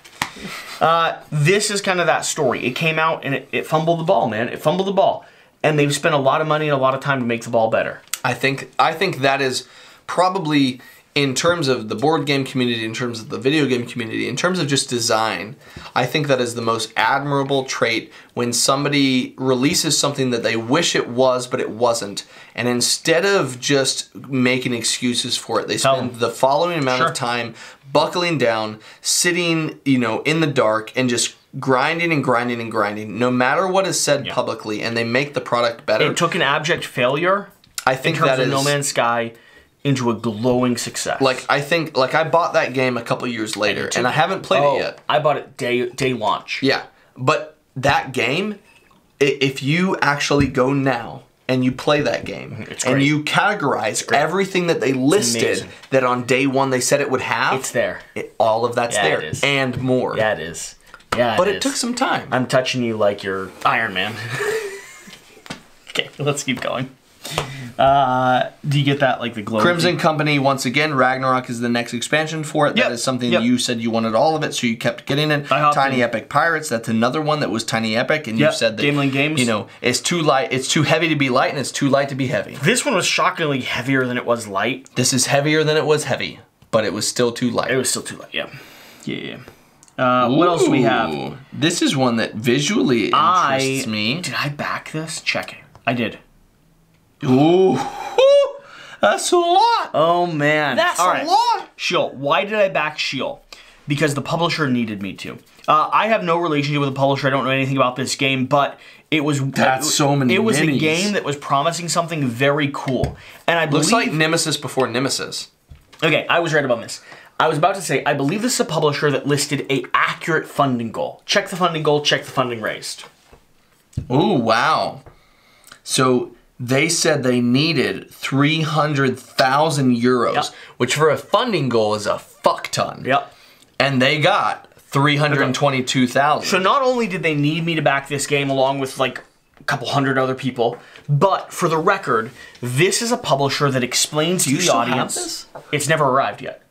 This is kind of that story. It came out and it fumbled the ball, man. It fumbled the ball. And they've spent a lot of money and a lot of time to make the ball better. I think that is probably, in terms of the board game community, in terms of the video game community, in terms of just design, I think that is the most admirable trait when somebody releases something that they wish it was, but it wasn't. And instead of just making excuses for it, they spend the following amount of time buckling down, sitting, in the dark, and just grinding and grinding and grinding, no matter what is said publicly, and they make the product better. It took an abject failure. I think in terms that of No Man's Sky into a glowing success. Like, I think, like, I bought that game a couple years later, and I haven't played it yet. I bought it day launch. Yeah, but that game, if you actually go now and you play that game, and you categorize everything that they listed that on day one they said it would have, it's there. All of that's there, it is. And more. Yeah, it is. Yeah, but it took some time. I'm touching you like you're Iron Man. Okay, let's keep going. Do you get that, like the glow? Crimson Company, once again, Ragnarok is the next expansion for it. That is something you said you wanted all of it, so you kept getting it. Tiny Epic Pirates, that's another one that was Tiny Epic, and you said that Gameland Games. You know, it's too light, it's too heavy to be light, and it's too light to be heavy. This one was shockingly heavier than it was light. This is heavier than it was heavy, but it was still too light. It was still too light, yeah. Yeah. What else do we have? This is one that visually interests me. Did I back this? Checking. I did. Ooh. That's a lot. Oh, man. That's a lot. Shield. Why did I back Shield? Because the publisher needed me to. I have no relationship with the publisher. I don't know anything about this game, but it was... so many It was minis. a game that was promising something very cool. And I believe... Looks like Nemesis before Nemesis. Okay, I was right about this. I was about to say, I believe this is a publisher that listed a accurate funding goal. Check the funding goal, check the funding raised. Ooh, wow. So... They said they needed 300,000 euros, which for a funding goal is a fuck ton. Yep. And they got 322,000. So not only did they need me to back this game along with like a couple hundred other people, but for the record, this is a publisher that explains to the audience. It's never arrived yet.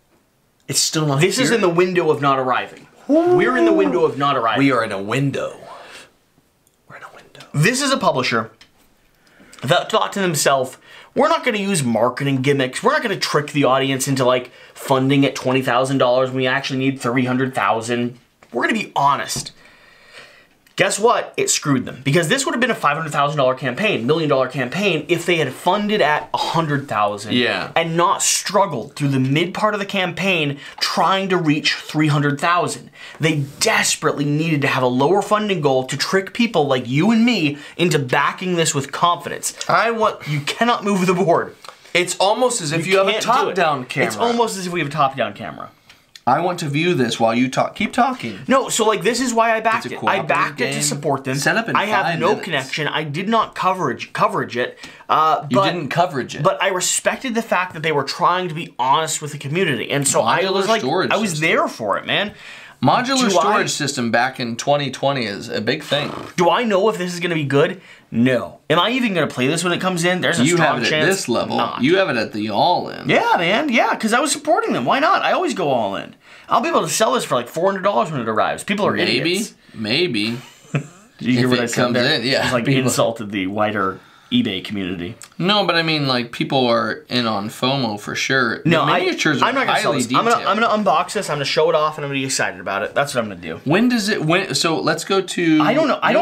It's still not This here? is in the window of not arriving. We're in the window of not arriving. We are in a window. We're in a window. This is a publisher that thought to themselves, we're not going to use marketing gimmicks. We're not going to trick the audience into like funding at $20,000 when we actually need $300,000. We're going to be honest. Guess what? It screwed them because this would have been a $500,000 campaign, $1 million campaign if they had funded at $100,000 and not struggled through the mid part of the campaign trying to reach $300,000. They desperately needed to have a lower funding goal to trick people like you and me into backing this with confidence. You cannot move the board. It's almost as if you have a top-down camera. It's almost as if we have a top-down camera. I want to view this while you talk. Keep talking. No, so like this is why I backed it. I backed it to support them. Set up in I have 5 no minutes. connection. I did not coverage it. You didn't coverage it. But I respected the fact that they were trying to be honest with the community, and so I was like, I was there for it, man. Modular storage system back in 2020 is a big thing. Do I know if this is going to be good? No. Am I even going to play this when it comes in? There's a strong chance. You have it at this level. Not. You have it at the all-in. Yeah, man. Yeah, because I was supporting them. Why not? I always go all in. I'll be able to sell this for like $400 when it arrives. People are idiots. Maybe. Did you hear what I said there? Yeah. It's like insulted the wider eBay community. No, but I mean, like, people are in on FOMO for sure. No, the miniatures are I'm not gonna sell highly this. detailed. I'm gonna unbox this. I'm gonna show it off, and I'm gonna be excited about it. That's what I'm gonna do. When does it? So let's go to. I don't know. Let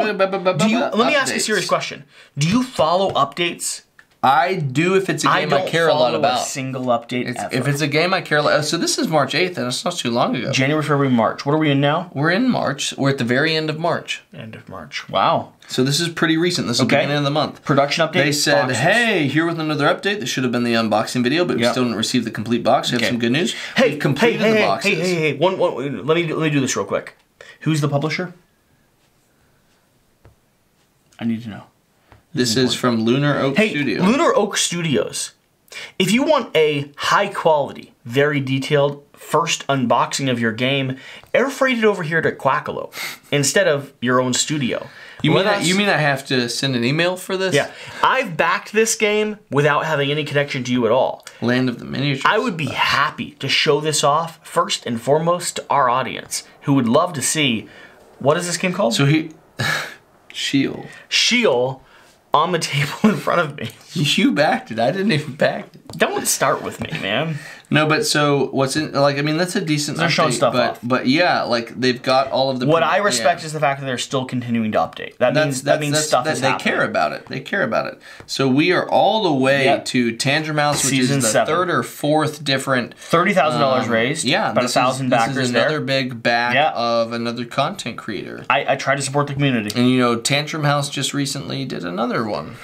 me ask a updates. serious question. Do you follow updates? I do if it's a game I care a lot about. A single update ever. If it's a game I care a lot. So this is March 8th, and it's not too long ago. January, February, March. What are we in now? We're in March. We're at the very end of March. End of March. Wow. So this is pretty recent. This is the beginning of the month. Production update. They said, hey, here with another update. This should have been the unboxing video, but we still didn't receive the complete box. We have some good news. Hey, We've completed the boxes. Hey. Let me do this real quick. Who's the publisher? I need to know. This is from Lunar Oak Studios. Lunar Oak Studios. If you want a high quality, very detailed first unboxing of your game, air freight it over here to Quackalo instead of your own studio. You mean I have to send an email for this? Yeah. I've backed this game without having any connection to you at all. Land of the Miniatures. I would be happy to show this off first and foremost to our audience who would love to see, what is this game called? So Shield. Shield on the table in front of me. You backed it. I didn't even back it. Don't start with me, man. No, but so what's in? Like, I mean, that's a decent. They're showing stuff off. But yeah, like they've got all of the. What I respect is the fact that they're still continuing to update. That means stuff is happening. They care about it. They care about it. So we are all the way to Tangerine Mouse, which Season is the 7. third or fourth different. $30,000 raised. Yeah, about 1,000 backers This is there. another big back of another content creator. I try to support the community. And you know, Tantrum House just recently did another one.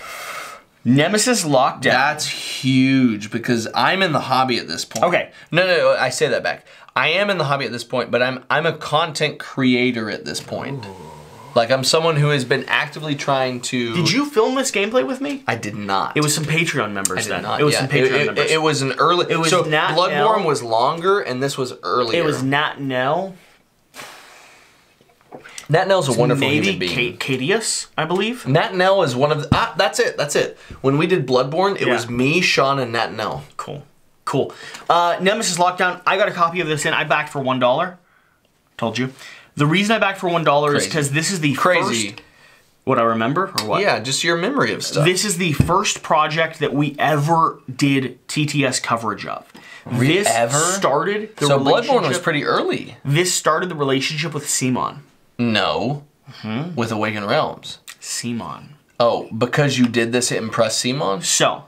Nemesis Lockdown. That's huge because I'm in the hobby at this point. Okay. No, I say that back. I am in the hobby at this point, but I'm a content creator at this point. Ooh. Like, I'm someone who has been actively trying to... Did you film this gameplay with me? I did not. It was some Patreon members then. Not, it was some Patreon members. It was an early... It was so Nat Bloodborne Nell. was longer, and this was earlier. It was Nat Nell. Nat Nell's a wonderful human being. Maybe Cadius, I believe. Nat Nell is one of the... that's it. When we did Bloodborne, it was me, Sean, and Nat Nell. Cool. Nemesis Lockdown, I got a copy of this in. I backed for $1. Told you. The reason I backed for $1 is because this is the first... What I remember, or what? Yeah, just your memory of stuff. This is the first project that we ever did TTS coverage of. This started the relationship... So Bloodborne was pretty early. This started the relationship with Simon. No. With Awakened Realms. Simon. Oh, because you did this, it impressed Simon? So,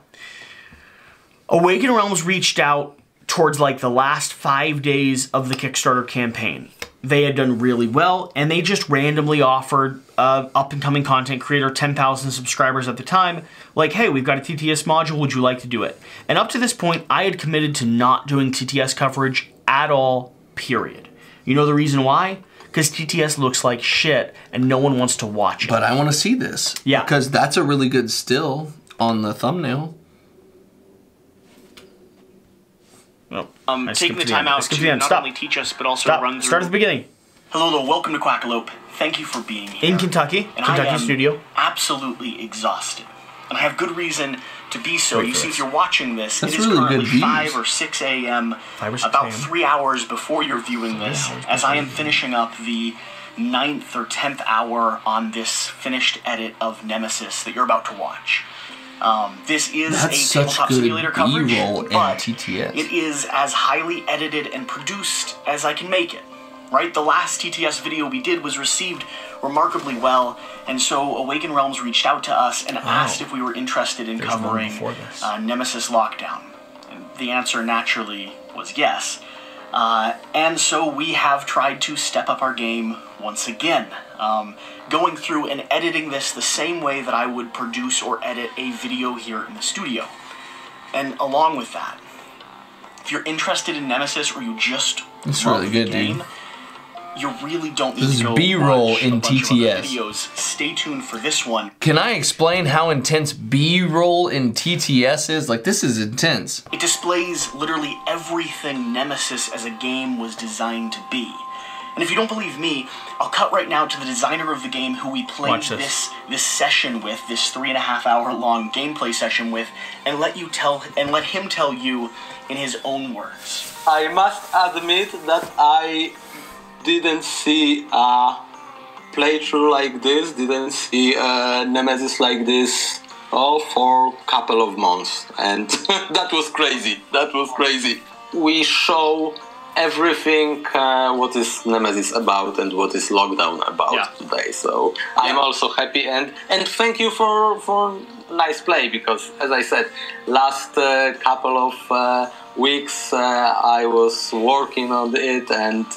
Awakened Realms reached out towards like the last 5 days of the Kickstarter campaign. They had done really well, and they just randomly offered up-and-coming content creator, 10,000 subscribers at the time, like, hey, we've got a TTS module, would you like to do it? And up to this point, I had committed to not doing TTS coverage at all, period. You know the reason why? Because TTS looks like shit, and no one wants to watch it. But I want to see this. Yeah. Because that's a really good still on the thumbnail. Taking the time out to not only teach us, but also run through... Start at the beginning. Hello, welcome to Quackalope. Thank you for being here. In Kentucky, Kentucky studio. Absolutely exhausted. And I have good reason to be so. You see, if you're watching this, it is really currently good 5 or 6 a.m., about 3 hours before you're viewing this, as I am finishing up the 9th or 10th hour on this finished edit of Nemesis that you're about to watch. This is a tabletop simulator coverage, but TTS. it is as highly edited and produced as I can make it. Right? The last TTS video we did was received remarkably well, and so Awakened Realms reached out to us and asked if we were interested in covering Nemesis Lockdown. And the answer naturally was yes. And so we have tried to step up our game once again, going through and editing this the same way that I would produce or edit a video here in the studio. And along with that, if you're interested in Nemesis or you just love the game, you really don't need to go B-roll watch in a bunch TTS. of other videos. Stay tuned for this one. Can I explain how intense B-roll in TTS is? Like, this is intense. It displays literally everything Nemesis as a game was designed to be. And if you don't believe me, I'll cut right now to the designer of the game who we played this session with, this 3.5 hour long gameplay session with, and let him tell you in his own words. I must admit that I didn't see a playthrough like this, didn't see Nemesis like this for a couple of months, and that was crazy. We show everything what is Nemesis about and what is Lockdown about today, so I'm also happy, and thank you for nice play, because as I said, last couple of weeks I was working on it, and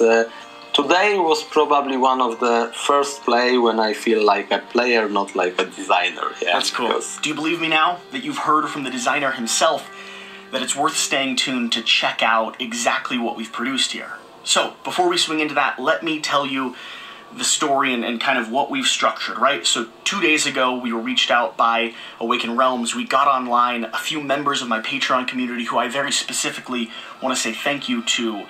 today was probably one of the first play when I feel like a player, not like a designer. Yeah, that's cool. Do you believe me now that you've heard from the designer himself that it's worth staying tuned to check out exactly what we've produced here? So, before we swing into that, let me tell you the story and kind of what we've structured, right? So 2 days ago, we were reached out by Awakened Realms. We got online a few members of my Patreon community who I very specifically want to say thank you to,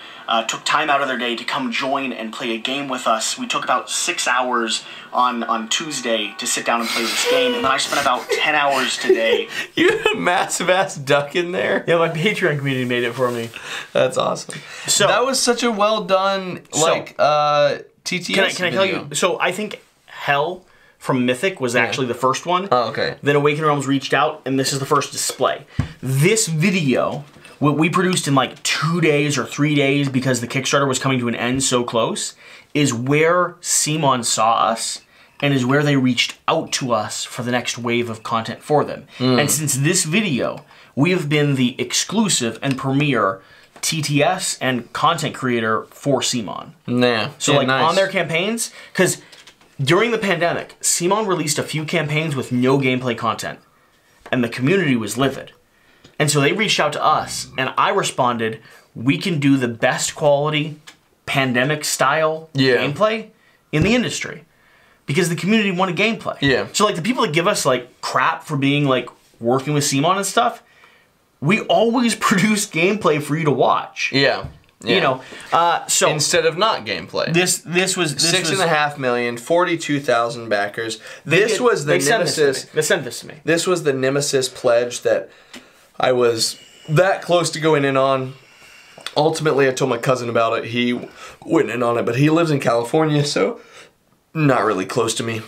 took time out of their day to come join and play a game with us. We took about 6 hours on Tuesday to sit down and play this game, and then I spent about 10 hours today. You had a massive ass duck in there? Yeah, my Patreon community made it for me. That's awesome. So that was such a well done, TTS Can I tell you? So I think Hell from Mythic was actually the first one. Oh, okay. Then Awakened Realms reached out, and this is the first display. This video, what we produced in like 2 days or 3 days because the Kickstarter was coming to an end so close, is where Simon saw us and is where they reached out to us for the next wave of content for them. And since this video, we have been the exclusive and premier TTS and content creator for Simon. So on their campaigns, because during the pandemic, Simon released a few campaigns with no gameplay content. and the community was livid. And so they reached out to us, and I responded, we can do the best quality pandemic-style gameplay in the industry. Because the community wanted gameplay. Yeah. So, like, the people that give us, like, crap for being, like, working with CMON and stuff, we always produce gameplay for you to watch. Yeah. You know, so instead of not gameplay, this was 6.5 million, 42,000 backers. This was the Nemesis. They sent this to me. This was the Nemesis pledge that I was that close to going in on. Ultimately, I told my cousin about it. He went in on it, but he lives in California, so not really close to me.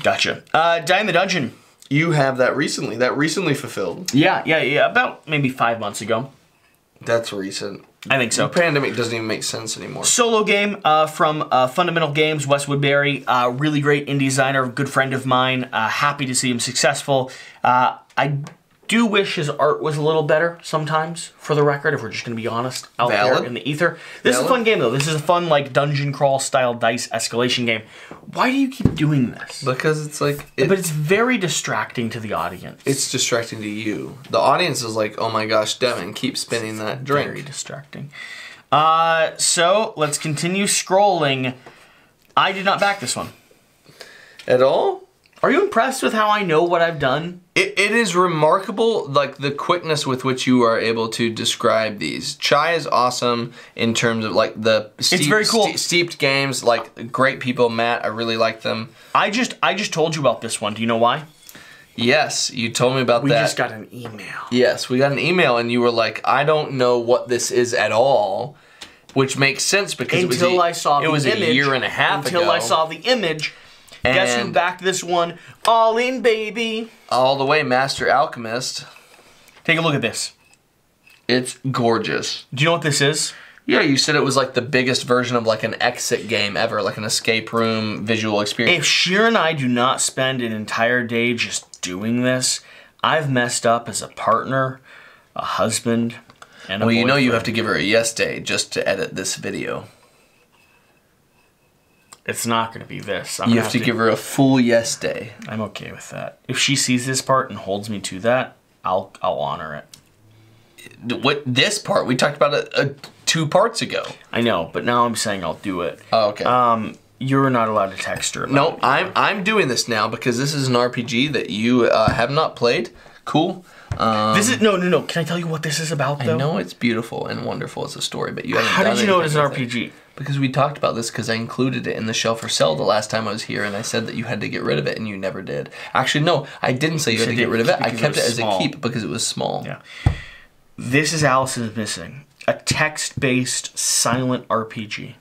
Gotcha. Die in the Dungeon. You have that recently. That recently fulfilled. Yeah. About maybe 5 months ago. That's recent. I think so. The pandemic doesn't even make sense anymore. Solo game from Fundamental Games, Wes Woodbury. Really great indie designer, good friend of mine. Happy to see him successful. I do wish his art was a little better sometimes, for the record, if we're just going to be honest, out there in the ether. This is a fun game, though. This is a fun, like, dungeon crawl style dice escalation game. Why do you keep doing this? Because it's like... but it's very distracting to the audience. It's distracting to you. The audience is like, oh my gosh, Devin, keep spinning that drink. Very distracting. So, let's continue scrolling. I did not back this one. At all? Are you impressed with how I know what I've done? It is remarkable, like, the quickness with which you are able to describe these. Chai is awesome in terms of, like, the very cool. steeped games, like, great people. Matt, I really like them. I just told you about this one. Do you know why? Yes, you told me about that. We just got an email. Yes, we got an email, and you were like, I don't know what this is at all, which makes sense because it was a year and a half ago. Until I saw the image. Guess who backed this one? All in, baby. All the way, Master Alchemist. Take a look at this. It's gorgeous. Do you know what this is? Yeah, you said it was like the biggest version of like an exit game ever, like an escape room visual experience. If Sheer and I do not spend an entire day just doing this, I've messed up as a partner, a husband, and a boyfriend. You know you have to give her a yes day just to edit this video. It's not going to be this. You have to give her a full yes day. I'm okay with that. If she sees this part and holds me to that, I'll honor it. What this part? We talked about it 2 parts ago. I know, but now I'm saying I'll do it. Oh, okay. You're not allowed to text her. No, I'm doing this now because this is an RPG that you have not played. Cool. This is no. Can I tell you what this is about? Though? I know it's beautiful and wonderful as a story, but you haven't. How did you know it was an RPG? Because we talked about this because I included it in the shelf for sale the last time I was here, and I said that you had to get rid of it, and you never did. Actually, no, I didn't say you had to get rid of it. I kept it as a keep because it was small. Yeah. This is Allison's Missing, a text-based silent RPG.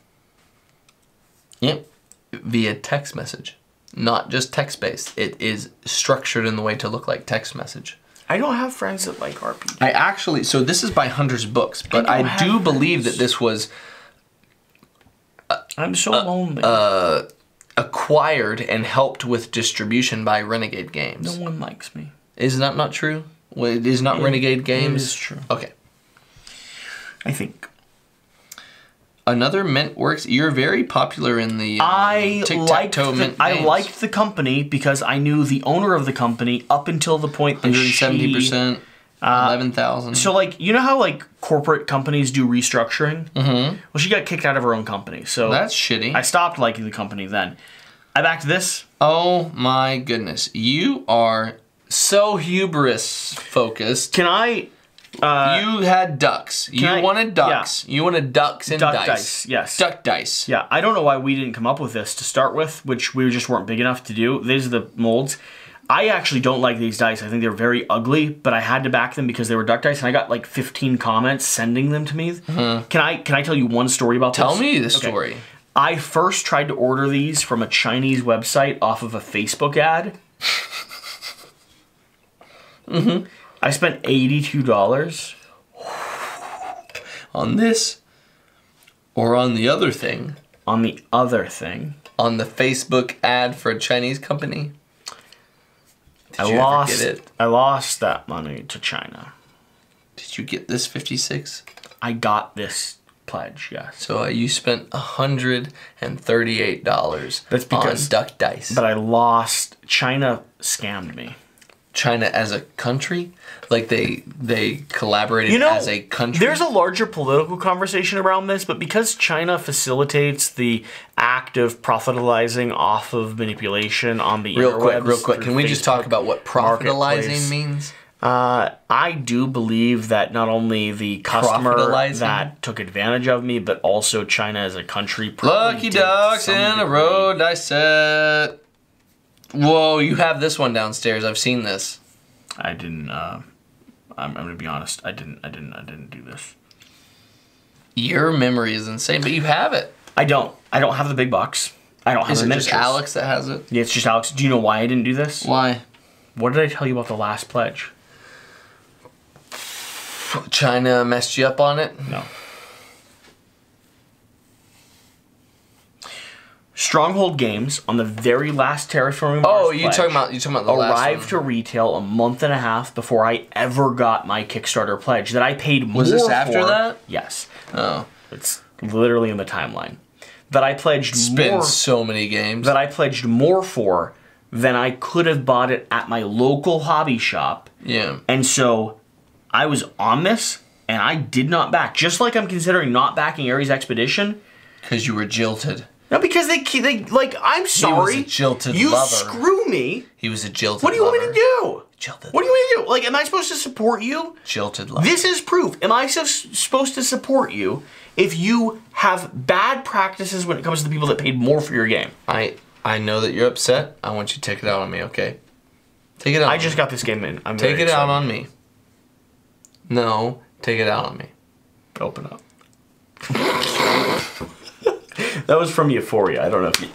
Yep, via text message, not just text-based. It is structured in the way to look like text message. I don't have friends that like RPG. So this is by Hunter's Books, but I do believe that this was... I'm so lonely. Acquired and helped with distribution by Renegade Games. No one likes me. Is that not true? Well, it is not Renegade Games? It is true. Okay. I think. Another Mint Works. You're very popular in the tic-tac-toe Mint I liked the company because I knew the owner of the company up until the point that 170%. 11,000. So, like, you know how, like, corporate companies do restructuring? Mm-hmm. Well, she got kicked out of her own company, so... That's shitty. I stopped liking the company then. I backed this. Oh, my goodness. You are so hubris-focused. Can I... you had ducks. You wanted ducks. Yeah. You wanted ducks and dice. Yes. Duck dice. Yeah, I don't know why we didn't come up with this to start with, which we just weren't big enough to do. These are the molds. I actually don't like these dice. I think they're very ugly, but I had to back them because they were duck dice, and I got like 15 comments sending them to me. Mm-hmm. Can I tell you one story about this? Tell me the story. Okay. I first tried to order these from a Chinese website off of a Facebook ad. Mm-hmm. I spent $82. On this? Or on the other thing? On the other thing. On the Facebook ad for a Chinese company? I lost that money to China. Did you get this 56? I got this pledge, yes. So you spent $138 That's because, on duck dice. But I lost. China scammed me. China as a country? Like they collaborated as a country? There's a larger political conversation around this, but because China facilitates the act of profitalizing off of manipulation on the interwebs. Real quick. Can we just talk about what profitalizing means? I do believe that not only the customer that took advantage of me, but also China as a country. Lucky ducks in a row, dice set. Whoa, you have this one downstairs. I've seen this. I didn't. I'm gonna be honest. I didn't do this. Your memory is insane, but you have it. I don't have the big box. I don't have the miniatures. Is it just Alex that has it? Yeah, it's just Alex. Do you know why I didn't do this? Why? What did I tell you about the last pledge? China messed you up on it? No. Stronghold Games on the very last Terraforming Mars pledge. You talking about the last one. Arrived to retail a month and a half before I ever got my Kickstarter pledge that I paid more for. Was this after that? Yes. Oh. It's literally in the timeline. That I pledged more. So many games. That I pledged more for than I could have bought it at my local hobby shop. Yeah. And so I was on this and I did not back. Just like I'm considering not backing Ares Expedition. Because you were jilted. No, because they like, I'm sorry. He was a jilted you lover. Screw me. He was a jilted What do you lover. want me to do? Jilted. What do you want me to do? Like, am I supposed to support you? Jilted lover. This is proof. Am I supposed to support you if you have bad practices when it comes to the people that paid more for your game? I know that you're upset. I want you to take it out on me, okay? Take it out. I just got this game in. I'm take it out on me. No, take it out on me. Open up. That was from Euphoria. I don't know if you...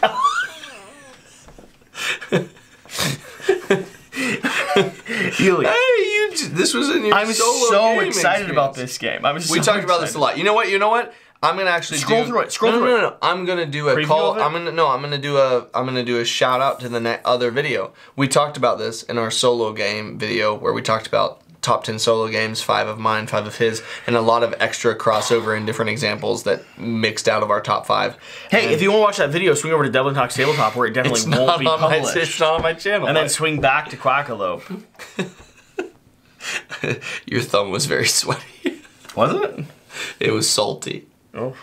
Hey, this was in your I'm so excited about this game. We talked about this a lot. You know what? I'm gonna actually scroll through it. No. I'm gonna do a call. I'm gonna do a shout out to the other video. We talked about this in our solo game video where we talked about top 10 solo games, 5 of mine, 5 of his, and a lot of extra crossover and different examples that mixed out of our top 5. Hey, if you want to watch that video, swing over to Devlin Talks Tabletop where it definitely won't be published. It's not on my channel. And then swing back to Quackalope. Your thumb was very sweaty. Was it? It was salty. Oh.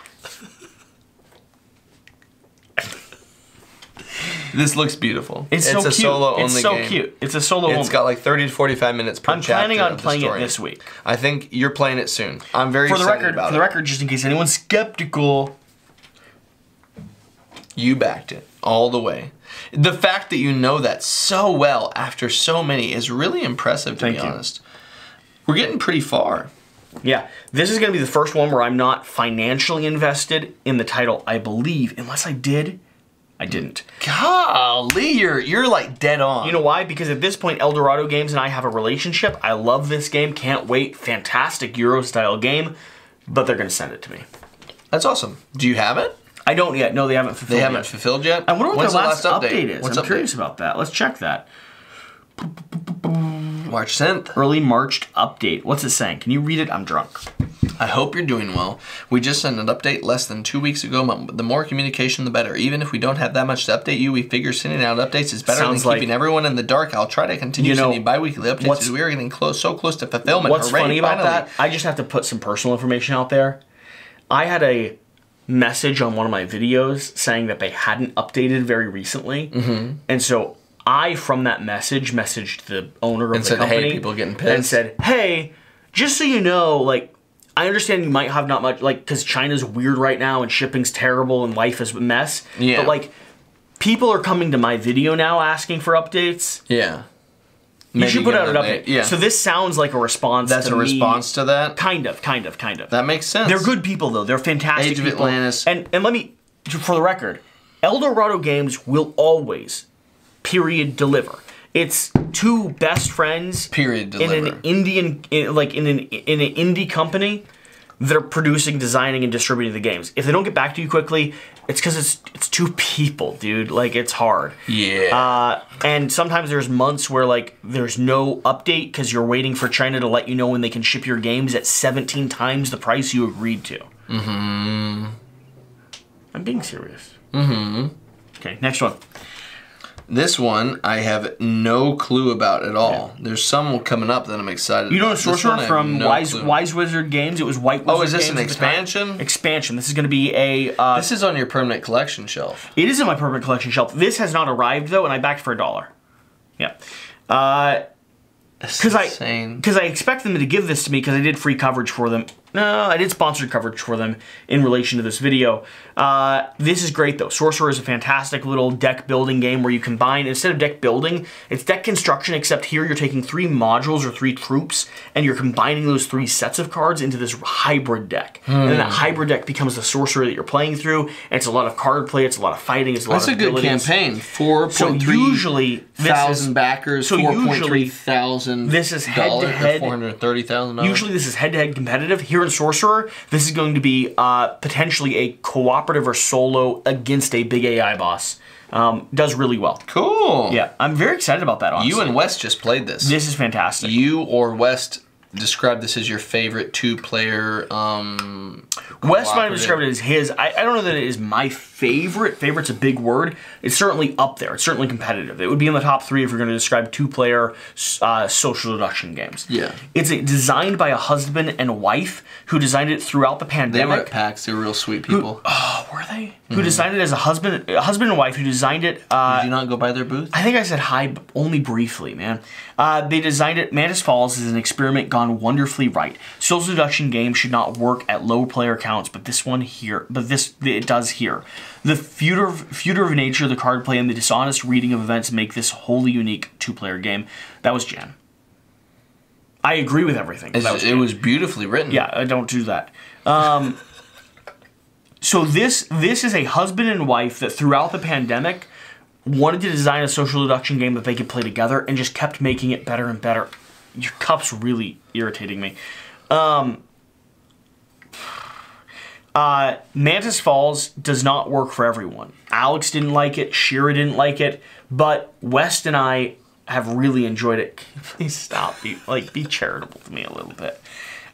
This looks beautiful. It's so a cute. solo only game. It's so game. cute. It's a solo only. It's got like 30 to 45 minutes per chapter. I'm planning on of the playing story. it this week. I think you're playing it soon. I'm very excited about it. For the record, just in case anyone's skeptical, you backed it all the way. The fact that you know that so well after so many is really impressive, to be honest. We're getting pretty far. Yeah, this is going to be the first one where I'm not financially invested in the title, I believe, unless I did. I didn't. Golly, you're like dead on. You know why? Because at this point, Eldorado Games and I have a relationship. I love this game. Can't wait. Fantastic Euro-style game. But they're going to send it to me. That's awesome. Do you have it? I don't yet. No, they haven't fulfilled They haven't fulfilled yet? I wonder what When's the last update is. What's I'm curious about that. Let's check that. March 10th. Early March update. What's it saying? Can you read it? I'm drunk. I hope you're doing well. We just sent an update less than 2 weeks ago. The more communication, the better. Even if we don't have that much to update you, we figure sending out updates is better than keeping everyone in the dark. I'll try to continue sending bi-weekly updates as we are getting so close to fulfillment. What's funny about that? I just have to put some personal information out there. I had a message on one of my videos saying that they hadn't updated very recently. And so I, from that message, messaged the owner of the company. Hey, people getting pissed. And said, hey, just so you know, like, I understand you might have not much, like, because China's weird right now and shipping's terrible and life is a mess. Yeah. But, like, people are coming to my video now asking for updates. Yeah. You should put out an update. Yeah. So this sounds like a response to me. That's a response to that? Kind of. That makes sense. They're good people, though. They're fantastic Age of people. Atlantis. And let me, for the record, Eldorado Games will always, period, deliver. It's two best friends period deliver. in an Indian, in an indie company that are producing, designing, and distributing the games. If they don't get back to you quickly, it's because it's two people, dude. Like, it's hard. Yeah. And sometimes there's months where, like, there's no update because you're waiting for China to let you know when they can ship your games at 17 times the price you agreed to. I'm being serious. Okay, next one. This one I have no clue about at all. Yeah. There's some coming up that I'm excited. You know, a sorcerer from Wise Wizard Games. It was White Wizard. Oh, is this Games an expansion? Expansion. This is going to be a. This is on your permanent collection shelf. It is in my permanent collection shelf. This has not arrived though, and I backed for $1. Yeah. Because I expect them to give this to me because I did free coverage for them. No, I did sponsored coverage for them in relation to this video. This is great though. Sorcerer is a fantastic little deck building game where you combine, instead of deck building, it's deck construction, except here you're taking 3 modules or 3 troops and you're combining those 3 sets of cards into this hybrid deck. And then that hybrid deck becomes the sorcerer that you're playing through, and it's a lot of card play, it's a lot of fighting, it's a lot of abilities. That's a good campaign. 4.3 thousand backers, 4.3 thousand. This is head-to-head. $430,000. Usually this is head-to-head competitive. Here in Sorcerer, this is going to be potentially a cooperative or solo against a big AI boss. Does really well. Cool. Yeah, I'm very excited about that, honestly. You and West just played this. This is fantastic. You or West describe this as your favorite 2-player West might have described it as his. I don't know that it is my favorite. Favorite's a big word. It's certainly up there. It's certainly competitive. It would be in the top 3 if you're going to describe 2-player social deduction games. Yeah. It's designed by a husband and wife who designed it throughout the pandemic. They were at PAX. They were real sweet people. Were they? Who designed it as a husband and wife who designed it. Did you not go by their booth? I think I said hi only briefly, man. They designed it. Mantis Falls is an experiment gone wonderfully right. Social deduction games should not work at low player counts, but this one here, it does here. The future nature of the card play and the dishonest reading of events make this wholly unique 2-player game. That was Jan. I agree with everything. It was beautifully written. Yeah, I don't do that. So this is a husband and wife that throughout the pandemic wanted to design a social deduction game that they could play together and just kept making it better and better. Your cup's really irritating me. Mantis Falls does not work for everyone. Alex didn't like it, Shira didn't like it, but West and I have really enjoyed it. Please stop. Be charitable to me a little bit.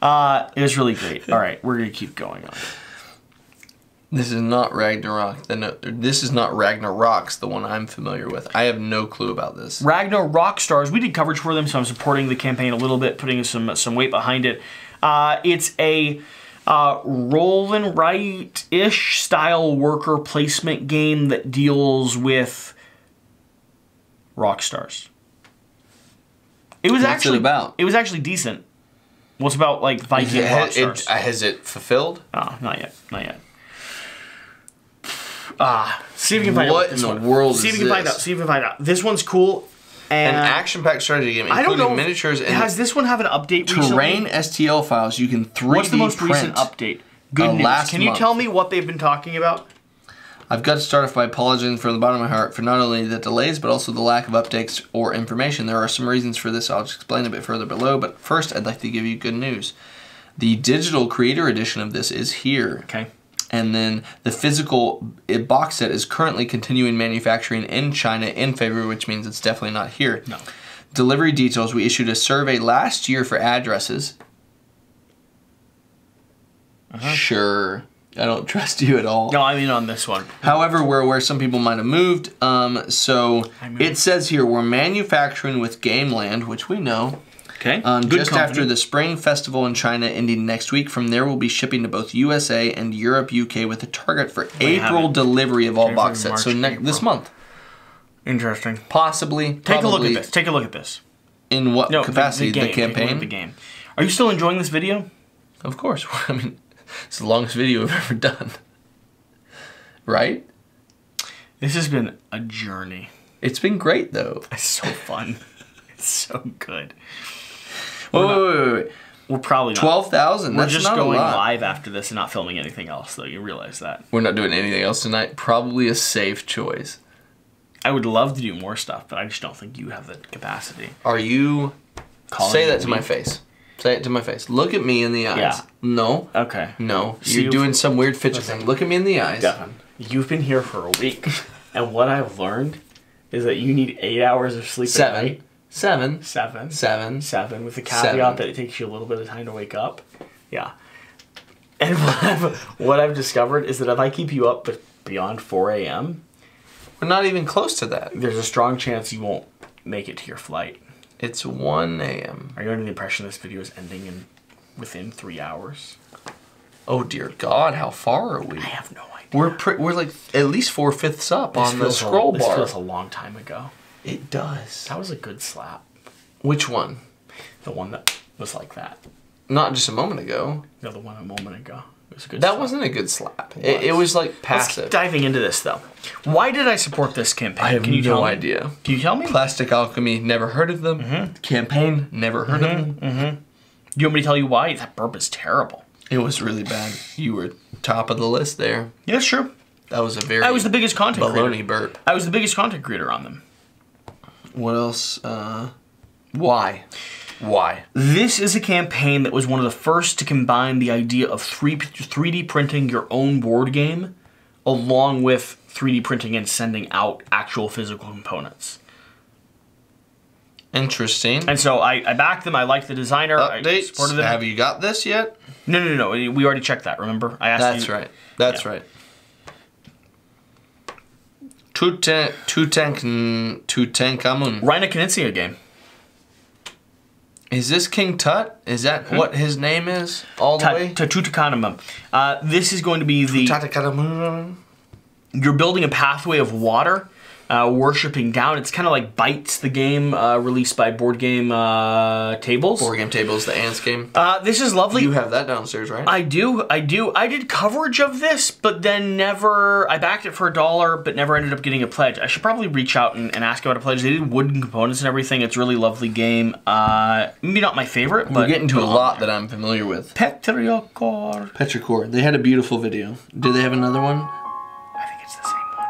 It was really great. All right, we're going to keep going on. This is not Ragnarok. This is not Ragnarok's, the one I'm familiar with. I have no clue about this. Ragnarok Stars. We did coverage for them, so I'm supporting the campaign a little bit, putting some weight behind it. It's a roll and write-ish style worker placement game that deals with rock stars. What's it about? It was actually decent. Well, it's about like Viking rock stars. Has it fulfilled? Oh, not yet. Not yet. See if you can find out. What in the world is this? See if you can find out. This one's cool. An action-packed strategy game, including miniatures and... Has this one have an update recently? Terrain STL files. You can 3D print. What's the most recent update? Good news. Can you tell me what they've been talking about? I've got to start off by apologizing from the bottom of my heart for not only the delays, but also the lack of updates or information. There are some reasons for this. I'll just explain a bit further below, but first I'd like to give you good news. The digital creator edition of this is here. Okay. And then the physical box set is currently continuing manufacturing in China in February, which means it's definitely not here. No. Delivery details. We issued a survey last year for addresses. Sure. I don't trust you at all. No, I mean on this one. However, we're aware some people might have moved. It says here we're manufacturing with Gameland, which we know. Okay. Just after the Spring Festival in China ending next week. From there, we'll be shipping to both USA and Europe, UK, with a target for April delivery of all box sets. So this month. Interesting. Possibly. Take a look at this. Take a look at this. In what capacity? The campaign? Take a look at the game. Are you still enjoying this video? Of course. I mean, it's the longest video I've ever done. Right? This has been a journey. It's been great, though. It's so fun. It's so good. Wait. We're probably not. 12,000. We're just going live after this and not filming anything else, though. You realize that. We're not doing anything else tonight. Probably a safe choice. I would love to do more stuff, but I just don't think you have the capacity. Are you... Say that to my face. Say it to my face. Look at me in the eyes. Yeah. No. Okay. No. You're doing some weird fidget thing. Look at me in the eyes. Devin, you've been here for a week, and what I've learned is that you need 8 hours of sleep a night. Seven, with the caveat that it takes you a little bit of time to wake up. Yeah. And what I've discovered is that if I keep you up beyond 4 a.m., We're not even close to that. There's a strong chance you won't make it to your flight. It's 1 a.m. Are you under the impression this video is ending within 3 hours? Oh dear God, how far are we? I have no idea. We're like at least 4/5 up on the scroll bar. This feels a long time ago. It does. That was a good slap. Which one? The one that was like that. Not just a moment ago. No, the one a moment ago. It was a good That slap. wasn't a good slap. It was like passive. Let's keep diving into this though. Why did I support this campaign? I have Can you tell no me? idea. Can you tell me? Plastic Alchemy, never heard of them. Campaign, never heard of them. Do you want me to tell you why? That burp is terrible. It was really bad. You were top of the list there. Yeah, sure. That was a very I was the biggest content baloney creator. burp. I was the biggest content creator on them. What else? Why? Why? This is a campaign that was one of the first to combine the idea of 3D printing your own board game along with 3D printing and sending out actual physical components. Interesting. And so I backed them. I liked the designer. I Updates. supported them. Have you got this yet? No. We already checked that, remember? I asked That's you. right. That's right. Tutankhamun. Reina Knizia game. Is this King Tut? Is that what his name is? All the way? Tutankhamun. This is going to be the... Tutankhamun. You're building a pathway of water, worshipping down. It's kind of like Bites, the game released by Board Game Tables. Board Game Tables, the Ants game. This is lovely. You have that downstairs, right? I do. I did coverage of this, but then never... I backed it for $1, but never ended up getting a pledge. I should probably reach out and ask about a pledge. They did wooden components and everything. It's a really lovely game. Maybe not my favorite, but... We're getting to a lot that I'm familiar with. Petrichor. Petrichor. They had a beautiful video. Do they have another one? I think it's the same one.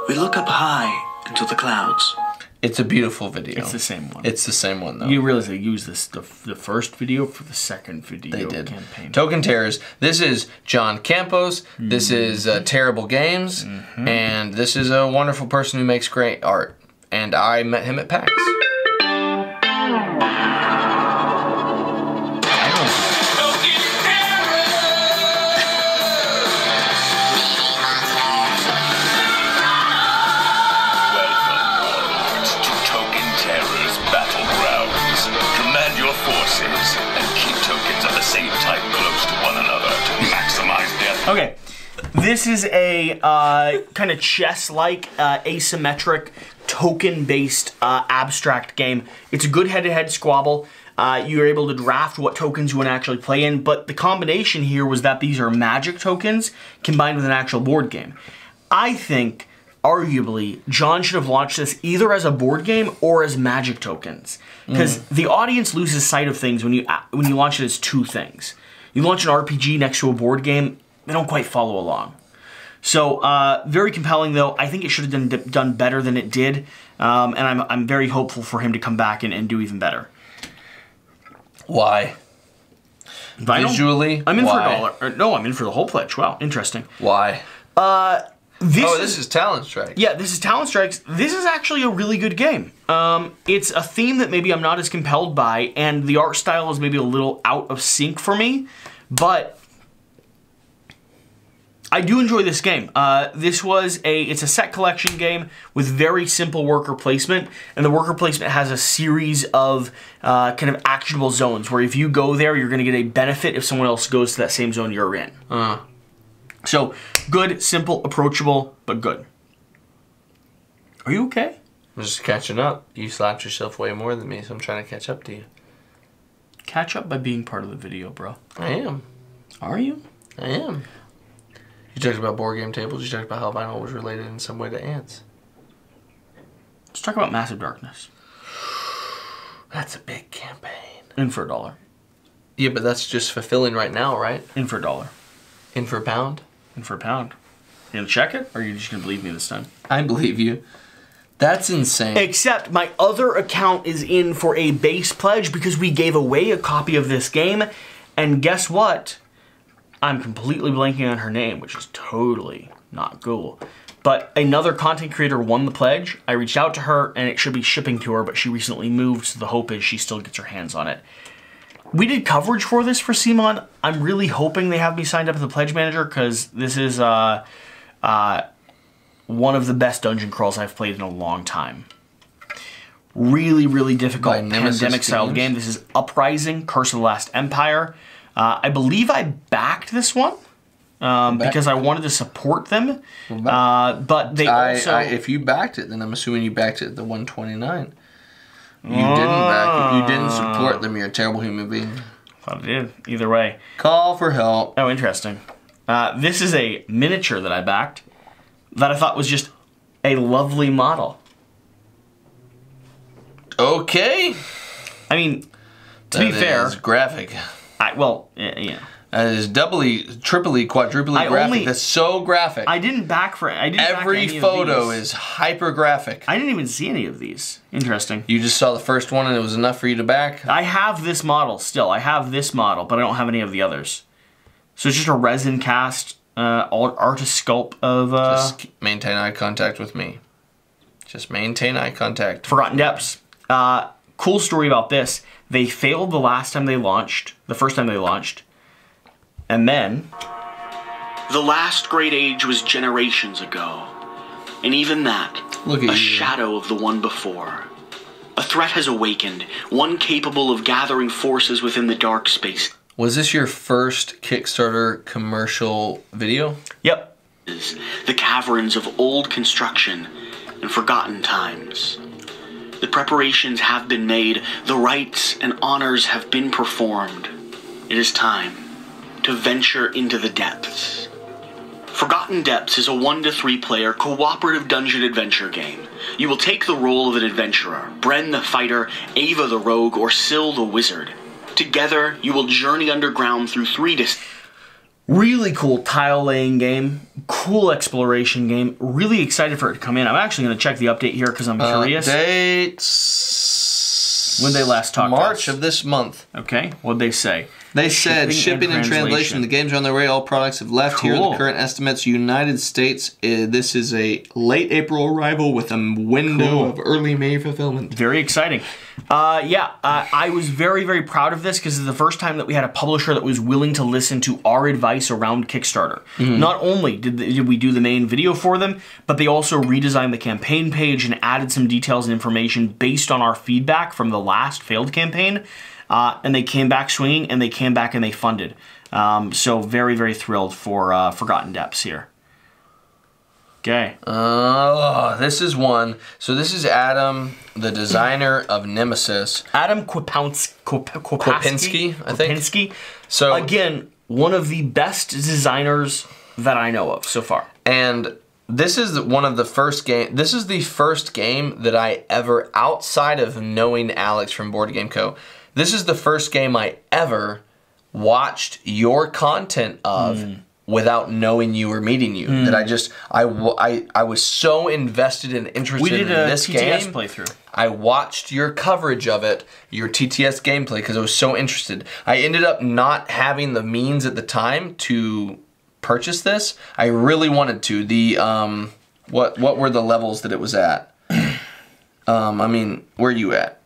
We look up high into the clouds. It's a beautiful video. It's the same one. It's the same one, though. You realize they used this the first video for the second video They did. campaign. Token Terrors. This is John Campos. This is Terrible Games. And this is a wonderful person who makes great art. And I met him at PAX. Okay, this is a kind of chess-like, asymmetric, token-based abstract game. It's a good head-to-head squabble. You're able to draft what tokens you want to actually play in, but the combination here was that these are Magic tokens combined with an actual board game. I think, arguably, John should have launched this either as a board game or as Magic tokens, because the audience loses sight of things when you launch it as two things. You launch an RPG next to a board game, they don't quite follow along. So, very compelling though. I think it should have done better than it did, and I'm very hopeful for him to come back and do even better. Why? Visually? I'm in Why? for $1. No, I'm in for the whole pledge. Wow, interesting. Why? This is Talon Strikes. Yeah, this is Talon Strikes. This is actually a really good game. It's a theme that maybe I'm not as compelled by, and the art style is maybe a little out of sync for me, but I do enjoy this game. It's a set collection game with very simple worker placement, and the worker placement has a series of kind of actionable zones where if you go there, you're going to get a benefit if someone else goes to that same zone you're in. So, good, simple, approachable, but good. Are you okay? I'm just catching up. You slapped yourself way more than me, so I'm trying to catch up to you. Catch up by being part of the video, bro. I am. Are you? I am. You talked about Board Game Tables. You talked about how vinyl was related in some way to ants. Let's talk about Massive Darkness. That's a big campaign. In for $1. Yeah, but that's just fulfilling right now, right? In for $1. In for a pound? In for £1. You gonna check it, or are you just gonna believe me this time? I believe you. That's insane. Except my other account is in for a base pledge because we gave away a copy of this game, and guess what? I'm completely blanking on her name, which is totally not cool. But another content creator won the pledge. I reached out to her, and it should be shipping to her, but she recently moved, so the hope is she still gets her hands on it. We did coverage for this for CMON. I'm really hoping they have me signed up as the pledge manager, because this is One of the best dungeon crawls I've played in a long time. Really, really difficult pandemic-style game. This is Uprising, Curse of the Last Empire. I believe I backed this one because I wanted to support them. But they also... if you backed it, then I'm assuming you backed it at the 129. You didn't back it. You didn't support them. You're a terrible human being. Thought I did. Either way. Call for help. Oh, interesting. This is a miniature that I backed that I thought was just a lovely model. Okay. I mean, to be fair... That is graphic. Yeah. That is doubly, triply, quadruply graphic. That's so graphic. I didn't back for it. Every photo is hyper graphic. I didn't even see any of these. Interesting. You just saw the first one and it was enough for you to back? I have this model still. I have this model, but I don't have any of the others. So it's just a resin cast artist sculpt of... Just maintain eye contact with me. Just maintain eye contact. Forgotten Depths. Cool story about this. They failed the last time they launched. The first time they launched. And then... The last great age was generations ago. And even that, a shadow of the one before. A threat has awakened, one capable of gathering forces within the dark space. Was this your first Kickstarter commercial video? Yep. The caverns of old construction and forgotten times. The preparations have been made, the rites and honors have been performed. It is time to venture into the depths. Forgotten Depths is a 1 to 3 player cooperative dungeon adventure game. You will take the role of an adventurer, Bren the fighter, Ava the rogue, or Syl the wizard. Together, you will journey underground through 3 Really cool tile laying game, cool exploration game. Really excited for it to come in. I'm actually going to check the update here because I'm curious. Dates. When they last talked March of this month. Okay, what'd they say? They said shipping and translation. The games are on their way. All products have left. Here are the current estimates. United States, this is a late April arrival with a window of early May fulfillment. Very exciting. I was very, very proud of this because it's the first time that we had a publisher that was willing to listen to our advice around Kickstarter. Not only did we do the main video for them, but they also redesigned the campaign page and added some details and information based on our feedback from the last failed campaign. And they came back swinging, and they came back and they funded. So very, very thrilled for Forgotten Depths here. Okay. This is one. So this is Adam, the designer of Nemesis. Adam Kwapinski, I think. So again, one of the best designers that I know of so far. And this is one of the first game. This is the first game that I ever, outside of knowing Alex from Board Game Co., this is the first game I ever watched your content of without knowing you or meeting you. That I was so invested and interested in this game. We did a TTS playthrough. I watched your coverage of it, your TTS gameplay, because I was so interested. I ended up not having the means at the time to purchase this. I really wanted to. The what were the levels that it was at? I mean, where are you at?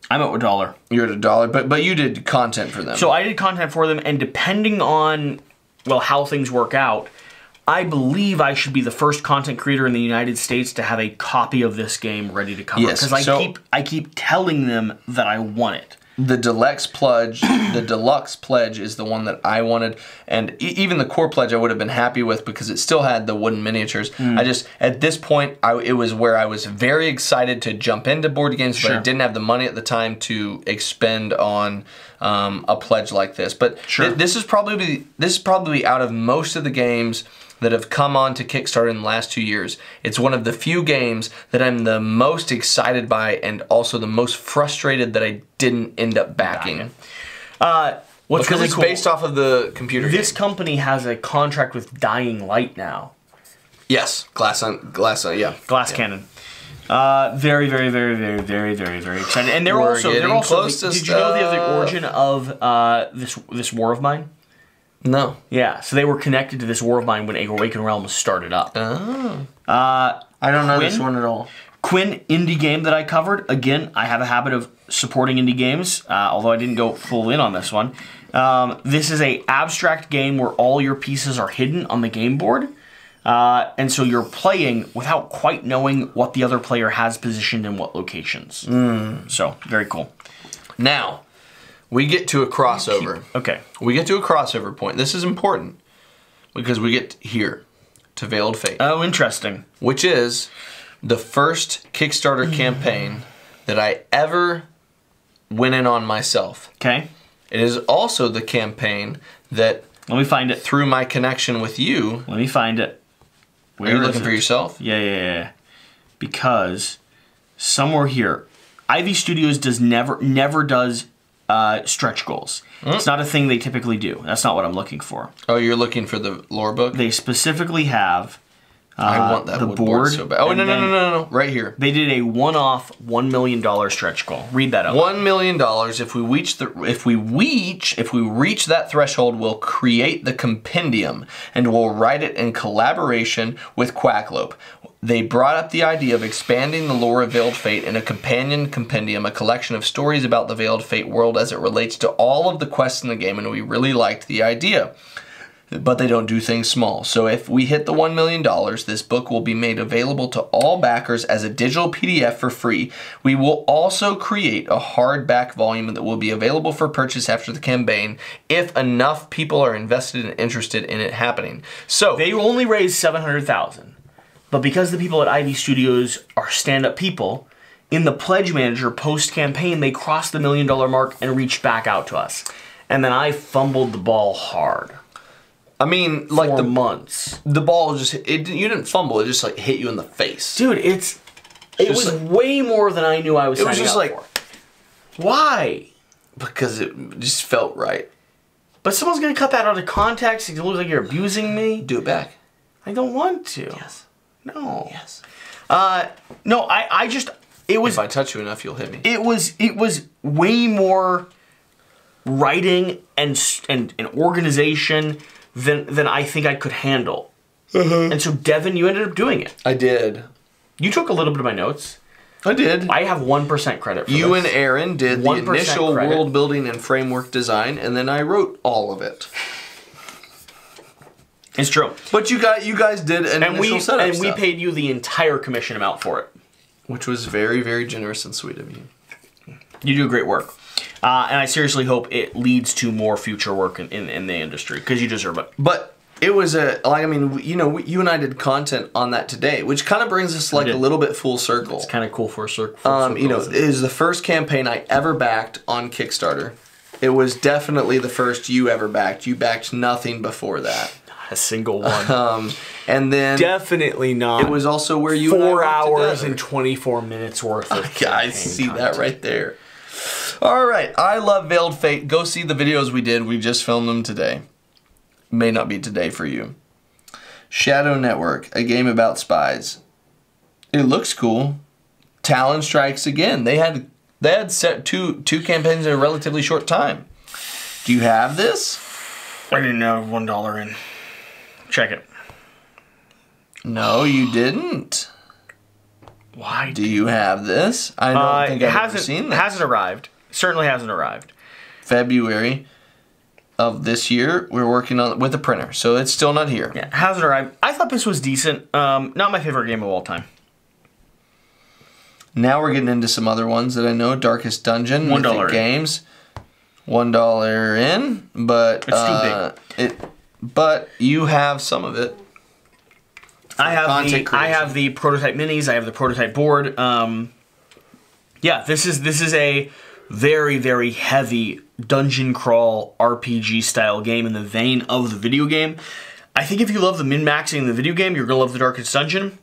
I'm at $1. You're at $1, but you did content for them. So I did content for them, and depending on, well, how things work out, I believe I should be the first content creator in the United States to have a copy of this game ready to cover. Yes, because I keep telling them that I want it. The deluxe pledge, is the one that I wanted, and even the core pledge I would have been happy with because it still had the wooden miniatures. I just, at this point, it was where I was very excited to jump into board games, but I didn't have the money at the time to expend on a pledge like this. But this is probably out of most of the games that have come on to Kickstarter in the last 2 years. It's one of the few games that I'm the most excited by and also the most frustrated that I didn't end up backing. What's really it's cool, based off of the computer this game. company has a contract with Dying Light now. Yes, Glass Cannon. Very, very, very, very, very, very, very excited. And they're also did you know they have the origin of this War of Mine? No. Yeah, so they were connected to this War of Mine when Awakened Realms started up. Oh. I don't know this one at all. Quinn, indie game that I covered. Again, I have a habit of supporting indie games, although I didn't go full in on this one. This is a abstract game where all your pieces are hidden on the game board. And so you're playing without quite knowing what the other player has positioned in what locations. So, very cool. Now, we get to a crossover. Okay. We get to a crossover point. This is important because we get here to Veiled Fate. Oh, interesting. Which is the first Kickstarter campaign that I ever went in on myself. Okay. It is also the campaign that... Let me find it. Through my connection with you... Let me find it. Where are you looking for yourself? Yeah. Because somewhere here, Ivy Studios never does stretch goals. It's not a thing they typically do. That's not what I'm looking for. Oh, you're looking for the lore book? They specifically have I want that the board so bad. Oh, no. Right here. They did a one-off $1 million stretch goal. Read that out. $1 million. If we reach that threshold, we'll create the compendium and we'll write it in collaboration with Quacklope. They brought up the idea of expanding the lore of Veiled Fate in a companion compendium, a collection of stories about the Veiled Fate world as it relates to all of the quests in the game, and we really liked the idea. But they don't do things small. So if we hit the $1 million, this book will be made available to all backers as a digital PDF for free. We will also create a hardback volume that will be available for purchase after the campaign if enough people are invested and interested in it happening. So they only raised $700,000, but because the people at Ivy Studios are stand-up people, in the Pledge Manager post-campaign, they crossed the $1 million mark and reached back out to us. And then I fumbled the ball hard. I mean, like for months. The ball just you didn't fumble, it just like hit you in the face. Dude, it was like, way more than I knew I was signing up for. It was just like, why? Because it just felt right. But someone's gonna cut that out of context. It looks like you're abusing me. Do it back. I don't want to. Yes. No. Yes. No, I just it was. If I touch you enough, you'll hit me. It was way more writing and organization than I think I could handle. And so, Devin, you ended up doing it. I did. You took a little bit of my notes. I did. I have 1% credit for you this. And Aaron did the initial credit. world building and framework design, and then I wrote all of it. It's true. But you guys did an initial setup and we paid you the entire commission amount for it. Which was very, very generous and sweet of you. You do great work. And I seriously hope it leads to more future work in the industry, because you deserve it. But it was you and I did content on that today, which kind of brings us like a little bit full circle. It's kind of cool for a circle. It is the first campaign I ever backed on Kickstarter. It was definitely the first you ever backed. You backed nothing before that. A single one. And then definitely not. It was also where you 4 hours and 24 minutes worth of guys, see that right there. All right, I love Veiled Fate. Go see the videos we did. We just filmed them today. May not be today for you. Shadow Network, a game about spies. It looks cool. Talon Strikes Again. They had set two campaigns in a relatively short time. Do you have this? I didn't have $1 in. Check it. No, you didn't. Why? Do you have this? I don't think I've ever seen this. It hasn't arrived. Certainly hasn't arrived. February of this year, we're working on it with a printer, so it's still not here. Yeah, it hasn't arrived. I thought this was decent. Not my favorite game of all time. Now we're getting into some other ones that I know. Darkest Dungeon, $1 Games, $1 in, but it's too big. But you have some of it. I have the prototype minis. I have the prototype board. Yeah, this is a very, very heavy dungeon crawl RPG style game in the vein of the video game. I think if you love the min-maxing in the video game, you're gonna love the Darkest Dungeon.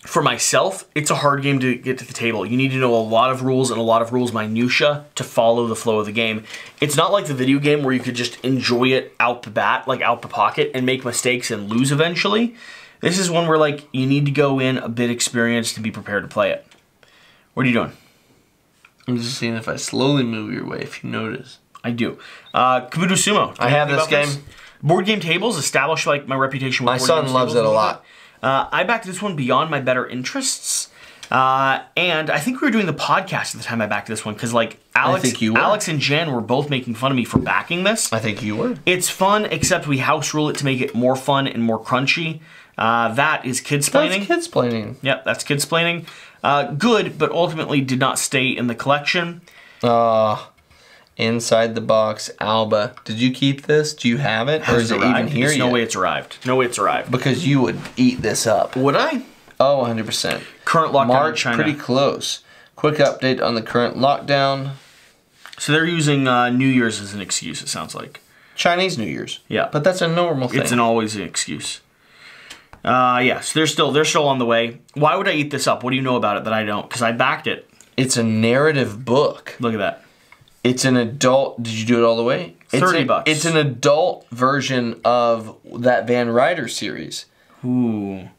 For myself, it's a hard game to get to the table. You need to know a lot of rules and a lot of rules minutia to follow the flow of the game. It's not like the video game where you could just enjoy it out the bat, like out the pocket, and make mistakes and lose eventually. This is one where like you need to go in a bit experienced to be prepared to play it. What are you doing? I'm just seeing if I slowly move your way, if you notice. I do. Kabuto Sumo. I have this game. Board game tables established like my reputation with my son loves it a lot. I backed this one beyond my better interests. And I think we were doing the podcast at the time I backed this one because like Alex and Jen were both making fun of me for backing this. I think you were. It's fun, except we house rule it to make it more fun and more crunchy. That is kidsplaining. That's kidsplaining. Yep, that's kidsplaining. Good, but ultimately did not stay in the collection. Inside the box, Alba. Did you keep this? Do you have it? Or is it even here yet? No way it's arrived. No way it's arrived. Because you would eat this up. Would I? Oh, 100%. Current lockdown March, in China. pretty close. Quick update on the current lockdown. So they're using New Year's as an excuse, it sounds like. Chinese New Year's. Yeah. But that's a normal thing. It's always an excuse. Yes, they're still on the way. Why would I eat this up? What do you know about it that I don't? Because I backed it. It's a narrative book. Look at that. It's an adult. Did you do it all the way? $30. It's an adult version of that Van Ryder series. Ooh.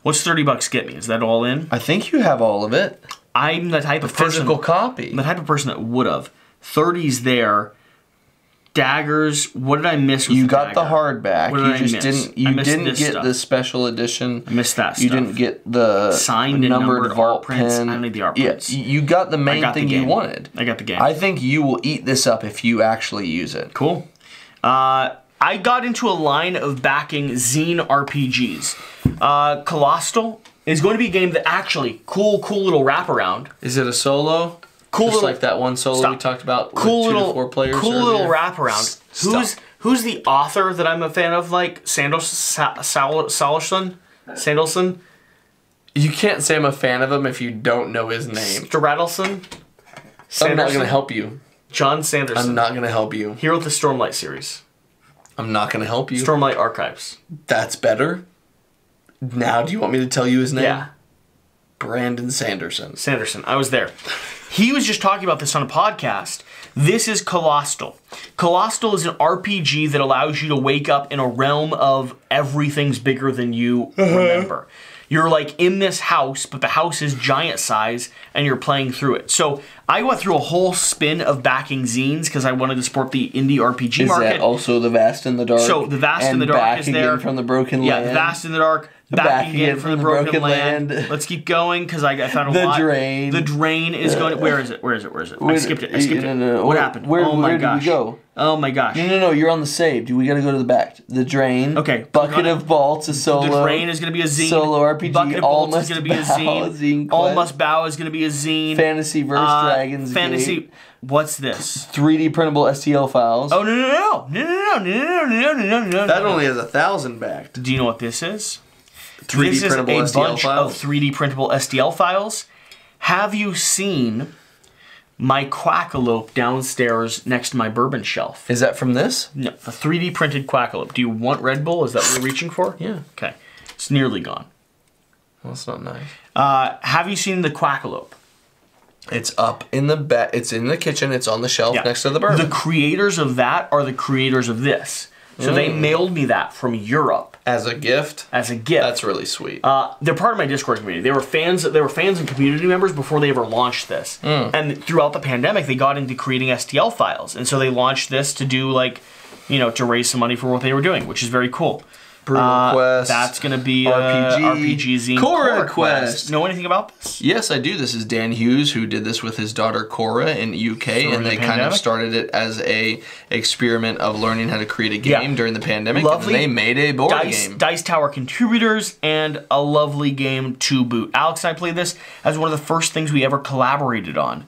What's $30 get me? Is that all in? I think you have all of it. I'm the type of person... physical copy. I'm the type of person that would have. 30's there. Daggers. What did I miss with you the got dagger? the hardback. What did You I just miss? didn't. You I missed didn't this get stuff. the special edition. I missed that stuff. You didn't get the signed and numbered vault art prints. pen. I don't need the art Yeah, prints. you got the main thing you wanted. I got the game. I think you will eat this up if you actually use it. Cool. I got into a line of backing zine RPGs. Colossal is going to be a game that actually cool little wraparound. Is it a solo? Cool Just little, like that one solo we talked about. Cool with 2 little to 4 players. Cool earlier. little wraparound. Who's the author that I'm a fan of? Like Sanderson. You can't say I'm a fan of him if you don't know his name. Stradelson. I'm not going to help you. John Sanderson. I'm not going to help you. He wrote the Stormlight series. I'm not going to help you. Stormlight Archives. That's better. Now, do you want me to tell you his name? Yeah. Brandon Sanderson. Sanderson. I was there. He was just talking about this on a podcast. This is Colossal. Colossal is an RPG that allows you to wake up in a realm of everything's bigger than you remember. You're like in this house, but the house is giant size, and you're playing through it. So I went through a whole spin of backing zines because I wanted to support the indie RPG market. Is that also The Vast in the Dark? So The Vast in the Dark is there. From the Broken Yeah, Land. The Vast in the Dark. Backing in from the Broken Land. Let's keep going because I found a lot. The Drain. The Drain is going. Where is it? I skipped it. No. What happened? Where gosh. did we go? Oh my gosh. No. You're on the save. We got to go to the back. The Drain. Okay. Bucket of Bolts, a solo. The Drain is going to be a zine. Solo RPG. Bucket of Bolts is going to be a zine. All Must Bow is going to be a zine. Fantasy vs. Dragons. Fantasy. What's this? 3D printable STL files. Oh no. That only has 1,000 backed. Do you know what this is? 3D this is printable a STL bunch files? of 3D printable STL files. Have you seen my Quackalope downstairs next to my bourbon shelf? Is that from this? No, a 3D printed Quackalope. Do you want Red Bull? Is that what you're reaching for? Yeah. Okay. It's nearly gone. Well, that's not nice. Have you seen the Quackalope? It's up in the It's in the kitchen. It's on the shelf next to the bourbon. The creators of that are the creators of this. So they mailed me that from Europe as a gift. As a gift. That's really sweet. They're part of my Discord community. They were fans and community members before they ever launched this. And throughout the pandemic, they got into creating STL files, and so they launched this to do to raise some money for what they were doing, which is very cool. Brutal Quest. That's going to be RPG zine. Cora Quest. Know anything about this? Yes, I do. This is Dan Hughes who did this with his daughter Cora in UK, and they kind of started it as a experiment of learning how to create a game during the pandemic. Lovely. And they made a board game. Dice Tower contributors and a lovely game to boot. Alex and I played this as one of the first things we ever collaborated on.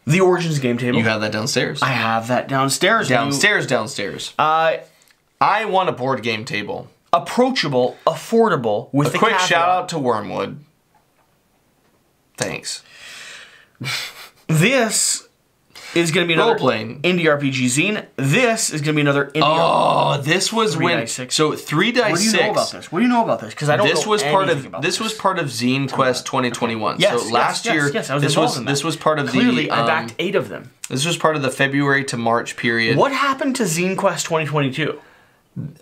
The Origins game table. You have that downstairs. I have that downstairs. Downstairs. I want a board game table. Approachable, affordable, with a quick shout out to Wormwood. Thanks. This is going to be another indie RPG zine. This is going to be another indie. Oh, this was when. So 3 Dice 6. What do you know about this? What do you know about this? Because I don't know anything about this. This was part of Zine Quest 2021. Yes, so last year, I was involved in that. This was part of Clearly, I backed 8 of them. This was part of the February to March period. What happened to Zine Quest 2022?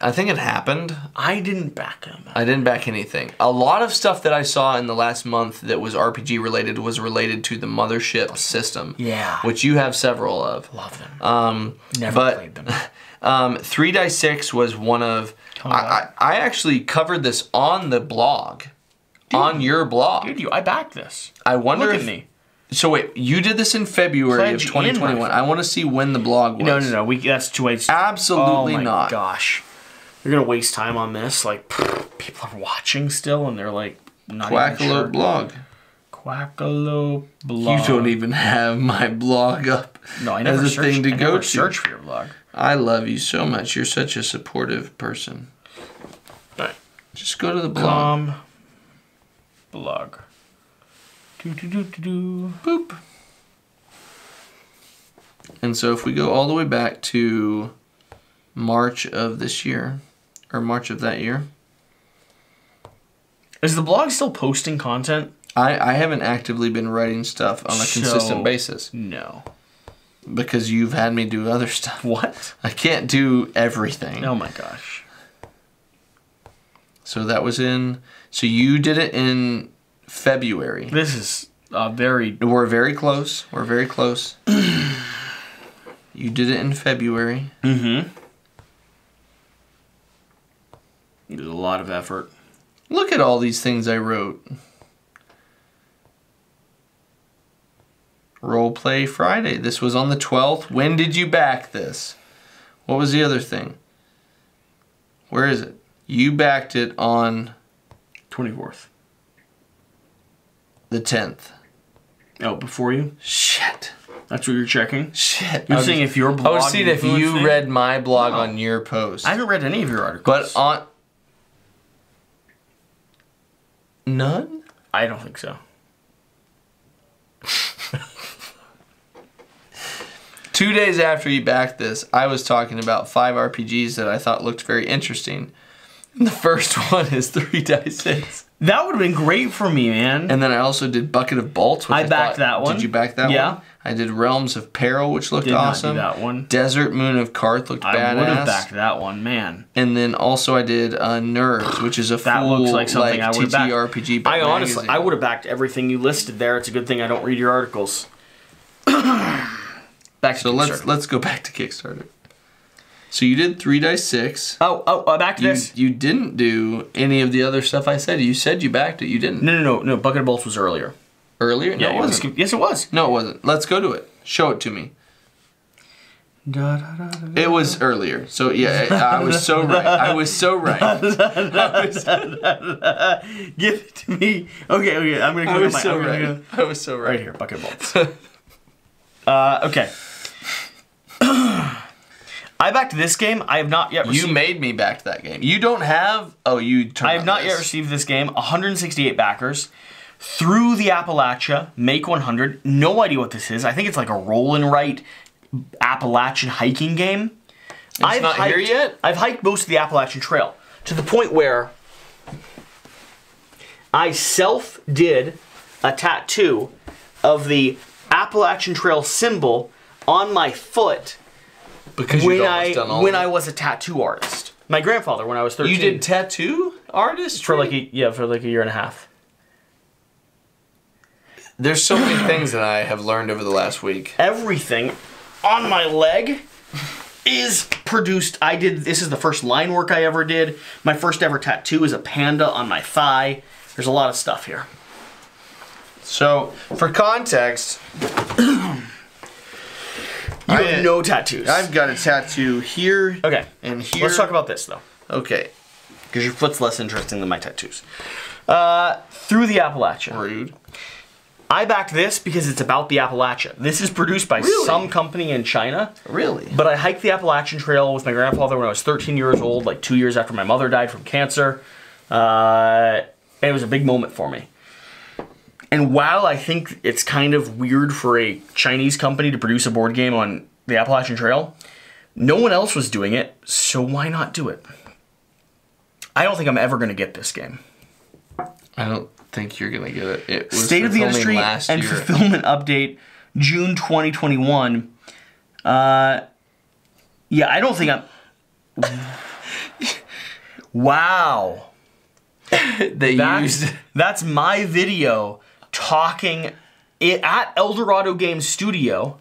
I think it happened. I didn't back them. I didn't back anything. A lot of stuff that I saw in the last month that was RPG related was related to the Mothership system. Yeah. Which you have several of. Love them. Never played them. 3 Dice 6 was one of... I actually covered this on the blog. on your blog. Dude, I backed this. I wonder Look if... at me. So wait, you did this in February of 2021. I want to see when the blog was. No. That's too waste. Absolutely not. Oh my gosh. You're going to waste time on this? Like, people are watching still and they're like, not even sure. Quackalope blog. Quackalope blog. You don't even have my blog up. No, I never as a thing to go to. Search for your blog. I love you so much. You're such a supportive person. All right. Just go to the blog. Blog. Boop. And so if we go all the way back to March of this year, or March of that year. Is the blog still posting content? I haven't actively been writing stuff on a consistent basis. No. Because you've had me do other stuff. What? I can't do everything. Oh my gosh. So that was in... So you did it in February. This is very... We're very close. We're very close. You did it in February. Mm-hmm. It was a lot of effort. Look at all these things I wrote. Roleplay Friday. This was on the 12th. When did you back this? What was the other thing? Where is it? You backed it on... 24th. The 10th. Oh, before you? Shit. That's what you're checking? Shit. You're seeing if your blog... I was seeing if you read my blog on your post. I haven't read any of your articles. But on... None? I don't think so. 2 days after you backed this, I was talking about 5 RPGs that I thought looked very interesting. And the first one is 3 Dice 6. That would have been great for me, man. And then I also did Bucket of Bolts, which I backed that one. Did you back that one? Yeah. I did Realms of Peril, which looked Did awesome. not do that one. Desert Moon of Karth looked badass. I would have backed that one, man. And then also I did Nerves, which is a full looks like something I would have backed. TTRPG. I honestly, I would have backed everything you listed there. It's a good thing I don't read your articles. Back to so let's go back to Kickstarter. So you did 3 Dice 6. Back to this. You didn't do any of the other stuff I said. You said you backed it. You didn't. No. Bucket of Bolts was earlier. Earlier? No, Yeah, it wasn't. Yes, it was. No, it wasn't. Let's go to it. Show it to me. It was earlier. So yeah, I was so right. I was so right. Give it to me. Okay. I'm gonna go. I was so right. I was so right. Right here, Bucket of Bolts. Okay. I backed this game. I have not yet received... You made me back that game. You don't have... Oh, you turned I have not yet received this game. 168 backers. Through the Appalachia, Make 100. No idea what this is. I think it's like a roll and write Appalachian hiking game. It's not here yet? I've hiked most of the Appalachian Trail. To the point where I self-did a tattoo of the Appalachian Trail symbol on my foot... Because when I was a tattoo artist. My grandfather, when I was 13. You did tattoo artist for like a year and a half. There's so many things that I have learned over the last week. Everything on my leg is produced. This is the first line work I ever did. My first ever tattoo is a panda on my thigh. There's a lot of stuff here. So, for context, you have no tattoos. I've got a tattoo here. Okay. And here. Let's talk about this, though. Okay. Because your foot's less interesting than my tattoos. Through the Appalachia. Rude. I backed this because it's about the Appalachia. This is produced by some company in China. Really? But I hiked the Appalachian Trail with my grandfather when I was 13 years old, like 2 years after my mother died from cancer. And it was a big moment for me. And while I think it's kind of weird for a Chinese company to produce a board game on the Appalachian Trail, no one else was doing it, so why not do it? I don't think I'm ever going to get this game. I don't think you're going to get it. It was State of the Industry and Fulfillment Update, June 2021. Yeah, I don't think I'm... Wow. That's my video talking at Eldorado Games Studio,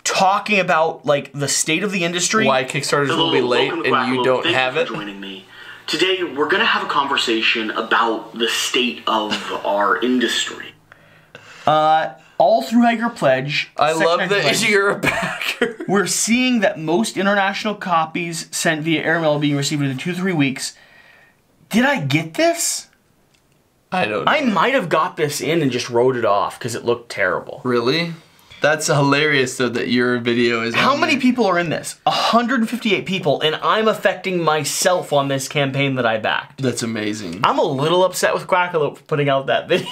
talking about like the state of the industry. Why Kickstarters will be late and you don't have it. Joining me. Today, we're going to have a conversation about the state of our industry. All through Hiker Pledge. I love that you're a backer. We're seeing that most international copies sent via airmail are being received within 2 to 3 weeks. Did I get this? I don't know. I might have got this in and just wrote it off because it looked terrible. Really? That's hilarious, though, that your video is How many people are in this? 158 people, and I'm affecting myself on this campaign that I backed. That's amazing. I'm a little upset with Quackalope for putting out that video.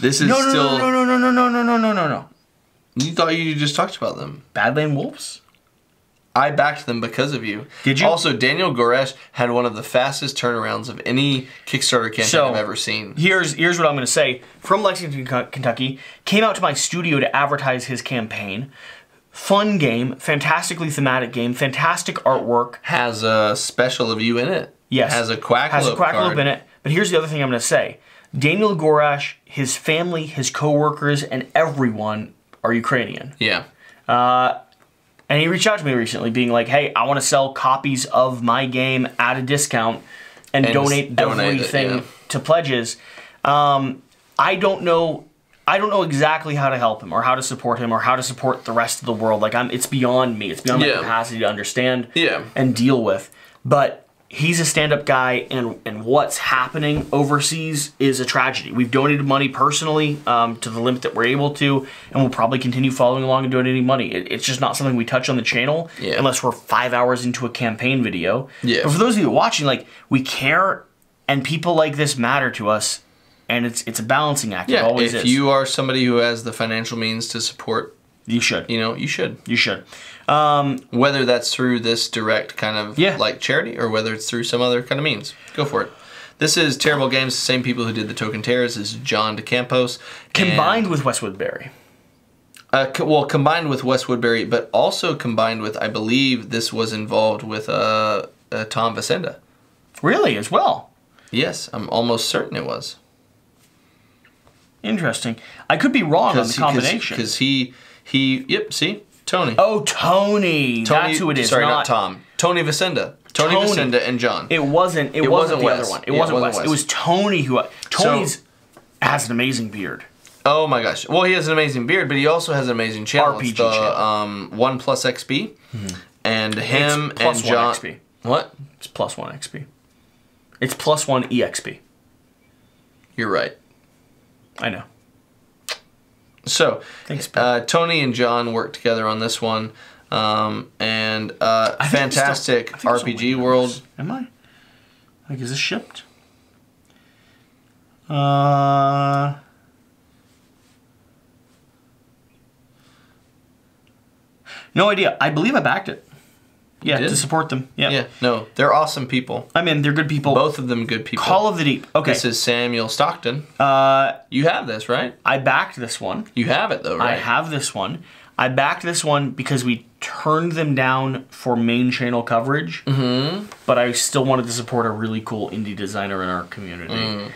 This is still... No. You thought you just talked about them. Badland Wolves? I backed them because of you. Did you? Also, Daniel Goresh had one of the fastest turnarounds of any Kickstarter campaign I've ever seen. Here's what I'm going to say. From Lexington, Kentucky, came out to my studio to advertise his campaign. Fun game, fantastically thematic game, fantastic artwork. Has a special of you in it. Yes. Has a Quackalope card. in it. But here's the other thing I'm going to say. Daniel Goresh, his family, his coworkers, and everyone are Ukrainian. Yeah. And he reached out to me recently being like, hey, I want to sell copies of my game at a discount and donate everything to pledges. I don't know exactly how to help him or how to support him or how to support the rest of the world. Like it's beyond me. It's beyond my capacity to understand and deal with. But he's a stand-up guy, and what's happening overseas is a tragedy. We've donated money personally to the limit that we're able to, and we'll probably continue following along and donating money. It's just not something we touch on the channel unless we're 5 hours into a campaign video. Yeah. But for those of you watching, like, we care, and people like this matter to us, and it's a balancing act. Yeah, it always is. If you are somebody who has the financial means to support, you should. You should. You should. Whether that's through this direct kind of like charity or whether it's through some other kind of means. Go for it. This is Terrible Games, the same people who did the Token Terrors. This is John DeCampos. Combined with Wes Woodbury. Well, combined with Wes Woodbury, but also combined with, I believe this was involved with Tom Vicenda. Really, as well? Yes, I'm almost certain it was. Interesting. I could be wrong on the combination. Because yep, see? Tony. Oh, Tony. That's who it is. Sorry, not Tom. Tony Vicenda. Tony Vicenda and John. It wasn't the Wes. other one. It wasn't Wes. It was Tony who... Tony's has an amazing beard. Oh my gosh. Well, he has an amazing beard, but he also has an amazing channel. RPG it's the, channel. 1 Plus XP. And him it's plus and John... 1 XP. What? It's plus 1 XP. It's plus 1 EXP. You're right. I know. So, thanks, Tony and John worked together on this one, and fantastic RPG world. Am I? Like, is this shipped? No idea. I believe I backed it. Yeah, to support them. Yeah. Yeah, no, they're awesome people. I mean, they're good people. Both of them good people. Call of the Deep. Okay. This is Samuel Stockton. You have this, right? I backed this one. You have it, though, right? I have this one. I backed this one because we turned them down for main channel coverage, but I still wanted to support a really cool indie designer in our community.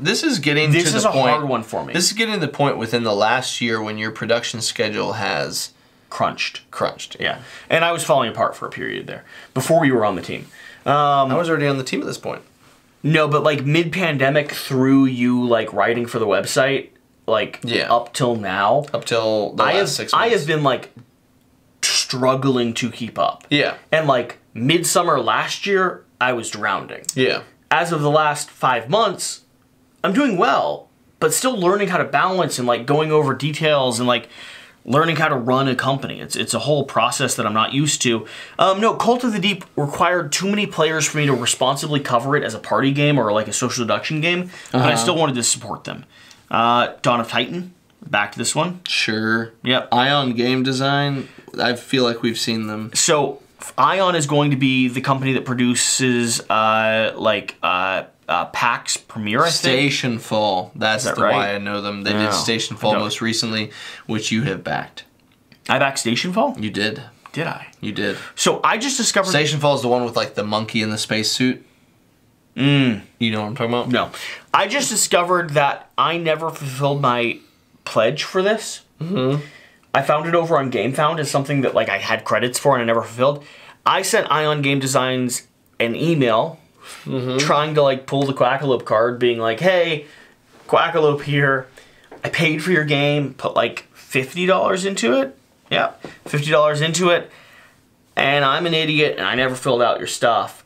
This is getting to the point. This is a hard one for me. This is getting to the point within the last year when your production schedule has crunched. Yeah. And I was falling apart for a period there before we were on the team. I was already on the team at this point. No, but like mid-pandemic through you like writing for the website, like up till now. Up till the last 6 months. I have been like struggling to keep up. Yeah. And like midsummer last year, I was drowning. Yeah. As of the last 5 months, I'm doing well, but still learning how to balance and like going over details and like learning how to run a company. It's a whole process that I'm not used to. No, Cult of the Deep required too many players for me to responsibly cover it as a party game or like a social deduction game, but I still wanted to support them. Dawn of Titan, back to this one. Sure. Yep. Ion Game Design, I feel like we've seen them. So Ion is going to be the company that produces PAX Premiere, I think. Stationfall. That's right? why I know them. They did Stationfall most recently, which you have backed. I backed Stationfall? You did. Did I? You did. So I just discovered... Stationfall is the one with like the monkey in the spacesuit. You know what I'm talking about? No. I just discovered that I never fulfilled my pledge for this. I found it over on GameFound as something that like I had credits for and I never fulfilled. I sent Ion Game Designs an email trying to like pull the Quackalope card, being like, "Hey, Quackalope here. I paid for your game, put like $50 into it. Yeah, $50 into it, and I'm an idiot and I never filled out your stuff.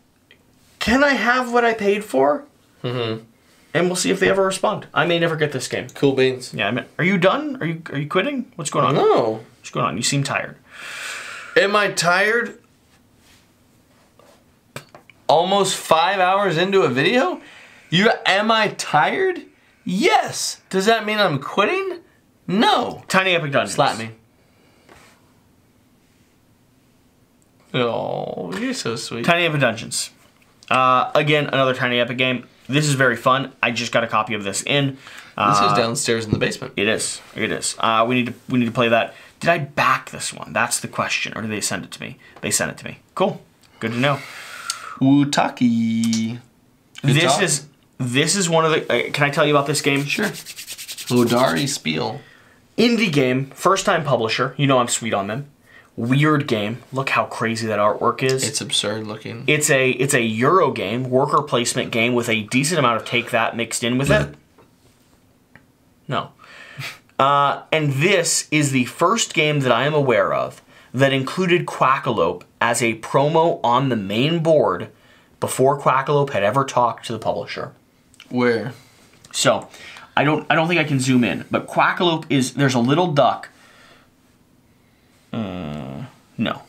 Can I have what I paid for?" And we'll see if they ever respond. I may never get this game. Cool beans. Yeah, I mean, are you done? Are you quitting? What's going on? No. What's going on? You seem tired. Am I tired? Almost 5 hours into a video? Am I tired? Yes. Does that mean I'm quitting? No. Tiny Epic Dungeons. Slap me. Oh, you're so sweet. Tiny Epic Dungeons. Again, another Tiny Epic game. This is very fun. I just got a copy of this in. This is downstairs in the basement. It is. It is. We need to play that. Did I back this one? That's the question. Or did they send it to me? They sent it to me. Cool. Good to know. Utaki. This is one of the. Can I tell you about this game? Sure. Hodari Spiel. Indie game, first time publisher. You know I'm sweet on them. Weird game. Look how crazy that artwork is. It's absurd looking. It's a Euro game, worker placement game with a decent amount of take that mixed in with it. No. And this is the first game that I am aware of that included Quackalope as a promo on the main board before Quackalope had ever talked to the publisher. Where? So, I don't think I can zoom in, but Quackalope is, there's a little duck. No.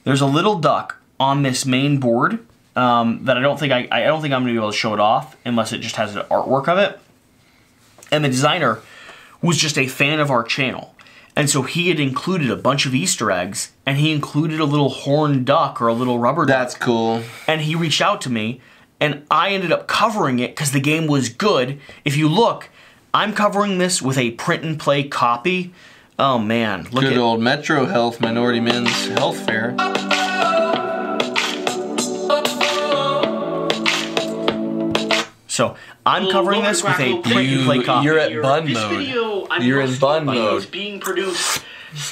There's a little duck on this main board that I don't think I'm going to be able to show it off unless it just has an artwork of it. And the designer was just a fan of our channel. And so he had included a bunch of Easter eggs, and he included a little horned duck or a little rubber duck. That's cool. And he reached out to me, and I ended up covering it because the game was good. If you look, I'm covering this with a print and play copy. Oh man, look Good old Metro Health Minority Men's Health Fair. So I'm covering this with a print and play copy. You're at bun mode. You're in bun mode. Being produced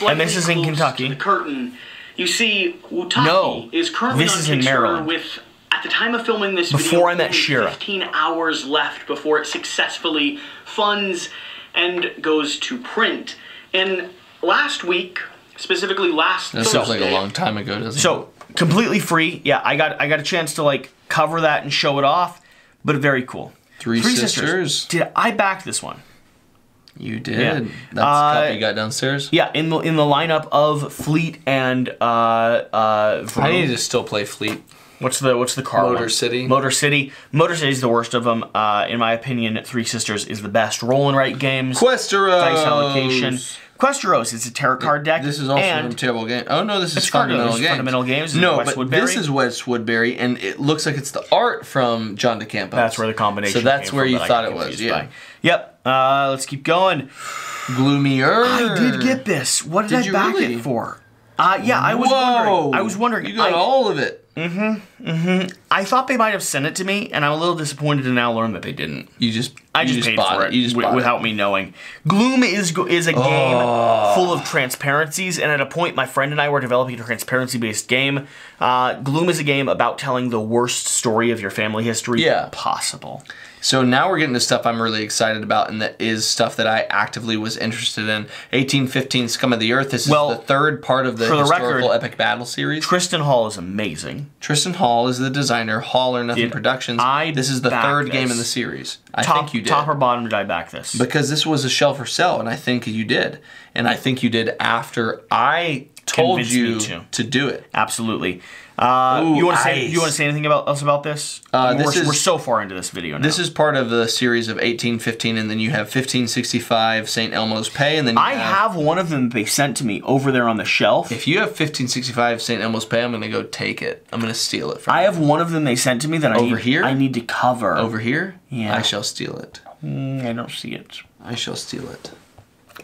and this is in Kentucky. The curtain. You see, Utaki No, is currently this on is in Kickstarter Maryland. with, at the time of filming this Before video, I met only Shira. 15 hours left before it successfully funds and goes to print. And last week, specifically last That Thursday, sounds like a long time ago, doesn't it? So completely free. Yeah, I got a chance to like cover that and show it off, but very cool. Three Sisters. Did I back this one? You did. Yeah. That's the copy you got downstairs? Yeah, in the lineup of Fleet and I need to still play Fleet. What's the car Motor one? City. Motor City. Motor City is the worst of them. In my opinion, Three Sisters is the best roll and write games. Questeros. Dice allocation. Questeros is a tarot card deck. This is also from Terrible Game. Oh no, this is Fundamental Games. Fundamental Games. No, West but Woodbury. this is West Woodbury, and it looks like it's the art from John DeCampos. That's where the combination. So that's came where from you that I thought got it was. confused Yeah. by. Yep. Let's keep going. Gloomier. I did get this. What did I back really? it for? Yeah, I was wondering. I was wondering. You got all of it. I thought they might have sent it to me, and I'm a little disappointed to now learn that they didn't. I just paid bought for it You just bought without me knowing. Gloom is a game full of transparencies, and at a point, my friend and I were developing a transparency-based game. Gloom is a game about telling the worst story of your family history possible. So now we're getting to stuff I'm really excited about, and that is stuff that I actively was interested in. 1815 Scum of the Earth. This is the third part of the historical epic battle series. Tristan Hall is amazing. Tristan Hall is the designer. Hall or Nothing Productions. This is the third game in the series. I think you did. Top or bottom did I back this? Because this was a shell for sell, and I think you did. And I think you did after I told you to do it. Absolutely. You want to say anything else about this? We're so far into this video now. This is part of the series of 1815, and then you have 1565 St. Elmo's Pay, and then you have one of them they sent to me over there on the shelf. If you have 1565 St. Elmo's Pay, I'm going to go take it. I'm going to steal it from you. I have one of them they sent to me that I need to cover. Over here? Yeah. I shall steal it. I don't see it. I shall steal it.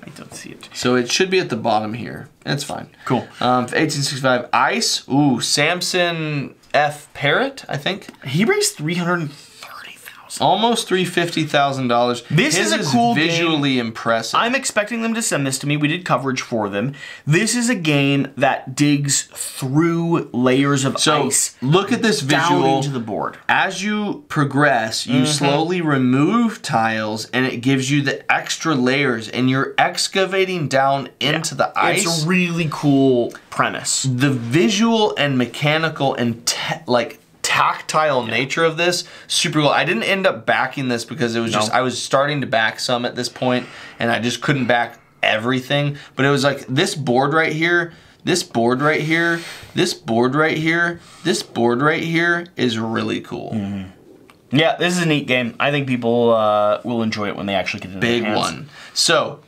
I don't see it. So it should be at the bottom here. That's fine. Cool. 1865 Ice. Ooh, Samson F. Parrott, I think. He raised $330,000. Almost $350,000. This is a cool visually impressive. I'm expecting them to send this to me. We did coverage for them. This is a game that digs through layers of ice. Look at this visual down into the board. As you progress, you slowly remove tiles, and it gives you the extra layers, and you're excavating down into the ice. It's a really cool premise. The visual and mechanical and tactile nature of this, super cool. I didn't end up backing this because it was just, I was starting to back some at this point, and I just couldn't back everything. But it was like this board right here, this board right here, this board right here, this board right here is really cool. Yeah, this is a neat game. I think people will enjoy it when they actually get it in their hands. Big one. So,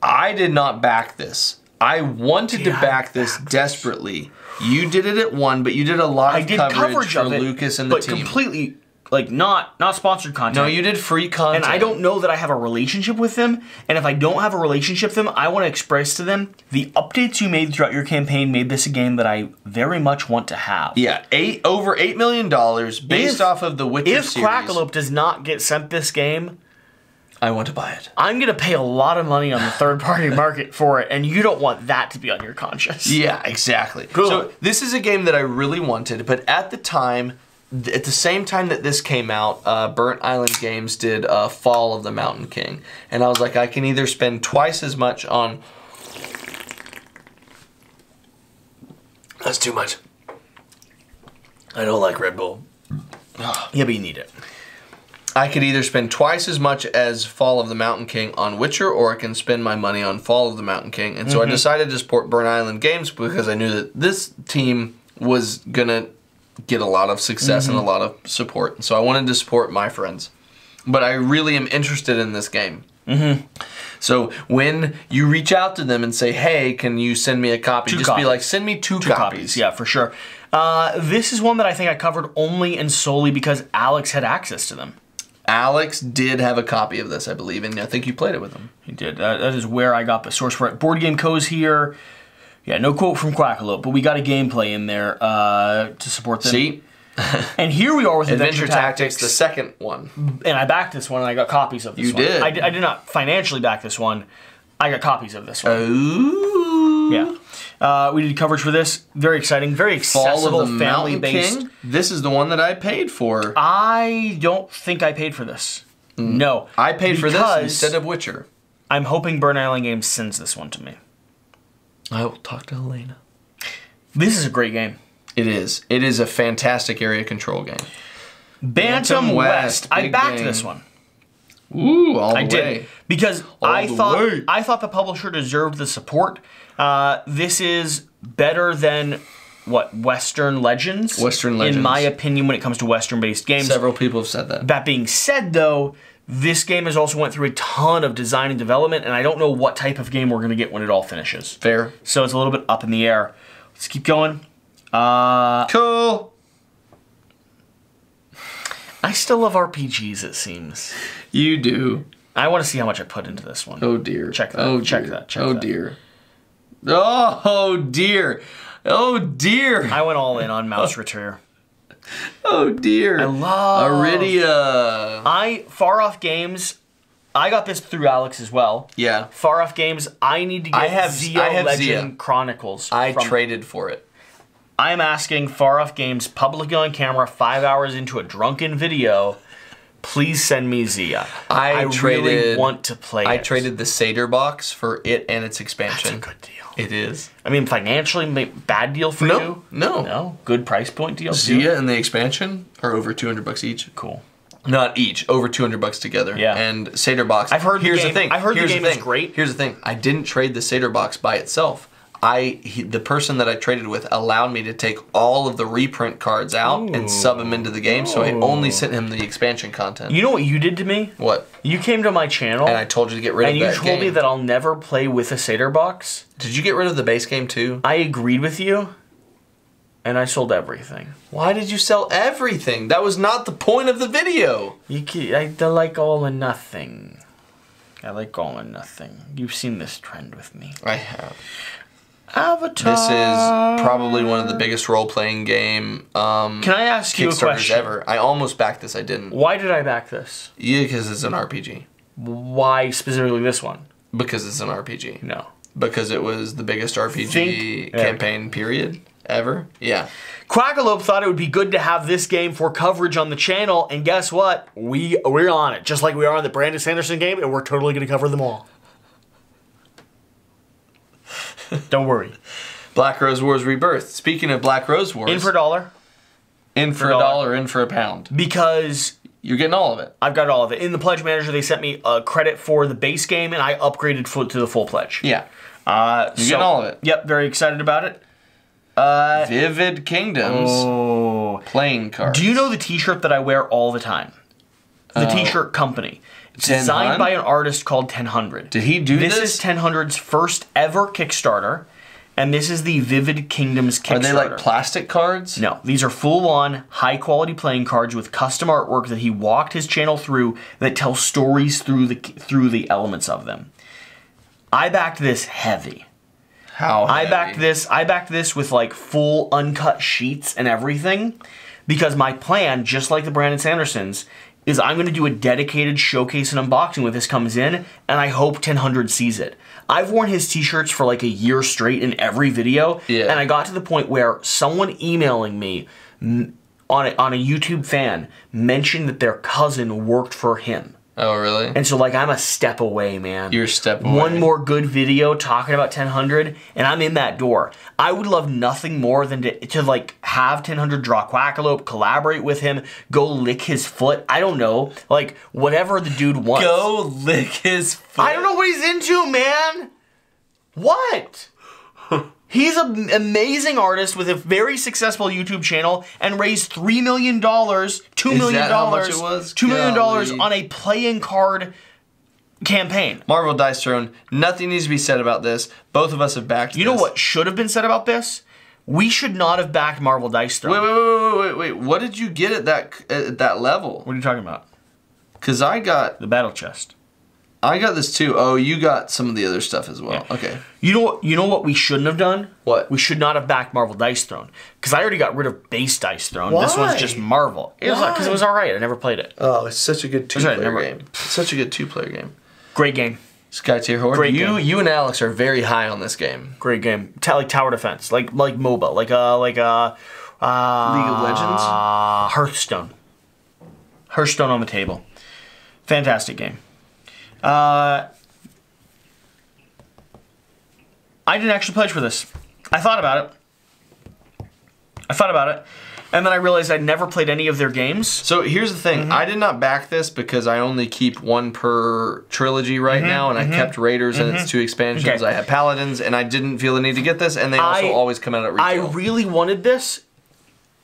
I did not back this. I wanted to back this desperately. You did it at 1, but you did a lot of coverage for Lucas and the team. But completely, like, not sponsored content. No, you did free content. And I don't know that I have a relationship with them. And if I don't have a relationship with them, I want to express to them the updates you made throughout your campaign made this a game that I very much want to have. Yeah, over $8 million based off of the Witcher series. If Quackalope does not get sent this game, I want to buy it. I'm going to pay a lot of money on the third-party market for it, and you don't want that to be on your conscience. Yeah, exactly. Cool. So this is a game that I really wanted, but at the time, at the same time that this came out, Burnt Island Games did Fall of the Mountain King. And I was like, I can either spend twice as much on... That's too much. I don't like Red Bull. Yeah, but you need it. I could either spend twice as much as Fall of the Mountain King on Witcher, or I can spend my money on Fall of the Mountain King. And so I decided to support Burnt Island Games because I knew that this team was going to get a lot of success and a lot of support. So I wanted to support my friends. But I really am interested in this game. So when you reach out to them and say, hey, can you send me a copy? Just be like, send me two copies. Yeah, for sure. This is one that I think I covered only and solely because Alex had access to them. Alex did have a copy of this, I believe, and I think you played it with him. He did. That is where I got the source for it. Board Game Co's here. Yeah, no quote from Quackalope, but we got a gameplay in there to support them. See? And here we are with Adventure Tactics, the second one. And I backed this one, and I got copies of this one. You did? I did not financially back this one. I got copies of this one. Ooh. Yeah. We did coverage for this. Very exciting. Very accessible, family-based. This is the one that I paid for. I don't think I paid for this. No. I paid for this instead of Witcher. I'm hoping Burnt Island Games sends this one to me. I will talk to Elena. This is a great game. It is. It is a fantastic area control game. Bantam West. I backed this one. Ooh, all the way. I did. Because I thought the publisher deserved the support. This is better than, what, Western Legends? Western Legends. In my opinion, when it comes to Western-based games. Several people have said that. That being said, though, this game has also went through a ton of design and development, and I don't know what type of game we're going to get when it all finishes. Fair. So it's a little bit up in the air. Let's keep going. Cool. I still love RPGs, it seems. You do. I want to see how much I put into this one. Oh, dear. Check that. Oh, check dear. that. Check oh, that. dear. Oh, dear. Oh, dear. I went all in on Mouse Return. Oh, dear. I love... Aridia. Far Off Games... I got this through Alex as well. Yeah. Far Off Games, I need to get Zia Legend Zia. Chronicles. I traded for it. I'm asking Far Off Games, publicly on camera, 5 hours into a drunken video, please send me Zia. I really want to play it. I traded the Seder box for it and its expansion. That's a good deal. It is. I mean, financially, bad deal for you? No. No? Good price point deal? Zia and the expansion are over $200 each. Cool. Not each, over $200 together. Yeah. And Seder box. I've heard Here's the game, thing. I've heard Here's the game is great. Here's the thing. I didn't trade the Seder box by itself. The person that I traded with allowed me to take all of the reprint cards out and sub them into the game, so I only sent him the expansion content. You know what you did to me? What? You came to my channel. And I told you to get rid of that game. And you told me that I'll never play with a Seder box. Did you get rid of the base game too? I agreed with you. And I sold everything. Why did you sell everything? That was not the point of the video. I like all or nothing. I like all or nothing. You've seen this trend with me. I have. Avatar. This is probably one of the biggest role-playing game Can I ask you a question? ever. I almost backed this. I didn't. Why did I back this? Yeah, because it's an RPG. Why specifically this one? Because it's an RPG. No. Because it was the biggest RPG campaign period ever. Yeah. Quackalope thought it would be good to have this game for coverage on the channel, and guess what? We're on it, just like we are on the Brandon Sanderson game, and we're totally going to cover them all. Don't worry. Black Rose Wars Rebirth. Speaking of Black Rose Wars. In for $1. In for $1, in for £1. Because you're getting all of it. I've got all of it. In the Pledge Manager, they sent me a credit for the base game, and I upgraded to the full pledge. Yeah. You're getting all of it. Yep, very excited about it. Vivid Kingdoms playing cards. Do you know the t-shirt that I wear all the time? The t-shirt company. It's designed by an artist called 1000. Did he do this? This is 1000's first ever Kickstarter, and this is the Vivid Kingdoms Kickstarter. Are they like plastic cards? No, these are full-on, high-quality playing cards with custom artwork that he walked his channel through that tells stories through the elements of them. I backed this heavy. How heavy? I backed this with like full uncut sheets and everything, because my plan, just like the Brandon Sandersons, is I'm going to do a dedicated showcase and unboxing when this comes in, and I hope 1000 sees it. I've worn his t-shirts for like a year straight in every video, and I got to the point where someone emailing me on a YouTube fan mentioned that their cousin worked for him. Oh, really? And so, like, I'm a step away, man. You're a step away. One more good video talking about 1000, and I'm in that door. I would love nothing more than to like, have 1000 draw Quackalope, collaborate with him, go lick his foot. I don't know. Like, whatever the dude wants. Go lick his foot? I don't know what he's into, man. What? He's an amazing artist with a very successful YouTube channel and raised $3 million, $2 million, how much it was? $2 million on a playing card campaign. Marvel Dice Throne, nothing needs to be said about this. Both of us have backed this. You know what should have been said about this? We should not have backed Marvel Dice Throne. Wait. What did you get at that level? What are you talking about? Because I got... the battle chest. I got this too. Oh, you got some of the other stuff as well. Yeah. Okay. You know what we shouldn't have done? What? We should not have backed Marvel Dice Throne. Because I already got rid of base Dice Throne. Why? This one's just Marvel. Because it was alright. I never played it. Oh, it's such a good two-player game. It's such a good two-player game. Great game. Sky Tier Horde. Great game. You and Alex are very high on this game. Great game. Like tower defense. Like MOBA. Like League of Legends? Hearthstone. Hearthstone on the table. Fantastic game. I didn't actually pledge for this. I thought about it. And then I realized I'd never played any of their games. So here's the thing. I did not back this because I only keep one per trilogy right now, and I kept Raiders and its 2 expansions. Okay. I had Paladins, and I didn't feel the need to get this, and they also always come out at retail. I really wanted this,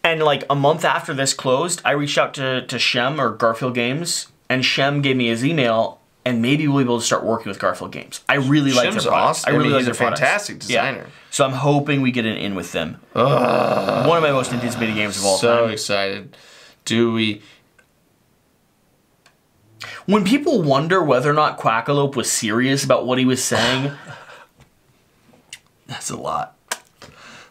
and like a month after this closed, I reached out to Shem or Garfield Games, and Shem gave me his email, and maybe we'll be able to start working with Garfield Games. I really like their products. Awesome. I mean, he's a fantastic designer. Yeah. So I'm hoping we get an in with them. One of my most anticipated games of all time. So excited. Do we... When people wonder whether or not Quackalope was serious about what he was saying... That's a lot.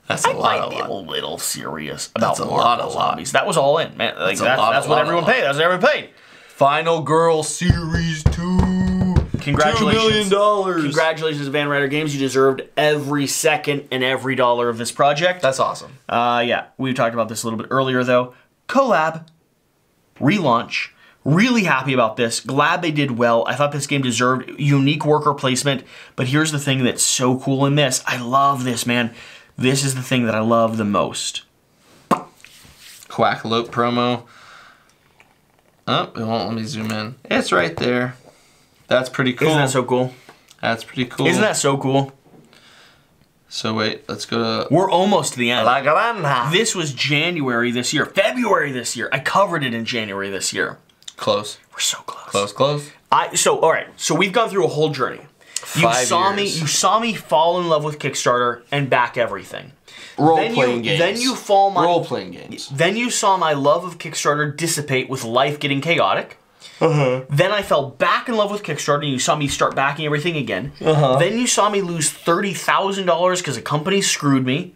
That's a lot. I might be a little serious about Marvel Zombies. That was all in, man. Like, that's what everyone paid. That's what everyone paid. Final Girl Series 2. Congratulations. $2 million. Congratulations, Van Ryder Games. You deserved every second and every dollar of this project. That's awesome. Yeah, we talked about this a little bit earlier, though. Collab. Relaunch. Really happy about this. Glad they did well. I thought this game deserved unique worker placement. But here's the thing that's so cool in this. I love this, man. This is the thing that I love the most. Quackalope promo. Oh, it won't let me zoom in. It's right there. That's pretty cool. Isn't that so cool? That's pretty cool. Isn't that so cool? So wait, let's go to... We're almost to the end. La Granja. This was January this year. February this year. I covered it in January this year. Close. We're so close. Close. All right. So we've gone through a whole journey. 5 years. You saw me fall in love with Kickstarter and back everything. Role-playing games. Then you fall my... Role-playing games. Then you saw my love of Kickstarter dissipate with life getting chaotic. Then I fell back in love with Kickstarter, and you saw me start backing everything again. Then you saw me lose $30,000 because a company screwed me,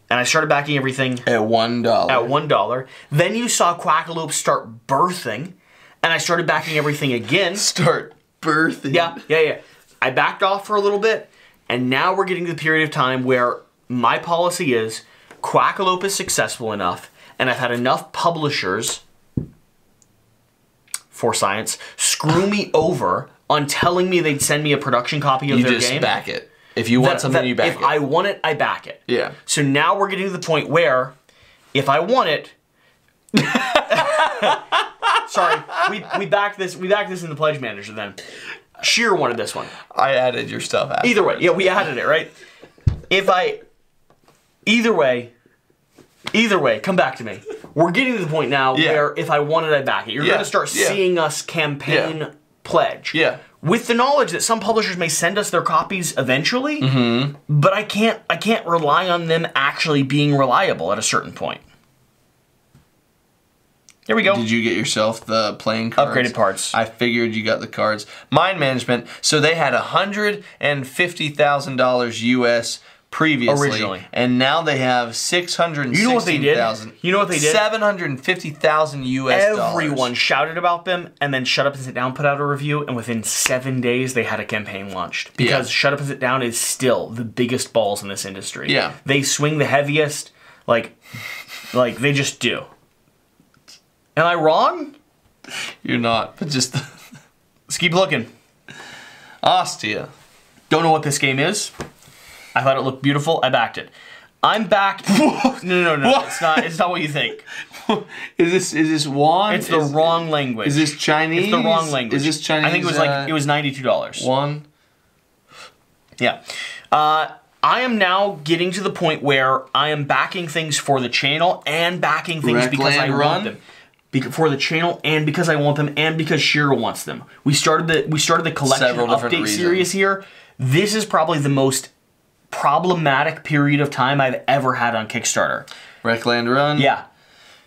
and I started backing everything at $1. At $1. Then you saw Quackalope start birthing, and I started backing everything again. Start birthing. Yeah. I backed off for a little bit, and now we're getting to the period of time where my policy is Quackalope is successful enough, and I've had enough publishers, for science, screw me over on telling me they'd send me a production copy of their game. You just back it. If you want something, you back it. If I want it, I back it. Yeah. So now we're getting to the point where, if I want it, sorry, we backed this in the Pledge Manager then. Sheer wanted this one. I added your stuff afterwards. Either way, yeah, we added it, right? Either way, come back to me. We're getting to the point now where if I want it, I back it. You're going to start seeing us campaign Pledge. Yeah. With the knowledge that some publishers may send us their copies eventually, but I can't rely on them actually being reliable at a certain point. Here we go. Did you get yourself the playing cards? Upgraded parts. I figured you got the cards. Mind Management. So they had $150,000 US previously, originally, and now they have $616,000. You know what they did? You know what they did? $750,000 US. Everyone shouted about them, and then Shut Up and Sit Down put out a review, and within 7 days they had a campaign launched. Because Shut Up and Sit Down is still the biggest balls in this industry. Yeah, they swing the heaviest, like they just do. Am I wrong? You're not, but just let's keep looking. Ostia. Don't know what this game is. I thought it looked beautiful. I backed it. I'm back. No. It's not what you think. Is this won? It's the wrong language. Is this Chinese? It's the wrong language. Is this Chinese? I think it was $92. Won. Yeah. I am now getting to the point where I am backing things for the channel and backing things because I want them. For the channel and because I want them and because Shira wants them. We started the collection update series here. This is probably the most problematic period of time I've ever had on Kickstarter. Wreckland Run? Yeah.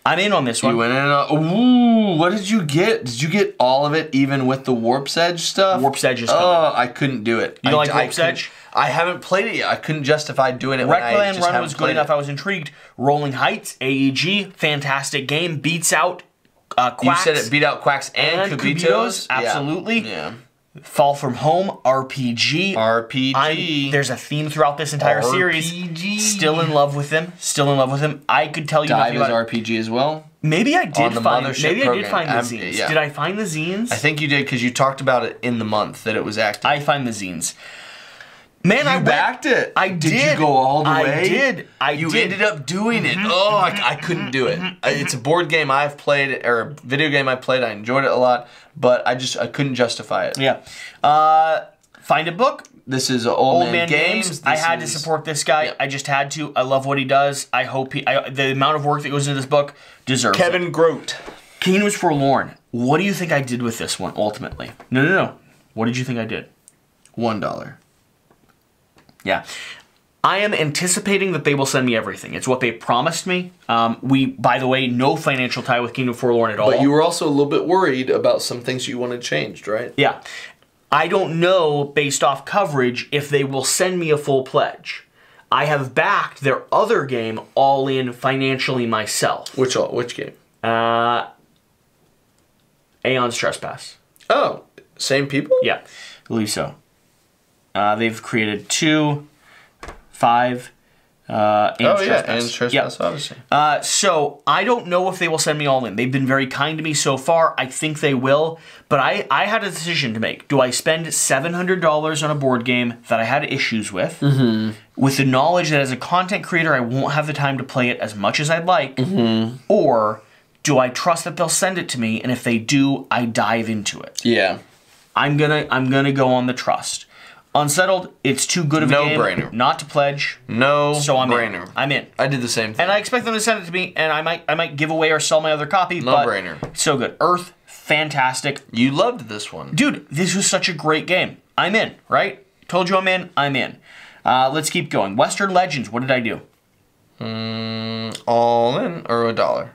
I'm in on this one. You went in ooh, what did you get? Did you get all of it even with the Warp's Edge stuff? Warp's Edge is coming. Oh, I couldn't do it. You don't like Warp's Edge? I haven't played it yet. I couldn't justify doing it. Wreckland Run was good enough. I was intrigued. Rolling Heights, AEG, fantastic game. Beats out Quacks. You said it beat out Quacks and Cubitos? Absolutely. Yeah. Fall From Home, RPG. There's a theme throughout this entire series. Still in love with them. I could tell you nothing about RPG as well. Maybe I did find the zines. Yeah. Did I find the zines? I think you did because you talked about it in the month that it was active. I find the zines. Man, I backed it. I did. Did you go all the way? I did. You ended up doing it. Oh, I couldn't do it. It's a board game I've played, or a video game I played. I enjoyed it a lot, but I couldn't justify it. Yeah. Find a book. This is Old Man Games. I had to support this guy. Yeah. I just had to. I love what he does. I hope the amount of work that goes into this book deserves Kevin Grote. Kingdoms Forlorn. What do you think I did with this one ultimately? No. What did you think I did? $1. Yeah. I am anticipating that they will send me everything. It's what they promised me. By the way, no financial tie with Kingdom Forlorn at all. But you were also a little bit worried about some things you wanted changed, right? Yeah. I don't know, based off coverage, if they will send me a full pledge. I have backed their other game all in financially myself. Which game? Aeon's Trespass. Oh, same people? Yeah, I believe so. They've created 2, 5, and Trespass Odyssey. So I don't know if they will send me all in. They've been very kind to me so far. I think they will. But I had a decision to make. Do I spend $700 on a board game that I had issues with, with the knowledge that as a content creator I won't have the time to play it as much as I'd like, or do I trust that they'll send it to me, and if they do, I dive into it? Yeah. I'm gonna go on the trust. Unsettled, it's too good of a game No-brainer. not to pledge. So I'm brainer. I'm in. I did the same thing. And I expect them to send it to me, and I might give away or sell my other copy. No-brainer. But so good. Earth, fantastic. You loved this one. Dude, this was such a great game. I'm in, right? Told you I'm in. I'm in. Let's keep going. Western Legends, what did I do? All in or $1?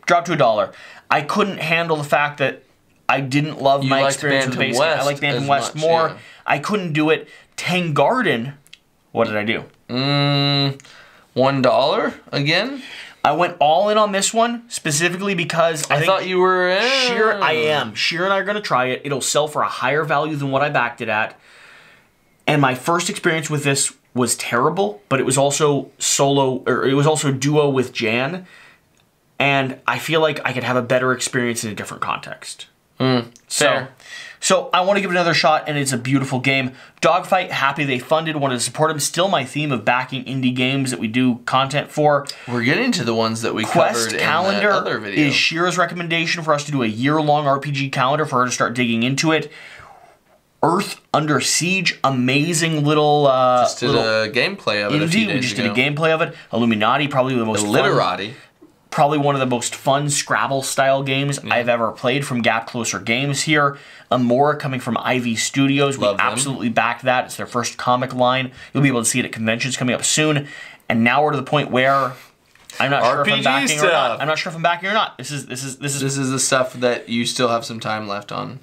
Dropped to $1. I couldn't handle the fact that I didn't love my experience with the base game. I like Bantam West more. Yeah. I couldn't do it. Tang Garden, what did I do? $1 again? I went all in on this one specifically because I thought you were in. I am. Sheer and I are going to try it. It'll sell for a higher value than what I backed it at. And my first experience with this was terrible, but it was also duo with Jan. And I feel like I could have a better experience in a different context. Fair. So I want to give it another shot, and it's a beautiful game. Dogfight, happy they funded, wanted to support them. Still my theme of backing indie games that we do content for. We're getting to the ones that we covered in that other video. Is Shira's recommendation for us to do a year-long RPG calendar for her to start digging into it. Earth Under Siege, amazing little just did a gameplay of it a few days ago. We just did a gameplay of it. Illuminati, probably the most Illiterati. Probably one of the most fun Scrabble-style games I've ever played from Gap Closer Games here. Amora coming from Ivy Studios. We absolutely backed that. It's their first comic line. You'll be able to see it at conventions coming up soon. And now we're to the point where I'm not sure if I'm backing or not. I'm not sure if I'm backing or not. This is the stuff that you still have some time left on.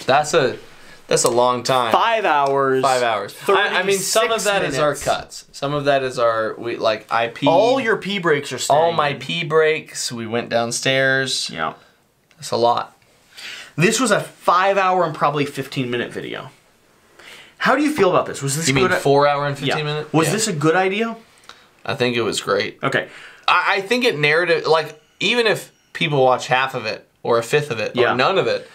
That's a long time. 5 hours. 5 hours. I mean, some of that is our cuts. Some of that is our IP. All your pee breaks are staying. All my pee breaks. We went downstairs. Yeah. That's a lot. This was a 5 hour and probably 15-minute video. How do you feel about this? Was this? You mean 4 hour and 15 minutes? Was this a good idea? I think it was great. Okay. I think it even if people watch half of it or a fifth of it or none of it.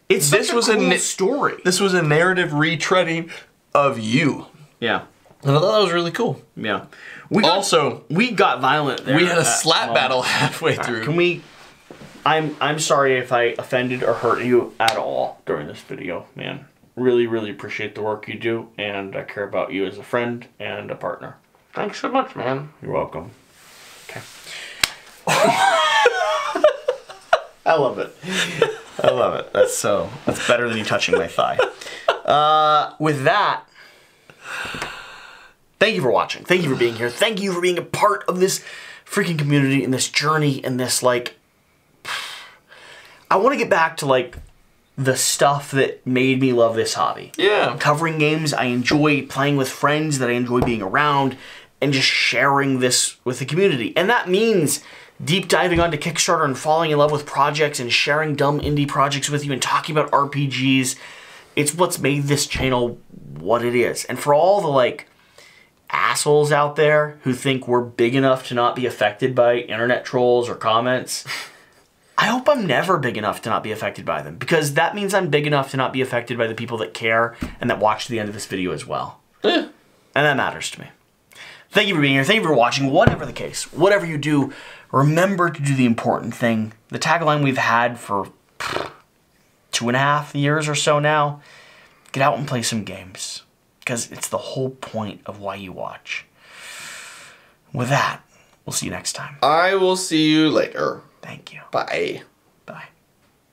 This was a cool story. This was a narrative retreading of you. Yeah. And I thought that was really cool. Yeah. We got violent there. We had a slap battle halfway through. Can we... I'm sorry if I offended or hurt you at all during this video, man. Really, really appreciate the work you do, and I care about you as a friend and a partner. Thanks so much, man. You're welcome. Okay. I love it. I love it. That's better than you touching my thigh. With that, thank you for watching. Thank you for being here. Thank you for being a part of this freaking community and this journey and this, I want to get back to, the stuff that made me love this hobby. Yeah. Covering games I enjoy, playing with friends that I enjoy being around, and just sharing this with the community. And that means deep diving onto Kickstarter and falling in love with projects and sharing dumb indie projects with you and talking about RPGs. It's what's made this channel what it is. And for all the assholes out there who think we're big enough to not be affected by internet trolls or comments, I hope I'm never big enough to not be affected by them, because that means I'm big enough to not be affected by the people that care and that watch to the end of this video as well. And that matters to me. Thank you for being here. Thank you for watching. Whatever the case, whatever you do, remember to do the important thing. The tagline we've had for 2.5 years or so now, get out and play some games, because it's the whole point of why you watch. With that, we'll see you next time. I will see you later. Thank you. Bye. Bye.